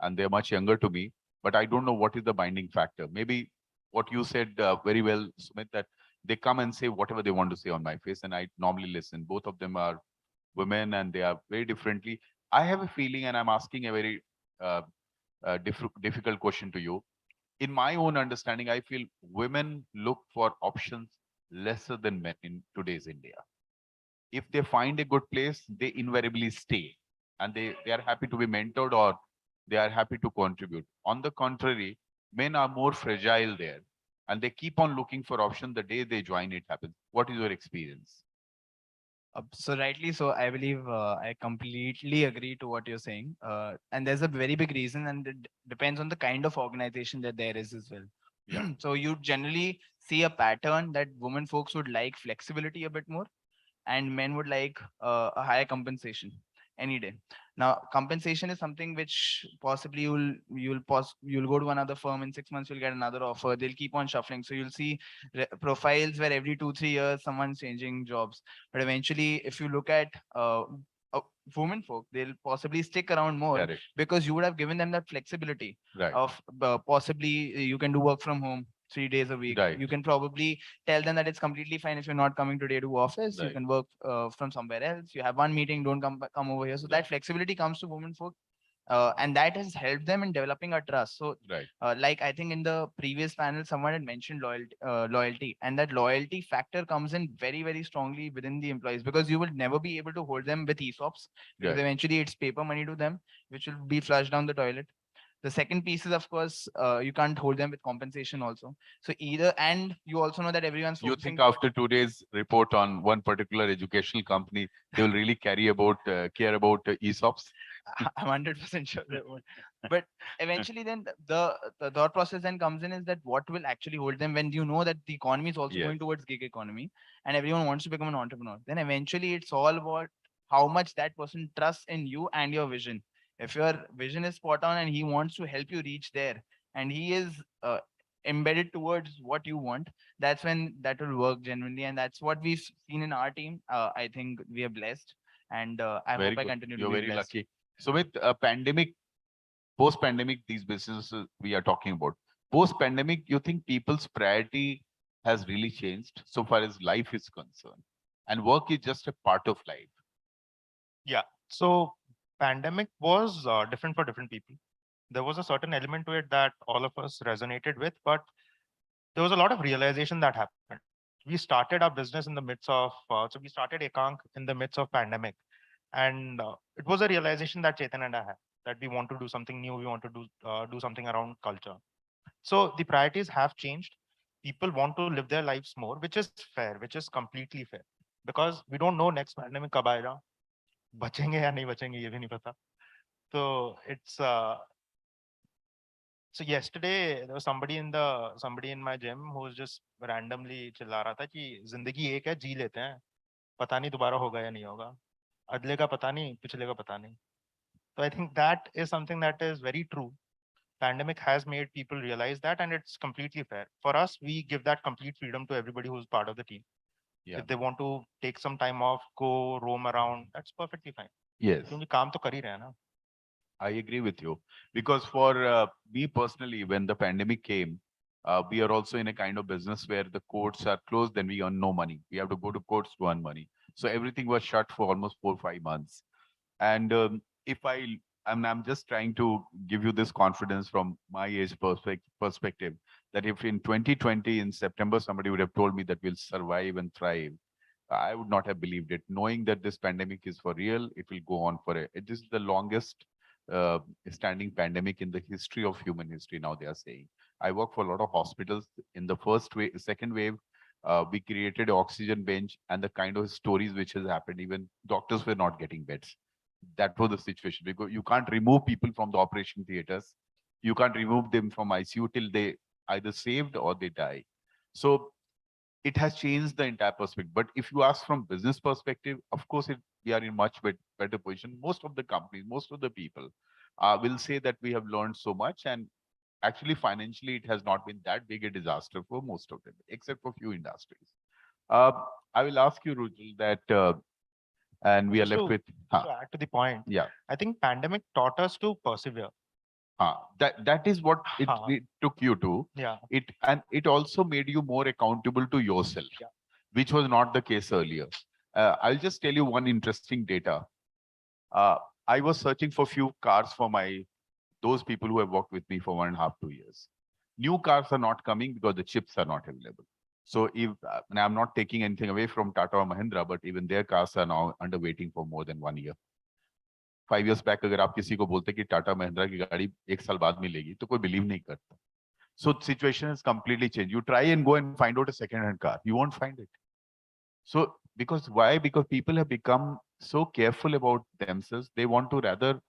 and they're much younger to me, but I don't know what is the binding factor. Maybe what you said very well, Sumit, that they come and say whatever they want to say on my face, and I normally listen. Both of them are women, and they are very differently. I have a feeling, and I'm asking a very uh, difficult question to you. In my own understanding, I feel women look for options lesser than men in today's India. If they find a good place, they invariably stay, and they are happy to be mentored, or they are happy to contribute. On the contrary, men are more fragile there, and they keep on looking for options. The day they join, it happens. What is your experience? So rightly so, I believe I completely agree to what you're saying. And there's a very big reason, and it depends on the kind of organization that there is as well. Yeah. So you generally see a pattern that women folks would like flexibility a bit more, and men would like a higher compensation any day. Now, compensation is something which possibly you'll go to another firm in 6 months, you'll get another offer. They'll keep on shuffling. So you'll see profiles where every 2 3 years someone's changing jobs. But eventually, if you look at uh, women folk, they'll possibly stick around more Correct. because you would have given them that flexibility Right. of possibly you can do work from home 3 days a week. Right. You can probably tell them that it's completely fine if you're not coming today to office. You Right. can work from somewhere else. You have one meeting, don't come over here. So that flexibility comes to women folk. And that has helped them in developing a trust. So, Right. like I think in the previous panel, someone had mentioned loyalty, and that loyalty factor comes in very, very strongly within the employees because you will never be able to hold them with ESOPs because Right. eventually it's paper money to them, which will be flushed down the toilet. The second piece is, of course, you can't hold them with compensation also. So either, and you also know that everyone's You focusing. think after today's report on one particular educational company, they will really care about ESOPs? I'm 100% sure they won't. But eventually, then the thought process then comes in is that what will actually hold them when you know that the economy is also Yes. going towards gig economy and everyone wants to become an entrepreneur. Then eventually, it's all about how much that person trusts in you and your vision. If your vision is spot on and he wants to help you reach there, and he is embedded towards what you want, that's when that will work genuinely, and that's what we've seen in our team. I think we are blessed, and I Very hope I good. continue to You're be very blessed. lucky. So with post-pandemic, these businesses we are talking about, post-pandemic, you think people's priority has really changed so far as life is concerned, and work is just a part of life. Yeah. So pandemic was different for different people. There was a certain element to it that all of us resonated with, but there was a lot of realization that happened. We started our business in the midst of, so we started Ekank in the midst of pandemic. And it was a realization that Chetan and I had that we want to do something new. We want to do something around culture. So the priorities have changed. People want to live their lives more, which is fair, which is completely fair. Because we don't know next pandemic कब आएगा, बचेंगे या नहीं बचेंगे ये भी नहीं पता. So it's so yesterday there was somebody in my gym who was just randomly चिल्ला रहा था कि जिंदगी एक है जी लेते हैं, पता नहीं दोबारा होगा या नहीं होगा, अगले का पता नहीं, पिछले का पता नहीं. So I think that is something that is very true. Pandemic has made people realize that, and it's completely fair. For us, we give that complete freedom to everybody who's part of the team. Yeah. If they want to take some time off, go roam around, that's perfectly fine. Yes. क्योंकि काम तो कर ही रहे हैं ना. I agree with you because for me personally, when the pandemic came, we are also in a kind of business where the courts are closed, then we earn no money. We have to go to courts to earn money. So everything was shut for almost 4 5 months. And if I I'm just trying to give you this confidence from my age perspective that if in 2020 in September somebody would have told me that we'll survive and thrive, I would not have believed it. Knowing that this pandemic is for real, it will go on for it is the longest uh, standing pandemic in the history of human history. Now they are saying. I work for a lot of hospitals. In the first wave, second wave, we created an oxygen bench, and the kind of stories which has happened, even doctors were not getting beds. That was the situation because you can't remove people from the operation theaters. You can't remove them from ICU till they either saved or they die. So it has changed the entire perspective. But if you ask from business perspective, of course, we are in much better position. Most of the companies, most of the people will say that we have learned so much. And actually, financially, it has not been that big a disaster for most of them, except for few industries. Uh, I will ask you, Rujal, that, and we are Just left to, with, just to add to the point, yeah. I think pandemic taught us to persevere. That is what Huh. it took you to. Yeah. It also made you more accountable to yourself, Yeah. which was not the case earlier. I'll just tell you one interesting data. Uh, I was searching for few cars for those people who have worked with me for 1.5, 2 years. New cars are not coming because the chips are not available. So if and I'm not taking anything away from Tata or Mahindra, but even their cars are now under waiting for more than 1 year. 5 years back, अगर आप किसी को बोलते कि टाटा महिंद्रा की गाड़ी 1 साल बाद मिलेगी, तो कोई believe नहीं करता. So situation has completely changed. You try and go and find out a second-hand car, you won't find it. So because why? Because people have become so careful about themselves. They want to rather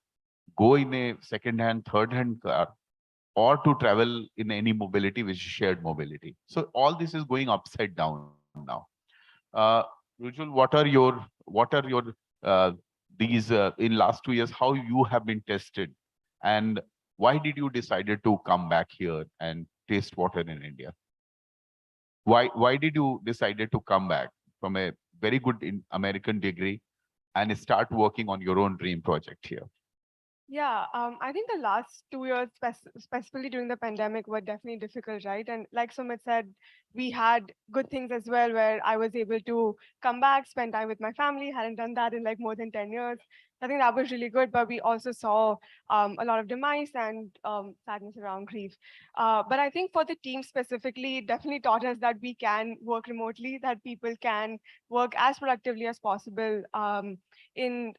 go in a second-hand, third-hand car, or to travel in any mobility which is shared mobility. So all this is going upside down now. Uh, Rujul, what are your these in last 2 years, how you have been tested, and why did you decided to come back here and taste water in India? Why did you decided to come back from a very good American degree and start working on your own dream project here? Yeah, I think the last 2 years, specifically during the pandemic, were definitely difficult, right? And like Sumit said, we had good things as well, where I was able to come back, spend time with my family. Hadn't done that in like more than 10 years. I think that was really good, but we also saw a lot of demise and sadness around grief. But I think for the team specifically, it definitely taught us that we can work remotely, that people can work as productively as possible. In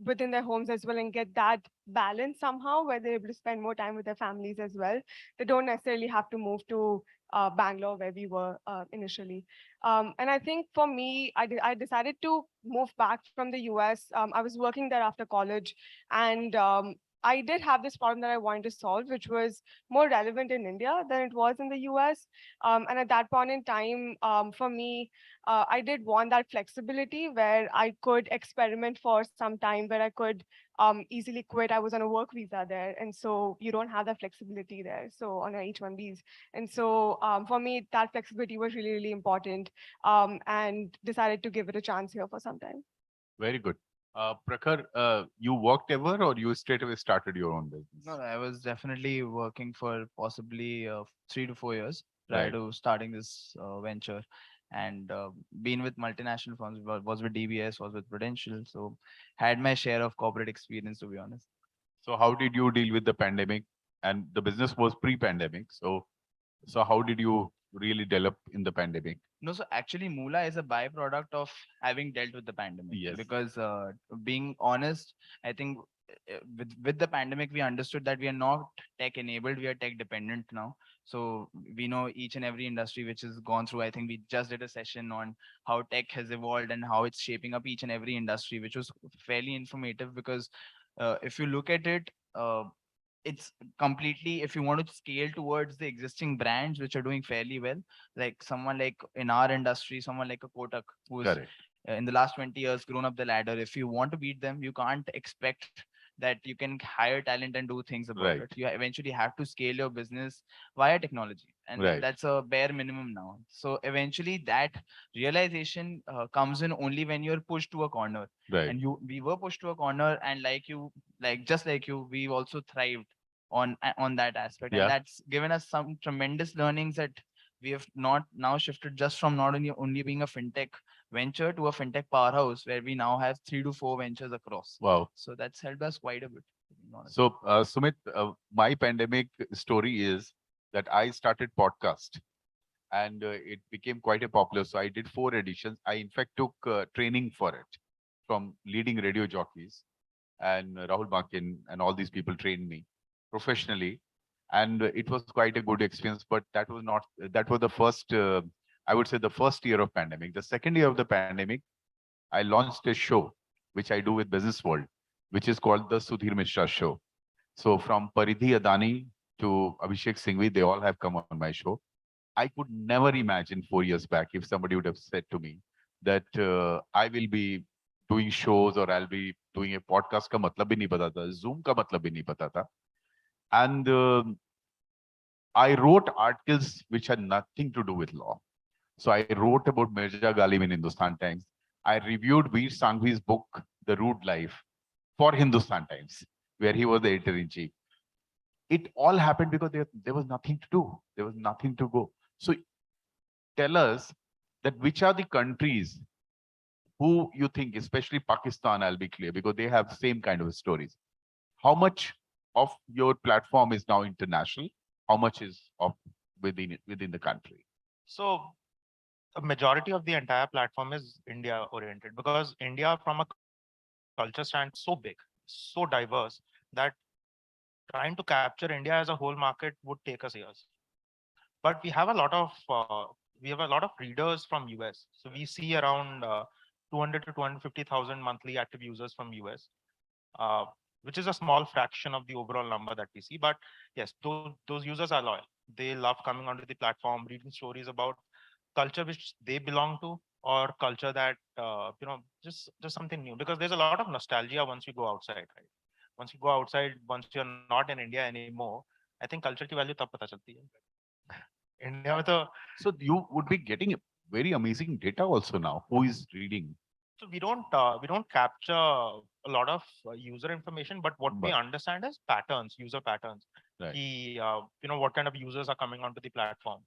within their homes as well, and get that balance somehow where they're able to spend more time with their families as well. They don't necessarily have to move to Bangalore where we were initially. And I think for me, I decided to move back from the US. I was working there after college, and I did have this problem that I wanted to solve, which was more relevant in India than it was in the US. And at that point in time, for me, I did want that flexibility where I could experiment for some time, where I could easily quit. I was on a work visa there. And so you don't have that flexibility there. So on your H-1Bs. And so for me, that flexibility was really, really important, and decided to give it a chance here for some time. Very good. Prakhar, you worked ever or you straight away started your own business? No, I was definitely working for possibly 3 to 4 years prior Right. to starting this venture, and been with multinational firms. Was with DBS, was with Prudential, so had my share of corporate experience, to be honest. So how did you deal with the pandemic? And the business was pre-pandemic. So how did you really develop in the pandemic? No, so actually, Moola is a byproduct of having dealt with the pandemic. Yes. Because being honest, I think with the pandemic, we understood that we are not tech enabled, we are tech dependent now. So we know each and every industry which has gone through. I think we just did a session on how tech has evolved and how it's shaping up each and every industry, which was fairly informative because if you look at it, it's completely, if you want to scale towards the existing brands which are doing fairly well, like someone like in our industry, someone like a Kotak, who's Correct. in the last 20 years grown up the ladder. If you want to beat them, you can't expect that you can hire talent and do things about Right. it. You eventually have to scale your business via technology, and Right. that's a bare minimum now. So eventually that realization comes in only when you're pushed to a corner. Right. And we were pushed to a corner, and just like you, we've also thrived on that aspect, and Yeah. that's given us some tremendous learnings that we have not now shifted just from not only being a fintech venture to a fintech powerhouse where we now have 3 to 4 ventures across. Wow. So that's helped us quite a bit. So, Sumit, my pandemic story is that I started podcast and it became quite a popular. So I did 4 editions. I in fact took training for it from leading radio jockeys, and Rahul Makin and all these people trained me professionally, and it was quite a good experience. But that was not that was the first. I would say the first year of pandemic. The second year of the pandemic, I launched a show which I do with Business World, which is called the Sudhir Mishra Show. So from Paridhi Adani to Abhishek Singhvi, they all have come on my show. I could never imagine 4 years back if somebody would have said to me that I will be doing shows or I'll be doing a podcast. का मतलब भी नहीं पता था, Zoom का मतलब भी नहीं पता था. And I wrote articles which had nothing to do with law. So I wrote about Mirza Ghalib in Hindustan Times. I reviewed Veer Sanghvi's book, The Rude Life, for Hindustan Times, where he was the editor-in-chief. It all happened because there was nothing to do. There was nothing to go. So tell us that which are the countries who you think, especially Pakistan, I'll be clear, because they have same kind of stories. How much of your platform is now international? How much is of within the country? So a majority of the entire platform is India oriented because India from a culture stands so big, so diverse that trying to capture India as a whole market would take us years. But we have a lot of readers from US. So we see around 200 to 250,000 monthly active users from US, uh, which is a small fraction of the overall number that we see. But yes, those users are loyal. They love coming onto the platform, reading stories about culture which they belong to or culture that just something new, because there's a lot of nostalgia once you go outside, right? Once you go outside, once you're not in India anymore, I think culture की value तब पता चलती है. India में तो So you would be getting very amazing data also now. Who is reading? so we don't capture a lot of user information, but what we understand is patterns, user patterns. Right. What kind of users are coming onto the platform.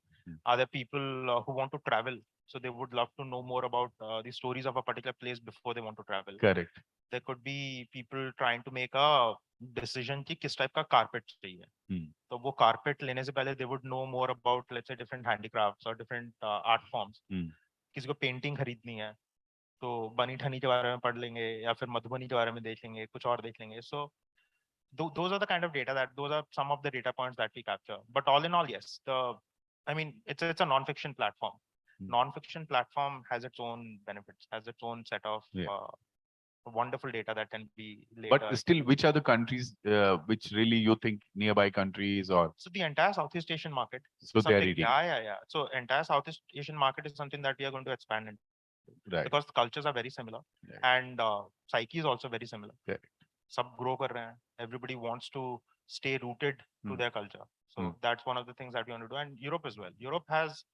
Are there people who want to travel? So they would love to know more about the stories of a particular place before they want to travel. Correct. There could be people trying to make a decision कि किस type का carpet चाहिए. तो वो carpet लेने से पहले they would know more about, let's say, different handicrafts or different art forms. किसी को painting खरीदनी है तो बनी ठनी के बारे में पढ़ लेंगे या फिर मधुबनी के बारे में देख लेंगे, कुछ और देख लेंगे. So those are the kind of data those are some of the data points that we capture. But all in all, yes, it's a non-fiction platform. Non-fiction platform has its own benefits, has its own set of wonderful data that can be later. But still, which are the countries which really you think nearby countries or? So the entire Southeast Asian market. So they're reading. Yeah. So entire Southeast Asian market is something that we are going to expand into. Right. Because the cultures are very similar, and psyche is also very similar. सब grow कर रहे हैं. Everybody wants to stay rooted to their culture. So that's one of the things that we want to do. And Europe as well. Europe has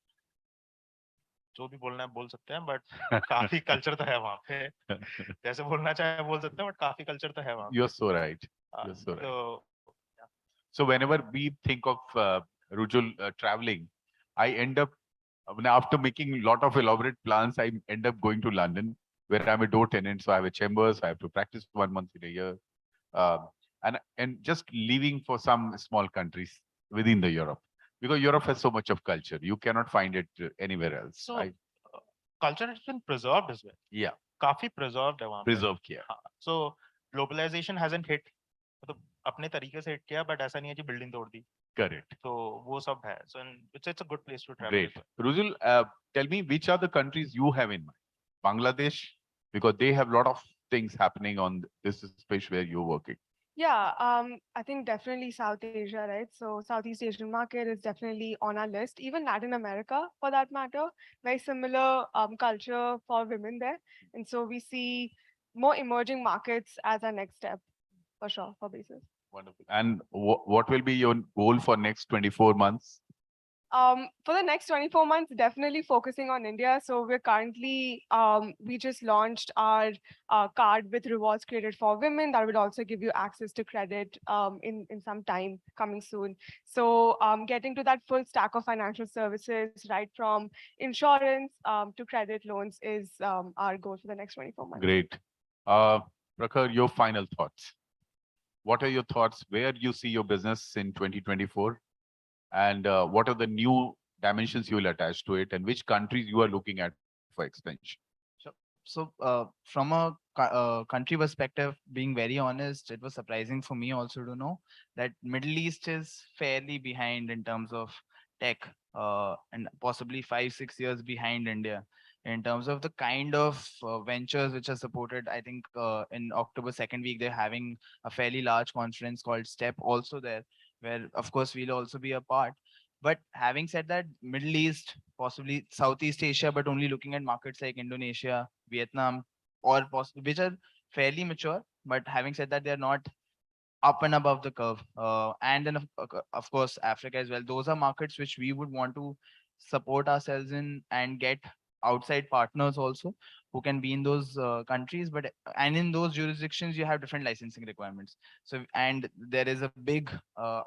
जो भी बोलना है बोल सकते हैं, but काफी culture तो है वहाँ पे. जैसे बोलना चाहे बोल सकते हैं, but काफी culture तो है वहाँ. You're so right. You're so right. So whenever we think of Rujul traveling, I end up after making a lot of elaborate plans, I end up going to London, where I'm a door tenant. So I have a chambers. I have to practice 1 month in a year, and just leaving for some small countries within the Europe, because Europe has so much of culture. You cannot find it anywhere else. So culture has been preserved as well. Yeah, काफी preserved है वहाँ पे. preserve किया. So globalization hasn't hit. मतलब अपने तरीके से hit किया, but ऐसा नहीं है कि building तोड़ दी. Correct. So वो सब है. So it's a good place to travel. Great. Rujul, tell me which are the countries you have in mind? Bangladesh, because they have a lot of things happening on this space where you're working. Yeah, I think definitely South Asia, right? So Southeast Asian market is definitely on our list. Even Latin America, for that matter, very similar culture for women there. And so we see more emerging markets as our next step, for sure, for basis. Wonderful. And what will be your goal for next 24 months? For the next 24 months, definitely focusing on India. So we're currently, we just launched our card with rewards created for women that will also give you access to credit in some time coming soon. So getting to that full stack of financial services, right from insurance to credit loans is our goal for the next 24 months. Great. Prakhar, your final thoughts. what are your thoughts? Where you see your business in 2024? And what are the new dimensions you will attach to it? And which countries you are looking at for expansion? Sure. So, from a country perspective, being very honest, it was surprising for me also to know that Middle East is fairly behind in terms of tech, and possibly 5, 6 years behind India in terms of the kind of ventures which are supported. I think in October second week they're having a fairly large conference called Step also there, where of course we'll also be a part. But having said that, Middle East, possibly Southeast Asia, but only looking at markets like Indonesia, Vietnam, or which are fairly mature. But having said that, they're not up and above the curve. And then of course Africa as well. Those are markets which we would want to support ourselves in and get outside partners also who can be in those countries. But and in those jurisdictions you have different licensing requirements. So and there is a big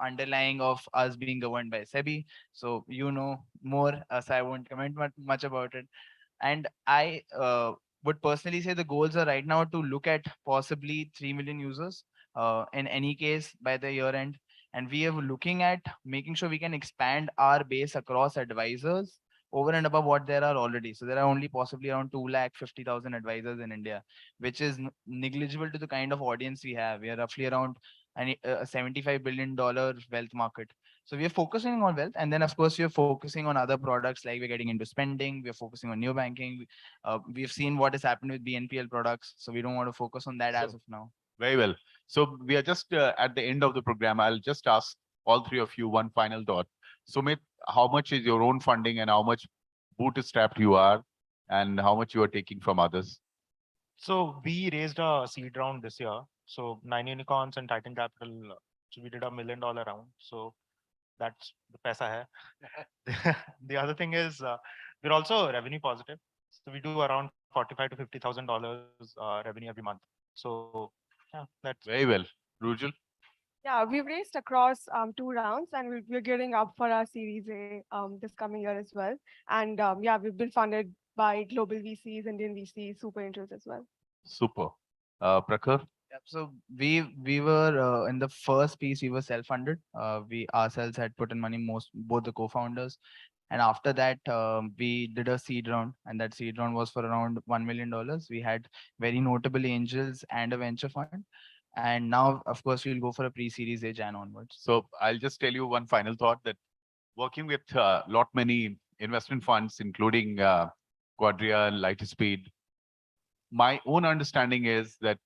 underlying of us being governed by SEBI. So you know more, so I won't comment much about it. And I would personally say the goals are right now to look at possibly 3 million users in any case by the year end. And we are looking at making sure we can expand our base across advisors over and above what there are already. So there are only possibly around 250,000 advisors in India, which is negligible to the kind of audience we have. We are roughly around a $75 billion wealth market. So we are focusing on wealth, and then of course we are focusing on other products, like we're getting into spending. We are focusing on new banking. We've seen what has happened with BNPL products, so we don't want to focus on that as of now. Very well. So we are just at the end of the program. I'll just ask all three of you one final thought. Sumit, how much is your own funding and how much bootstrapped you are and how much you are taking from others? So we raised a seed round this year. So 9 unicorns and Titan Capital. So we did $1 million round. So that's the paisa hai. The other thing is we're also revenue positive. So we do around 45 to $50,000 revenue every month. So yeah, that's very well. Rujal? Yeah, we've raced across 2 rounds, and we're gearing up for our Series A this coming year as well. And yeah, we've been funded by global VCs, Indian VCs, super angels as well. Super. Prakhar? Yep. So we were in the first piece we were self-funded. We ourselves had put in money, both the co-founders, and after that we did a seed round, and that seed round was for around $1 million. We had very notable angels and a venture fund, and now of course we'll go for a pre-series A Jan onwards. So I'll just tell you one final thought that working with lot many investment funds, including Quadria and Lightspeed, my own understanding is that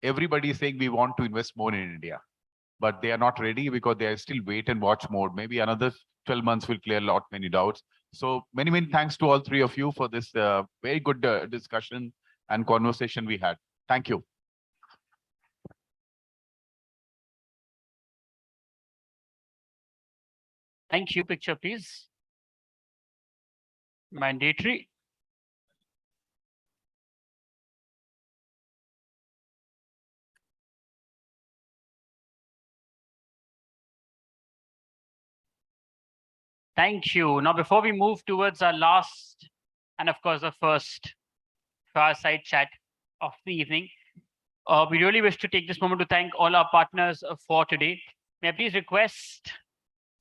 everybody is saying we want to invest more in India, but they are not ready because they are still wait and watch mode. Maybe another 12 months will clear a lot many doubts. So many, many thanks to all three of you for this very good discussion and conversation we had. Thank you. Thank you. Picture, please. Mandatory. Thank you. Now, before we move towards our last and, of course, the first fireside chat of the evening, we really wish to take this moment to thank all our partners for today. May I please request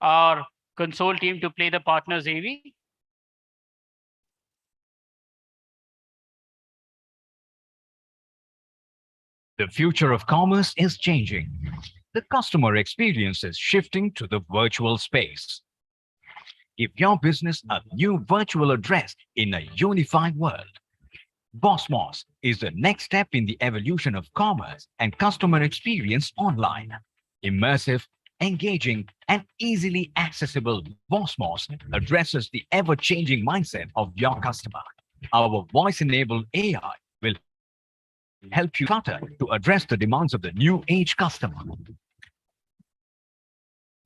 our console team to play the partners AV? The future of commerce is changing. The customer experience is shifting to the virtual space. Give your business a new virtual address in a unified world. Bossmos is the next step in the evolution of commerce and customer experience online. Immersive, engaging, and easily accessible Bossmos addresses the ever-changing mindset of your customer. Our voice-enabled AI will help you clutter to address the demands of the new age customer.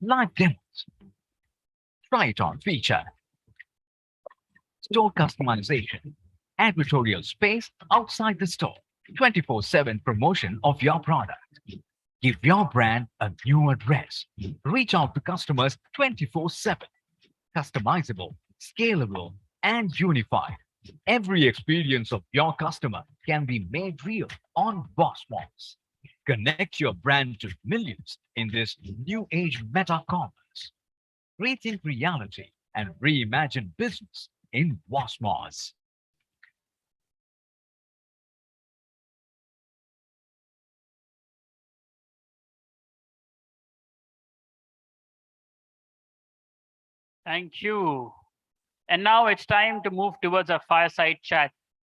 Live demos. Try it on feature. Store customization. Advertorial space outside the store. 24/7 promotion of your product. Give your brand a new address. Reach out to customers 24/7. Customizable, scalable, and unified. Every experience of your customer can be made real on Bossmos. Connect your brand to millions in this new age meta commerce. Rethink reality and reimagine business in Wasmos. Thank you. And now it's time to move towards our fireside chat.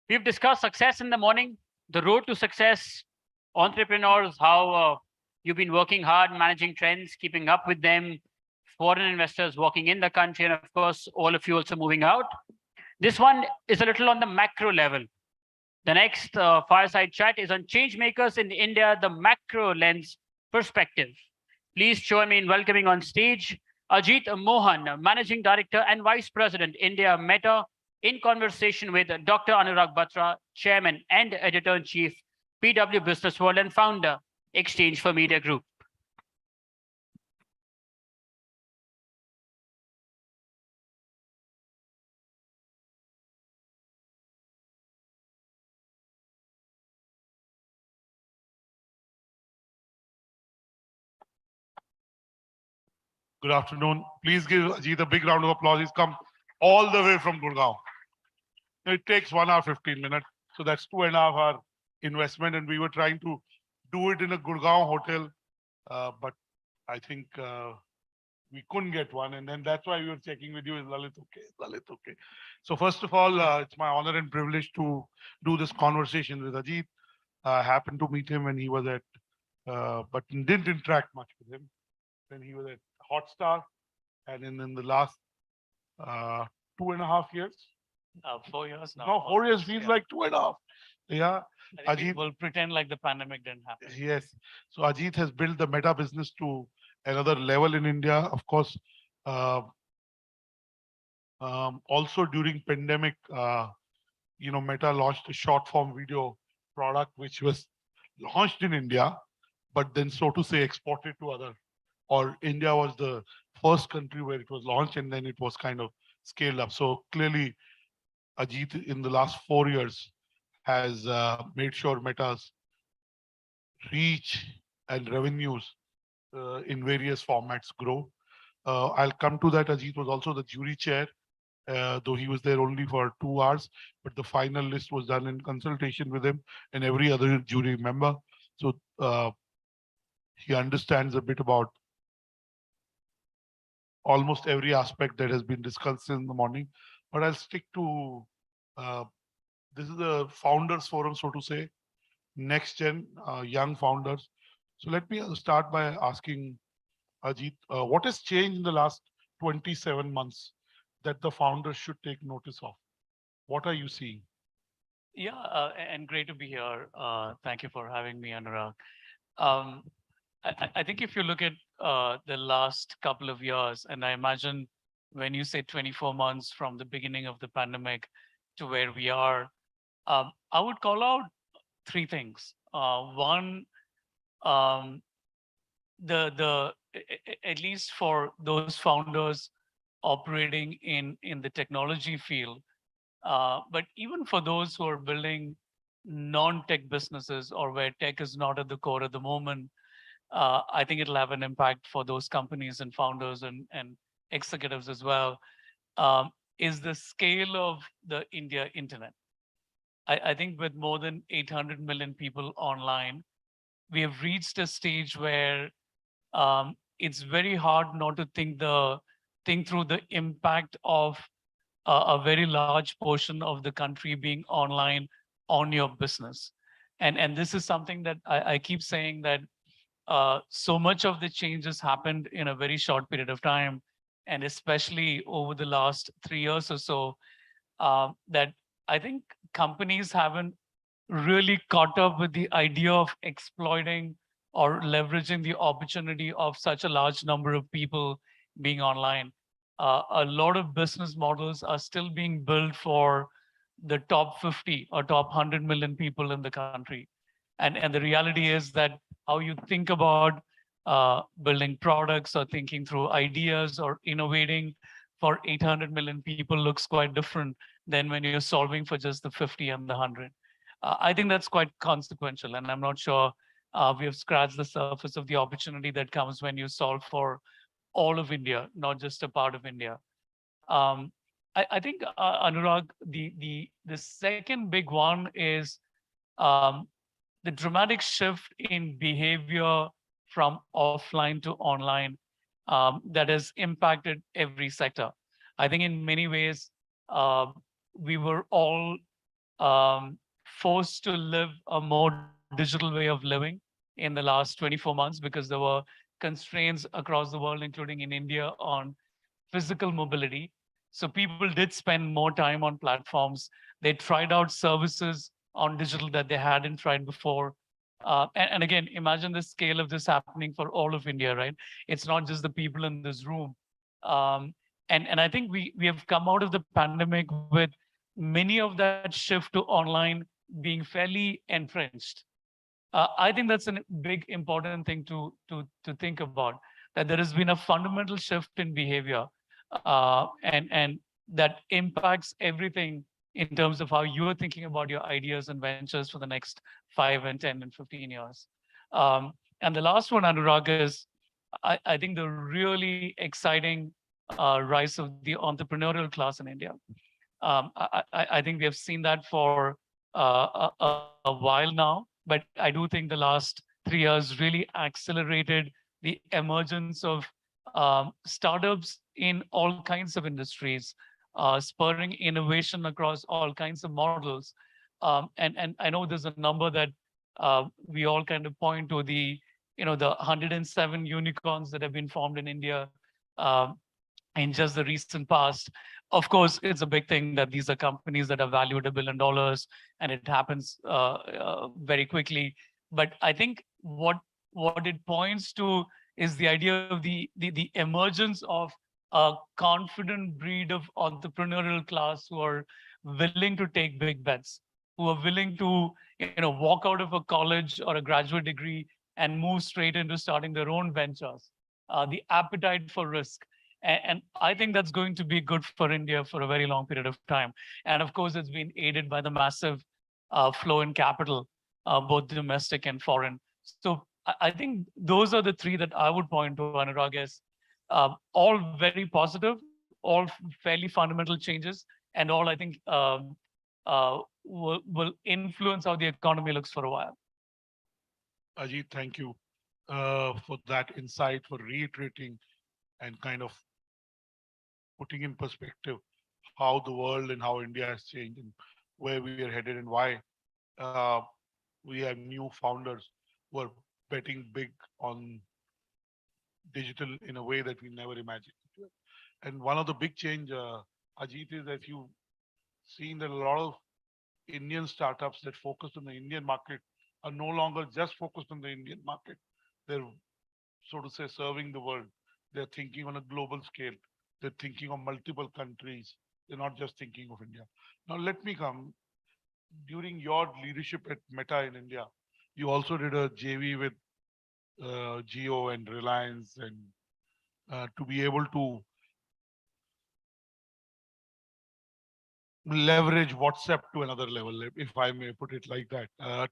We've discussed success in the morning, the road to success, entrepreneurs, how you've been working hard, managing trends, keeping up with them, foreign investors walking in the country, and of course, all of you also moving out. This one is a little on the macro level. The next fireside chat is on change makers in India, the macro lens perspective. Please join me in welcoming on stage Ajit Mohan, Managing Director and Vice President, India Meta, in conversation with Dr. Anurag Batra, Chairman and Editor-in-Chief, PW Business World and founder, Exchange for Media Group. Good afternoon. Please give Ajit a big round of applause. He's come all the way from Gurgaon. It takes 1 hour, 15 minutes. So that's 2.5 hour investment. And we were trying to do it in a Gurgaon hotel. But I think we couldn't get one. And then that's why we were checking with you. Is Lalit okay? Is Lalit okay? So first of all, it's my honor and privilege to do this conversation with Ajit. I happened to meet him when he was at, but didn't interact much with him. When he was at Hotstar, and in the last 2.5 years. 4 years now. No, 4 years feels like 2.5. Yeah, Ajit will pretend like the pandemic didn't happen. Yes. So Ajit has built the Meta business to another level in India. Of course, also during pandemic, Meta launched a short form video product which was launched in India, but then so to say exported to other, or India was the first country where it was launched and then it was kind of scaled up. So clearly Ajit in the last 4 years has made sure Meta's reach and revenues in various formats grow. I'll come to that. Ajit was also the jury chair, though he was there only for 2 hours, but the final list was done in consultation with him and every other jury member. So he understands a bit about almost every aspect that has been discussed in the morning, but I'll stick to, this is the founders forum, so to say, next gen young founders. So let me start by asking Ajit, what has changed in the last 27 months that the founders should take notice of? What are you seeing? Yeah, and great to be here. Thank you for having me, Anurag. I think if you look at the last couple of years, and I imagine when you say 24 months from the beginning of the pandemic to where we are, I would call out three things. One, at least for those founders operating in the technology field, but even for those who are building non-tech businesses or where tech is not at the core at the moment, I think it'll have an impact for those companies and founders and executives as well, is the scale of the India internet. I think with more than 800 million people online, we have reached a stage where it's very hard not to think through the impact of a very large portion of the country being online on your business. And this is something that I keep saying that so much of the changes happened in a very short period of time, and especially over the last 3 years or so, that I think companies haven't really caught up with the idea of exploiting or leveraging the opportunity of such a large number of people being online. A lot of business models are still being built for the top 50 or top 100 million people in the country. And the reality is that how you think about building products or thinking through ideas or innovating for 800 million people looks quite different than when you're solving for just the 50 and the 100. I think that's quite consequential, and I'm not sure we have scratched the surface of the opportunity that comes when you solve for all of India, not just a part of India. Um, I think Anurag, the second big one is um, the dramatic shift in behavior from offline to online that has impacted every sector. I think in many ways uh, we were all forced to live a more digital way of living in the last 24 months because there were constraints across the world, including in India, on physical mobility. So people did spend more time on platforms. They tried out services on digital that they hadn't tried before. And again, imagine the scale of this happening for all of India, right? It's not just the people in this room. Um, and I think we have come out of the pandemic with many of that shift to online being fairly entrenched. I think that's a big important thing to think about, that there has been a fundamental shift in behavior, and that impacts everything in terms of how you are thinking about your ideas and ventures for the next 5 and 10 and 15 years. And the last one, Anurag, is I think the really exciting rise of the entrepreneurial class in India. I think we have seen that for a while now, but I do think the last 3 years really accelerated the emergence of startups in all kinds of industries, spurring innovation across all kinds of models. And I know there's a number that we all kind of point to, the 107 unicorns that have been formed in India. In just the recent past. Of course, it's a big thing that these are companies that are valued $1 billion, and it happens very quickly. But I think what it points to is the idea of the emergence of a confident breed of entrepreneurial class who are willing to take big bets, who are willing to walk out of a college or a graduate degree and move straight into starting their own ventures. The appetite for risk. And I think that's going to be good for India for a very long period of time. And of course, it's been aided by the massive flow in capital, both domestic and foreign. So I think those are the three that I would point to, Anurag, as all very positive, all fairly fundamental changes, and all I think will influence how the economy looks for a while. Ajit, thank you for that insight, for reiterating and kind of putting in perspective how the world and how India has changed and where we are headed and why uh, we have new founders who are betting big on digital in a way that we never imagined. And one of the big change, Ajit, is that you've seen that a lot of Indian startups that focus on the Indian market are no longer just focused on the Indian market. They're, so to say, serving the world. They're thinking on a global scale. They're thinking of multiple countries. They're not just thinking of India. Now, let me come. During your leadership at Meta in India, you also did a JV with Geo and Reliance, and to be able to leverage WhatsApp to another level, if I may put it like that.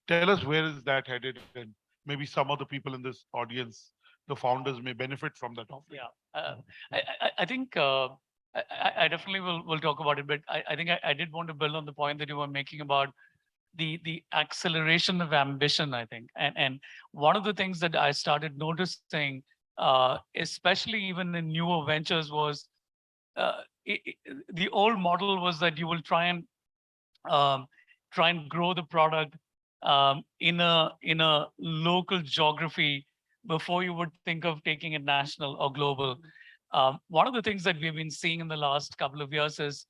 Tell us where is that headed, and maybe some of the people in this audience, the founders, may benefit from that offering. Yeah, I think I definitely will talk about it, but I think I did want to build on the point that you were making about the acceleration of ambition, I think. And one of the things that I started noticing, especially even in newer ventures, was uh, the old model was that you will um, try and grow the product in a local geography before you would think of taking it national or global. One of the things that we've been seeing in the last couple of years is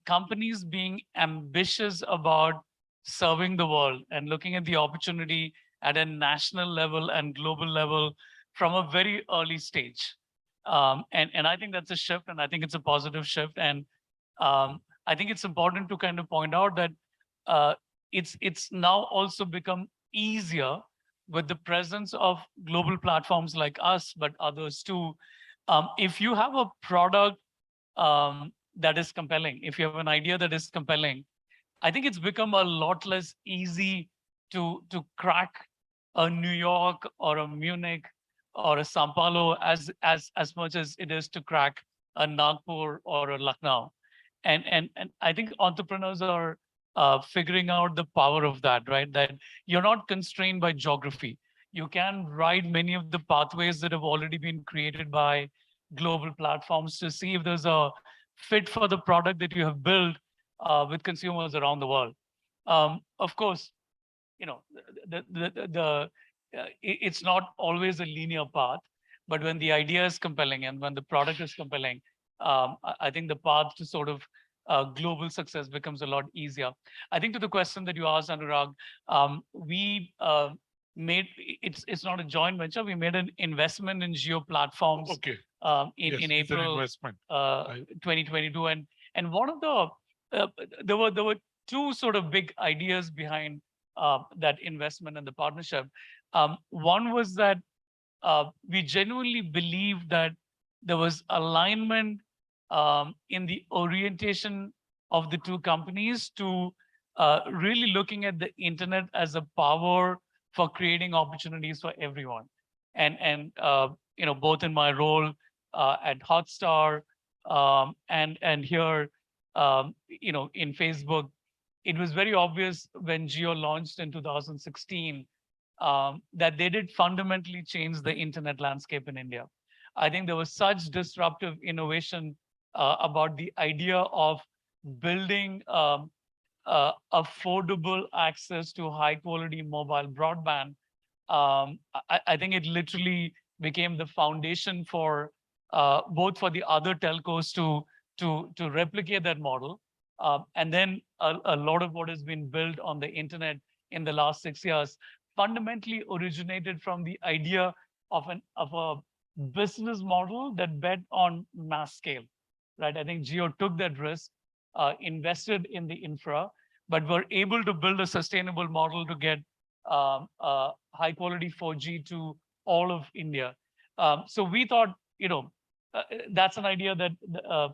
companies being ambitious about serving the world and looking at the opportunity at a national level and global level from a very early stage. And I think that's a shift, and I think it's a positive shift. And I think it's important to kind of point out that uh, it's now also become easier with the presence of global platforms like us, but others too. If you have a product that is compelling, if you have an idea that is compelling, I think it's become a lot less easy to crack a New York or a Munich or a Sao Paulo as much as it is to crack a Nagpur or a Lucknow. And I think entrepreneurs are figuring out the power of that, right? That you're not constrained by geography. You can ride many of the pathways that have already been created by global platforms to see if there's a fit for the product that you have built with consumers around the world. Of course, you know, it's not always a linear path, but when the idea is compelling and when the product is compelling, I think the path to sort of global success becomes a lot easier. I think to the question that you asked, Anurag, we made it's not a joint venture. We made an investment in Geo Platforms Yes, in it's an April investment. 2022, and one of the there were two sort of big ideas behind that investment and the partnership. One was that we genuinely believed that there was alignment in the orientation of the two companies to really looking at the internet as a power for creating opportunities for everyone. And you know, both in my role at Hotstar and here, you know, in Facebook, it was very obvious when Geo launched in 2016 that they did fundamentally change the internet landscape in India. I think there was such disruptive innovation about the idea of building affordable access to high quality mobile broadband. I think it literally became the foundation for both for the other telcos to replicate that model. And then a lot of what has been built on the internet in the last 6 years fundamentally originated from the idea of a business model that bet on mass scale, right? I think Geo took that risk, invested in the infra, but were able to build a sustainable model to get high quality 4G to all of India. So we thought, you know, that's an idea that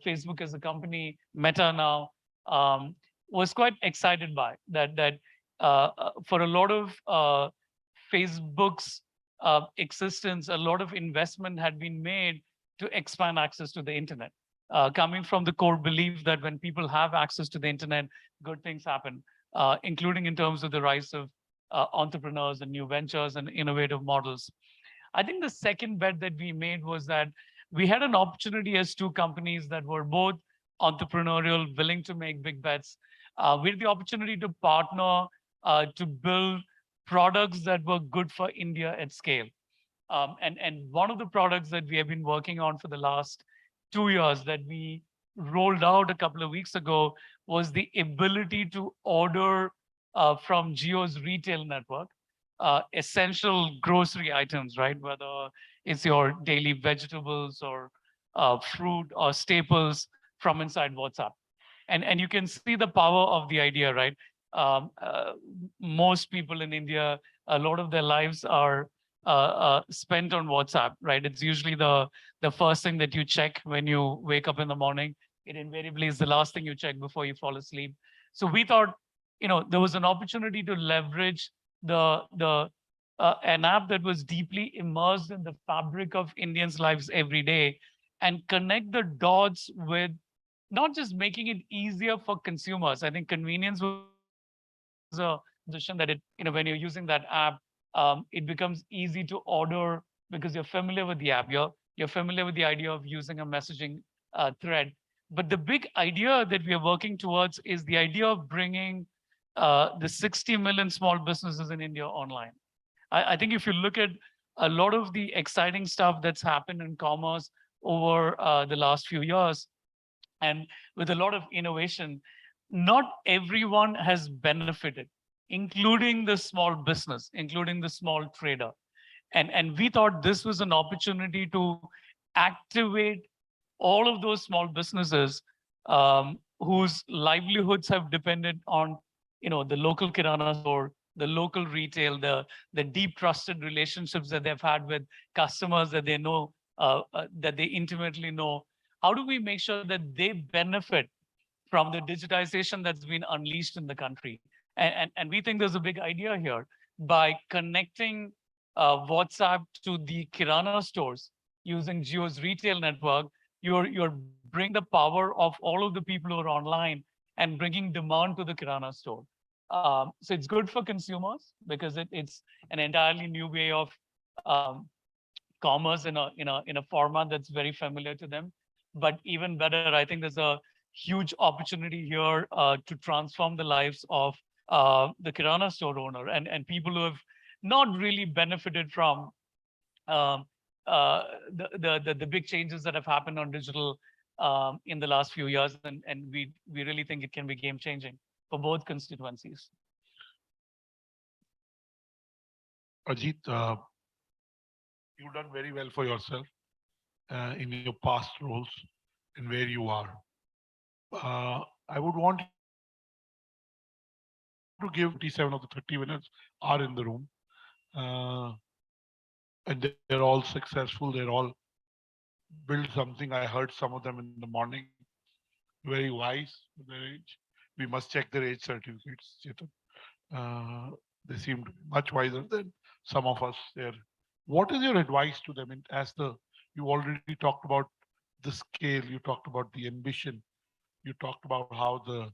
Facebook as a company, Meta now, was quite excited by. That for a lot of Facebook's existence, a lot of investment had been made to expand access to the internet. Coming from the core belief that when people have access to the internet, good things happen, including in terms of the rise of entrepreneurs and new ventures and innovative models. I think the second bet that we made was that we had an opportunity as two companies that were both entrepreneurial, willing to make big bets. We had the opportunity to partner to build products that were good for India at scale. And one of the products that we have been working on for the last 2 years that we rolled out a couple of weeks ago was the ability to order from Geo's retail network essential grocery items, right? Whether it's your daily vegetables or fruit or staples from inside WhatsApp. And you can see the power of the idea, right? Most people in India, a lot of their lives are spent on WhatsApp, right? It's usually the first thing that you check when you wake up in the morning. It invariably is the last thing you check before you fall asleep. So we thought, you know, there was an opportunity to leverage an app that was deeply immersed in the fabric of Indians' lives every day and connect the dots with not just making it easier for consumers. I think convenience was a position that it, you know, when you're using that app, it becomes easy to order because you're familiar with the app. You're familiar with the idea of using a messaging thread. But the big idea that we are working towards is the idea of bringing the 60 million small businesses in India online. I think if you look at a lot of the exciting stuff that's happened in commerce over the last few years, and with a lot of innovation, not everyone has benefited, including the small business, including the small trader. And we thought this was an opportunity to activate all of those small businesses whose livelihoods have depended on, you know, the local kirana store, the local retail, the deep trusted relationships that they've had with customers that they know, that they intimately know. How do we make sure that they benefit from the digitization that's been unleashed in the country? And we think there's a big idea here by connecting WhatsApp to the Kirana stores using Jio's retail network, you're bringing the power of all of the people who are online and bringing demand to the Kirana store. So it's good for consumers because it's an entirely new way of um, commerce in a format that's very familiar to them. But even better, I think there's a huge opportunity here to transform the lives of the Kirana store owner and people who have not really benefited from um, the big changes that have happened on digital in the last few years, and we really think it can be game changing for both constituencies. Ajit, you've done very well for yourself in your past roles and where you are. I would want to give 27 of the 30 winners are in the room. And they're all successful. They're all built something. I heard some of them in the morning, very wise for their age. We must check their age certificates, Chetan. They seem to be much wiser than some of us there. What is your advice to them as you already talked about the scale, you talked about the ambition, you talked about how the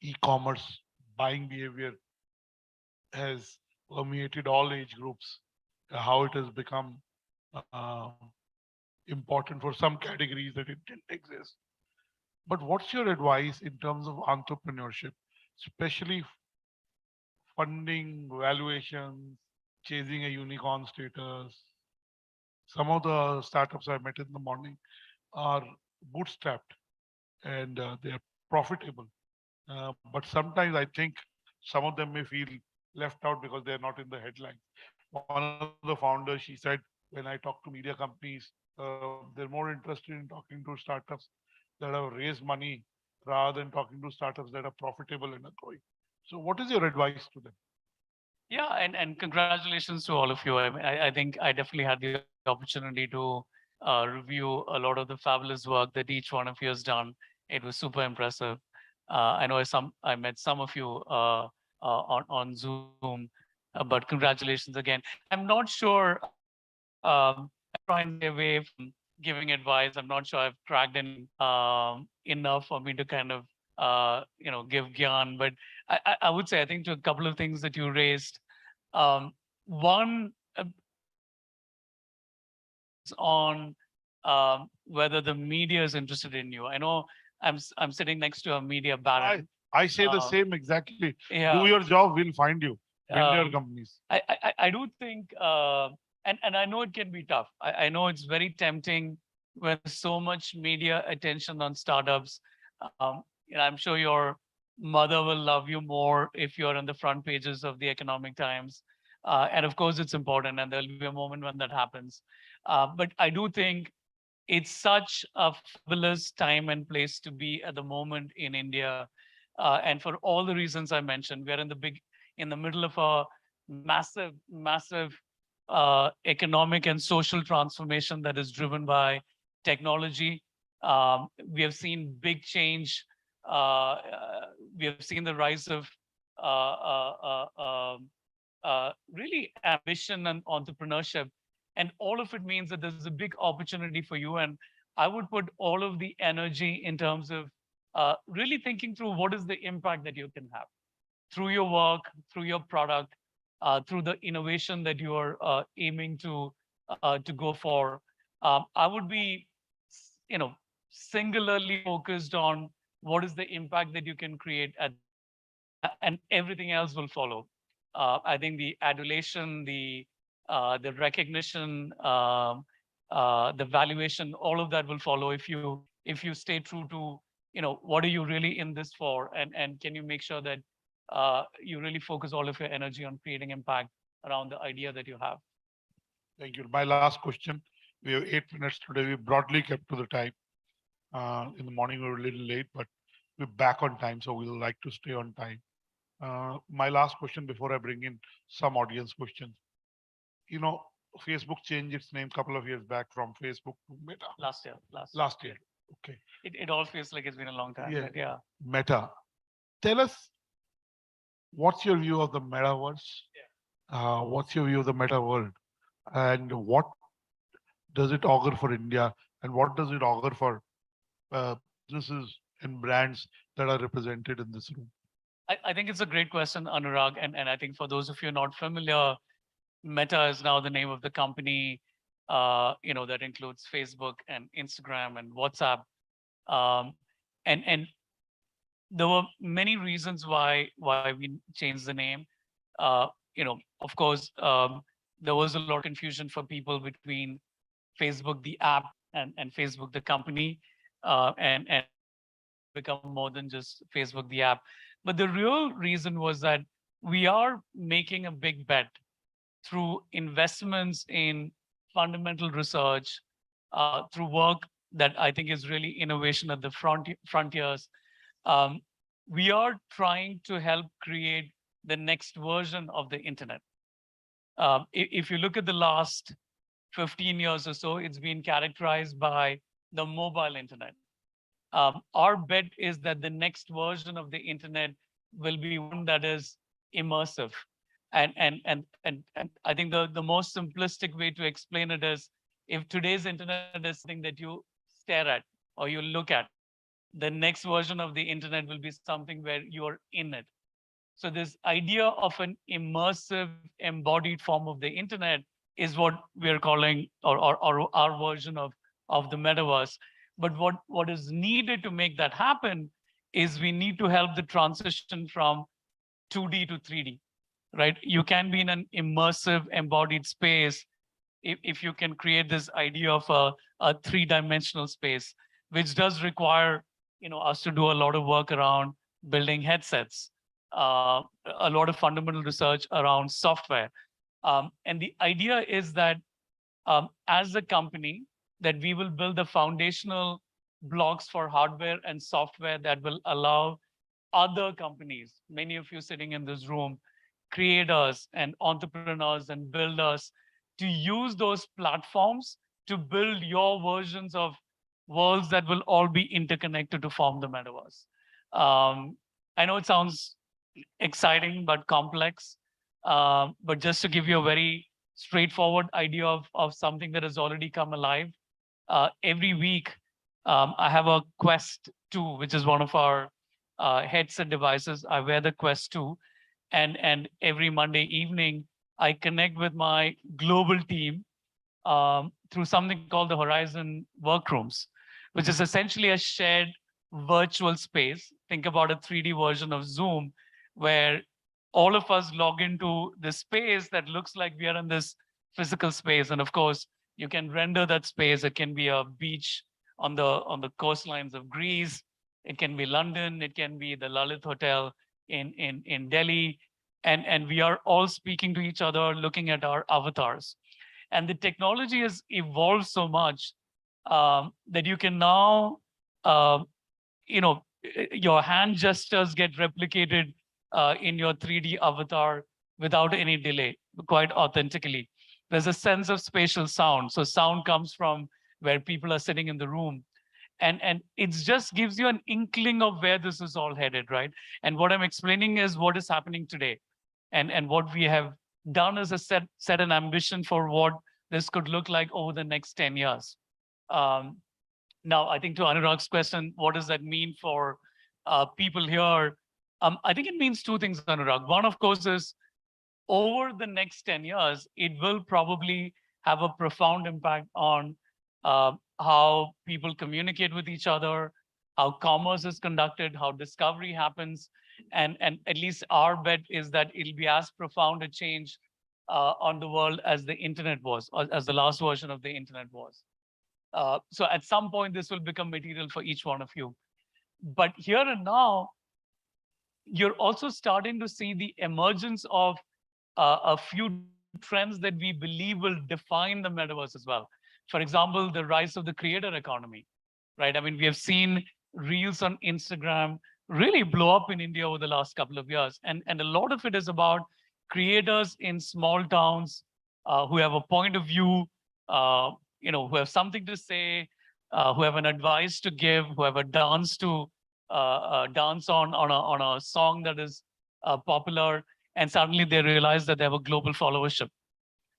e-commerce buying behavior has permeated all age groups, how it has become important for some categories that it didn't exist. But what's your advice in terms of entrepreneurship, especially funding, valuations, chasing a unicorn status? Some of the startups I met in the morning are bootstrapped and they're profitable. But sometimes I think some of them may feel left out because they're not in the headlines. One of the founders, she said, when I talk to media companies, they're more interested in talking to startups that have raised money rather than talking to startups that are profitable and are growing. So what is your advice to them? Yeah, and congratulations to all of you. I think I definitely had the opportunity to review a lot of the fabulous work that each one of you has done. It was super impressive. I know I met some of you on Zoom, but congratulations again. I'm not sure. I try and stay away from giving advice. I'm not sure I've cracked any enough for me to kind of give gyan. But I would say I think to a couple of things that you raised. One, on whether the media is interested in you. I know I'm sitting next to a media baron. I say the Um, same exactly. yeah. Do your job, we'll find you. Build your Um, companies. I do think, and I know it can be tough. I know it's very tempting when there's so much media attention on startups. I'm sure your mother will love you more if you're on the front pages of the Economic Times. And of course, it's important, and there'll be a moment when that happens. But I do think it's such a fabulous time and place to be at the moment in India. And for all the reasons I mentioned, we're in the middle of a massive economic and social transformation that is driven by technology. We have seen big change. We have seen the rise of really ambition and entrepreneurship. And all of it means that there's a big opportunity for you. And I would put all of the energy in terms of really thinking through what is the impact that you can have through your work, through your product, through the innovation that you are aiming to go for. I would be, singularly focused on what is the impact that you can create at and everything else will follow. I think the adulation, the recognition, the valuation, all of that will follow if you stay true to what are you really in this for, and can you make sure that you really focus all of your energy on creating impact around the idea that you have. Thank you. My last question. We have 8 minutes today. We broadly kept to the time. In the morning, we were a little late, but we're back on time, so we'll like to stay on time. My last question before I bring in some audience questions. Facebook changed its name a couple of years back from Facebook to Meta. Last year. Last year. Okay. It all feels like it's been a long time. Yeah. But yeah. Meta. Tell us what's your view of the metaverse What's your view of the meta world? And what does it augur for India? And what does it augur for businesses and brands that are represented in this room? I think it's a great question, Anurag. And I think for those of you not familiar, Meta is now the name of the company, that includes Facebook and Instagram and WhatsApp. Um, and there were many reasons why we changed the name. Of course, there was a lot of confusion for people between Facebook, the app, and Facebook, the company. And become more than just Facebook, the app. But the real reason was that we are making a big bet through investments in fundamental research, through work that I think is really innovation at the frontiers. Um, we are trying to help create the next version of the internet. If you look at the last 15 years or so, it's been characterized by the mobile internet. Our bet is that the next version of the internet will be one that is immersive. And I think the most simplistic way to explain it is, if today's internet is something that you stare at or you look at, the next version of the internet will be something where you're in it. So this idea of an immersive embodied form of the internet is what we're calling, or our version of the metaverse. But what is needed to make that happen is we need to help the transition from 2D to 3D, right? You can be in an immersive embodied space if you can create this idea of a three-dimensional space, which does require us to do a lot of work around building headsets, a lot of fundamental research around software. And the idea is that as a company, that we will build the foundational blocks for hardware and software that will allow other companies, many of you sitting in this room, creators and entrepreneurs and builders, to use those platforms to build your versions of worlds that will all be interconnected to form the metaverse. I know it sounds exciting but complex, but just to give you a very straightforward idea of something that has already come alive, every week I have a Quest 2, which is one of our headset devices. I wear the Quest 2, and every Monday evening, I connect with my global team through something called the Horizon Workrooms, which is essentially a shared virtual space. Think about a 3D version of Zoom, where all of us log into this space that looks like we are in this physical space. And of course, you can render that space. It can be a beach on the coastlines of Greece. It can be London. It can be the Lalit Hotel in Delhi. And we are all speaking to each other, looking at our avatars. And the technology has evolved so much that you can now, uh, your hand gestures get replicated in your 3D avatar without any delay, quite authentically. There's a sense of spatial sound. So sound comes from where people are sitting in the room. And it just gives you an inkling of where this is all headed, right? And what I'm explaining is what is happening today. And what we have done is a set an ambition for what this could look like over the next 10 years. Um, Now, I think to Anurag's question, what does that mean for people here? I think it means two things, Anurag. One, of course, is over the next 10 years, it will probably have a profound impact on how people communicate with each other, how commerce is conducted, how discovery happens. And at least our bet is that it'll be as profound a change on the world as the internet was, or as the last version of the internet was. So at some point, this will become material for each one of you. But here and now, you're also starting to see the emergence of a few trends that we believe will define the metaverse as well. For example, the rise of the creator economy, right? I mean, we have seen reels on Instagram really blow up in India over the last couple of years. And a lot of it is about creators in small towns who have a point of view, who have something to say, who have an advice to give, who have a dance to dance on a song that is popular. and suddenly they realize that they have a global followership.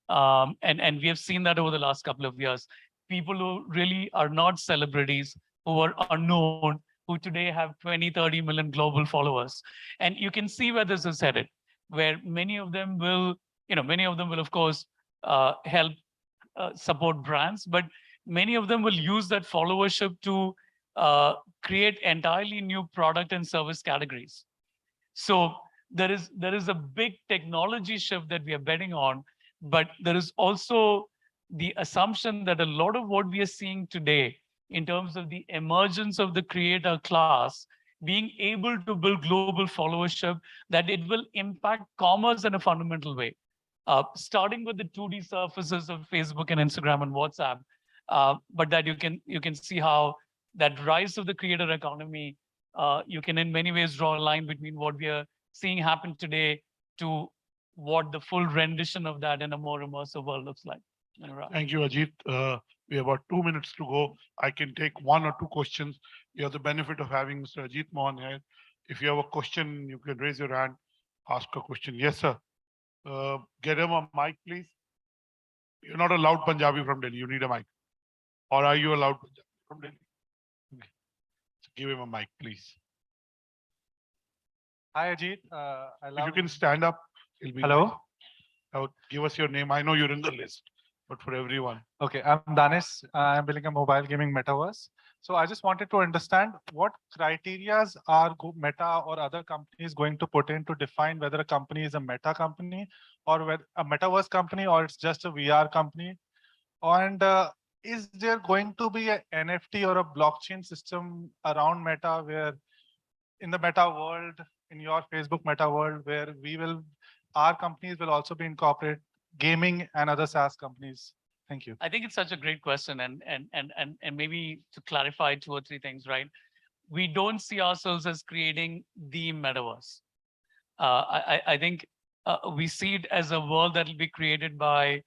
And we have seen that over the last couple of years. People who really are not celebrities, who are unknown, who today have 20, 30 million global followers. And you can see where this is headed, where many of them will, many of them will, of course, help support brands, but many of them will use that followership to create entirely new product and service categories. So there is a big technology shift that we are betting on, but there is also the assumption that a lot of what we are seeing today in terms of the emergence of the creator class being able to build global followership, that it will impact commerce in a fundamental way. Starting with the 2D surfaces of Facebook and Instagram and WhatsApp, but that you can see how that rise of the creator economy, you can in many ways draw a line between what we are seeing happen today to what the full rendition of that in a more immersive world looks like. Thank you, Ajit. We have about 2 minutes to go. I can take one or two questions. You have the benefit of having Mr. Ajit Mohan here. If you have a question, you can raise your hand, ask a question. Yes, sir. Get him a mic, please. You're not a loud Punjabi from Delhi. You need a mic. Or are you a loud Punjabi from Delhi? Okay. So give him a mic, please. Hi, Ajit. If you can stand up, it'll be Hello. nice. Now, give us your name. I know you're in the list, but for everyone. Okay, I'm Danis. I'm building a mobile gaming metaverse. So I just wanted to understand what criterias are Meta or other companies going to put in to define whether a company is a meta company or whether a metaverse company or it's just a VR company. And is there going to be an NFT or a blockchain system around Meta where in the meta world, in your Facebook meta world, where our companies will also be incorporate gaming and other SaaS companies? Thank you. I think it's such a great question, and maybe to clarify two or three things, right? We don't see ourselves as creating the metaverse. I think we see it as a world that will be created by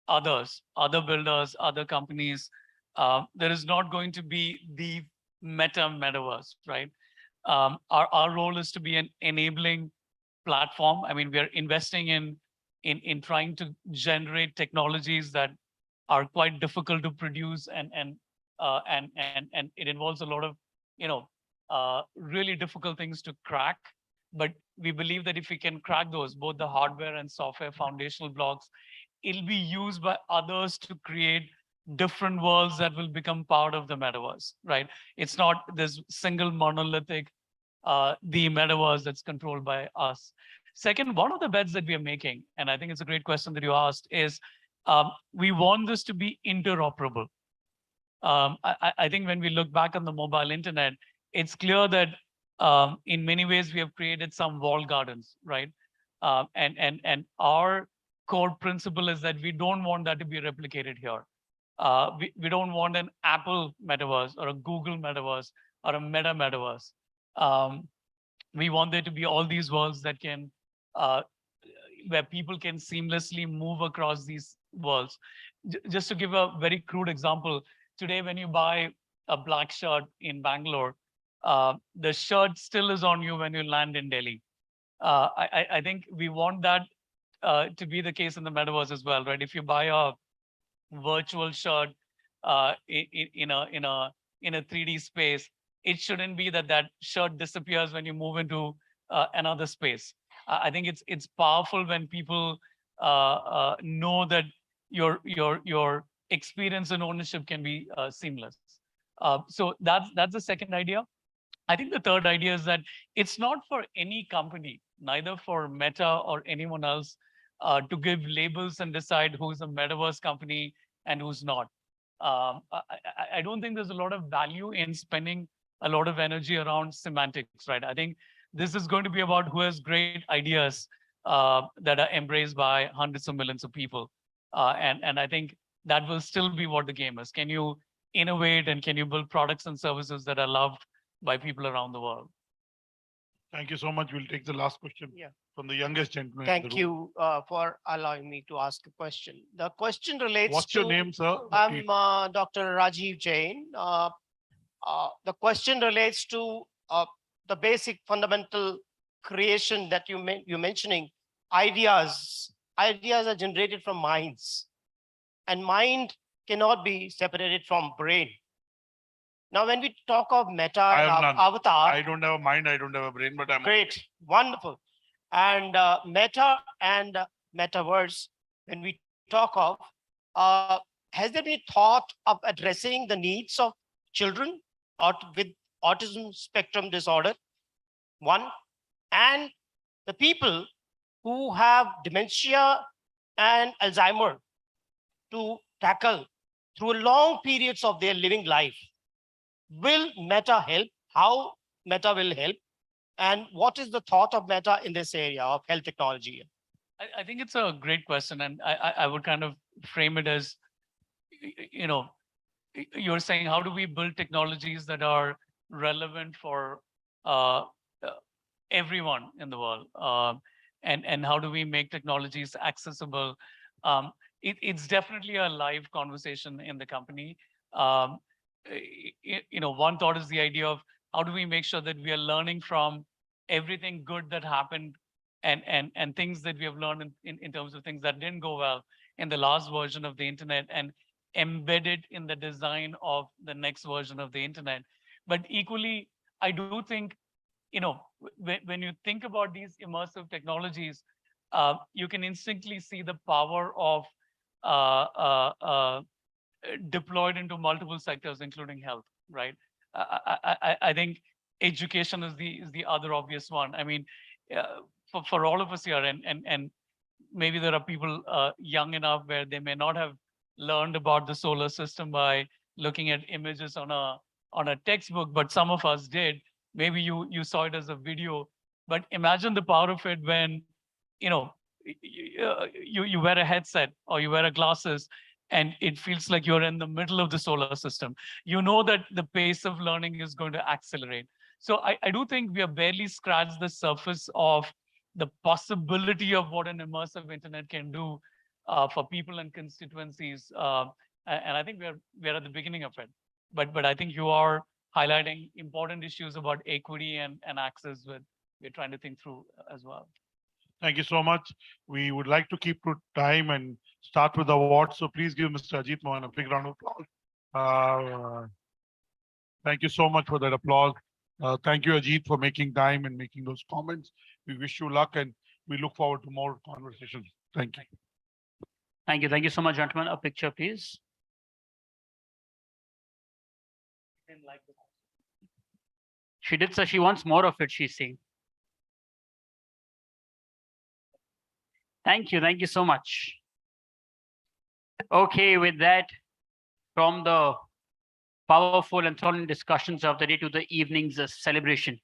others, other builders, other companies. There is not going to be the metaverse, right? Our role is to be an enabling platform. I mean, we are investing in trying to generate technologies that are quite difficult to produce, and it involves a lot of really difficult things to crack. But we believe that if we can crack those, both the hardware and software foundational blocks, it'll be used by others to create different worlds that will become part of the metaverse, right? It's not this single monolithic the metaverse that's controlled by us. Second, one of the bets that we are making, and I think it's a great question that you asked, is we want this to be interoperable. I think when we look back on the mobile internet, it's clear that in many ways we have created some wall gardens, right? And our core principle is that we don't want that to be replicated here. We don't want an Apple metaverse or a Google metaverse or a Meta metaverse. We want there to be all these worlds that can, where people can seamlessly move across these worlds. Just to give a very crude example, today when you buy a black shirt in Bangalore, the shirt still is on you when you land in Delhi. I think we want that to be the case in the metaverse as well, right? If you buy a virtual shirt in a 3D space, it shouldn't be that that shirt disappears when you move into another space. I think it's powerful when people know that your experience and ownership can be seamless. So that's the second idea. I think the third idea is that it's not for any company, neither for Meta or anyone else, to give labels and decide who's a metaverse company and who's not. I don't think there's a lot of value in spending a lot of energy around semantics, right? I think this is going to be about who has great ideas that are embraced by hundreds of millions of people. And I think that will still be what the game is. Can you innovate and can you build products and services that are loved by people around the world? Thank you so much. We'll take the last question from the youngest gentleman. Thank you for allowing me to ask a question. The question relates What's your name, sir? I'm Dr. Rajiv Jain. The question relates to the basic fundamental creation that you're mentioning ideas are generated from minds, and mind cannot be separated from brain. Now, when we talk of meta I and have none. avatar, I don't have a mind, I don't have a brain, but I'm great, wonderful. And meta and metaverse, when we talk of, uh, has there been thought of addressing the needs of children with autism spectrum disorder? One, and the people who have dementia and Alzheimer to tackle through long periods of their living life. Will Meta help? How Meta will help? And what is the thought of Meta in this area of health technology? I think it's a great question, and I would kind of frame it as, you know, you're saying how do we build technologies that are relevant for uh, uh, everyone in the world, and how do we make technologies accessible? It's definitely a live conversation in the company. Um, One thought is the idea of how do we make sure that we are learning from everything good that happened, and things that we have learned in terms of things that didn't go well in the last version of the internet, and embedded in the design of the next version of the internet. But equally, I do think, when you think about these immersive technologies, you can instantly see the power of uh, uh, uh, deployed into multiple sectors, including health, right? I think education is the other obvious one. I mean, for all of us here, and maybe there are people young enough where they may not have learned about the solar system by looking at images on a textbook, but some of us did. Maybe you saw it as a video, but imagine the power of it when, you know, you wear a headset or you wear a glasses, and it feels like you're in the middle of the solar system. You know that the pace of learning is going to accelerate. So I do think we have barely scratched the surface of the possibility of what an immersive internet can do for people and constituencies. And I think we're at the beginning of it. But I think you are highlighting important issues about equity and access with we're trying to think through as well. Thank you so much. We would like to keep to time and start with the awards. So please give Mr. Ajit Mohan a big round of applause. Thank you so much for that applause. Thank you, Ajit, for making time and making those comments. We wish you luck and we look forward to more conversations. Thank you. Thank you. Thank you so much, gentlemen. A picture, please. She did say she wants more of it, she's saying. Thank you. Thank you so much. Okay, with that, from the powerful and thrilling discussions of the day to the evening's celebration.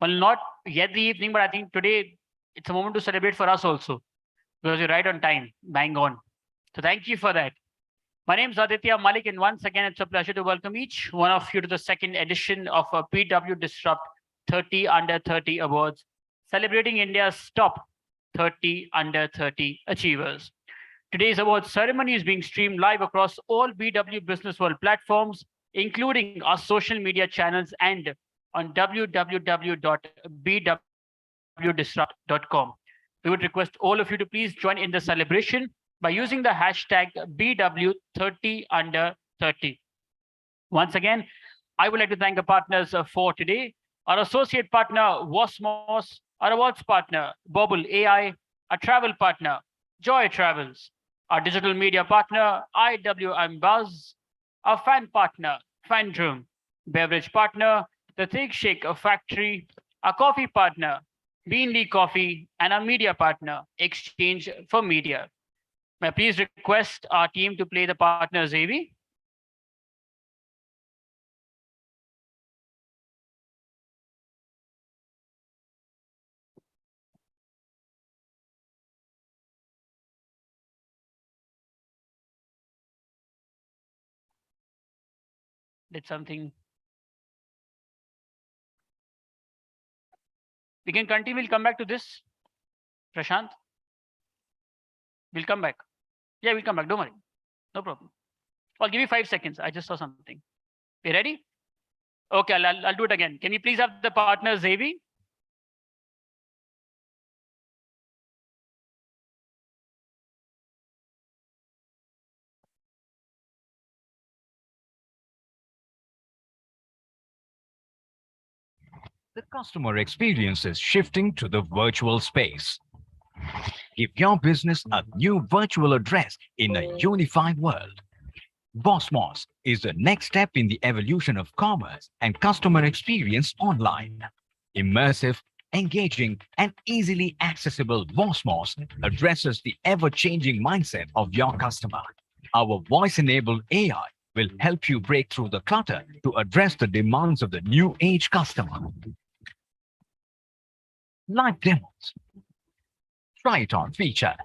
Well, not yet the evening, but I think today it's a moment to celebrate for us also, because you're right on time, bang on. So thank you for that. My name is Aditya Malik, and once again, it's a pleasure to welcome each one of you to the second edition of a PW Disrupt 30 Under 30 Awards, celebrating India's top 30 Under 30 achievers. Today's award ceremony is being streamed live across all BW Business World platforms, including our social media channels and on www.bwdisrupt.com. We would request all of you to please join in the celebration by using the hashtag BW30Under30. Once again, I would like to thank the partners for today. Our associate partner, Wasmos, our awards partner, Bobble AI, our travel partner, Joy Travels, our digital media partner, IWM Buzz, our fan partner, Fandroom, beverage partner, the Thick Shake Factory, our coffee partner, Beanly Coffee, and our media partner, Exchange for Media. May I please request our team to play the partners AV? Did something. We can continue. We'll come back to this. Prashant. We'll come back. Yeah, we'll come back. Don't worry. No problem. I'll give you 5 seconds. I just saw something. You ready? Okay, I'll do it again. Can you please have the partners AV? The customer experience is shifting to the virtual space. Give your business a new virtual address in a unified world. Bosmos is the next step in the evolution of commerce and customer experience online. Immersive, engaging, and easily accessible Bosmos addresses the ever-changing mindset of your customer. Our voice-enabled AI will help you break through the clutter to address the demands of the new age customer. Live demos. Try it on feature.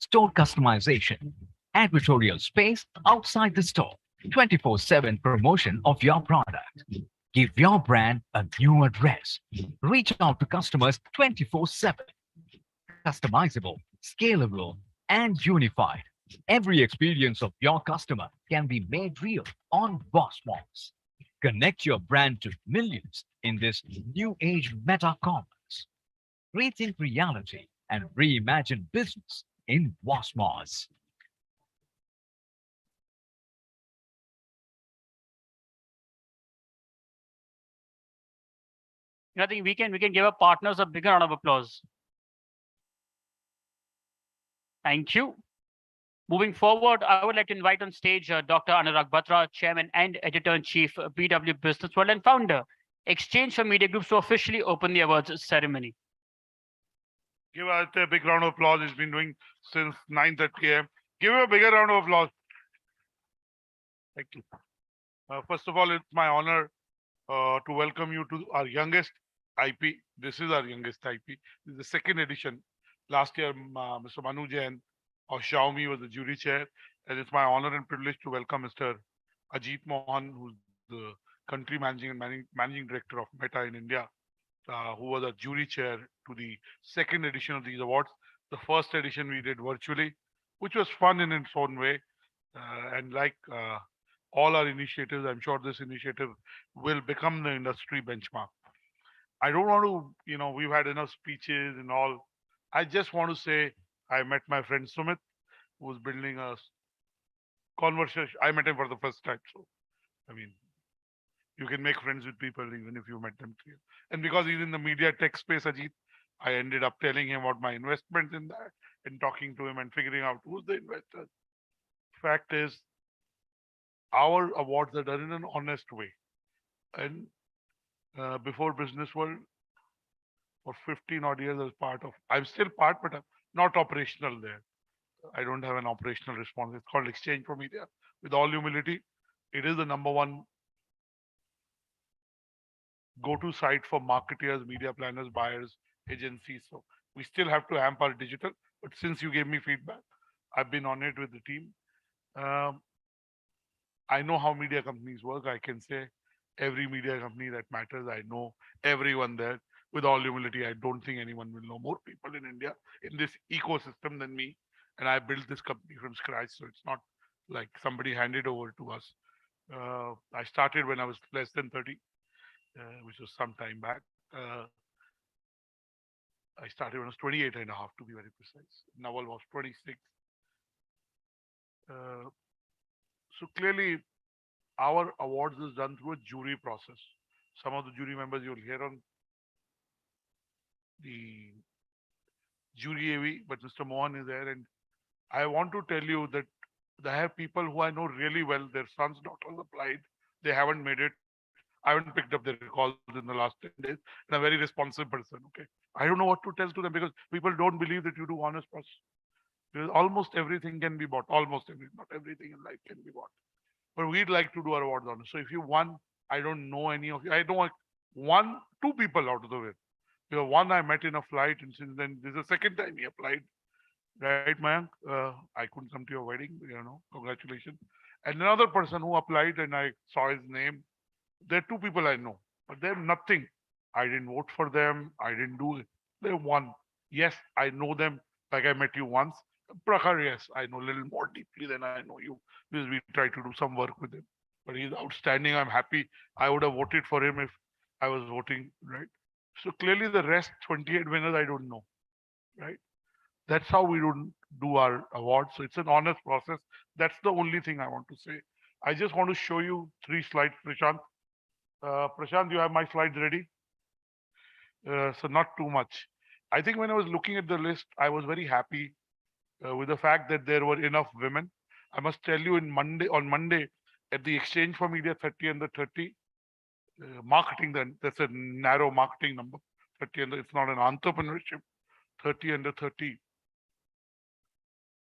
Store customization. Advertorial space outside the store. 24/7 promotion of your product. Give your brand a new address. Reach out to customers 24/7. Customizable, scalable, and unified. Every experience of your customer can be made real on Bosmos. Connect your brand to millions in this new age meta commerce. Rethink reality and reimagine business in Bosmos. I think we can give our partners a bigger round of applause. Thank you. Moving forward, I would like to invite on stage Dr. Anurag Batra, Chairman and Editor-in-Chief, BW Business World and founder, Exchange for Media Groups, to officially open the awards ceremony. Give us a big round of applause. He's been doing since 9:30 a.m. Give him a bigger round of applause. Thank you. First of all, it's my honor to welcome you to our youngest IP. This is our youngest IP. This is the second edition. Last year, Mr. Manu Jain of Xiaomi was the jury chair. And it's my honor and privilege to welcome Mr. Ajit Mohan, who's the country managing director of Meta in India, who was a jury chair to the second edition of these awards. The first edition we did virtually, which was fun in its own way. And like all our initiatives, I'm sure this initiative will become the industry benchmark. I don't want to, we've had enough speeches and all. I just want to say I met my friend Sumit, who's building a conversation. I met him for the first time. So, I mean, you can make friends with people even if you met them here. And because he's in the media tech space, Ajit, I ended up telling him about my investment in that and talking to him and figuring out who's the investor. Fact is, our awards are done in an honest way. And before Business World, for 15 odd years, I was part of, I'm still part, but I'm not operational there. I don't have an operational response. It's called Exchange for Media. With all humility, it is the #1 go-to site for marketers, media planners, buyers, agencies. So we still have to amp our digital. But since you gave me feedback, I've been on it with the team. I know how media companies work. I can say every media company that matters, I know everyone there. With all humility, I don't think anyone will know more people in India in this ecosystem than me. And I built this company from scratch. So it's not like somebody handed over to us. I started when I was less than 30, which was some time back. I started when I was 28 and a half, to be very precise. Naval was 26. So clearly, our awards is done through a jury process. Some of the jury members you'll hear on the jury AV, but Mr. Mohan is there. And I want to tell you that I have people who I know really well. Their sons, daughters applied. They haven't made it. I haven't picked up their calls in the last 10 days. And I'm a very responsive person. Okay. I don't know what to tell to them because people don't believe that you do honest process. Because almost everything can be bought. Almost everything, not everything in life can be bought. But we'd like to do our awards honest. So if you won, I don't know any of you. I know two people out of the way. One I met in a flight, and since then this is the second time he applied. Right, Mayank? I couldn't come to your wedding, congratulations. And another person who applied and I saw his name. There are two people I know, but they're nothing. I didn't vote for them. I didn't do it. They won. Yes, I know them like I met you once. Prakhar, yes, I know a little more deeply than I know you because we try to do some work with him. But he's outstanding. I'm happy. I would have voted for him if I was voting, right? So clearly the rest 28 winners I don't know, right? That's how we don't do our awards. So it's an honest process. That's the only thing I want to say. I just want to show you 3 slides, Prashant. Prashant, you have my slides ready? So not too much. I think when I was looking at the list, I was very happy with the fact that there were enough women. I must tell you, on Monday, at the Exchange for Media 30 under 30, marketing, that's a narrow marketing number. 30 under, it's not an entrepreneurship. 30 under 30.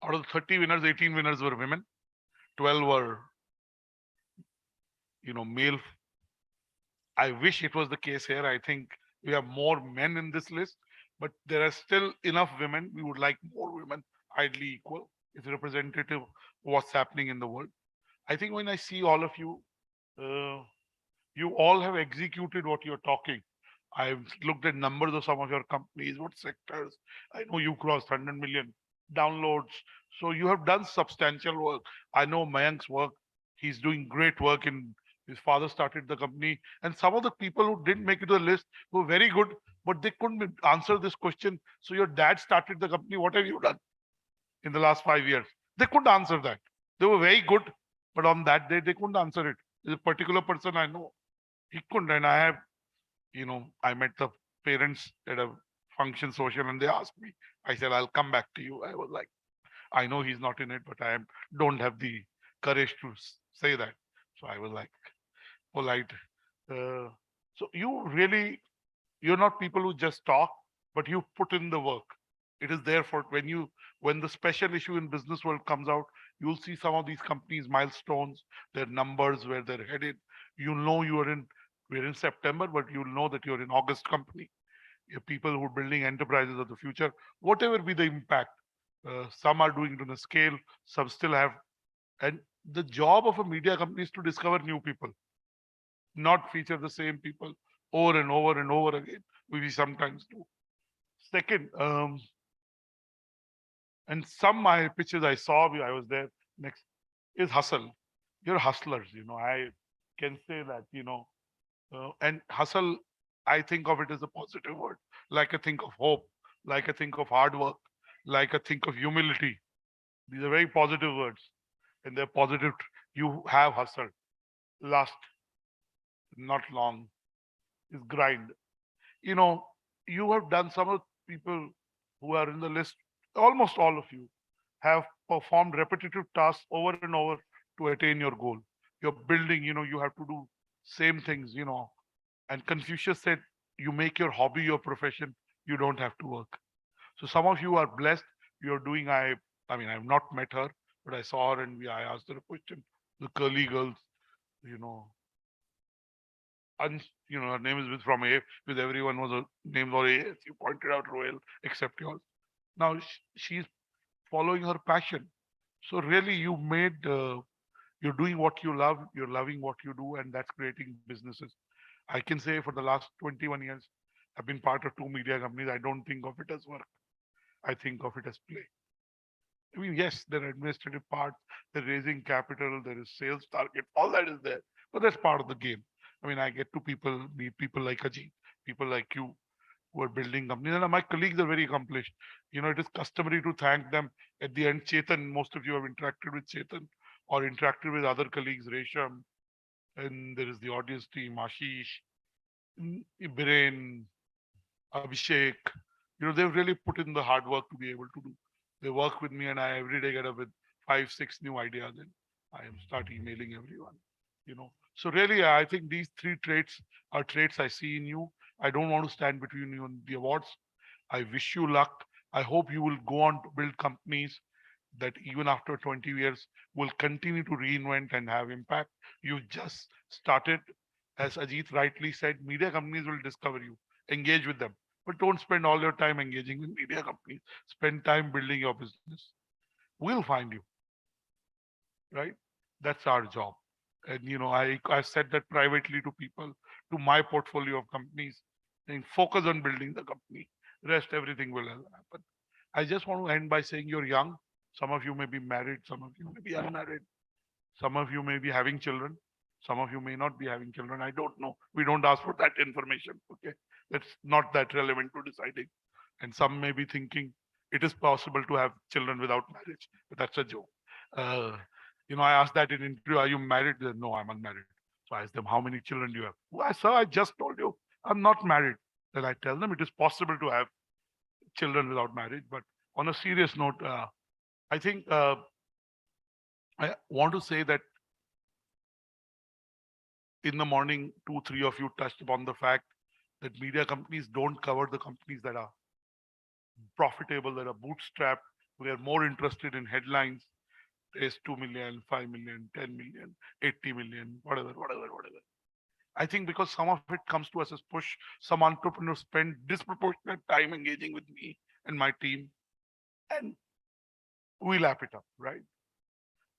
Out of the 30 winners, 18 winners were women. 12 were, male. I wish it was the case here. I think we have more men in this list, but there are still enough women. We would like more women, ideally equal. It's representative of what's happening in the world. I think when I see all of you, you all have executed what you're talking. I've looked at numbers of some of your companies, what sectors. I know you crossed 100 million downloads. So you have done substantial work. I know Mayank's work. He's doing great work in his father started the company. And some of the people who didn't make it to the list were very good, but they couldn't answer this question. So your dad started the company. What have you done in the last 5 years? They couldn't answer that. They were very good, but on that day, they couldn't answer it. There's a particular person I know. He couldn't. And I have, I met the parents at a function social and they asked me. I said, I'll come back to you. I was like, I know he's not in it, but I don't have the courage to say that. So I was like, polite. So you're not people who just talk, but you put in the work. It is there for when the special issue in business world comes out, you'll see some of these companies milestones, their numbers, where they're headed. You know we're in September, but you'll know that you're in August company. You're people who are building enterprises of the future, whatever be the impact. Some are doing it on a scale, some still have. And the job of a media company is to discover new people, not feature the same people over and over and over again. We sometimes do. Second, and some my pictures I saw, I was there next, is hustle. You're hustlers, I can say that, and hustle, I think of it as a positive word. Like I think of hope, like I think of hard work, like I think of humility. These are very positive words. And they're positive. You have hustle. Last, not long, is grind. You have done some of the people who are in the list, almost all of you have performed repetitive tasks over and over to attain your goal. You're building, you have to do same things, and Confucius said, you make your hobby your profession, you don't have to work. So some of you are blessed. You're doing, I mean, I've not met her, but I saw her and I asked her a question. The curly girls, you know, her name is from A, with everyone was a name or A. You pointed out Royal, except yours. Now she's following her passion. So really, you're doing what you love. You're loving what you do, and that's creating businesses. I can say for the last 21 years, I've been part of 2 media companies. I don't think of it as work. I think of it as play. I mean, yes, there are administrative parts, they're raising capital, there is sales target, all that is there. But that's part of the game. I mean, I get to meet people like Ajit, people like you who are building companies. And my colleagues are very accomplished. It is customary to thank them at the end. Chetan, most of you have interacted with Chetan or interacted with other colleagues, Resham, and there is the audience team, Ashish, Biren, Abhishek. They've really put in the hard work to be able to do. They work with me and I every day get up with 5, 6 new ideas and I start emailing everyone. So really, I think these 3 traits are traits I see in you. I don't want to stand between you and the awards. I wish you luck. I hope you will go on to build companies that even after 20 years will continue to reinvent and have impact. You just started, as Ajit rightly said, media companies will discover you. Engage with them. But don't spend all your time engaging with media companies. Spend time building your business. We'll find you. Right? That's our job. And I said that privately to people, to my portfolio of companies, saying focus on building the company. Rest everything will happen. I just want to end by saying you're young. Some of you may be married, some of you may be unmarried, some of you may be having children, some of you may not be having children. I don't know. We don't ask for that information. Okay. That's not that relevant to deciding. And some may be thinking it is possible to have children without marriage, but that's a joke. I asked that in interview, are you married? No, I'm unmarried. So I ask them, how many children do you have? Why, sir, I just told you I'm not married. Then I tell them it is possible to have children without marriage. But on a serious note, I think I want to say that in the morning, 2, 3 of you touched upon the fact that media companies don't cover the companies that are profitable, that are bootstrapped. We are more interested in headlines. There's 2 million, 5 million, 10 million, 80 million, whatever. I think because some of it comes to us as push, some entrepreneurs spend disproportionate time engaging with me and my team, and we lap it up, right?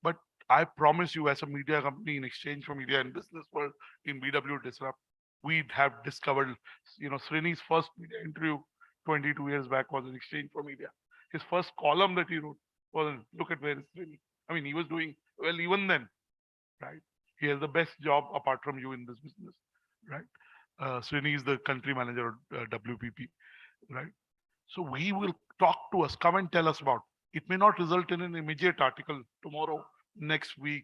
But I promise you, as a media company, in exchange for media and business world in BW Disrupt, we have discovered, Srini's first media interview 22 years back was in exchange for media. His first column that he wrote was, look at where is Srini. I mean, he was doing well even then, right? He has the best job apart from you in this business, right? Srini is the country manager of WPP, right? So we will talk to us, come and tell us about. It may not result in an immediate article tomorrow, next week,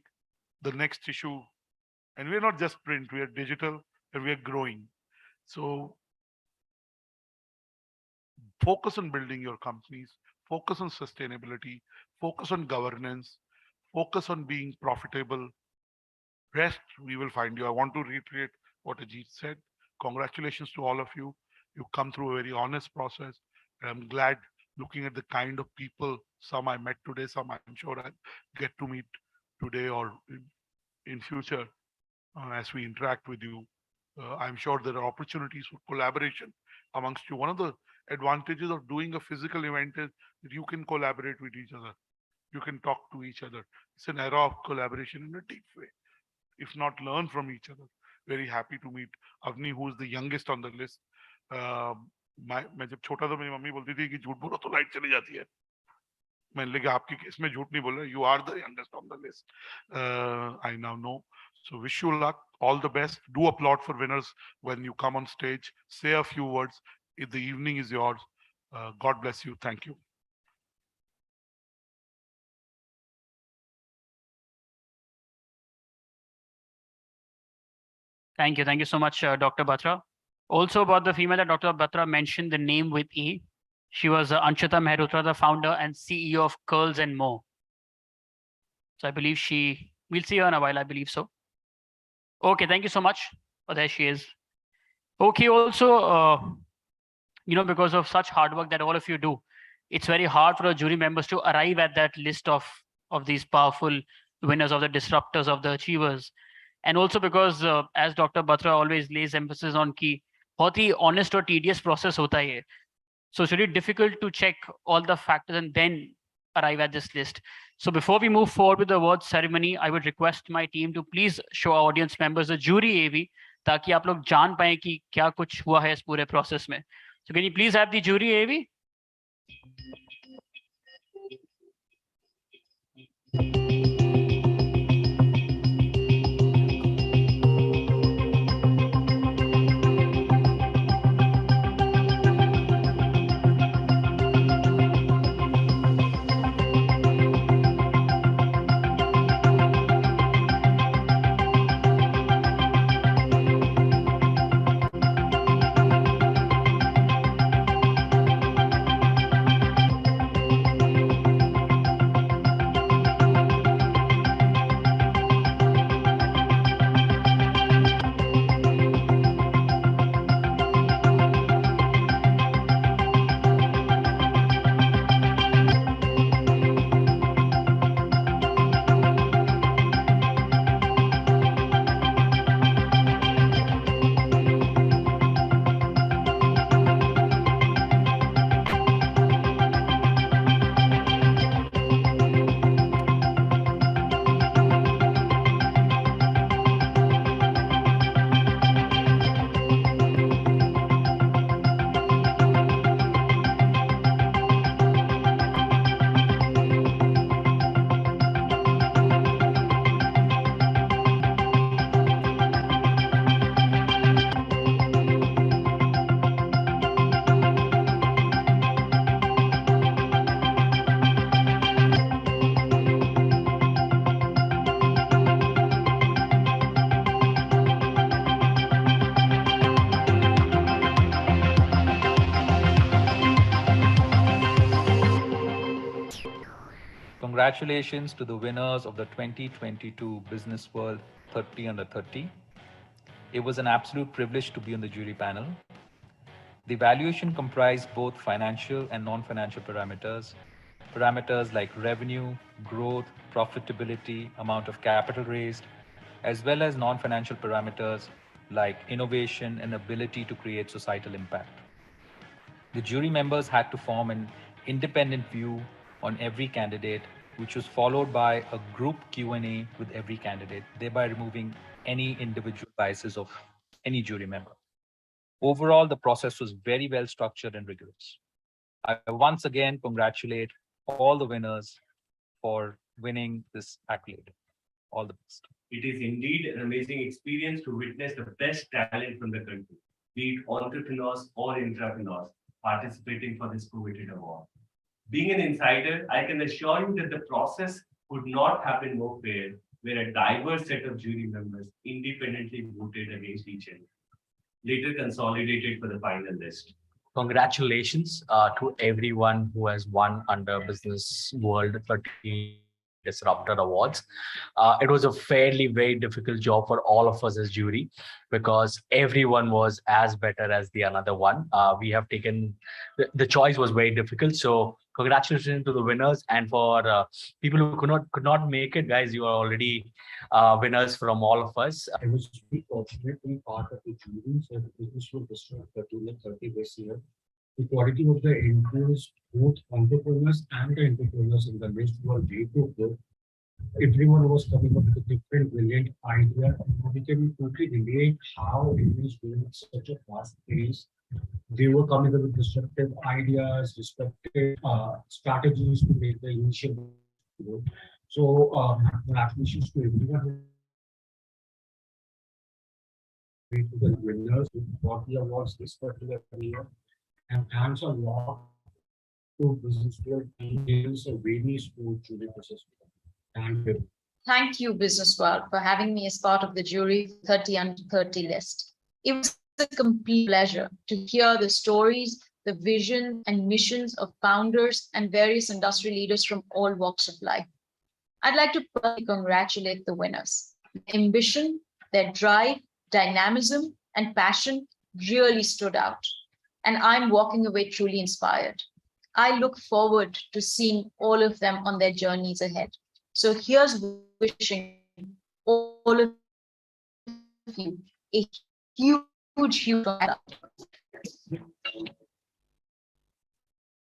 the next issue. And we're not just print, we are digital and we are growing. So focus on building your companies, focus on sustainability, focus on governance, focus on being profitable. Rest, we will find you. I want to reiterate what Ajit said. Congratulations to all of you. You come through a very honest process. And I'm glad looking at the kind of people, some I met today, some I'm sure I'll get to meet today or in future as we interact with you. I'm sure there are opportunities for collaboration amongst you. One of the advantages of doing a physical event is that you can collaborate with each other. You can talk to each other. It's an era of collaboration in a deep way. If not, learn from each other. Very happy to meet Avni, who is the youngest on the list. मैं जब छोटा था मेरी mummy बोलती थी कि झूठ बोलो तो लाइट चली जाती है. मैंने लगा आपके केस में झूठ नहीं बोला. You are the youngest on the list. I now know. So wish you luck. All the best. Do applaud for winners when you come on stage. Say a few words. If the evening is yours. God bless you. Thank you. Thank you. Thank you so much, Dr. Batra. Also about the female that Dr. Batra mentioned the name with E. She was Anshita Mehrotra, the founder and CEO of Curls and More. So I believe we'll see her in a while, I believe so. Okay, thank you so much. Oh, there she is. Okay, also, because of such hard work that all of you do, it's very hard for our jury members to arrive at that list of these powerful winners, of the disruptors, of the achievers. And also because, as Dr. Batra always lays emphasis on कि बहुत ही honest or tedious process होता है. So it's really difficult to check all the factors and then arrive at this list. So before we move forward with the award ceremony, I would request my team to please show our audience members the jury AV ताकि आप लोग जान पाए कि क्या कुछ हुआ है इस पूरे process में. So can you please have the jury AV? Congratulations to the winners of the 2022 Business World 30 Under 30. It was an absolute privilege to be on the jury panel. The evaluation comprised both financial and non-financial parameters. Parameters like revenue, growth, profitability, amount of capital raised, as well as non-financial parameters like innovation and ability to create societal impact. The jury members had to form an independent view on every candidate, which was followed by a group Q&A with every candidate, thereby removing any individual biases of any jury member. Overall, the process was very well structured and rigorous. I once again congratulate all the winners for winning this accolade. All the best. It is indeed an amazing experience to witness the best talent from the country, be it entrepreneurs or intrapreneurs, participating for this coveted award. Being an insider, I can assure you that the process could not have been more fair, where a diverse set of jury members independently voted against each other, later consolidated for the final list. Congratulations to everyone who has won under Business World 30 Disruptor Awards. It was a fairly very difficult job for all of us as jury because everyone was as better as the another one. We have taken the choice was very difficult. So congratulations to the winners, and for people who could not make it, guys, you are already winners from all of us. I was very fortunate to be part of the jury for the Business World Disruptor 30 this year. The quality of the influence both entrepreneurs and the entrepreneurs in the list were way too good. Everyone was coming up with a different brilliant idea, and we can totally relate how it was doing at such a fast pace. They were coming up with disruptive ideas, disruptive strategies to make the initial. So congratulations to everyone to the winners who got the awards this particular year. And thanks a lot to Business World team. It is a very smooth jury process. Thank you. Thank you, Business World, for having me as part of the jury 30 Under 30 list. It was a complete pleasure to hear the stories, the vision and missions of founders and various industry leaders from all walks of life. I'd like to personally congratulate the winners. Their ambition, their drive, dynamism, and passion really stood out. And I'm walking away truly inspired. I look forward to seeing all of them on their journeys ahead. So here's wishing all of you a huge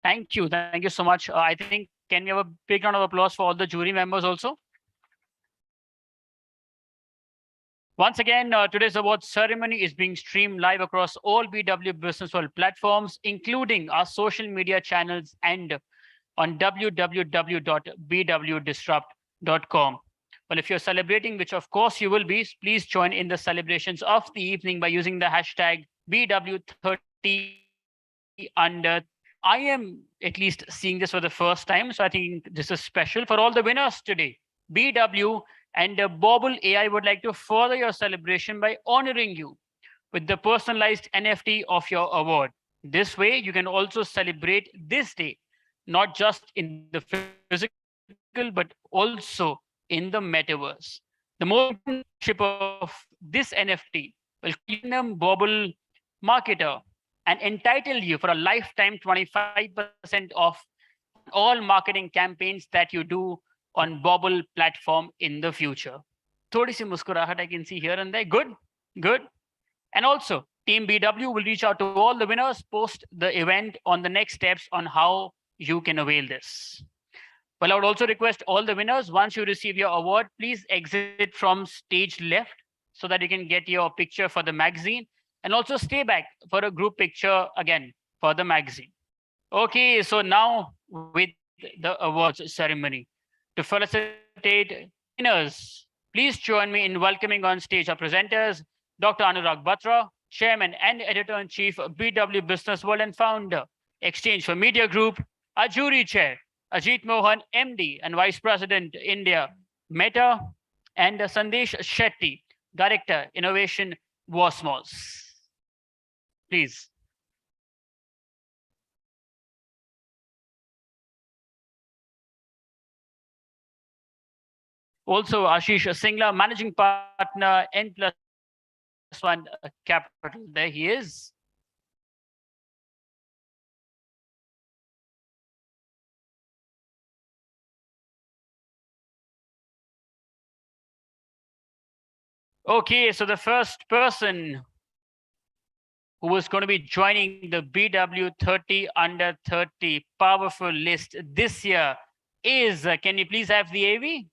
Thank you. Thank you so much. I think, can we have a big round of applause for all the jury members also? Once again, today's award ceremony is being streamed live across all BW Business World platforms, including our social media channels and on www.bwdisrupt.com. Well, if you're celebrating, which of course you will be, please join in the celebrations of the evening by using the hashtag BW30under. I am at least seeing this for the first time, so I think this is special for all the winners today. BW and Bobble AI would like to further your celebration by honoring you with the personalized NFT of your award. This way, you can also celebrate this day, not just in the physical, but also in the metaverse. The most ownership of this NFT will Platinum Bobble Marketer and entitle you for a lifetime 25% off all marketing campaigns that you do on Bobble platform in the future. Thodi si muskurahat I can see here and there. Good, good. And also, Team BW will reach out to all the winners post the event on the next steps on how you can avail this. Well, I would also request all the winners, once you receive your award, please exit from stage left so that you can get your picture for the magazine, and also stay back for a group picture again for the magazine. Okay, so now with the awards ceremony, to felicitate winners, please join me in welcoming on stage our presenters, Dr. Anurag Batra, Chairman and Editor-in-Chief of BW Business World and Founder, Exchange for Media Group, our Jury Chair, Ajit Mohan, MD and Vice President, India, Meta, and Sandesh Shetty, Director, Innovation, Wasmos. Please. Also, Ashish Singla, managing partner, N+1 Capital. There he is. Okay, so the first person who was going to be joining the BW 30 under 30 powerful list this year is, can you please have the AV?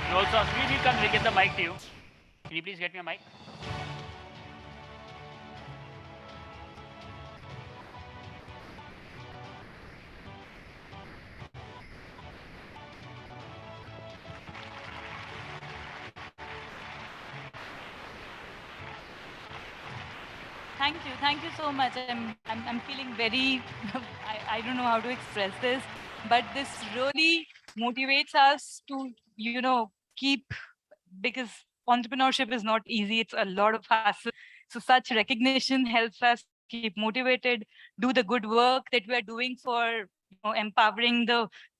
You also asked me, we'll get the mic to you. Can you please get me a mic? Thank you so much. I'm feeling very, I don't know how to express this, but this really motivates us to, keep, because entrepreneurship is not easy. It's a lot of hassle. So such recognition helps us keep motivated, do the good work that we are doing for empowering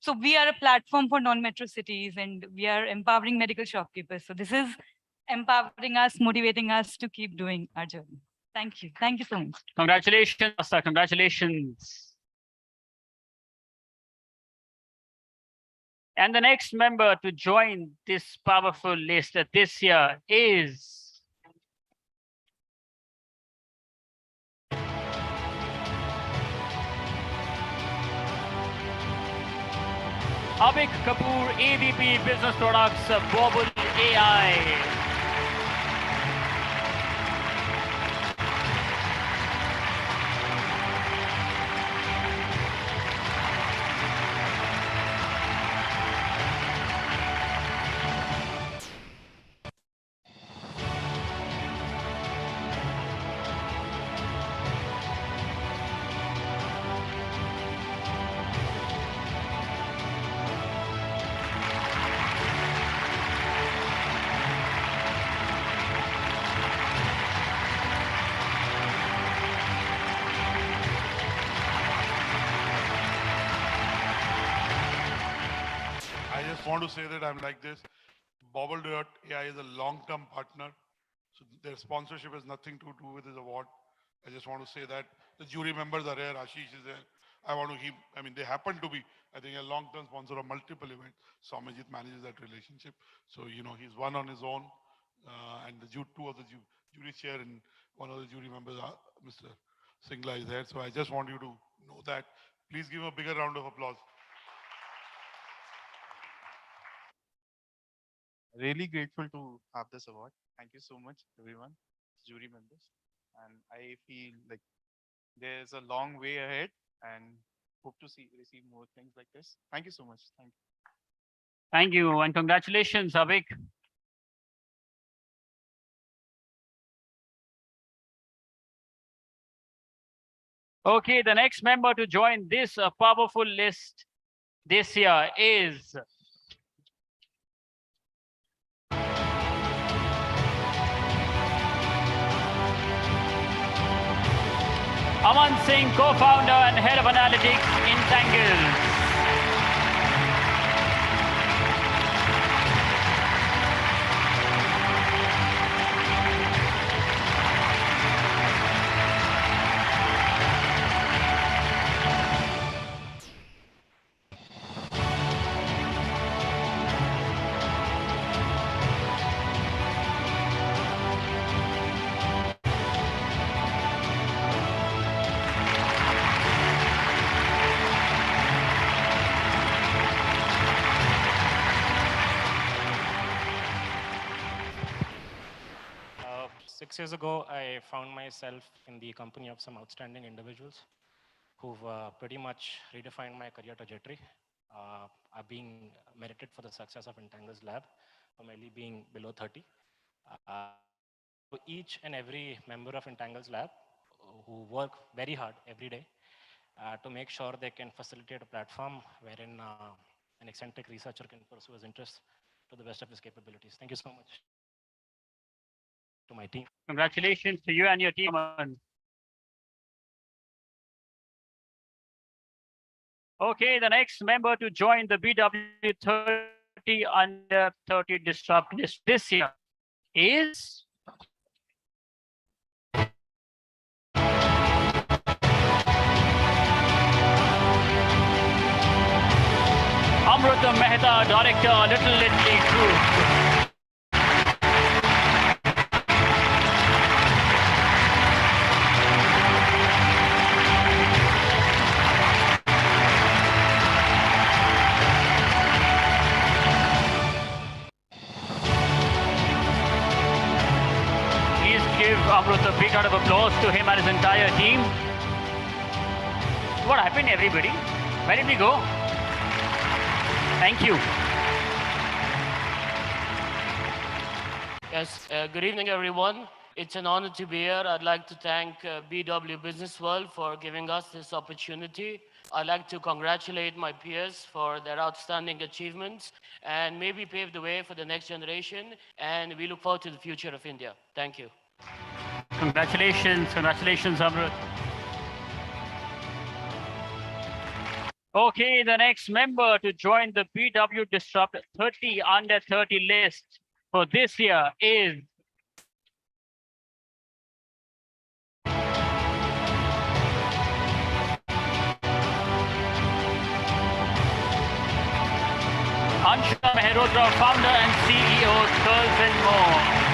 so we are a platform for non-metro cities and we are empowering medical shopkeepers. So this is empowering us, motivating us to keep doing our journey. Thank you. Thank you so much. Congratulations, Asta. Congratulations. And the next member to join this powerful list this year is Abik Kapoor, AVP Business Products, Bobble AI. Want to say that I'm like this. Bobble.ai is a long-term partner. So their sponsorship has nothing to do with this award. I just want to say that the jury members are here. Ashish is there. They happen to be, I think, a long-term sponsor of multiple events. Somajit manages that relationship. So, he's one on his own. And the two of the jury chair and one of the jury members, Mr. Singla is there. So I just want you to know that. Please give him a bigger round of applause. Really grateful to have this award. Thank you so much, everyone, jury members. And I feel like there's a long way ahead and hope to receive more things like this. Thank you so much. Thank you. Thank you and congratulations, Abik. Okay, the next member to join this powerful list this year is Aman Singh, co-founder and head of analytics in Tangle. 6 years ago, I found myself in the company of some outstanding individuals who've pretty much redefined my career trajectory. Are being merited for the success of Entangle's lab, for merely being below 30. To each and every member of Entangle's lab who work very hard every day to make sure they can facilitate a platform wherein an eccentric researcher can pursue his interests to the best of his capabilities. Thank you so much to my team. Congratulations to you and your team. Aman. Okay, the next member to join the BW30 under 30 disrupt list this year is Amrita Mehta, Director, Little Italy Group. Give Amrut a big round of applause to him and his entire team. What happened, everybody? Where did we go? Thank you. Yes, good evening, everyone. It's an honor to be here. I'd like to thank BW Business World for giving us this opportunity. I'd like to congratulate my peers for their outstanding achievements and maybe pave the way for the next generation. And we look forward to the future of India. Thank you. Congratulations, congratulations, Amrut. Okay, the next member to join the BW Disrupt 30 under 30 list for this year is Ansha Mehrotra, founder and CEO, Curls and More.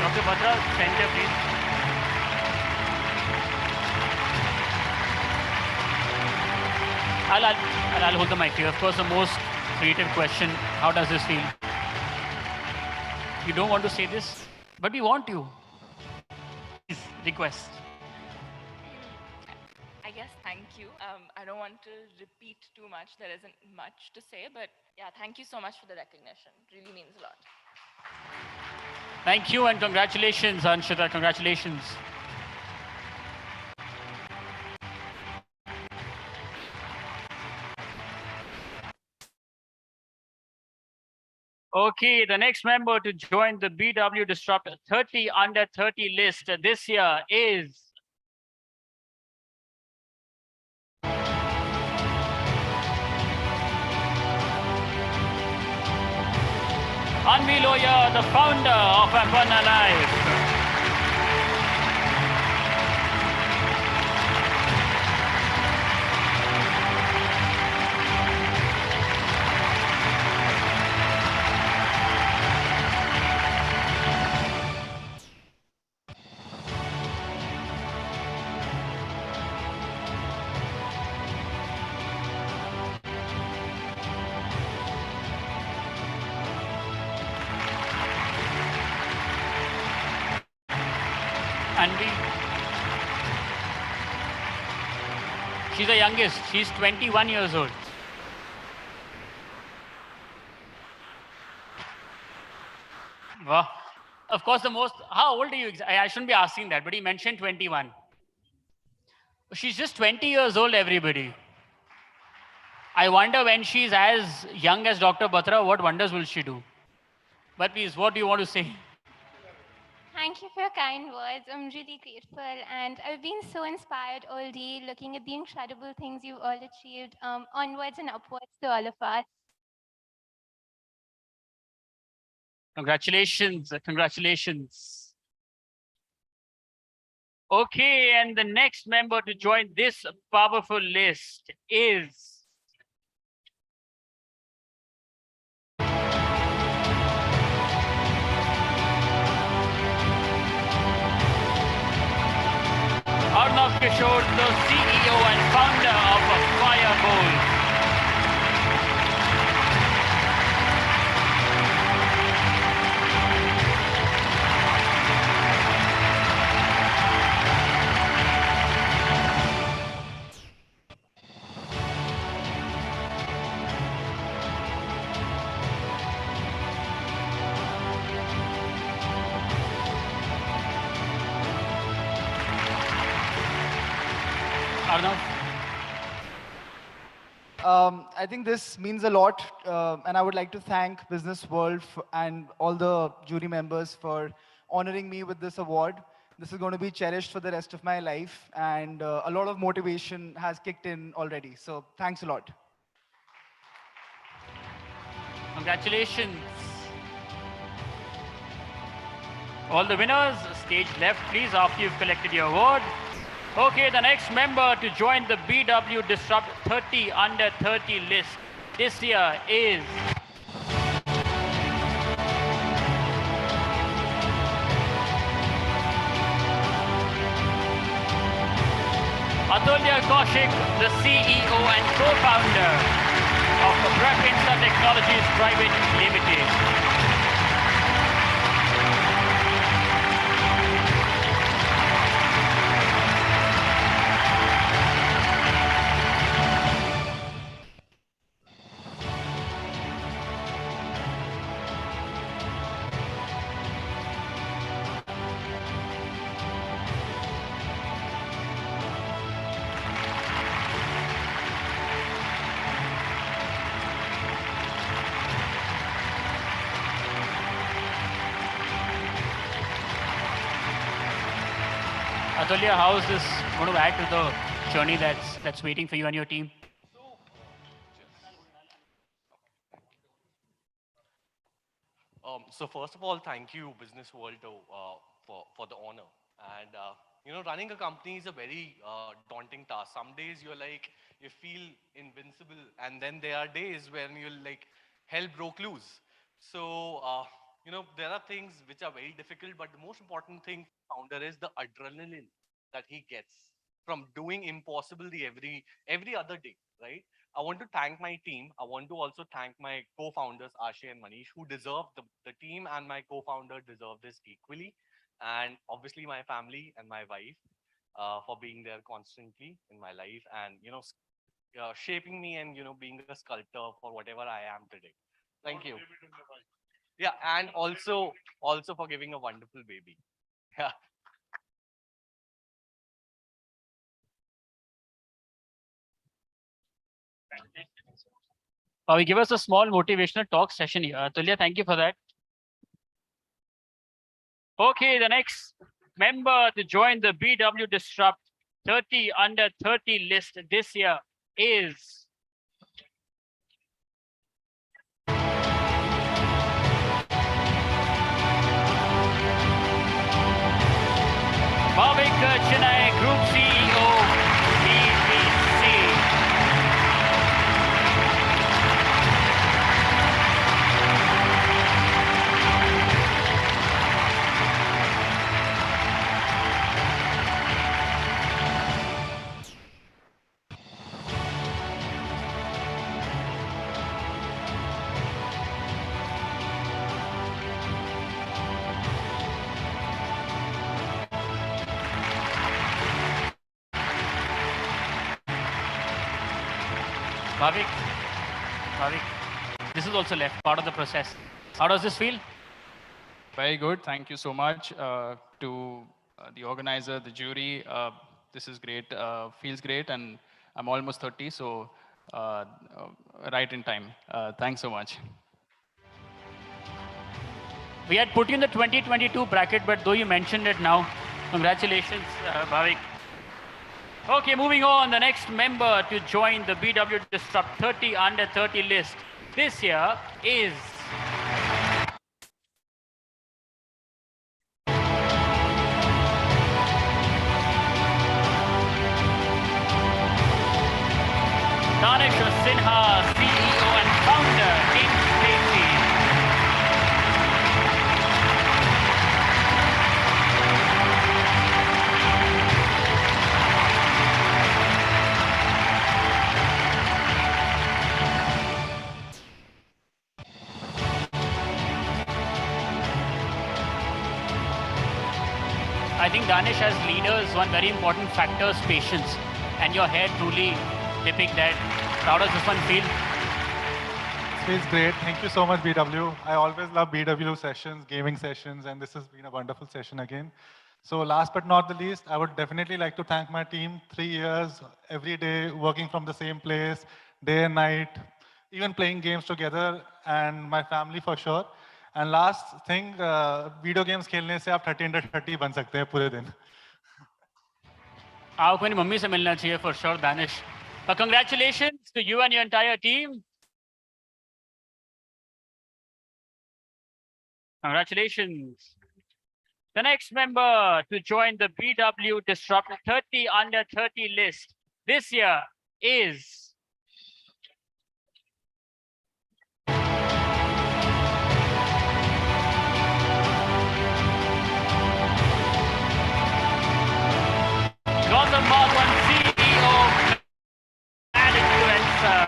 Dr. Batra, center, please. I'll hold the mic here. Of course, the most creative question, how does this feel? You don't want to say this, but we want you. Please, request. I guess thank you. I don't want to repeat too much. There isn't much to say, but yeah, thank you so much for the recognition. It really means a lot. Thank you and congratulations, Anshita. Congratulations. Okay, the next member to join the BW Disrupt 30 under 30 list this year is Anvi Loya, the founder of Ampana Life. Anvi. She's the youngest. She's 21 years old. Wow. Of course, the most, how old are you? I shouldn't be asking that, but he mentioned 21. She's just 20 years old, everybody. I wonder when she's as young as Dr. Batra, what wonders will she do? But please, what do you want to say? Thank you for your kind words. I'm really grateful. And I've been so inspired all day looking at the incredible things you've all achieved, onwards and upwards to all of us. Congratulations. Congratulations. Okay, and the next member to join this powerful list is Arnav Kishore, the CEO and founder of Firebolt. Arnav? I think this means a lot, and I would like to thank Business World and all the jury members for honoring me with this award. This is going to be cherished for the rest of my life, and a lot of motivation has kicked in already. So thanks a lot. Congratulations. All the winners, stage left, please, after you've collected your award. Okay, the next member to join the BW Disrupt 30 under 30 list this year is Atulya Kaushik, the CEO and co-founder of Brakinsa Technologies Private Limited. Atulya, how is this going to add to the journey that's waiting for you and your team? So first of all, thank you, Business World, for the honor. And running a company is a very daunting task. Some days you feel invincible, and then there are days when you're like, hell broke loose. So there are things which are very difficult, but the most important thing for founder is the adrenaline that he gets from doing impossible every other day, right? I want to thank my team. I want to also thank my co-founders, Ashay and Manish, who deserve the team and my co-founder deserve this equally. And obviously my family and my wife for being there constantly in my life and, shaping me and, being a sculptor for whatever I am today. Thank you. Yeah, and also for giving a wonderful baby. Yeah. We give us a small motivational talk session here. Atulya, thank you for that. Okay, the next member to join the BW Disrupt 30 under 30 list this year is Bhavik Chennai, Group CEO, BBC. Bhavik, this is also left, part of the process. How does this feel? Very good. Thank you so much to the organizer, the jury. This is great. Feels great. And I'm almost 30, so right in time. Thanks so much. We had put you in the 2022 bracket, but though you mentioned it now, congratulations, Bhavik. Okay, moving on. The next member to join the BW Disrupt 30 under 30 list this year is Sinha, CEO and founder, Team Stacy. I think Danish as leaders, one very important factor is patience. And your hair truly depict that. How does this one feel? It feels great. Thank you so much, BW. I always love BW sessions, gaming sessions, and this has been a wonderful session again. So last but not the least, I would definitely like to thank my team. 3 years, every day, working from the same place, day and night, even playing games together, and my family for sure. And last thing, video games खेलने से आप 30 under 30 बन सकते हैं पूरे दिन. आपको अपनी मम्मी से मिलना चाहिए for sure, Danish. But congratulations to you and your entire team. Congratulations. The next member to join the BW Disrupt 30 under 30 list this year is Gautam Bhagwan, CEO and influencer.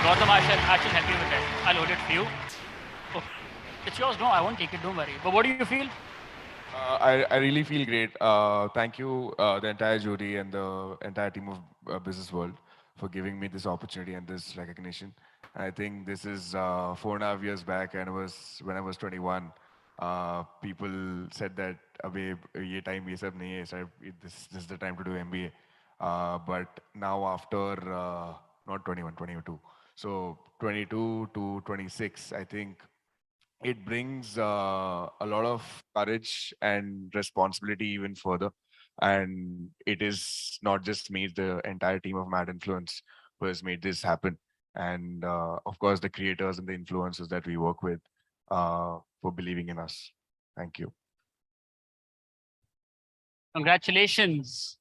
Gautam, I shall help you with that. I'll hold it for you. Oh, it's yours. No, I won't take it. Don't worry. But what do you feel? I really feel great. Thank you, the entire jury and the entire team of Business World for giving me this opportunity and this recognition. I think this is 4.5 years back, and it was when I was 21. People said that अबे ये time ये सब नहीं है, sir. This is the time to do MBA. But now after not 21, 22. So 22 to 26, I think it brings a lot of courage and responsibility even further. And it is not just me, the entire team of Mad Influence who has made this happen. And of course, the creators and the influencers that we work with for believing in us. Thank you. Congratulations.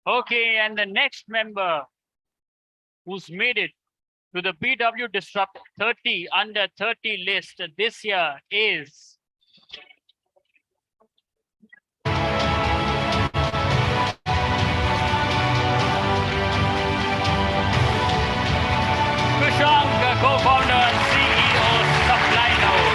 Okay, and the next member who's made it to the BW Disrupt 30 under 30 list this year is Kushank, co-founder and CEO, Supply Node.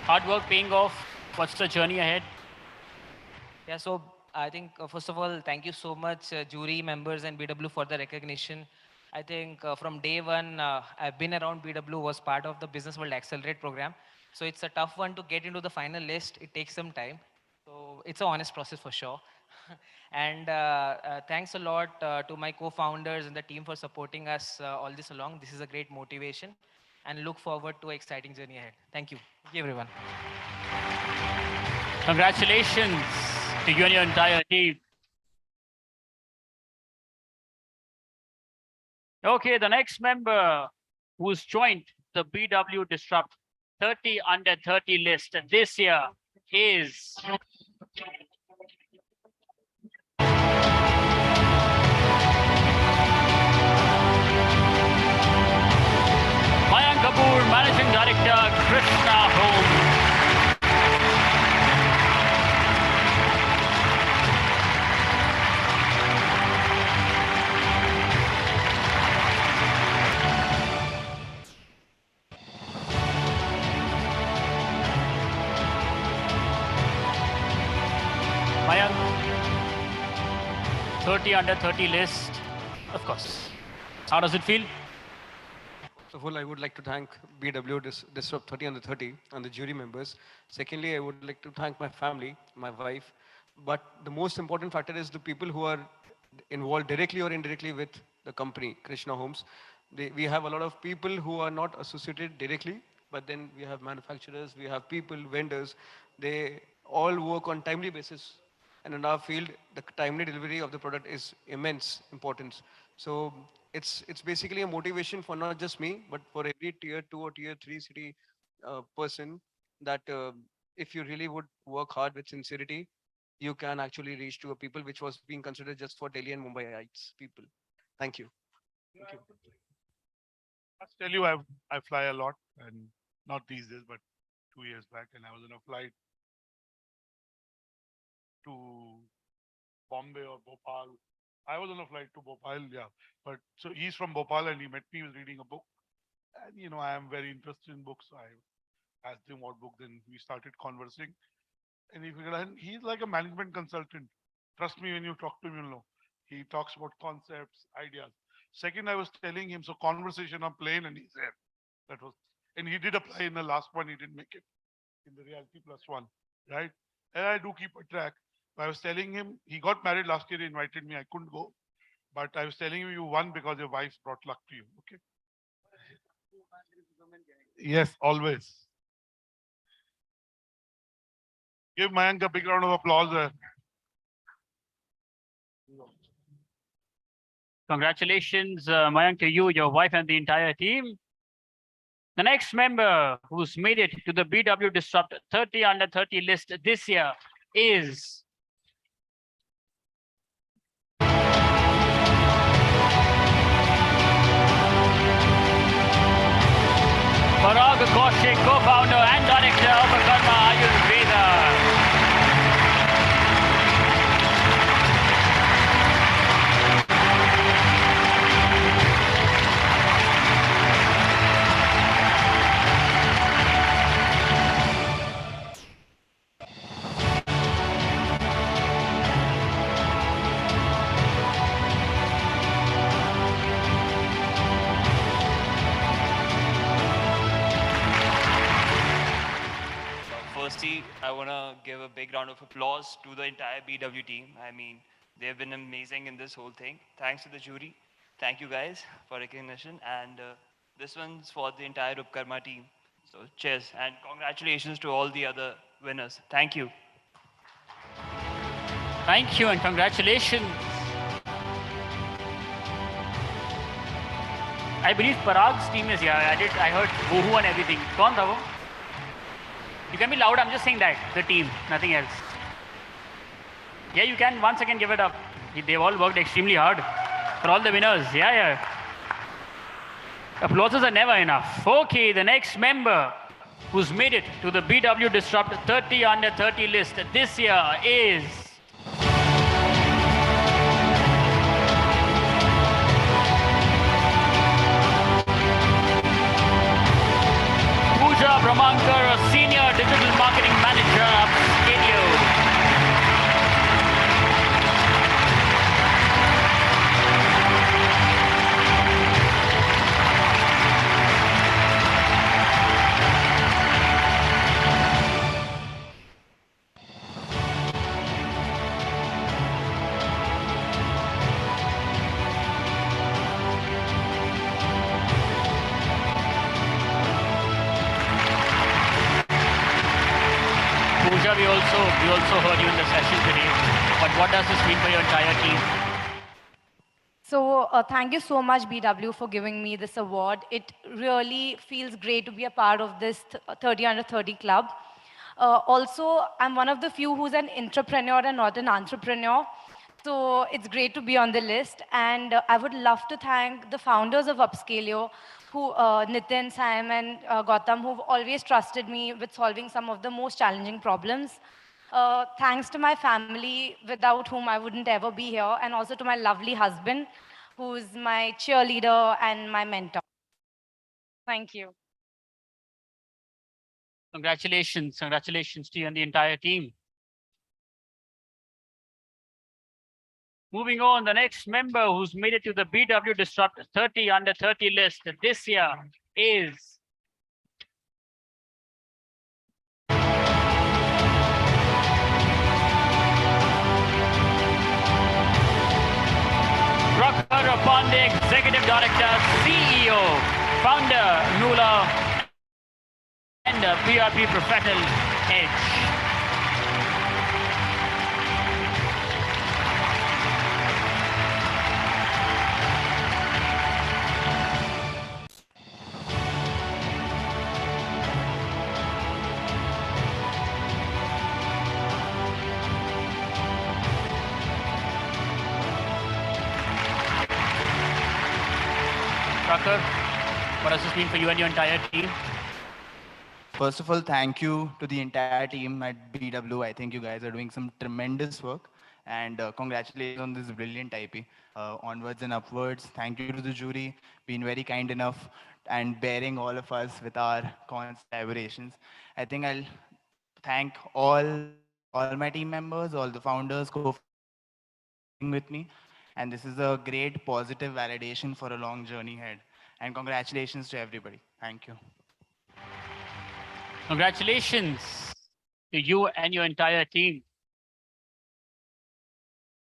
Hard work paying off. What's the journey ahead? Yeah, so I think first of all, thank you so much, jury members and BW for the recognition. I think from day one, I've been around BW, was part of the Business World Accelerate program. So it's a tough one to get into the final list. It takes some time. So it's an honest process for sure. And thanks a lot to my co-founders and the team for supporting us all this along. This is a great motivation and look forward to an exciting journey ahead. Thank you. Thank you, everyone. Congratulations to you and your entire team. Okay, the next member who's joined the BW Disrupt 30 under 30 list this year is Mayank Kapoor, Managing Director, Krishna Home. Mayank, 30 under 30 list, of course. How does it feel? First of all, I would like to thank BW Disrupt 30 under 30 and the jury members. Secondly, I would like to thank my family, my wife. But the most important factor is the people who are involved directly or indirectly with the company, Krishna Homes. We have a lot of people who are not associated directly, but then we have manufacturers, we have people, vendors. They all work on timely basis. And in our field, the timely delivery of the product is immense importance. So it's basically a motivation for not just me, but for every tier 2 or tier 3 city person that if you really would work hard with sincerity, you can actually reach to a people which was being considered just for Delhi and Mumbaiites people. Thank you. Thank you. I tell you, I fly a lot, and not these days, but 2 years back, and I was on a flight to Bombay or Bhopal. I was on a flight to Bhopal, yeah. But so he's from Bhopal, and he met me. He was reading a book, and I am very interested in books. So I asked him what book. Then we started conversing, and he figured, and he's like a management consultant. Trust me, when you talk to him, you'll know. He talks about concepts, ideas. Second, I was telling him, so conversation on plane, and he said that was, and he did apply in the last one. He didn't make it in the Reality Plus one, right? And I do keep a track. I was telling him he got married last year. He invited me. I couldn't go, but I was telling him you won because your wife brought luck to you. Okay. Yes, always. Give Mayank a big round of applause there. Congratulations, Mayank, to you, your wife, and the entire team. The next member who's made it to the BW Disrupt 30 under 30 list this year is Parag Kaushik, co-founder and director of Karma Ayurveda. Firstly, I want to give a big round of applause to the entire BW team. I mean, they've been amazing in this whole thing. Thanks to the jury. Thank you guys for recognition. And this one's for the entire Upkarma team. So cheers and congratulations to all the other winners. Thank you. Thank you and congratulations. I believe Parag's team is here. I heard Woohoo and everything. Kaun tha wo? You can be loud, I'm just saying that. The team, nothing else. Yeah, you can once again give it up. They've all worked extremely hard for all the winners. Yeah. Applauses are never enough. Okay, the next member who's made it to the BW Disrupt 30 under 30 list this year is Pooja Brahmankar, Senior Digital Marketing Manager of Scadio. Pooja, we also heard you in the session today. But what does this mean for your entire team? So thank you so much, BW, for giving me this award. It really feels great to be a part of this 30 under 30 club. Also, I'm one of the few who's an entrepreneur and not an entrepreneur. So it's great to be on the list. And I would love to thank the founders of Upscalio, Nitin, Sam, and Gautam, who've always trusted me with solving some of the most challenging problems. Thanks to my family, without whom I wouldn't ever be here, and also to my lovely husband, who's my cheerleader and my mentor. Thank you. Congratulations to you and the entire team. Moving on, the next member who's made it to the BW Disrupt 30 under 30 list this year is Prakhar Pandey, Executive Director, CEO, Founder, Nula, and PRP Professional Edge. Prakhar, what does this mean for you and your entire team? First of all, thank you to the entire team at BW. I think you guys are doing some tremendous work. And congratulations on this brilliant IP. Onwards and upwards. Thank you to the jury, being very kind enough and bearing all of us with our constant aberrations. I think I'll thank all my team members, all the founders, co-founders for working with me. And this is a great positive validation for a long journey ahead. And congratulations to everybody. Thank you. Congratulations to you and your entire team.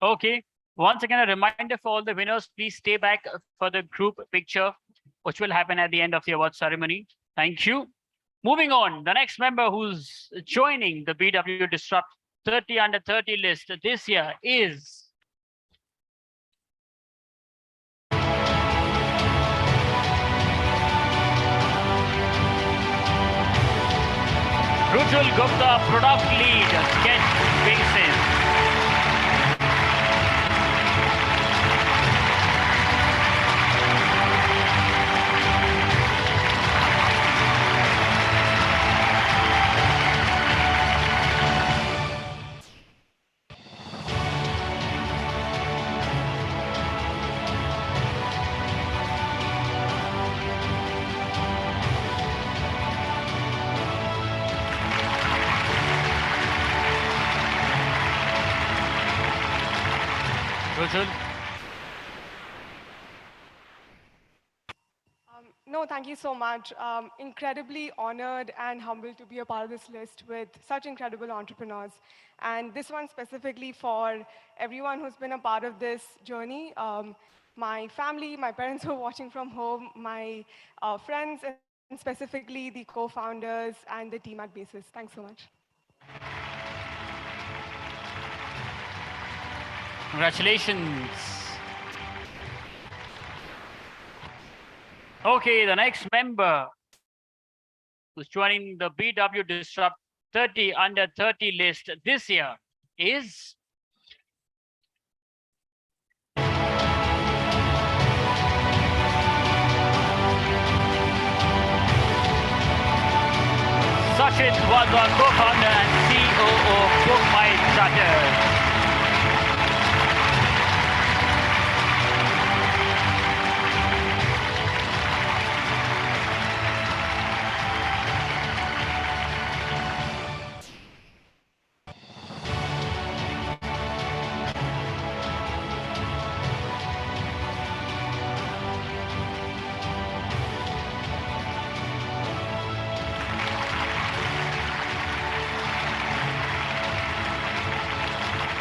Okay, once again, a reminder for all the winners, please stay back for the group picture, which will happen at the end of the award ceremony. Thank you. Moving on, the next member who's joining the BW Disrupt 30 under 30 list this year is Rujul Gupta, Product Lead, Get Bases. Rujul. No, thank you so much. Incredibly honored and humbled to be a part of this list with such incredible entrepreneurs. And this one specifically for everyone who's been a part of this journey. My family, my parents who are watching from home, my friends, and specifically the co-founders and the team at Basis. Thanks so much. Congratulations. Okay, the next member who's joining the BW Disrupt 30 under 30 list this year is Sachit Wadhwa, co-founder and COO, Book My Charters.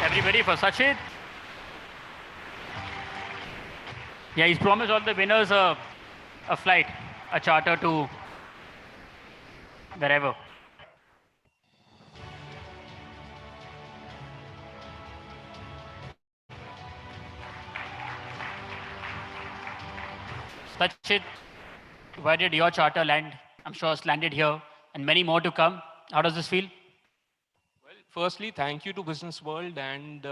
Everybody for Sachit? Yeah, he's promised all the winners a flight, a charter to wherever. Sachit, where did your charter land? I'm sure it's landed here and many more to come. How does this feel? Well, firstly, thank you to Business World, and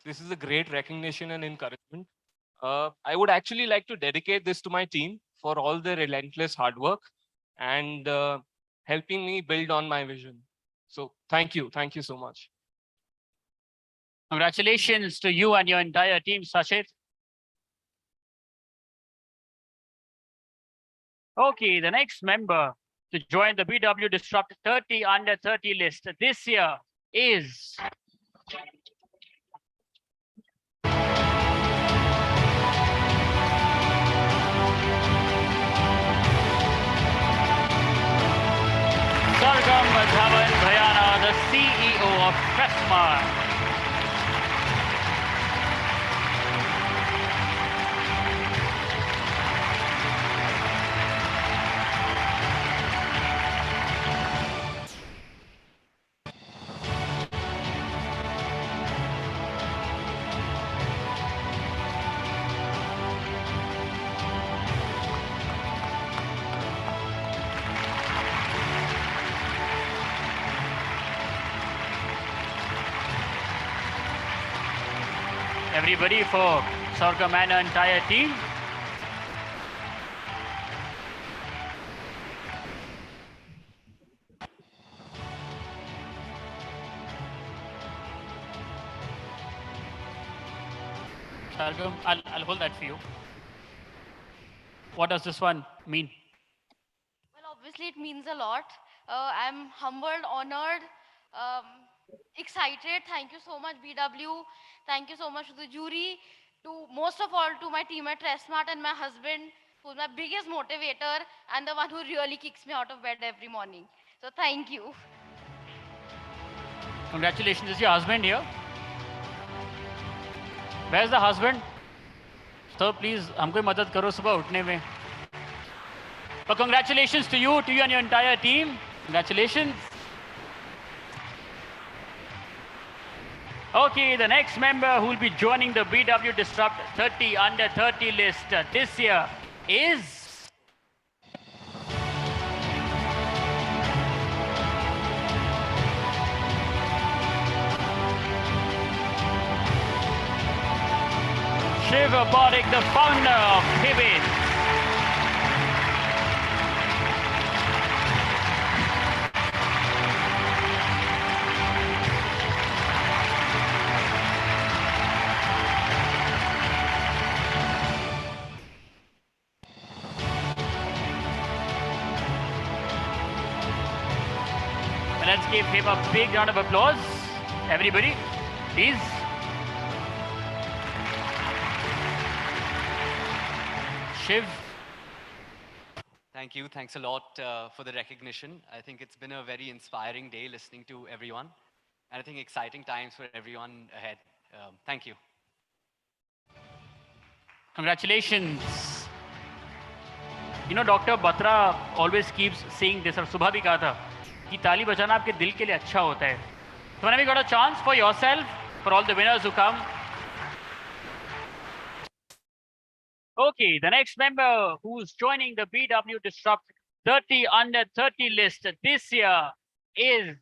this is a great recognition and encouragement. I would actually like to dedicate this to my team for all their relentless hard work and helping me build on my vision. So thank you so much. Congratulations to you and your entire team, Sachit. Okay, the next member to join the BW Disrupt 30 under 30 list this year is of Trustmark. Everybody for Sorghum and the entire team. Sorghum, I'll hold that for you. What does this one mean? Well, obviously it means a lot. I'm humbled, honored, um, excited. Thank you so much, BW. Thank you so much to the jury, to most of all to my team at Trustmart and my husband, who's my biggest motivator and the one who really kicks me out of bed every morning. So thank you. Congratulations. Is your husband here? Where's the husband? So please, हमको मदद करो सुबह उठने में. But congratulations to you and your entire team. Congratulations. Okay, the next member who will be joining the BW Disrupt 30 under 30 list this year is Shiv Parekh, the founder of Pivot. Let's give him a big round of applause. Everybody, please. Shiv. Thank you. Thanks a lot for the recognition. I think it's been a very inspiring day listening to everyone. And I think exciting times for everyone ahead. Thank you. Congratulations. You know, Dr. Batra always keeps saying this, और सुबह भी कहा था कि ताली बजाना आपके दिल के लिए अच्छा होता है. So whenever you got a chance for yourself, for all the winners who come. Okay, the next member who's joining the BW Disrupt 30 under 30 list this year is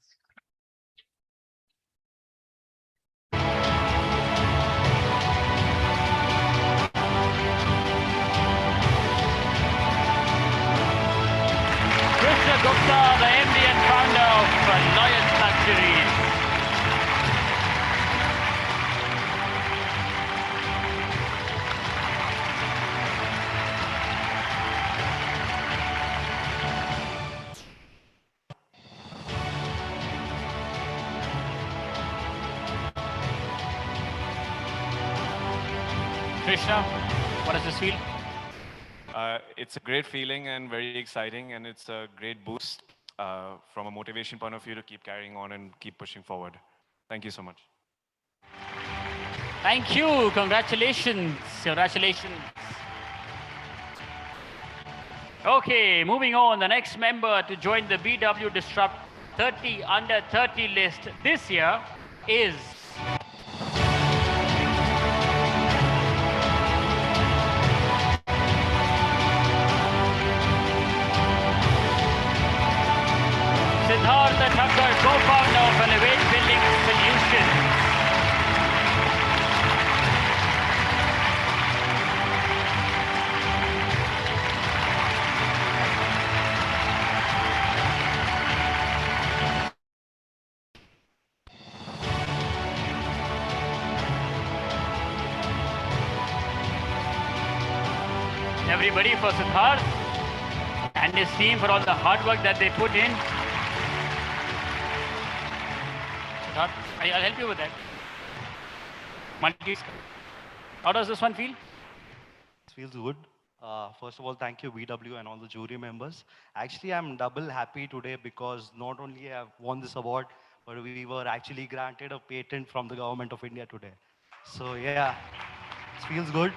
Krishna Gupta, the MD and founder of Loyal Luxuries. Krishna, what does this feel? It's a great feeling and very exciting, and it's a great boost from a motivation point of view to keep carrying on and keep pushing forward. Thank you so much. Thank you. Congratulations. Congratulations. Okay, moving on. The next member to join the BW Disrupt 30 under 30 list this year is Siddhartha Thakkar, co-founder of Elevate Building Solutions. Everybody for Siddharth and his team for all the hard work that they put in. Siddharth, I'll help you with that. How does this one feel? It feels good. First of all, thank you, BW, and all the jury members. Actually, I'm double happy today because not only I've won this award, but we were actually granted a patent from the government of India today. So yeah, it feels good.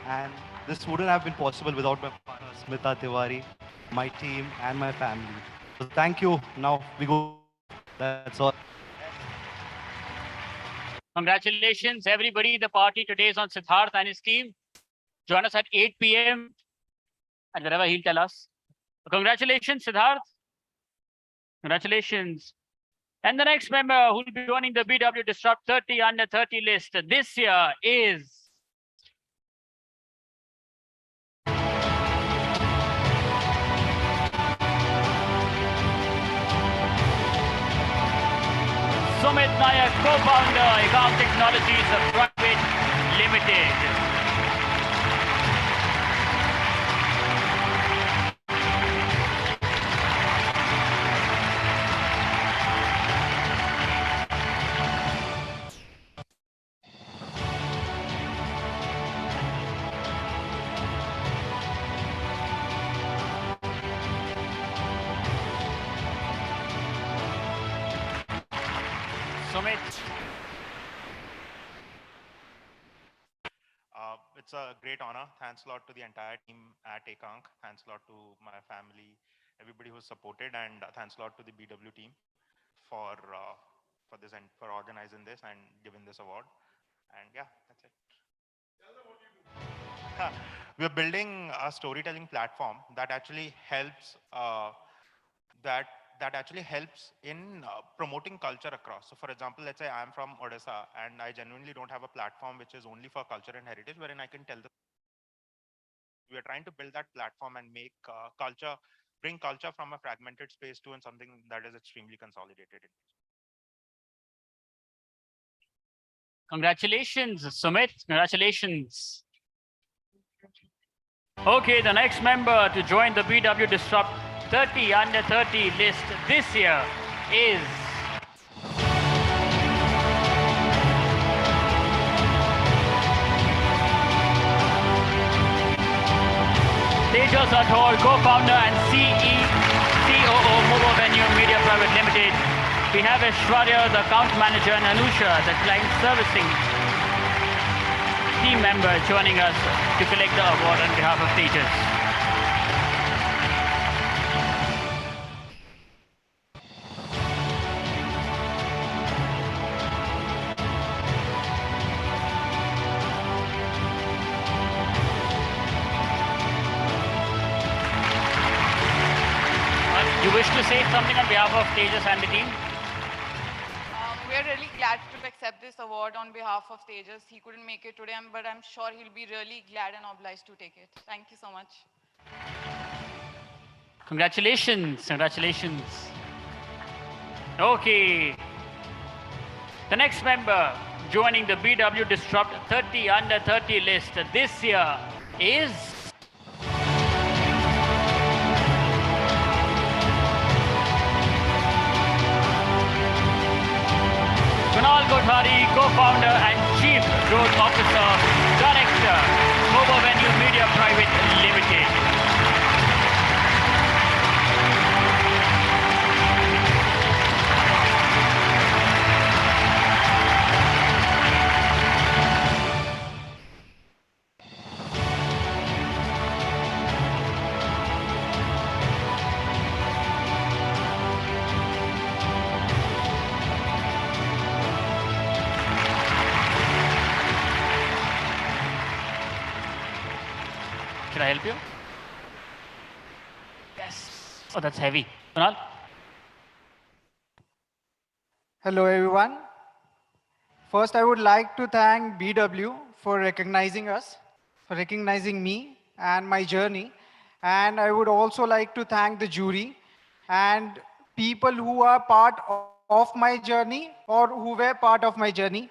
And this wouldn't have been possible without my partner, Smita Tiwari, my team, and my family. So thank you. Now we go to live. That's all. Congratulations, everybody. The party today is on Siddharth and his team. Join us at 8 p.m. and wherever he'll tell us. Congratulations, Siddharth. Congratulations. And the next member who will be joining the BW Disrupt 30 under 30 list this year is Sumit Nayak, co-founder, Ecom Technologies Private Limited. Sumit. It's a great honor. Thanks a lot to the entire team at Ekank. Thanks a lot to my family, everybody who's supported, and thanks a lot to the BW team for this and for organizing this and giving this award. And yeah, that's it. We're building a storytelling platform that actually helps that that actually helps in promoting culture across. So for example, let's say I'm from Odisha and I genuinely don't have a platform which is only for culture and heritage wherein I can tell the we are trying to build that platform and make bring culture from a fragmented space to something that is extremely consolidated. Congratulations, Sumit. Congratulations. Okay, the next member to join the BW Disrupt 30 under 30 list this year is Tejas Athor, co-founder and COO Movo Venue Media Private Limited. We have Ashwarya, the account manager, and Anusha, the client servicing team member, joining us to collect the award on behalf of Tejas. You wish to say something on behalf of Tejas and the team? We are really glad to accept this award on behalf of Tejas. He couldn't make it today, but I'm sure he'll be really glad and obliged to take it. Thank you so much. Congratulations, congratulations. Okay. The next member joining the BW Disrupt 30 under 30 list this year is Kunal Kothari, co-founder and chief growth officer, director, Movo Venue Media Private Limited. Should I help you? Yes. Oh, that's heavy. Kunal? Hello, everyone. First, I would like to thank BW for recognizing us, for recognizing me and my journey. And I would also like to thank the jury and people who are part of my journey or who were part of my journey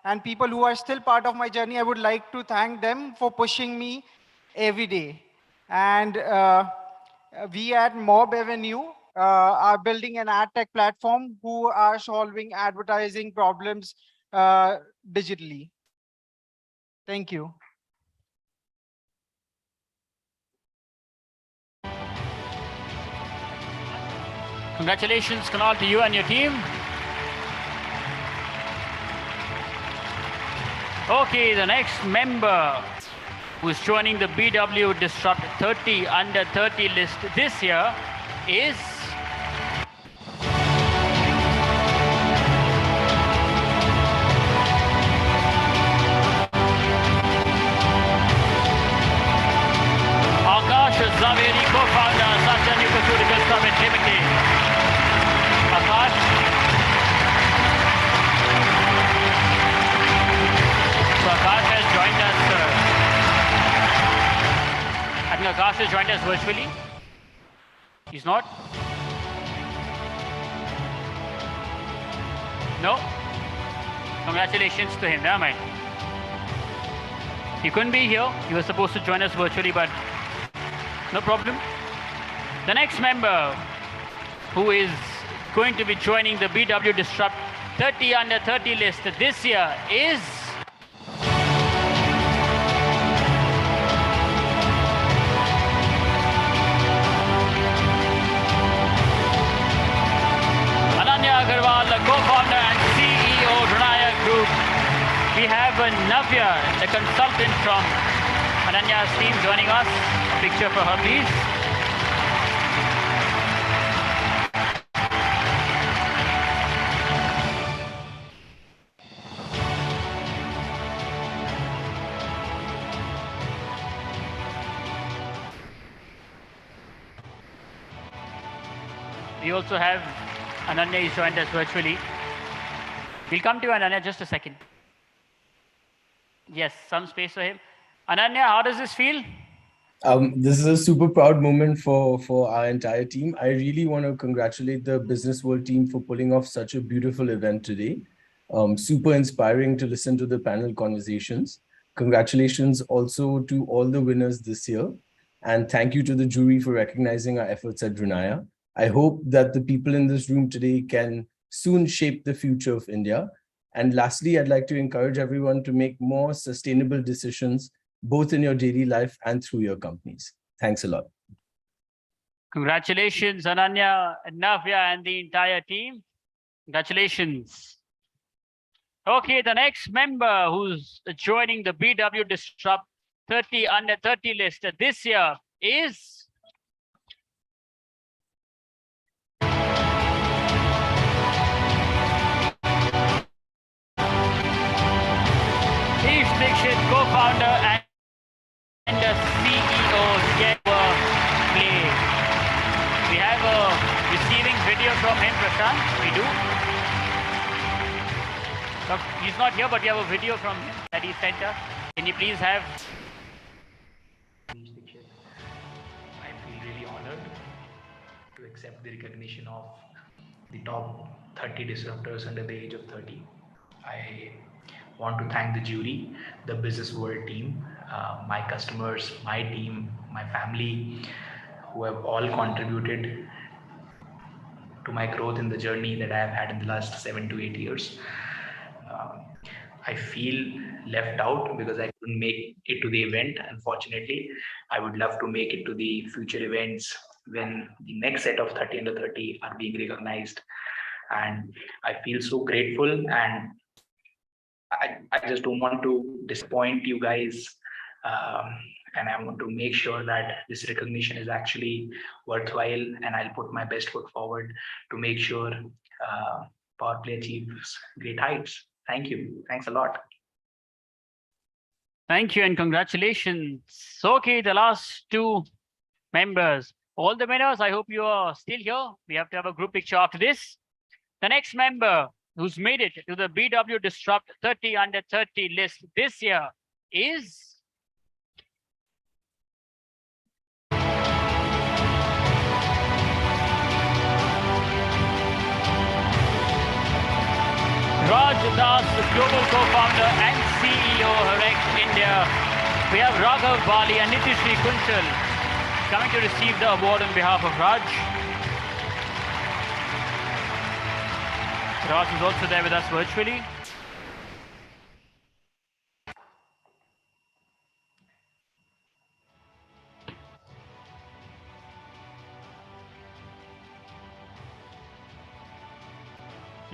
and people who are still part of my journey. I would like to thank them for pushing me every day. And we at Mob Avenue are building an ad tech platform who are solving advertising problems digitally. Thank you. Congratulations, Kunal, to you and your team. Okay, the next member who's joining the BW Disrupt 30 under 30 list this year is Akash Zaveri, co-founder, Satya Nutraceuticals Private Limited. Akash. So Akash has joined us. I think Akash has joined us virtually. He's not? No? Congratulations to him. Never mind. He couldn't be here. He was supposed to join us virtually, but no problem. The next member who is going to be joining the BW Disrupt 30 under 30 list this year is Ananya Agarwal, the co-founder and CEO Runaya Group. We have Navya, the consultant from Ananya's team, joining us. A picture for her, please. We also have Ananya is joined us virtually. We'll come to you, Ananya, just a second. Yes, some space for him. Ananya, how does this feel? This is a super proud moment for our entire team. I really want to congratulate the Business World team for pulling off such a beautiful event today. Super inspiring to listen to the panel conversations. Congratulations also to all the winners this year. And thank you to the jury for recognizing our efforts at Brunaya. I hope that the people in this room today can soon shape the future of India. And lastly, I'd like to encourage everyone to make more sustainable decisions, both in your daily life and through your companies. Thanks a lot. Congratulations, Ananya, Navya, and the entire team. Congratulations. Okay, the next member who's joining the BW Disrupt 30 under 30 list this year is Eesh Dixit, co-founder and the CEO Together Play. We have a receiving video from him, Prashant. We do. So he's not here, but we have a video from him that he sent us. Can you please have? I feel really honored to accept the recognition of the top 30 disruptors under the age of 30. I want to thank the jury, the Business World team, my customers, my team, my family, who have all contributed to my growth in the journey that I have had in the last 7 to 8 years. I feel left out because I couldn't make it to the event, unfortunately. I would love to make it to the future events when the next set of 30 under 30 are being recognized. And I feel so grateful, and I just don't want to disappoint you guys. And I want to make sure that this recognition is actually worthwhile, and I'll put my best foot forward to make sure PowerPlay achieves great heights. Thank you. Thanks a lot. Thank you and congratulations. Okay, the last two members. All the winners, I hope you are still here. We have to have a group picture after this. The next member who's made it to the BW Disrupt 30 under 30 list this year is Raj Das, global co-founder and CEO, Herex India. We have Raghav Bali and Nitishri Kunchal coming to receive the award on behalf of Raj. Raj is also there with us virtually.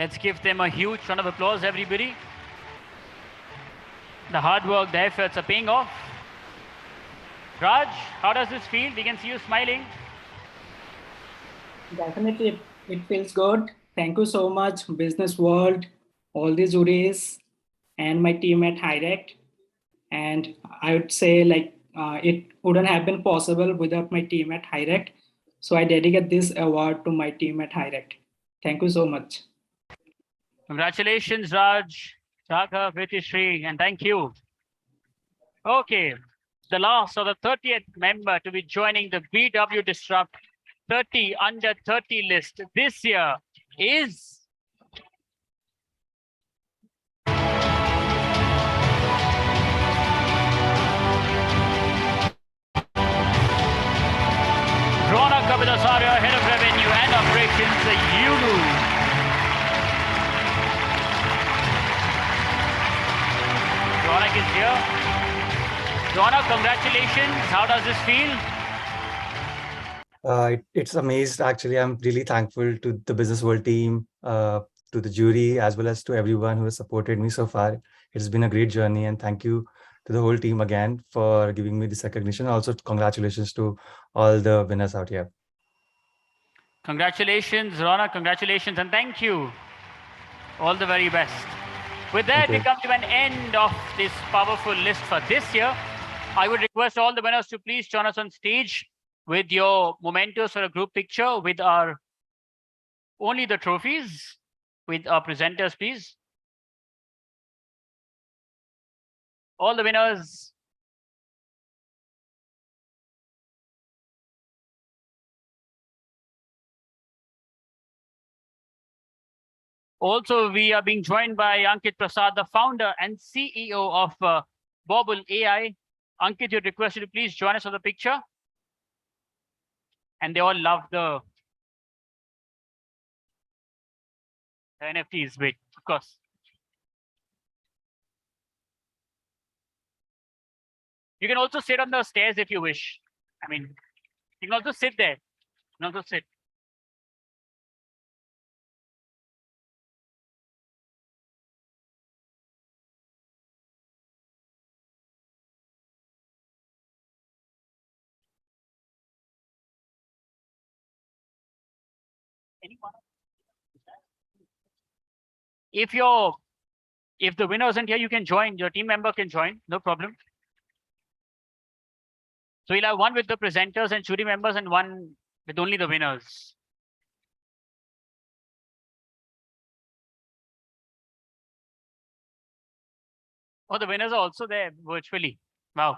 Let's give them a huge round of applause, everybody. The hard work, the efforts are paying off. Raj, how does this feel? We can see you smiling. Definitely, it feels good. Thank you so much, Business World, all the juries, and my team at Hirect. And I would say, like, it wouldn't have been possible without my team at Hirect. So I dedicate this award to my team at Hirect. Thank you so much. Congratulations, Raj, Raghav, Vitishri, and thank you. Okay, the last or the 30th member to be joining the BW Disrupt 30 under 30 list this year is Rona Kapidasaria, Head of Revenue and Operations, Yulu. Ronak is here. Ronak, congratulations. How does this feel? It's amazed. Actually, I'm really thankful to the Business World team, to the jury, as well as to everyone who has supported me so far. It's been a great journey, and thank you to the whole team again for giving me this recognition. Also, congratulations to all the winners out here. Congratulations, Ronak. Congratulations, and thank you. All the very best. With that, we come to an end of this powerful list for this year. I would request all the winners to please join us on stage with your mementos for a group picture with our only the trophies with our presenters, please. All the winners. Also, we are being joined by Ankit Prasad, the founder and CEO of Bobble AI. Ankit, you're requested to please join us on the picture. And they all love the NFTs, wait, of course. You can also sit on the stairs if you wish. I mean, you can also sit there. You can also sit. Anyone? If the winner isn't here, you can join. Your team member can join, no problem. So we'll have one with the presenters and jury members and one with only the winners. Oh, the winners are also there virtually. Wow.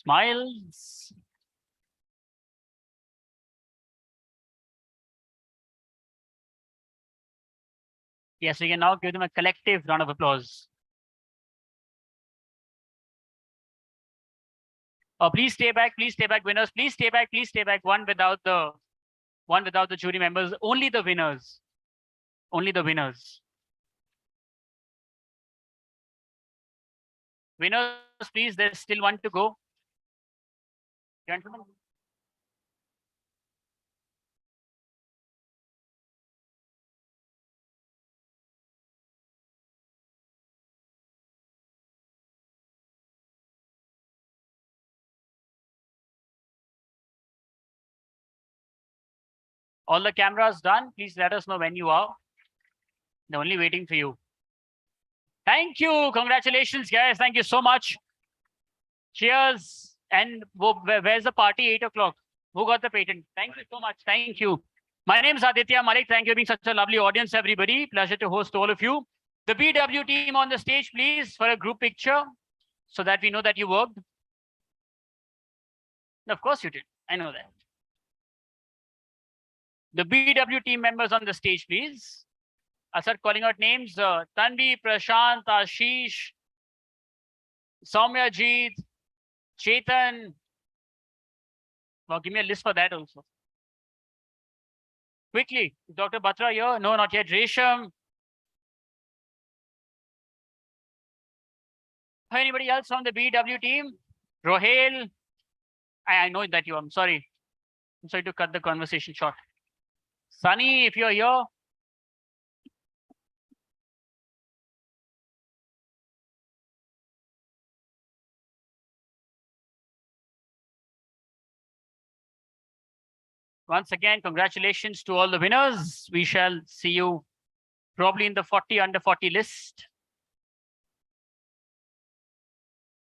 Smiles. Yes, we can now give them a collective round of applause. Oh, please stay back, winners. Please stay back. One without the jury members. Only the winners. Only the winners. Winners, please. There's still one to go. Gentlemen. All the cameras done. Please let us know when you are. They're only waiting for you. Thank you. Congratulations, guys. Thank you so much. Cheers. And where's the party? 8 o'clock. Who got the patent? Thank you so much. Thank you. My name is Aditya Malik. Thank you for being such a lovely audience, everybody. Pleasure to host all of you. The BW team on the stage, please, for a group picture so that we know that you worked. Of course you did. I know that. The BW team members on the stage, please. I'll start calling out names. Tanvi, Prashant, Ashish, Soumya Jeet, Chetan. Well, give me a list for that also. Quickly, is Dr. Batra here? No, not yet. Resham, Anybody else from the BW team? Rohel? I know that you. I'm sorry. I'm sorry to cut the conversation short. Sunny, if you're here. Once again, congratulations to all the winners. We shall see you probably in the 40 under 40 list.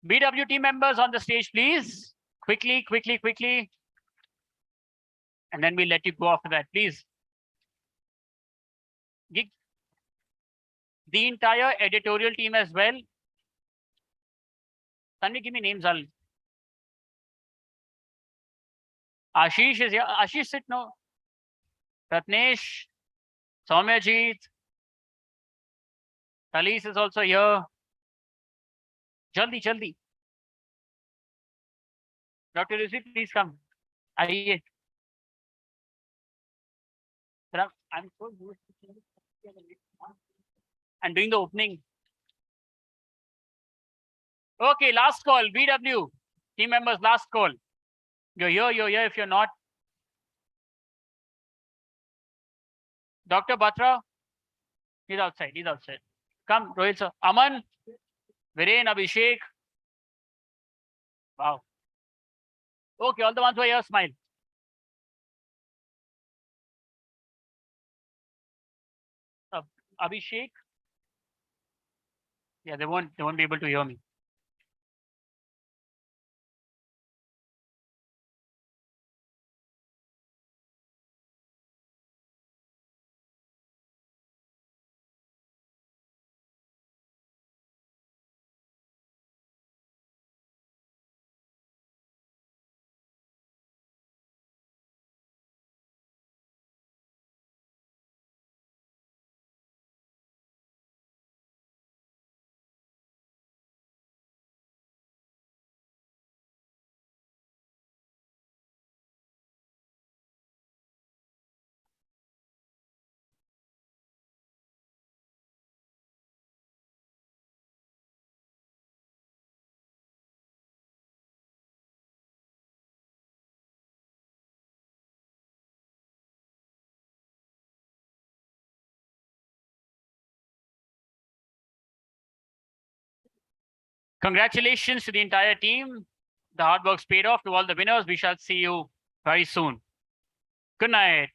BW team members on the stage, please. Quickly, quickly, quickly. And then we'll let you go after that, please. The entire editorial team as well. Sunny, give me names. Ashish is here. Ashish, sit now. Ratnesh, Soumyajit, Talis is also here. Jaldi, jaldi. Dr. Rishi, please come. Aye. I'm so used to and doing the opening. Okay, last call. BW team members, last call. You're here. If you're not, Dr. Batra, he's outside. Come, Rohit sir. Aman, Viren, Abhishek. Wow. Okay, all the ones who are here, smile. Abhishek. Yeah, they won't be able to hear me. Congratulations to the entire team. The hard work's paid off to all the winners. We shall see you very soon. Good night.